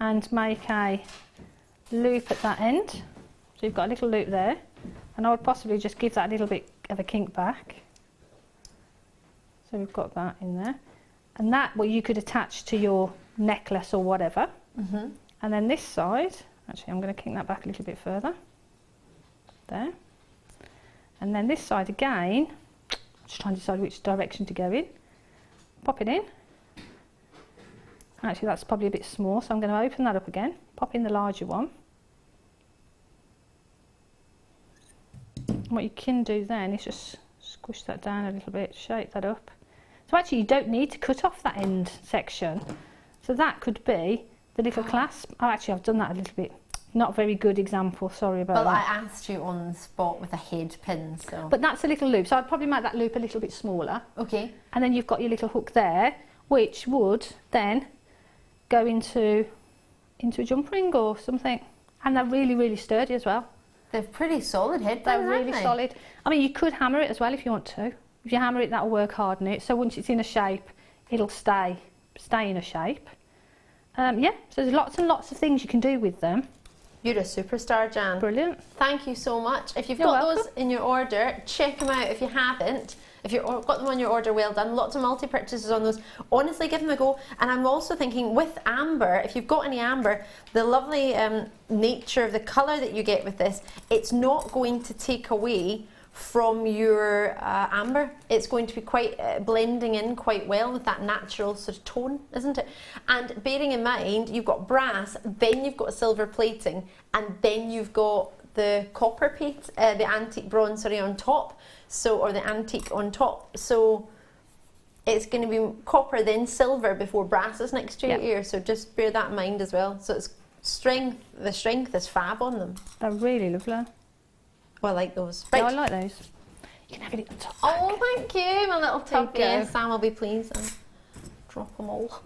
and make a loop at that end. So you've got a little loop there, and I would possibly just give that a little bit of a kink back. So we've got that in there, and that you could attach to your necklace or whatever. Mm-hmm. And then this side, actually I'm going to kink that back a little bit further. There. And then this side again, just trying to decide which direction to go in. Pop it in. Actually that's probably a bit small, so I'm going to open that up again, pop in the larger one. And what you can do then is just squish that down a little bit, shape that up. So actually you don't need to cut off that end section. So that could be the little clasp. Oh, actually I've done that a little bit. Not a very good example, sorry about that. Well, I asked you on the spot with a head pin, so... But that's a little loop, so I'd probably make that loop a little bit smaller. Okay. And then you've got your little hook there, which would then go into a jump ring or something. And they're really, really sturdy as well. They're pretty solid headbands, They're aren't really they? solid. I mean, you could hammer it as well if you want to. If you hammer it, that'll work hard in it. So once it's in a shape, it'll stay in a shape. Yeah, so there's lots and lots of things you can do with them. You're a superstar, Jan. Brilliant. Thank you so much. If you've You're got welcome. those in your order, check them out if you haven't. If you've got them on your order, well done. Lots of multi-purchases on those. Honestly, give them a go. And I'm also thinking with amber, if you've got any amber, the lovely nature of the colour that you get with this, it's not going to take away from your amber. It's going to be quite blending in quite well with that natural sort of tone, isn't it? And bearing in mind, you've got brass, then you've got silver plating, and then you've got the copper plate, the antique bronze, sorry, on top. So, or the antique on top. So it's going to be copper, then silver before brass is next to your ear. So just bear that in mind as well. So it's strength. The strength is fab on them. They're really lovely. Oh, I like those. Right. Right. Yeah, I like those. You can have it at the top. Oh, thank you, my little tug. you. Yeah, Sam will be pleased. I'll drop them all.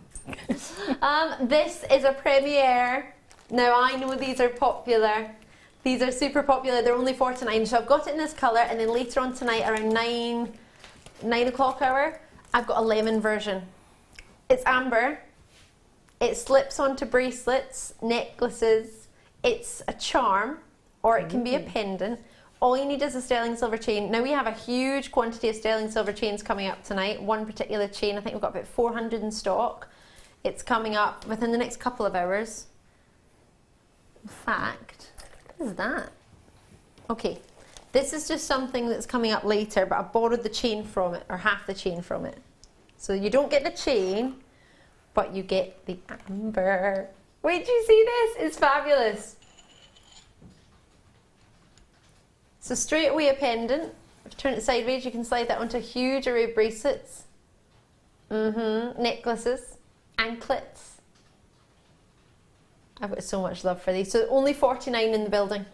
This is a premiere. Now I know these are popular. These are super popular. They're only $49. So I've got it in this colour, and then later on tonight, around 9 o'clock hour, I've got a lemon version. It's amber. It slips onto bracelets, necklaces. It's a charm, or it can be a pendant. All you need is a sterling silver chain. Now we have a huge quantity of sterling silver chains coming up tonight. One particular chain, I think we've got about 400 in stock. It's coming up within the next couple of hours. In fact, what is that? Okay, this is just something that's coming up later, but I borrowed the chain from it, or half the chain from it. So you don't get the chain, but you get the amber. Wait, do you see this? It's fabulous. So straight away a pendant. If you turn it sideways, you can slide that onto a huge array of bracelets. Necklaces, anklets. I've got so much love for these. So only 49 in the building.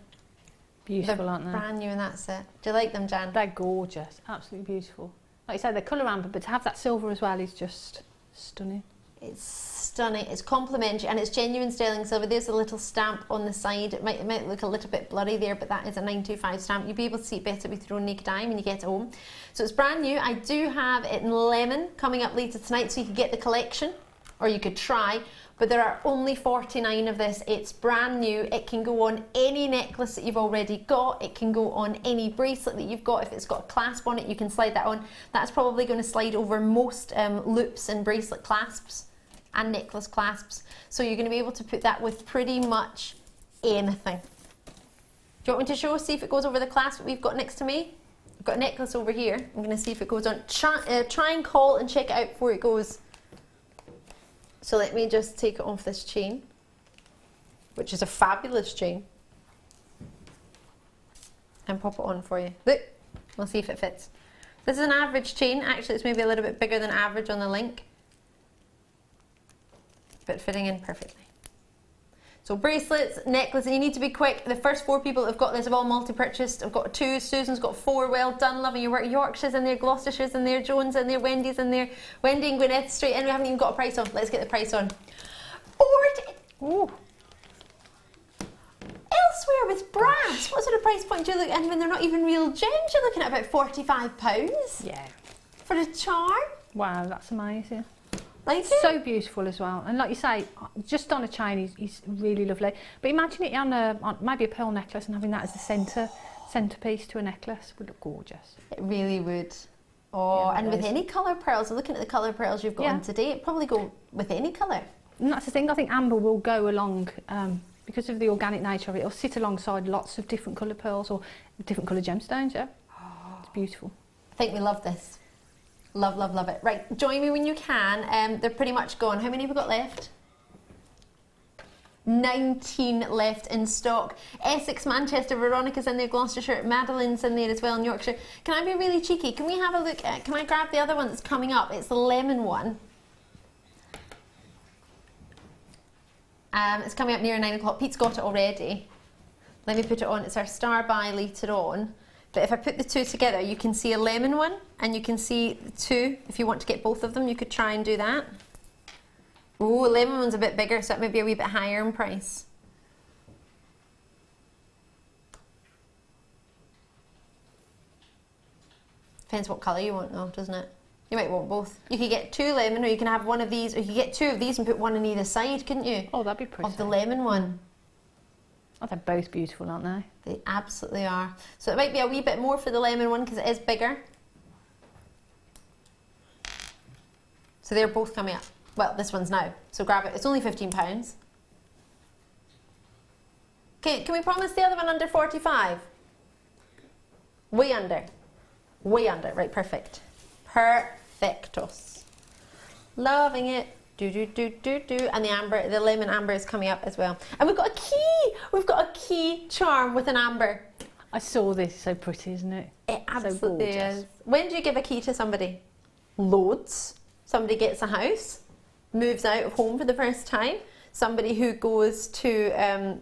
Beautiful, They're aren't they? brand new in that set. Do you like them, Jan? They're gorgeous. Absolutely beautiful. Like you said, they're colour amber, but to have that silver as well is just stunning. It's stunning. It's complimentary, and it's genuine sterling silver. There's a little stamp on the side. It might look a little bit blurry there, but that is a 925 stamp. You'll be able to see it better with your own naked eye when you get it home. So it's brand new. I do have it in lemon coming up later tonight, so you can get the collection, or you could try. But there are only 49 of this. It's brand new. It can go on any necklace that you've already got. It can go on any bracelet that you've got. If it's got a clasp on it, you can slide that on. That's probably going to slide over most loops and bracelet clasps and necklace clasps. So you're going to be able to put that with pretty much anything. Do you want me to see if it goes over the clasp that we've got next to me? I've got a necklace over here. I'm going to see if it goes on. Try and call and check it out before it goes. So let me just take it off this chain, which is a fabulous chain, and pop it on for you. Look, we'll see if it fits. This is an average chain. Actually, it's maybe a little bit bigger than average on the link, but fitting in perfectly. So bracelets, necklaces, you need to be quick. The first 4 people that have got this have all multi-purchased. I've got 2, Susan's got 4, well done, loving your work. Yorkshire's in there, Gloucestershire's in there, Jones in there, Wendy's in there, Wendy and Gwyneth straight in. We haven't even got a price on. Let's get the price on. Ooh. Elsewhere with brass, what sort of price point do you look at? When they're not even real gems, you're looking at about £45. Yeah. For a charm. Wow, that's amazing. Like it? So beautiful as well, and like you say, just on a chain is really lovely. But imagine it on maybe a pearl necklace and having that as the centerpiece to a necklace would look gorgeous. It really would. Oh, Yeah, and with is. any colour pearls, looking at the colour pearls you've got on today, it'd probably go with any colour. And that's the thing. I think amber will go along because of the organic nature of it. It'll sit alongside lots of different colour pearls or different colour gemstones. Yeah, it's beautiful. I think we love this. Love, love, love it. Right, join me when you can. They're pretty much gone. How many have we got left? 19 left in stock. Essex, Manchester, Veronica's in there, Gloucestershire, Madeline's in there as well in Yorkshire. Can I be really cheeky? Can we have a look at, can I grab the other one that's coming up? It's the lemon one. It's coming up near 9 o'clock. Pete's got it already. Let me put it on. It's our star buy later on. But if I put the 2 together, you can see a lemon one and you can see the 2. If you want to get both of them, you could try and do that. Oh, the lemon one's a bit bigger, so it might be a wee bit higher in price. Depends what colour you want though, doesn't it? You might want both. You could get 2 lemon, or you can have one of these, or you could get 2 of these and put one on either side, couldn't you? Oh, that'd be pretty. Of the lemon one. Oh, they're both beautiful, aren't they? They absolutely are. So it might be a wee bit more for the lemon one because it is bigger. So they're both coming up. Well, this one's now. So grab it. It's only £15. Okay, can we promise the other one under 45? Way under. Way under. Right, perfect. Perfectos. Loving it. Do. And the amber, the lemon amber is coming up as well. And we've got a key. We've got a key charm with an amber. I saw this. So pretty, isn't it? It absolutely so is. When do you give a key to somebody? Loads. Somebody gets a house, moves out of home for the first time. Somebody who goes to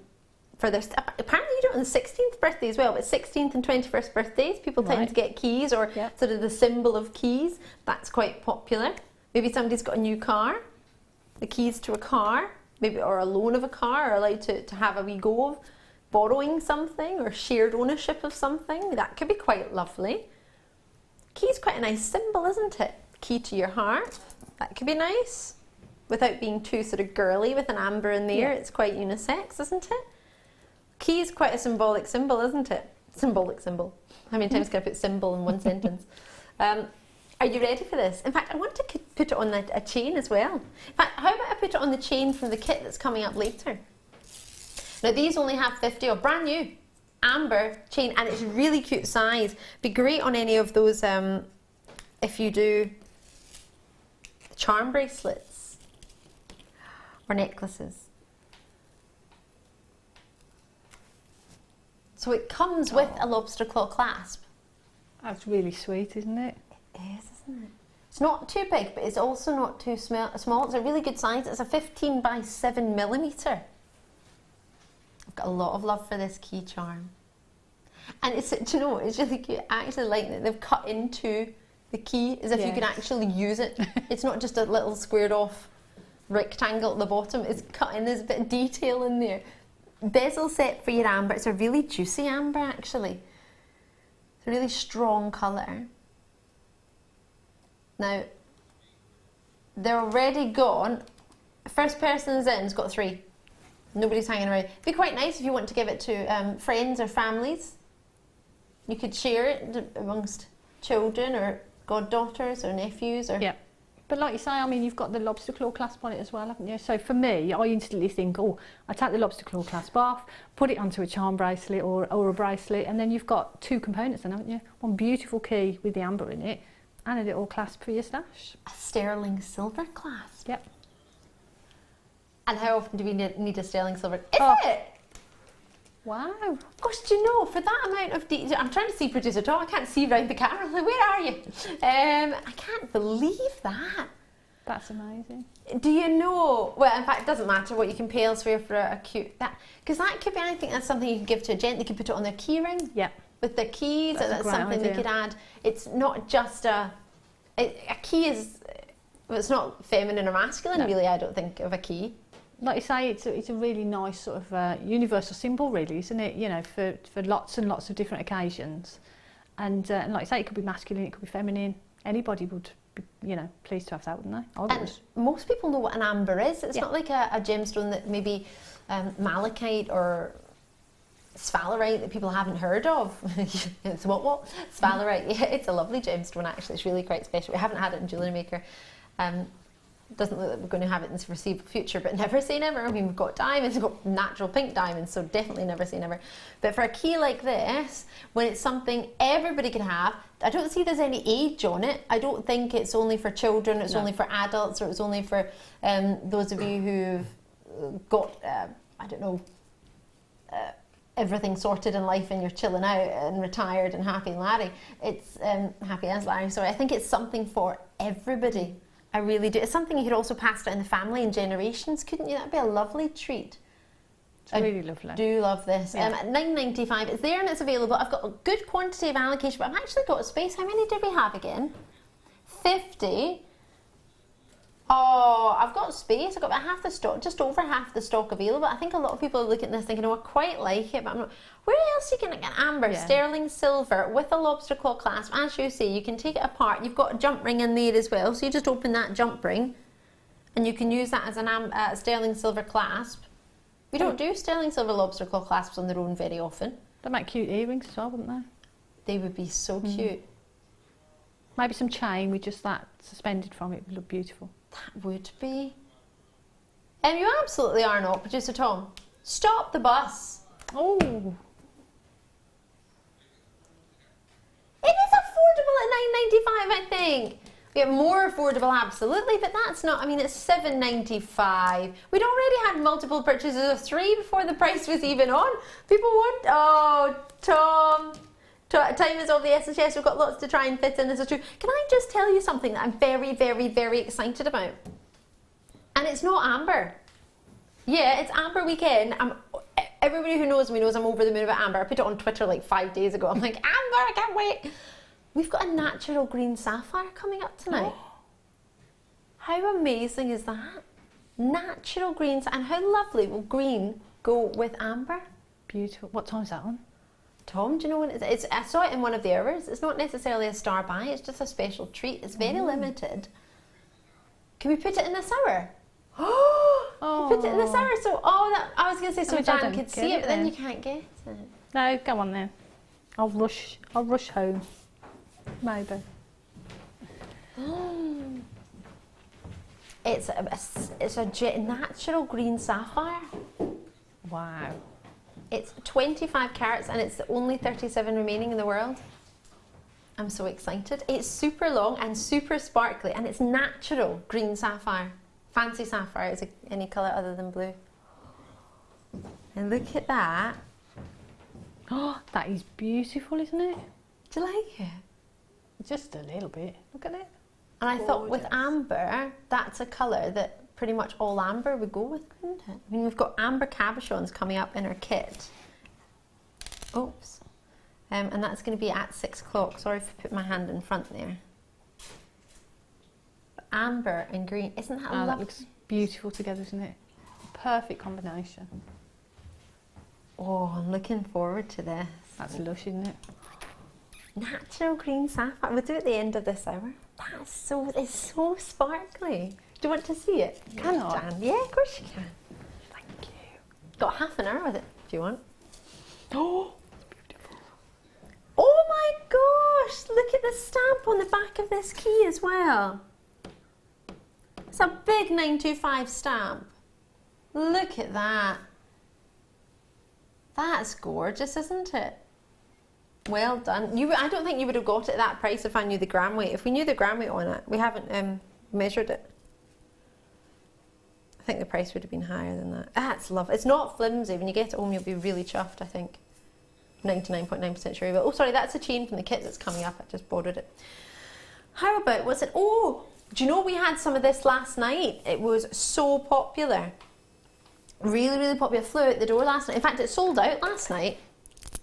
for their apparently you do it on the 16th birthday as well, but 16th and 21st birthdays people tend to get keys, or sort of the symbol of keys. That's quite popular. Maybe somebody's got a new car, the keys to a car, maybe, or a loan of a car, or allowed to have a wee go of borrowing something or shared ownership of something. That could be quite lovely. Key's quite a nice symbol, isn't it? Key to your heart. That could be nice without being too sort of girly with an amber in there. It's quite unisex, isn't it? Key is quite a symbolic symbol, isn't it? Symbolic symbol. How many times can I put symbol in one sentence? Are you ready for this? In fact, I want to put it on a chain as well. In fact, how about I put it on the chain from the kit that's coming up later? Now these only have 50 of brand new amber chain, and it's really cute size. Be great on any of those if you do charm bracelets or necklaces. So it comes with a lobster claw clasp. That's really sweet, isn't it? It is, isn't it? It's not too big, but it's also not too small. It's a really good size. It's a 15 by 7 millimetre. I've got a lot of love for this key charm. And it's, do you know, it's really cute. I actually like that they've cut into the key as if you can actually use it. It's not just a little squared off rectangle at the bottom. It's cut in, there's a bit of detail in there. Bezel set for your amber. It's a really juicy amber actually. It's a really strong colour. Now, they're already gone. First person's in's got 3. Nobody's hanging around. It'd be quite nice if you want to give it to friends or families. You could share it amongst children or goddaughters or nephews. Or But like you say, I mean, you've got the lobster claw clasp on it as well, haven't you? So for me, I instantly think, oh, I take the lobster claw clasp off, put it onto a charm bracelet or a bracelet, and then you've got 2 components then, haven't you? One beautiful key with the amber in it, and a little clasp for your stash. A sterling silver clasp. Yep. And how often do we need a sterling silver? Is it? Wow. Gosh, do you know, for that amount of detail, I'm trying to see producer Tom, I can't see around the camera, like, where are you? I can't believe that. That's amazing. Do you know, well, in fact, it doesn't matter what you can pay elsewhere for a cute, because that could be, I think that's something you could give to a gent, they could put it on their key ring. Yeah. With their keys, That's and that's something idea. they could add. It's not just a key is, well, it's not feminine or masculine really, I don't think, of a key. Like you say, it's a really nice sort of universal symbol, really, isn't it? You know, for lots and lots of different occasions. And like you say, it could be masculine, it could be feminine. Anybody would be, you know, pleased to have that, wouldn't they? I would. And most people know what an amber is. It's not like a gemstone that maybe malachite or sphalerite that people haven't heard of. It's what? Sphalerite. Yeah, it's a lovely gemstone actually. It's really quite special. We haven't had it in Jewellery Maker. Doesn't look like we're going to have it in the foreseeable future, but never say never. I mean, we've got diamonds, we've got natural pink diamonds, so definitely never say never. But for a key like this, when it's something everybody can have, I don't see there's any age on it. I don't think it's only for children, it's only for adults, or it's only for those of you who've got, I don't know, everything sorted in life and you're chilling out and retired and happy Larry. It's happy as Larry, sorry. I think it's something for everybody. I really do. It's something you could also pass down in the family and generations, couldn't you? That'd be a lovely treat. It's really lovely. I do love this. At $9.95, it's there and it's available. I've got a good quantity of allocation, but I've actually got a space. How many did we have again? 50. Oh, I've got space. I've got about half the stock, just over half the stock available. I think a lot of people are looking at this thinking, oh, I quite like it, but I'm not. Where else are you going to get amber, sterling silver with a lobster claw clasp? As you say, you can take it apart. You've got a jump ring in there as well, so you just open that jump ring, and you can use that as an sterling silver clasp. We don't do sterling silver lobster claw clasps on their own very often. They'd make cute earrings as well, wouldn't they? They would be so cute. Maybe some chain with just that suspended from it would look beautiful. That would be. You absolutely are not, Producer Tom. Stop the bus. Oh. It is affordable at $9.95, I think. We have more affordable, absolutely, but that's not. I mean, it's $7.95. We'd already had multiple purchases of 3 before the price was even on. People want. Oh, Tom. Time is of the essence. Yes, we've got lots to try and fit in. This is true. Can I just tell you something that I'm very, very, very excited about? And it's not amber. Yeah, it's Amber Weekend. Everybody who knows me knows I'm over the moon about amber. I put it on Twitter like 5 days ago. I'm like, amber, I can't wait. We've got a natural green sapphire coming up tonight. How amazing is that? Natural green, and how lovely will green go with amber? Beautiful. What time is that on? Tom, do you know when it's I saw it in one of the hours. It's not necessarily a star buy, it's just a special treat. It's very limited. Can we put it in this hour? Oh, put it in this hour. So, I was going to say so Jan could see it, but then you can't get it. No, go on then. I'll rush home. Maybe. It's a natural green sapphire. Wow. It's 25 carats and it's the only 37 remaining in the world. I'm so excited. It's super long and super sparkly and it's natural green sapphire. Fancy sapphire is any colour other than blue. And look at that. Oh, that is beautiful, isn't it? Do you like it? Just a little bit. Look at it. And I thought with amber, that's a colour that pretty much all amber would go with, wouldn't it? I mean, we've got amber cabochons coming up in our kit. Oops. And that's going to be at 6 o'clock. Sorry if I put my hand in front there. Amber and green, isn't that lovely? That looks beautiful together, isn't it? Perfect combination. Oh, I'm looking forward to this. That's lush, isn't it? Natural green sapphire. We'll do it at the end of this hour. It's so sparkly. Do you want to see it? Can I, Jan? Yeah, of course you can. Thank you. Got half an hour with it, if you want. Oh, it's beautiful. Oh my gosh! Look at the stamp on the back of this key as well. It's a big 925 stamp. Look at that. That's gorgeous, isn't it? Well done. I don't think you would have got it at that price if I knew the gram weight. If we knew the gram weight on it, we haven't measured it. I think the price would have been higher than that. That's lovely. It's not flimsy. When you get it home, you'll be really chuffed, I think. 99.9% sure you will. Oh, sorry, that's a chain from the kit that's coming up. I just borrowed it. How about, what's it? Oh, do you know we had some of this last night? It was so popular. Really, really popular. Flew out the door last night. In fact, it sold out last night.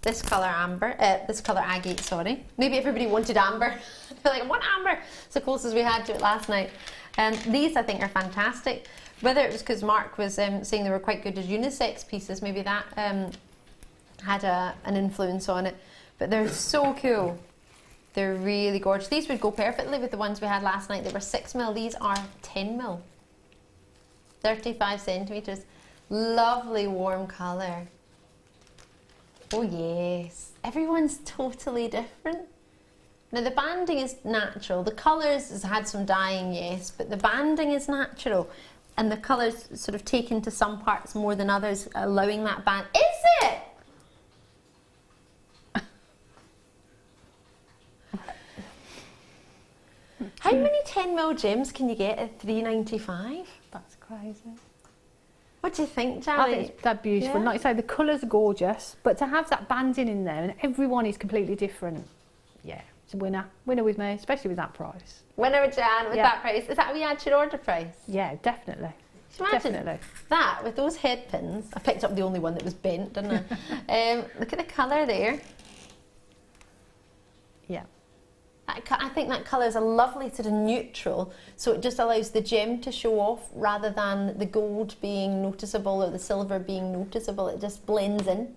This colour agate, sorry. Maybe everybody wanted amber. They're like, I want amber. It's the closest we had to it last night. These, I think, are fantastic. Whether it was because Mark was saying they were quite good as unisex pieces, maybe that had an influence on it. But they're so cool. They're really gorgeous. These would go perfectly with the ones we had last night. They were 6mm. These are 10mm. 35 centimetres. Lovely warm colour. Oh yes, everyone's totally different. Now the banding is natural. The colours has had some dyeing, yes, but the banding is natural. And the colours sort of taken to some parts more than others, allowing that band. Is it? How many 10mm gems can you get at $3.95? That's crazy. What do you think, Jan? I think they're beautiful. Yeah. Like you say, the colours are gorgeous, but to have that banding in there and everyone is completely different, yeah, it's a winner. Winner with me, especially with that price. Winner with Jan with that price. Is that what we had your order price? Yeah, definitely. Imagine that with those head pins. I picked up the only one that was bent, didn't I? Look at the colour there. Yeah. I think that colour is a lovely sort of neutral, so it just allows the gem to show off rather than the gold being noticeable or the silver being noticeable. It just blends in.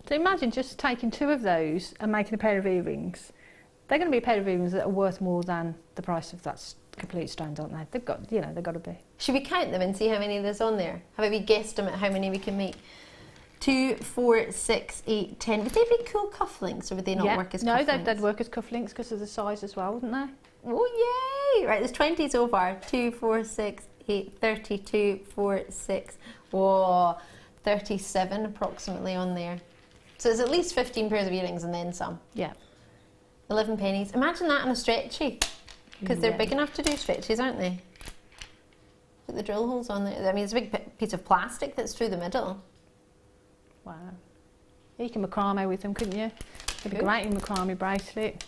So imagine just taking 2 of those and making a pair of earrings. They're going to be a pair of earrings that are worth more than the price of that complete stone, don't they? They've got, you know, they've got to be. Should we count them and see how many there's on there? How about we guesstimate how many we can make? 2, 4, 6, 8, 10. Would they be cool cufflinks or would they not work as cufflinks? No, they'd work as cufflinks because of the size as well, wouldn't they? Oh, yay! Right, there's 20 so far. 2, 4, 6, 8, 32, 4, 6. Whoa, 37 approximately on there. So there's at least 15 pairs of earrings and then some. Yeah. 11 pennies. Imagine that on a stretchy. Because they're big enough to do stretchies, aren't they? Put the drill holes on there. I mean, it's a big piece of plastic that's through the middle. Wow. You can macrame with them, couldn't you? It'd be great in macrame bracelet.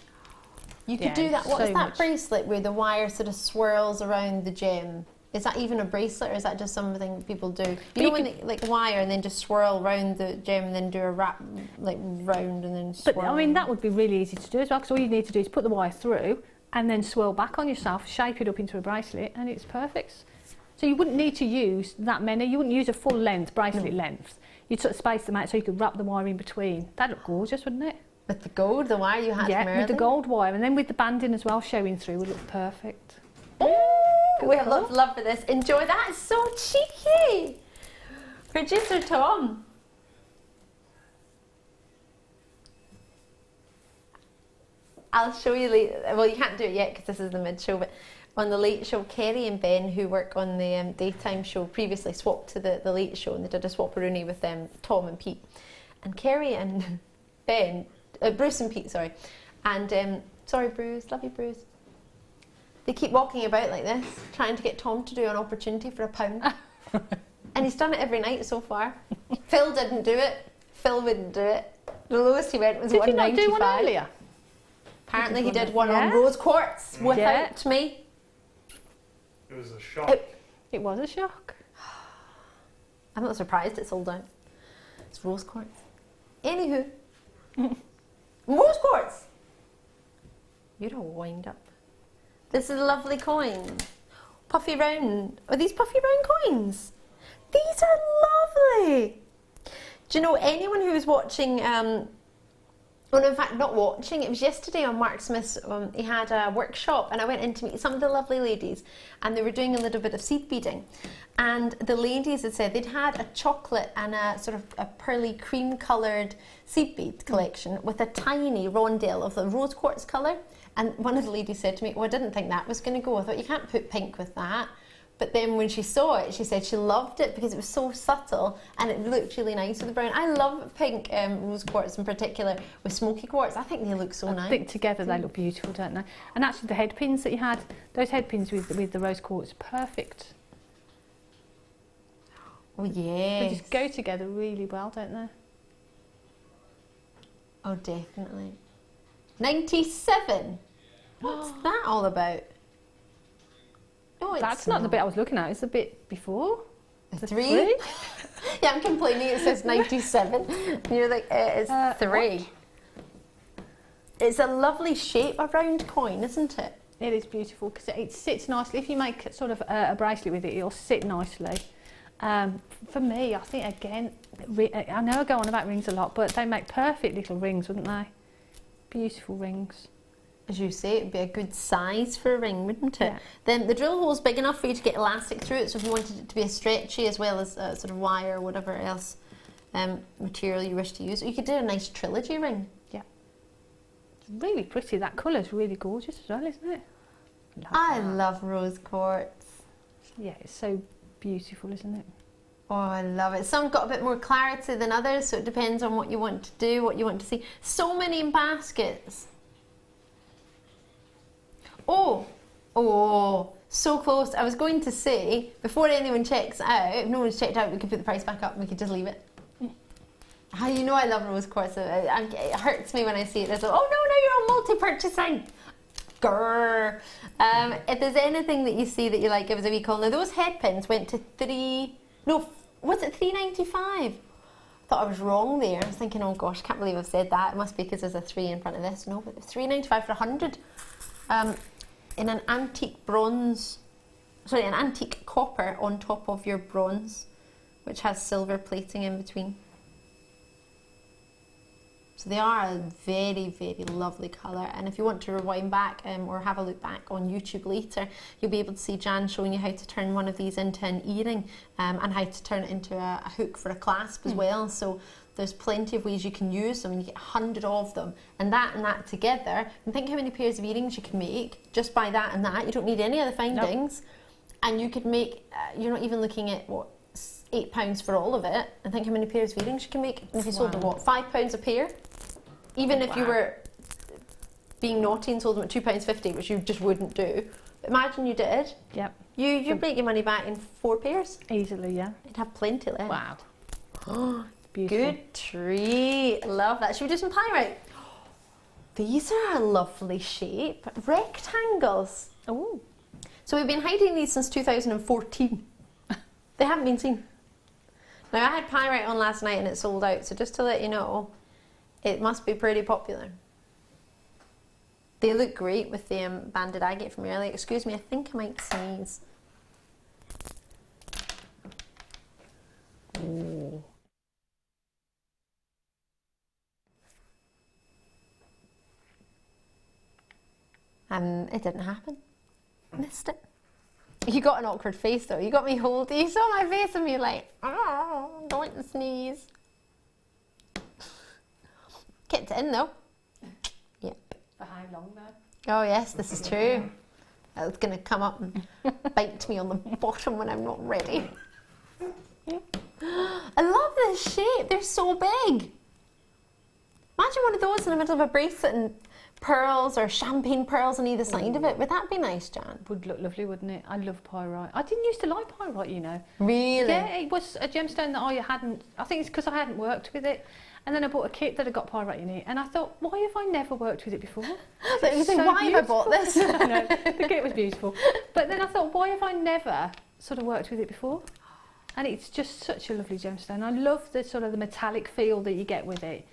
You could do that. What is so that much. bracelet where the wire sort of swirls around the gem? Is that even a bracelet or is that just something people do? You know when they like wire and then just swirl around the gem and then do a wrap like round and then swirl? But I mean, that would be really easy to do as well, because all you need to do is put the wire through and then swirl back on yourself, shape it up into a bracelet, and it's perfect. So you wouldn't need to use that many. You wouldn't use a full length, bracelet length. You'd sort of space them out so you could wrap the wire in between. That'd look gorgeous, wouldn't it? With the gold, the wire you had from earlier? with the gold wire, and then with the banding as well showing through would look perfect. We have lots of love for this. Enjoy that. It's so cheeky. Producer Tom. I'll show you later. Well, you can't do it yet because this is the mid-show, but on the late show, Kerry and Ben, who work on the daytime show, previously swapped to the late show, and they did a swap-a-rooney with Tom and Pete. And Kerry and Ben, Bruce and Pete, sorry. And, sorry Bruce, love you Bruce. They keep walking about like this, trying to get Tom to do an opportunity for £1. And he's done it every night so far. Phil didn't do it. Phil wouldn't do it. The lowest he went was Did £1.95. you not do one earlier? Apparently he did one on rose quartz without me. It was a shock. It was a shock. I'm not surprised it sold out. It's rose quartz. Anywho. Rose quartz! You're a wind up. This is a lovely coin. Puffy round. Are these puffy round coins? These are lovely. Do you know anyone who was watching, well, no, in fact, not watching, it was yesterday on Mark Smith's, he had a workshop and I went in to meet some of the lovely ladies and they were doing a little bit of seed beading. And the ladies had said they'd had a chocolate and a sort of a pearly cream coloured seed bead collection with a tiny rondelle of the rose quartz colour. And one of the ladies said to me, well, I didn't think that was going to go. I thought, you can't put pink with that. But then when she saw it, she said she loved it because it was so subtle and it looked really nice with the brown. I love pink rose quartz in particular with smoky quartz. I think they look so nice. I think together they look beautiful, don't they? And actually the head pins that you had, those head pins with the rose quartz, perfect. Oh, yes. They just go together really well, don't they? Oh, definitely. 97? What's that all about? No, it's That's not the bit I was looking at, it's the bit before. The three? Yeah, I'm complaining it says 97. And you're like, it's 3. What? It's a lovely shape, a round coin, isn't it? It is beautiful because it sits nicely. If you make sort of a bracelet with it, it'll sit nicely. For me, I think again, I know I go on about rings a lot, but they make perfect little rings, wouldn't they? Beautiful rings. As you say, it'd be a good size for a ring, wouldn't it? Yeah. Then the drill hole's big enough for you to get elastic through it, so if you wanted it to be a stretchy as well as a sort of wire or whatever else material you wish to use, you could do a nice trilogy ring. Yeah. It's really pretty. That colour's really gorgeous as well, isn't it? I love rose quartz. Yeah, it's so beautiful, isn't it? Oh, I love it. Some got a bit more clarity than others, so it depends on what you want to do, what you want to see. So many in baskets. Oh, so close. I was going to say, before anyone checks out, if no one's checked out, we could put the price back up and we could just leave it. How you know I love rose quartz. It hurts me when I see it. It's like, oh no, you're all multi-purchasing. Grrr. If there's anything that you see that you like, give us a wee call. Now those head pins went to was it $3.95? thought I was wrong there. I was thinking, oh gosh, I can't believe I've said that. It must be because there's a 3 in front of this. No, but £3.95 for 100. In an antique bronze, sorry, an antique copper on top of your bronze, which has silver plating in between. So they are a very, very lovely colour. And if you want to rewind back or have a look back on YouTube later, you'll be able to see Jan showing you how to turn one of these into an earring and how to turn it into a hook for a clasp as well. So there's plenty of ways you can use them, and you get 100 of them. And that together, and think how many pairs of earrings you can make just by that and that. You don't need any other findings. Nope. And you could make, you're not even looking at, what, £8 for all of it. And think how many pairs of earrings you can make. And if you sold them, what, £5 a pair? Even if you were being naughty and sold them at £2.50, which you just wouldn't do. But imagine you did. Yep. You'd make your money back in 4 pairs. Easily, yeah. You'd have plenty left. Wow. Beautiful. Good treat. Love that. Should we do some pyrite? These are a lovely shape. Rectangles. Oh. So we've been hiding these since 2014. They haven't been seen. Now I had pyrite on last night and it sold out. So just to let you know, it must be pretty popular. They look great with the banded agate from earlier. Excuse me, I think I might sneeze. Ooh. It didn't happen. Missed it. You got an awkward face though. You got me holding. You saw my face and me like, oh, don't sneeze. Kept it in though. Yep. For how long though? Oh yes, this is true. It's going to come up and bite me on the bottom when I'm not ready. I love this shape. They're so big. Imagine one of those in the middle of a bracelet and pearls or champagne pearls on either side of it. Would that be nice, Jan? Would look lovely, wouldn't it? I love pyrite. I didn't used to like pyrite, you know. Really? Yeah, it was a gemstone that I hadn't, I think it's because I hadn't worked with it. And then I bought a kit that had got pyrite in it. And I thought, why have I never worked with it before? But you think, why have I bought this? No, the kit was beautiful. But then I thought, why have I never sort of worked with it before? And it's just such a lovely gemstone. I love the sort of the metallic feel that you get with it.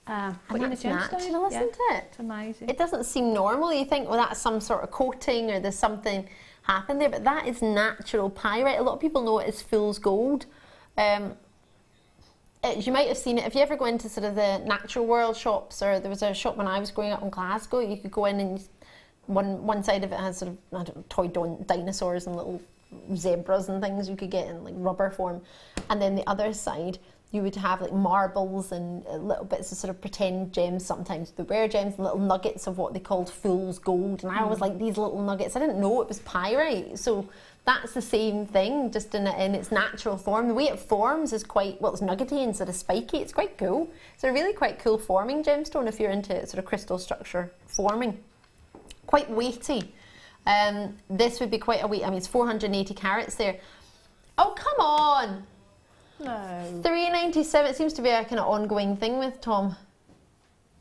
But and that's natural, isn't it? It's amazing. It doesn't seem normal. You think, well, that's some sort of coating or there's something happened there, but that is natural pyrite. A lot of people know it as fool's gold. You might have seen it if you ever go into sort of the natural world shops, or there was a shop when I was growing up in Glasgow. You could go in and one side of it has sort of, I don't know, toy dinosaurs and little zebras and things you could get in like rubber form, and then the other side you would have like marbles and little bits of sort of pretend gems. Sometimes they were gems and little nuggets of what they called fool's gold, and I always like these little nuggets. I didn't know it was pyrite, so that's the same thing, just in its natural form. The way it forms is quite, well, it's nuggety and sort of spiky. It's quite cool. It's a really quite cool forming gemstone if you're into sort of crystal structure forming. Quite weighty. This would be quite a weight. I mean, it's 480 carats there. Oh, come on! No. $3.97. It seems to be a kind of ongoing thing with Tom.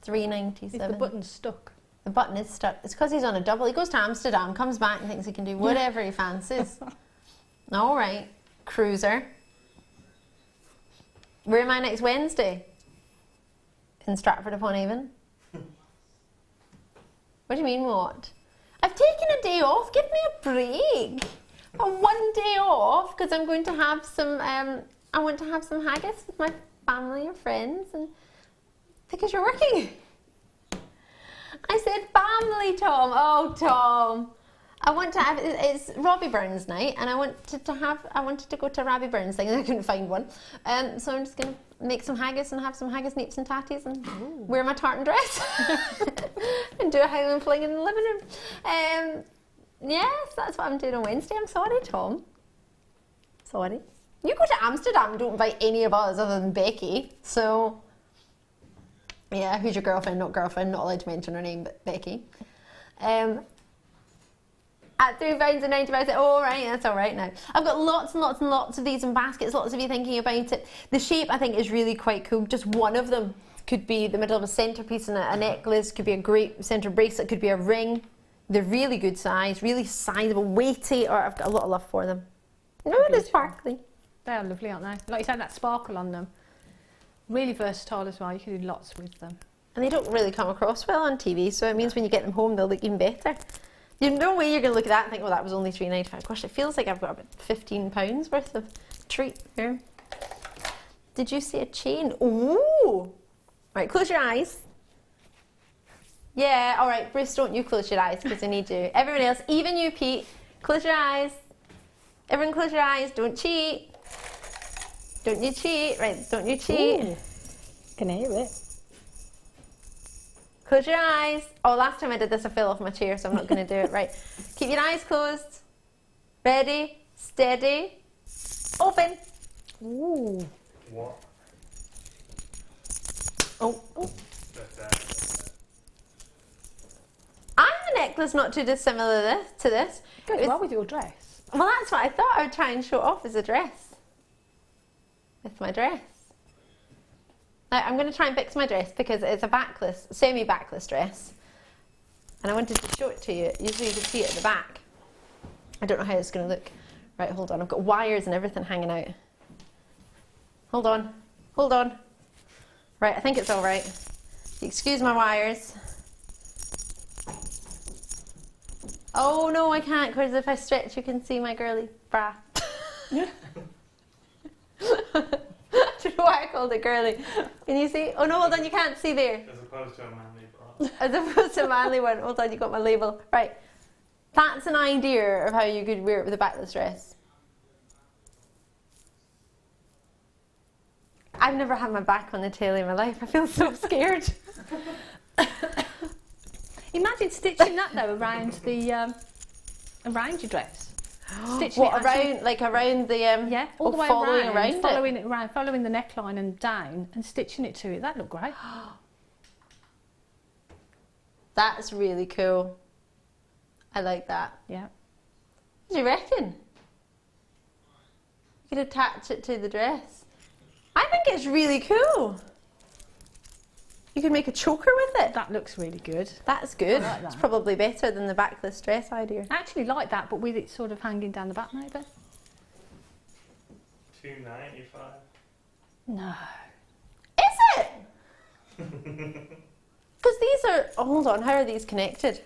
$3.97. Is the button stuck? The button is stuck. It's because he's on a double. He goes to Amsterdam, comes back and thinks he can do whatever he fancies. All right, cruiser. Where am I next Wednesday? In Stratford-upon-Avon. What do you mean, what? I've taken a day off. Give me a break. One day off because I'm going to have some. I want to have some haggis with my family or friends, and because you're working. I said family, Tom. Oh, Tom. I want to have, it's Robbie Burns night, and I wanted to go to a Robbie Burns thing, and I couldn't find one. So I'm just going to make some haggis and have some haggis, neeps and tatties, and wear my tartan dress and do a Highland fling in the living room. Yes, that's what I'm doing on Wednesday. I'm sorry, Tom. Sorry. You go to Amsterdam and don't invite any of us other than Becky, so... Yeah, who's your girlfriend? Not allowed to mention her name, but Becky. At £3.95, I said, oh, right, that's all right now. I've got lots and lots and lots of these in baskets, lots of you thinking about it. The shape, I think, is really quite cool. Just one of them could be the middle of a centrepiece and a necklace, could be a great centre bracelet, could be a ring. They're really good size, really sizable, weighty, or I've got a lot of love for them. Oh, they're sparkly. They are lovely, aren't they? Like you said, that sparkle on them. Really versatile as well. You can do lots with them. And they don't really come across well on TV, so it means when you get them home, they'll look even better. There's no way you're going to look at that and think, oh, that was only £3.95. Gosh, it feels like I've got about £15 worth of treat here. Did you see a chain? Ooh! Right, close your eyes. Yeah, all right, Bruce, don't you close your eyes because I need you. Everyone else, even you, Pete, close your eyes. Everyone close your eyes. Don't cheat. Don't you cheat. Right, don't you cheat. Ooh. Can hear it. Close your eyes. Oh, last time I did this, I fell off my chair, so I'm not going to do it. Right. Keep your eyes closed. Ready, steady, open. Ooh. What? Oh. That's I have a necklace not too dissimilar to this. Goes It's- well with your dress. Well, that's what I thought I would try and show off as a dress. With my dress. Now, I'm going to try and fix my dress because it's a backless, semi-backless dress. And I wanted to show it to you. Usually you can see it at the back. I don't know how it's going to look. Right, hold on. I've got wires and everything hanging out. Hold on. Hold on. Right, I think it's all right. Excuse my wires. Oh, no, I can't, because if I stretch, you can see my girly bra. I don't know why I called it girly. Can you see? Oh, no, hold on, you can't see there. As opposed to a manly bra. As opposed to a manly one. Hold on, you got my label. Right. That's an idea of how you could wear it with a backless dress. I've never had my back on the telly in my life. I feel so scared. Imagine stitching that though around your dress. Stitching What, it actually- around, like around the, Yeah, all the way following around, around following it around, following the neckline and down, and stitching it to it. That looked great. That's really cool. I like that. Yeah. What do you reckon? You could attach it to the dress. I think it's really cool. You could make a choker with it. That looks really good. That's good. I like that. It's probably better than the backless dress idea. I actually like that, but with it sort of hanging down the back maybe. $2.95. No. Is it? Because these are, oh, hold on, how are these connected?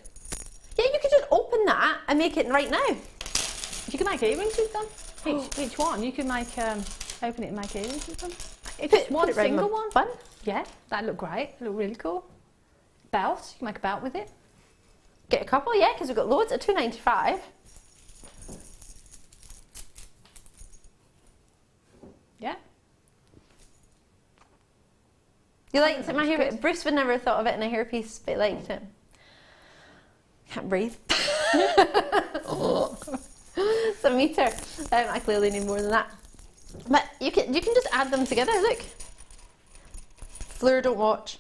Yeah, you could just open that and make it right now. You can make earrings with them. Each one, you can make open it and make earrings with them. If Put- it's one put it round single my one, bun. yeah, that look great. It look really cool. Belt, you can make a belt with it. Get a couple, yeah, because we've got loads at $2.95. Yeah. You liked it, my hair? Bruce would never have thought of it in a hairpiece, but he liked it. Can't breathe. It's a metre. I clearly need more than that. But you can just add them together. Look. Fleur, don't watch.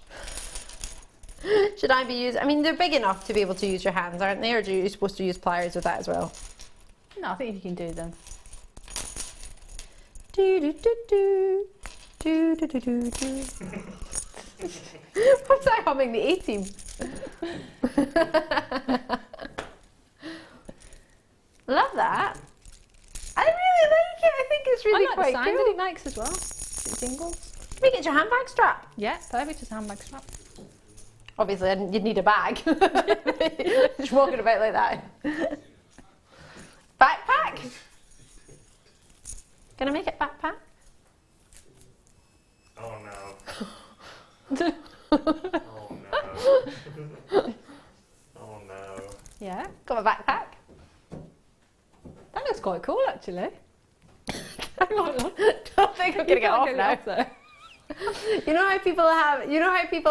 Should I be using? I mean, they're big enough to be able to use your hands, aren't they? Or are you supposed to use pliers with that as well? No, I think you can do them. Do do do do do do do do do. What's I humming the A-Team? Love that. I really like it. I think it's really I like quite the sound cool. that it makes as well. It jingles. Make it your handbag strap. Yeah, perfect as a handbag strap. Obviously, you'd need a bag. Just walking about like that. Backpack. Gonna make it backpack? Oh no. Oh no. Oh no. Yeah. Got my backpack. That looks quite cool actually. Don't think I'm gonna get off now. You know how people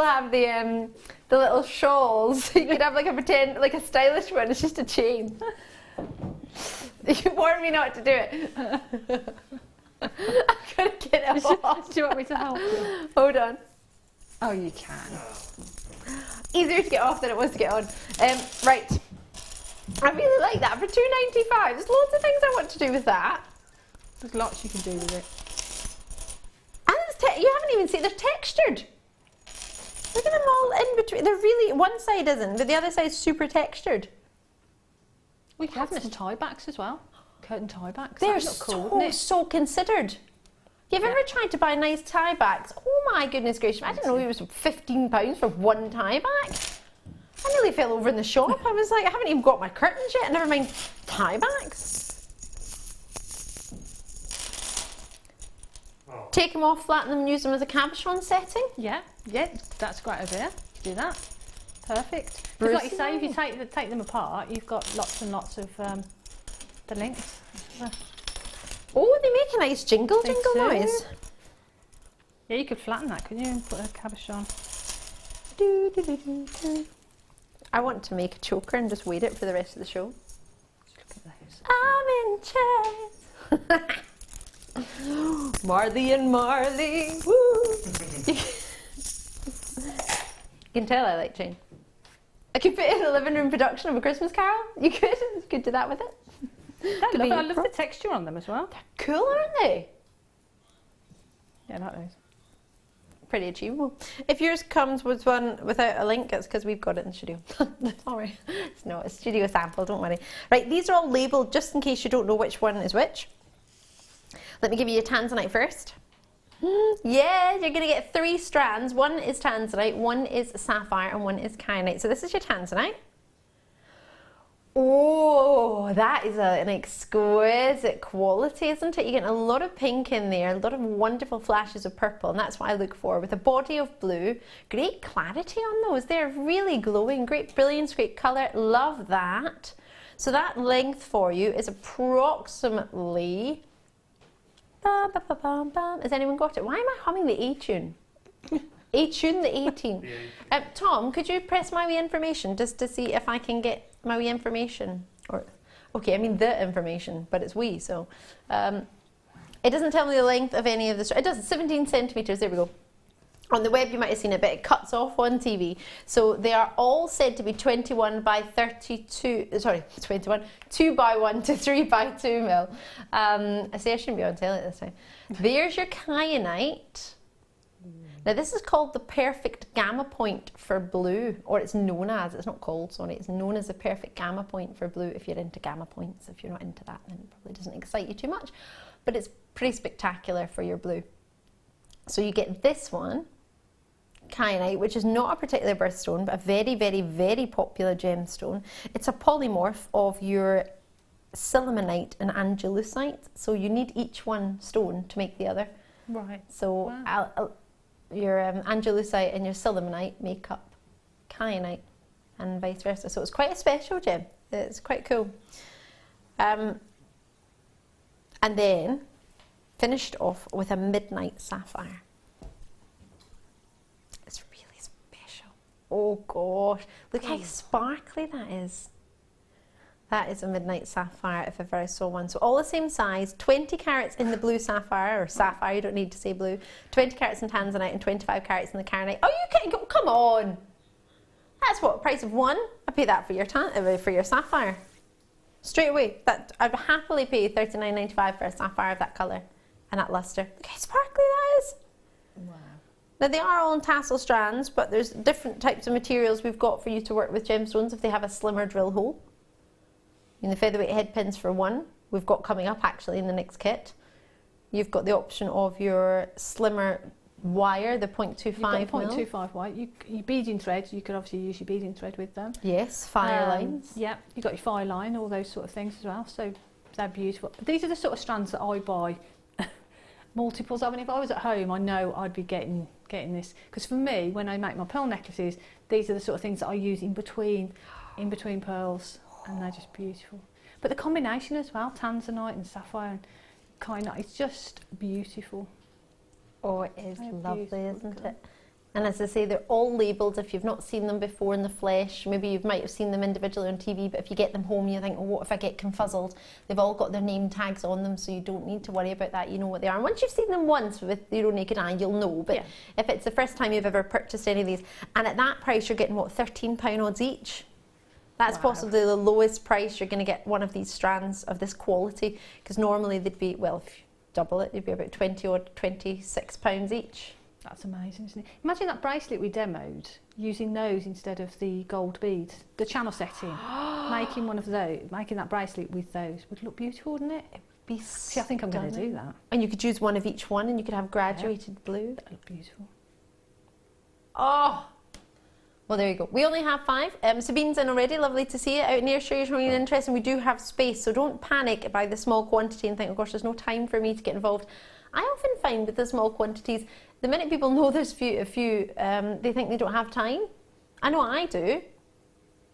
have the little shawls. You could have like a pretend, like a stylish one. It's just a chain. You warned me not to do it. I'm gonna get it off. Do you want me to help you? Hold on. Oh, you can. Easier to get off than it was to get on. Right. I really like that for $2.95. There's loads of things I want to do with that. There's lots you can do with it. And you haven't even seen, they're textured. Look at them all in between. They're really, one side isn't, but the other side's super textured. We can have them as tie backs as well. Curtain tie backs. They're That'd look cool, wouldn't it? so considered. You've ever tried to buy nice tie backs? Oh my goodness gracious, I didn't know it was £15 for one tie back. I nearly fell over in the shop. I was like, I haven't even got my curtains yet, never mind tie backs. Oh. Take them off, flatten them, and use them as a cabochon setting. Yeah, that's a great idea. Do that. Perfect. Because like you say, if you take them apart, you've got lots and lots of the links. Oh, they make a nice jingle They jingle do. noise. Yeah, you could flatten that, couldn't you, and put a cabochon. Do, do, do, do, do. I want to make a choker and just wait it for the rest of the show. Look at those. I'm in chains. Marley and Marley. Woo. You can tell I like chain. I could put in a living room production of A Christmas Carol. You could do that with it. I love the texture on them as well. Cool, aren't they? Yeah, I like those. Pretty achievable. If yours comes with one without a link, it's because we've got it in studio. Sorry. It's not a studio sample, don't worry. Right, these are all labelled just in case you don't know which one is which. Let me give you your tanzanite first. Yeah, you're going to get 3 strands. One is tanzanite, one is sapphire, and one is kyanite. So this is your tanzanite. Oh, that is an exquisite quality, isn't it? You're getting a lot of pink in there, a lot of wonderful flashes of purple, and that's what I look for with a body of blue. Great clarity on those. They're really glowing, great brilliance, great colour. Love that. So that length for you is approximately... Bum, bum, bum, bum, bum. Has anyone got it? Why am I humming the A tune? A tune, the 18. Tom, could you press my wee information just to see if I can get my wee information? Or, okay, I mean the information, but it's wee, so. It doesn't tell me the length of any of the... It does, 17 centimetres, there we go. On the web you might have seen it, but it cuts off on TV. So they are all said to be 21 by 32, sorry, 21, 2 by 1 to 3 by 2 mil. I say I shouldn't be on telly this time. There's your kyanite. Now this is called the perfect gamma point for blue, or it's known as, it's not called, sorry, it's known as the perfect gamma point for blue if you're into gamma points. If you're not into that, then it probably doesn't excite you too much, but it's pretty spectacular for your blue. So you get this one, kyanite, which is not a particular birthstone, but a very, very, very popular gemstone. It's a polymorph of your sillimanite and andalusite, so you need each one stone to make the other. Right. So Wow. your andalusite and your sillimanite make up kyanite, and vice versa. So it's quite a special gem. It's quite cool. And then finished off with a midnight sapphire. It's really special. Oh gosh, look how sparkly that is. That is a midnight sapphire if ever I saw one. So all the same size, 20 carats in the blue sapphire, or sapphire, you don't need to say blue, 20 carats in tanzanite and 25 carats in the kyanite. Oh, you can't go, come on. That's what, price of one? I pay that for your sapphire. Straight away. That I'd happily pay $39.95 for a sapphire of that colour and that lustre. Look how sparkly that is. Wow. Now they are all in tassel strands, but there's different types of materials we've got for you to work with gemstones if they have a slimmer drill hole. In the featherweight head pins for one, we've got coming up actually in the next kit. You've got the option of your slimmer wire, the 0.25 You've got mil. 0.25 white. Your beading thread, you could obviously use your beading thread with them. Yes, fire lines. Yeah, you've got your fire line, all those sort of things as well. So they're beautiful. These are the sort of strands that I buy multiples of, and if I was at home, I know I'd be getting this. Because for me, when I make my pearl necklaces, these are the sort of things that I use in between pearls, and they're just beautiful. But the combination as well, tanzanite and sapphire and kyanite, it's just beautiful. Oh, it is They're lovely, beautiful, isn't girl. it? And as I say, they're all labelled. If you've not seen them before in the flesh, maybe you might have seen them individually on TV, but if you get them home, you think, oh, what if I get confuzzled? They've all got their name tags on them, so you don't need to worry about that. You know what they are. And once you've seen them once with your own naked eye, you'll know. But Yeah. if it's the first time you've ever purchased any of these, and at that price, you're getting, what, £13 odds each? That's Wow. possibly the lowest price you're going to get one of these strands of this quality, because normally they'd be, well, if you double it, they'd be about 20 or £26 each. That's amazing, isn't it? Imagine that bracelet we demoed, using those instead of the gold beads, the channel setting, making one of those, making that bracelet with those would look beautiful, wouldn't it? be See, I think I'm going to do that. And you could use one of each one, and you could have graduated blue. That look beautiful. Oh, well, there you go. We only have 5. Sabine's in already. Lovely to see it out near. Sure, you're showing an interest, and we do have space, so don't panic by the small quantity and think, oh gosh, there's no time for me to get involved. I often find with the small quantities, the minute people know there's a few, they think they don't have time. I know I do.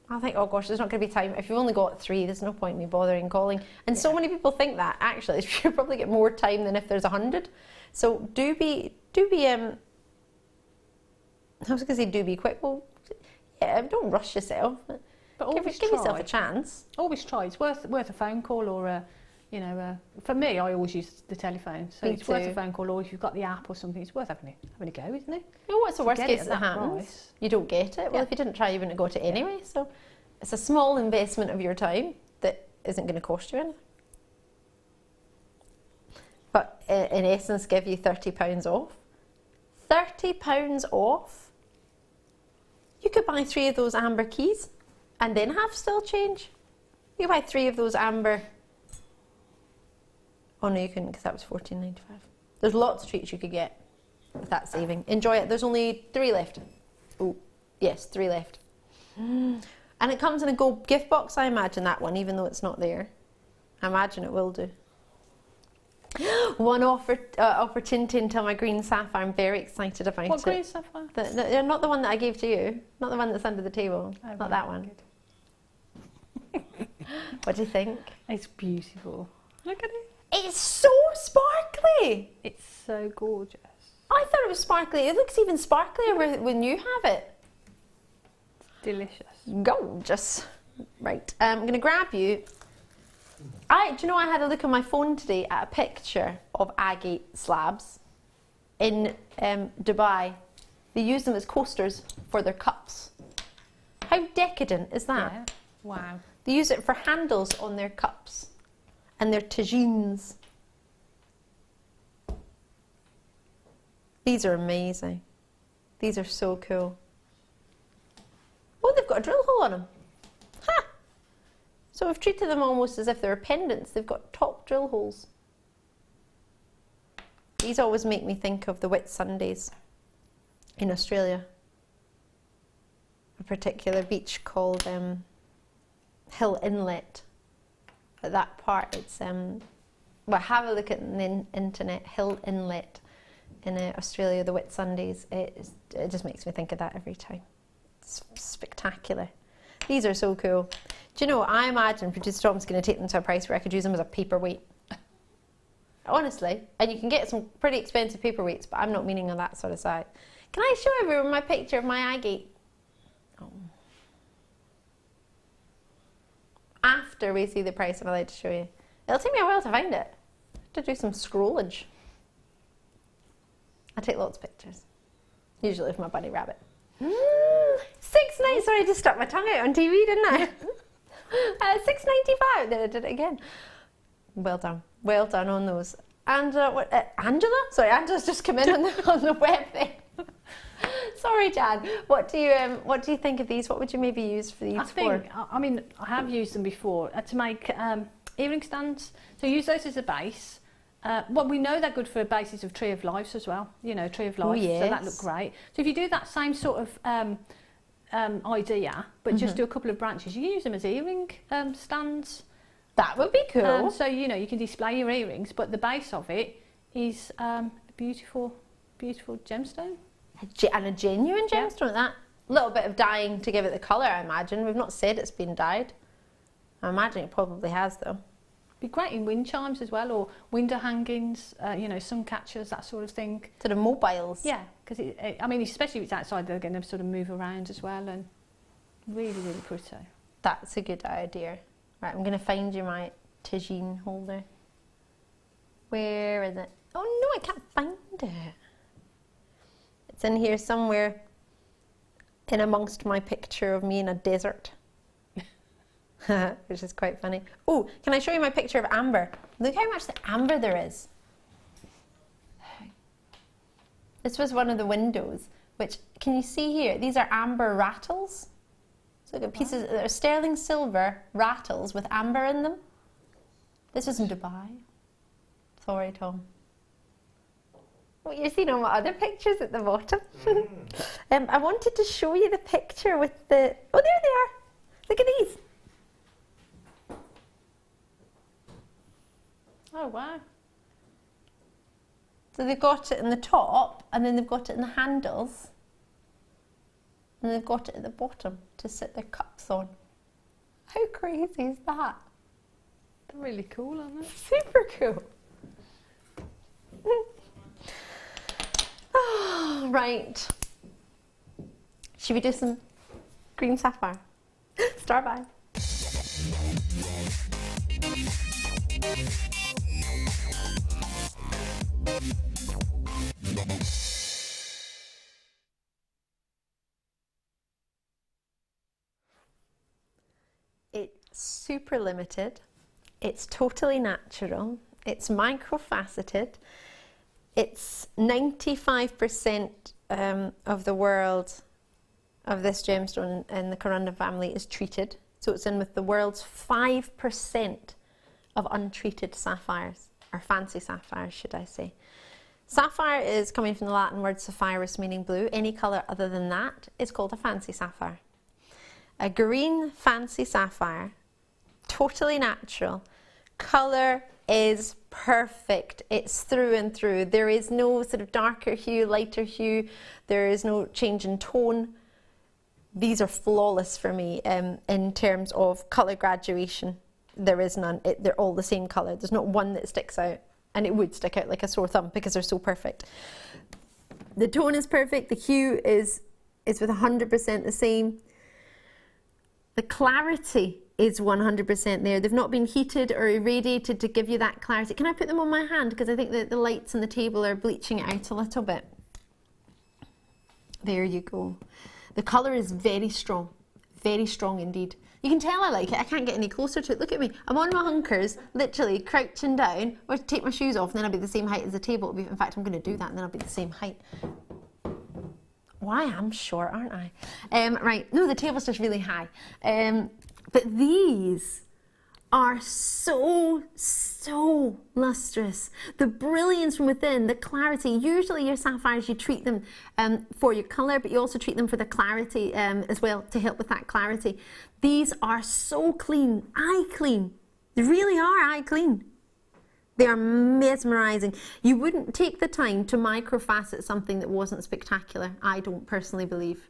I think, oh gosh, there's not going to be time. If you've only got 3, there's no point in me bothering calling. And so many people think that, actually, you probably get more time than if there's 100. So do be, I was going to say do be quick. Well, yeah, don't rush yourself. But always give yourself a chance. Always try. It's worth a phone call or a, for me, I always use the telephone. So it's worth a phone call, or if you've got the app or something, it's worth having a go, isn't it? You know what's the worst case that happens? Price. You don't get it. Well, if you didn't try, you wouldn't go to it anyway. So it's a small investment of your time that isn't going to cost you anything. But in essence, give you £30 off. £30 off. You could buy 3 of those amber keys and then have still change. You could buy 3 of those amber. Oh no, you couldn't, because that was $14.95. There's lots of treats you could get with that saving. Enjoy it. There's only 3 left. Oh, yes, 3 left. And it comes in a gold gift box, I imagine, that one, even though it's not there. I imagine it will do. One opportunity until my green sapphire. I'm very excited about it. What green sapphire? Not the one that I gave to you. Not the one that's under the table. Oh, not that one. What do you think? It's beautiful. Look at it. It's so sparkly. It's so gorgeous. I thought it was sparkly. It looks even sparklier when you have it. It's delicious. Gorgeous. Right, I'm going to grab you. Do you know, I had a look on my phone today at a picture of agate slabs in Dubai. They use them as coasters for their cups. How decadent is that? Yeah. Wow. They use it for handles on their cups and their tagines. These are amazing. These are so cool. Oh, they've got a drill hole on them. Ha! So we've treated them almost as if they're pendants. They've got top drill holes. These always make me think of the wet Sundays in Australia. A particular beach called Hill Inlet. At that part, it's well, have a look at the internet. Hill Inlet in Australia, the wet Sundays. It just makes me think of that every time. It's spectacular. These are so cool. Do you know, I imagine Producer Tom's going to take them to a price where I could use them as a paperweight. Honestly. And you can get some pretty expensive paperweights, but I'm not meaning on that sort of side. Can I show everyone my picture of my agate? Oh. After we see the price, I'm allowed to show you. It'll take me a while to find it. I have to do some scrollage. I take lots of pictures. Usually with my bunny rabbit. 6 nights. Sorry, I just stuck my tongue out on TV, didn't I? $6.95. Then I did it again. Well done. Well done on those. And Angela? Sorry, Angela's just come in on the web thing. Sorry, Jan. What do you think of these? What would you maybe use for these for? I mean, I have used them before to make earring stands. So use those as a base. Well, we know they're good for bases of Tree of Life as well. You know, Tree of Life. Yes. So that looked great. So if you do that same sort of idea, but just do a couple of branches, you can use them as earring stands. That would be cool. So you know, you can display your earrings, but the base of it is a beautiful, beautiful gemstone. And a genuine gemstone. That little bit of dyeing to give it the colour, I imagine. We've not said it's been dyed. I imagine it probably has, though. Be great in wind chimes as well, or window hangings, you know, sun catchers, that sort of thing. Sort of mobiles. Yeah, because I mean, especially if it's outside, they're going to sort of move around as well, and really, really pretty. That's a good idea. Right, I'm going to find you my tagine holder. Where is it? Oh no, I can't find it. It's in here somewhere, in amongst my picture of me in a desert. Which is quite funny. Oh, can I show you my picture of amber? Look how much the amber there is. This was one of the windows, which, can you see here? These are amber rattles. So look at pieces, they're sterling silver rattles with amber in them. This was in Dubai. Sorry, Tom. Well, you're seeing all my other pictures at the bottom. I wanted to show you the picture with the... Oh, there they are. Look at these. Oh, wow. So they've got it in the top, and then they've got it in the handles, and they've got it at the bottom to sit their cups on. How crazy is that? They're really cool, aren't they? Super cool. Oh, right. Should we do some green sapphire? Star by. It's super limited. It's totally natural. It's microfaceted. It's 95% of the world of this gemstone in the corundum family is treated. So it's in with the world's 5% of untreated sapphires, or fancy sapphires, should I say. Sapphire is coming from the Latin word sapphirus, meaning blue. Any colour other than that is called a fancy sapphire. A green fancy sapphire, totally natural. Colour is perfect. It's through and through. There is no sort of darker hue, lighter hue. There is no change in tone. These are flawless for me in terms of colour graduation. There is none. They're all the same colour. There's not one that sticks out. And it would stick out like a sore thumb because they're so perfect. The tone is perfect. The hue is with 100% the same. The clarity is 100% there. They've not been heated or irradiated to give you that clarity. Can I put them on my hand? Because I think that the lights on the table are bleaching it out a little bit. There you go. The colour is very strong indeed. You can tell I like it. I can't get any closer to it. Look at me. I'm on my hunkers, literally crouching down. Or take my shoes off and then I'll be the same height as the table. In fact, I'm going to do that and then I'll be the same height. Well, I am short, aren't I? Right. No, the table's just really high. But these are so lustrous. The brilliance from within, the clarity. Usually your sapphires, you treat them for your colour, but you also treat them for the clarity as well, to help with that clarity. These are so clean, eye clean. They really are eye clean. They are mesmerising. You wouldn't take the time to microfacet something that wasn't spectacular. I don't personally believe.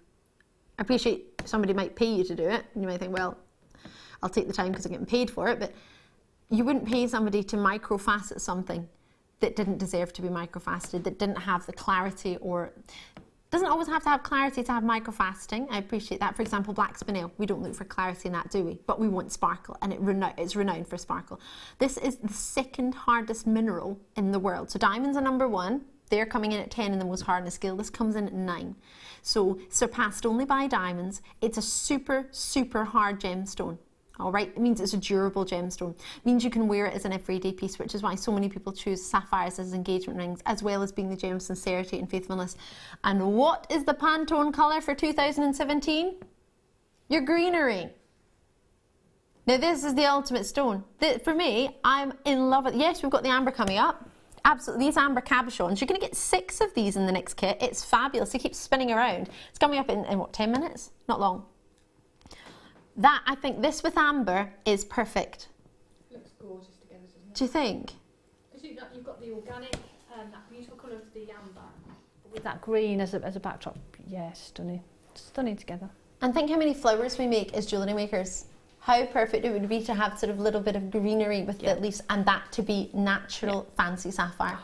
I appreciate somebody might pay you to do it. And you might think, well, I'll take the time because I'm getting paid for it. But you wouldn't pay somebody to microfacet something that didn't deserve to be microfaceted, that didn't have the clarity, or doesn't always have to have clarity to have microfaceting. I appreciate that. For example, black spinel, we don't look for clarity in that, do we? But we want sparkle, and it's renowned for sparkle. This is the second hardest mineral in the world. So diamonds are number 1. They're coming in at 10 in the most hardness scale. This comes in at 9. So surpassed only by diamonds. It's a super hard gemstone. All right, it means it's a durable gemstone. It means you can wear it as an everyday piece, which is why so many people choose sapphires as engagement rings, as well as being the gem of sincerity and faithfulness. And what is the Pantone colour for 2017? Your greenery. Now this is the ultimate stone. For me, I'm in love with. Yes, we've got the amber coming up. Absolutely, these amber cabochons. You're going to get 6 of these in the next kit. It's fabulous. It keeps spinning around. It's coming up in what, 10 minutes? Not long. That, I think this with amber is perfect. Looks gorgeous together, doesn't it? Do you think? Because you've got the organic, that beautiful colour of the amber, with that green as a backdrop. Yeah, stunning. Stunning together. And think how many flowers we make as jewellery makers. How perfect it would be to have sort of a little bit of greenery with the leaves, and that to be natural fancy sapphire.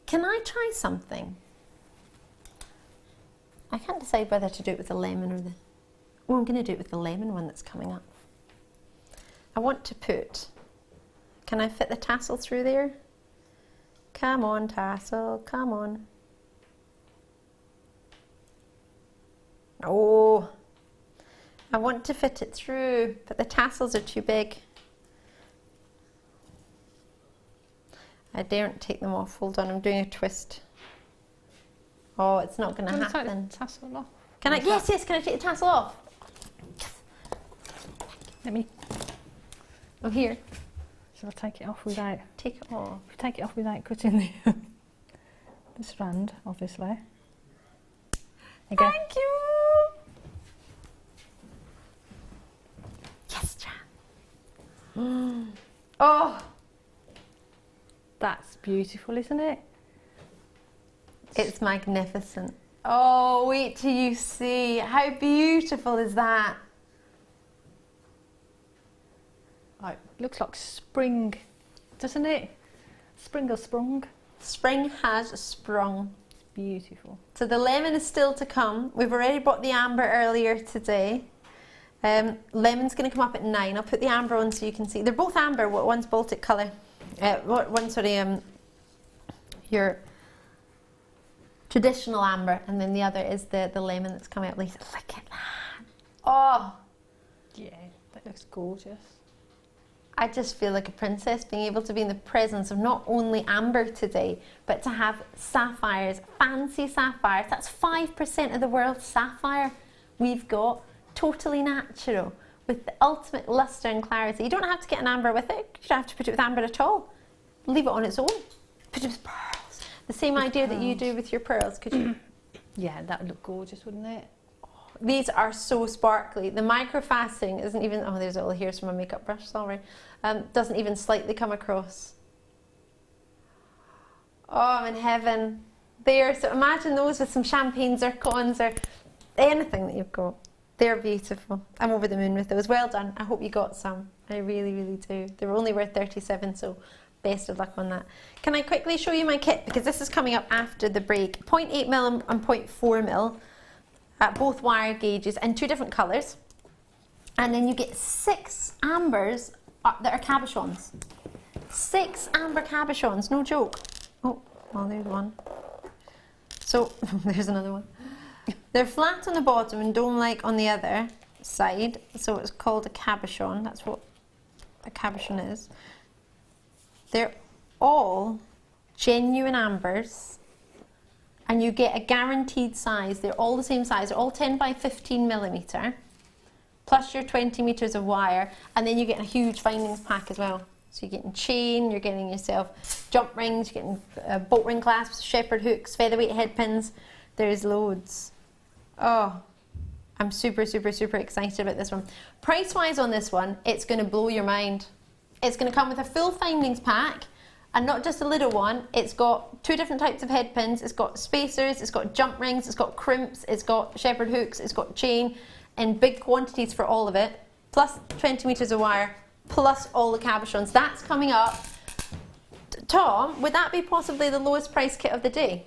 Can I try something? I can't decide whether to do it with the lemon or the... Oh, I'm going to do it with the lemon one that's coming up. I want to put... Can I fit the tassel through there? Come on, tassel, come on. Oh, I want to fit it through, but the tassels are too big. I daren't take them off. Hold on, I'm doing a twist. Oh, it's not going to happen. Take the tassel off. Can I? Yes, can I take the tassel off? Let me. Oh, here. if I take it off without... Take it off. If I take it off without cutting the strand, obviously. There you go. Thank you. Yes, Jan. Oh, That's beautiful, isn't it? it's magnificent. Oh, wait till you see. How beautiful is that? Oh, it looks like spring, doesn't it? Spring or sprung. Spring has sprung. Beautiful. So the lemon is still to come. We've already bought the amber earlier today. Lemon's going to come up at 9. I'll put the amber on so you can see. They're both amber. One's Baltic colour. One's your traditional amber, and then the other is the lemon that's coming up later. Look at that. Oh, Yeah, that looks gorgeous. I just feel like a princess being able to be in the presence of not only amber today, but to have sapphires, fancy sapphires. That's 5% of the world's sapphire we've got, totally natural, with the ultimate luster and clarity. You don't have to get an amber with it. You don't have to put it with amber at all. Leave it on its own. Put it with pearls. The same idea that you do with your pearls, could you? Yeah, that would look gorgeous, wouldn't it? These are so sparkly. The microfasting isn't even, oh, there's all the hairs from my makeup brush, sorry. Doesn't even slightly come across. Oh, I'm in heaven. There, so imagine those with some champagne zircons or anything that you've got. They're beautiful. I'm over the moon with those. Well done. I hope you got some. I really, really do. They were only worth 37, so best of luck on that. Can I quickly show you my kit? Because this is coming up after the break. 0.8mm and 0.4mm. Both wire gauges and 2 different colours, and then you get 6 ambers that are cabochons. 6 amber cabochons, no joke. Oh, well, there's one. So there's another one. They're flat on the bottom and dome-like on the other side, so it's called a cabochon. That's what a cabochon is. They're all genuine ambers. And you get a guaranteed size. They're all the same size. They're all 10 by 15mm, plus your 20 meters of wire, and then you get a huge findings pack as well. So you're getting chain, you're getting yourself jump rings, you're getting bolt ring clasps, shepherd hooks, featherweight head pins. There's loads. Oh, I'm super, super, super excited about this one. Price-wise on this one, it's going to blow your mind. It's going to come with a full findings pack. And not just a little one, it's got 2 different types of head pins, it's got spacers, it's got jump rings, it's got crimps, it's got shepherd hooks, it's got chain in big quantities for all of it, plus 20 meters of wire, plus all the cabochons. That's coming up. Tom, would that be possibly the lowest price kit of the day?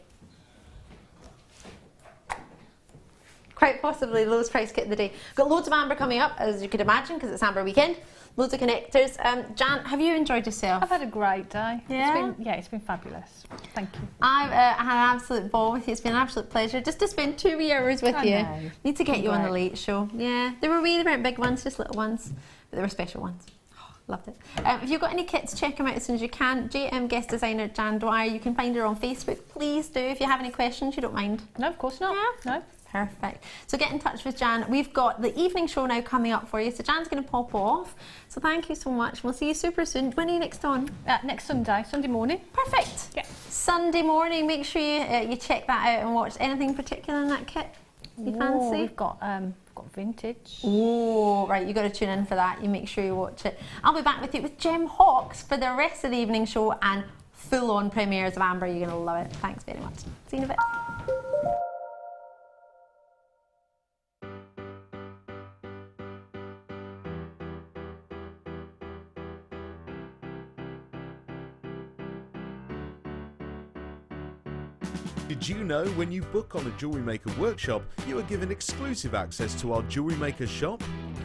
Quite possibly the lowest price kit of the day. Got loads of amber coming up, as you could imagine, because it's Amber Weekend. Loads of connectors. Jan, have you enjoyed yourself? I've had a great day. Yeah? It's been fabulous. Thank you. I've had an absolute ball with you. It's been an absolute pleasure just to spend 2 wee hours with you. Know. Need to get you on the Great. late show. Yeah, they weren't big ones, just little ones, but they were special ones. Oh, loved it. If you've got any kits, check them out as soon as you can. JM guest designer Jan Dwyer. You can find her on Facebook. Please do. If you have any questions, you don't mind. No, of course not. Yeah. No. Perfect. So get in touch with Jan. We've got the evening show now coming up for you. So Jan's going to pop off. So thank you so much. We'll see you super soon. When are you next on? Next Sunday morning. Perfect. Yeah. Sunday morning. Make sure you check that out and watch. Anything particular in that kit you fancy? We've got vintage. Oh, right. You've got to tune in for that. You make sure you watch it. I'll be back with you with Gem Hawks for the rest of the evening show and full-on premieres of Amber. You're going to love it. Thanks very much. See you in a bit. Did you know when you book on a Jewellery Maker workshop, you are given exclusive access to our Jewellery Maker shop?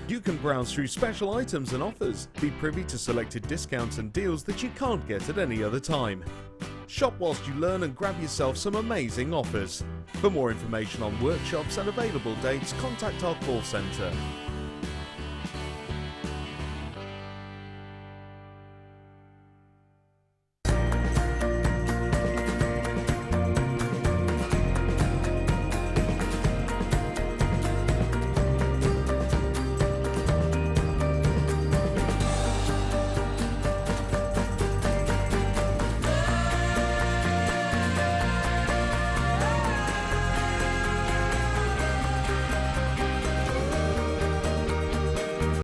You can browse through special items and offers, be privy to selected discounts and deals that you can't get at any other time. Shop whilst you learn and grab yourself some amazing offers. For more information on workshops and available dates, contact our call centre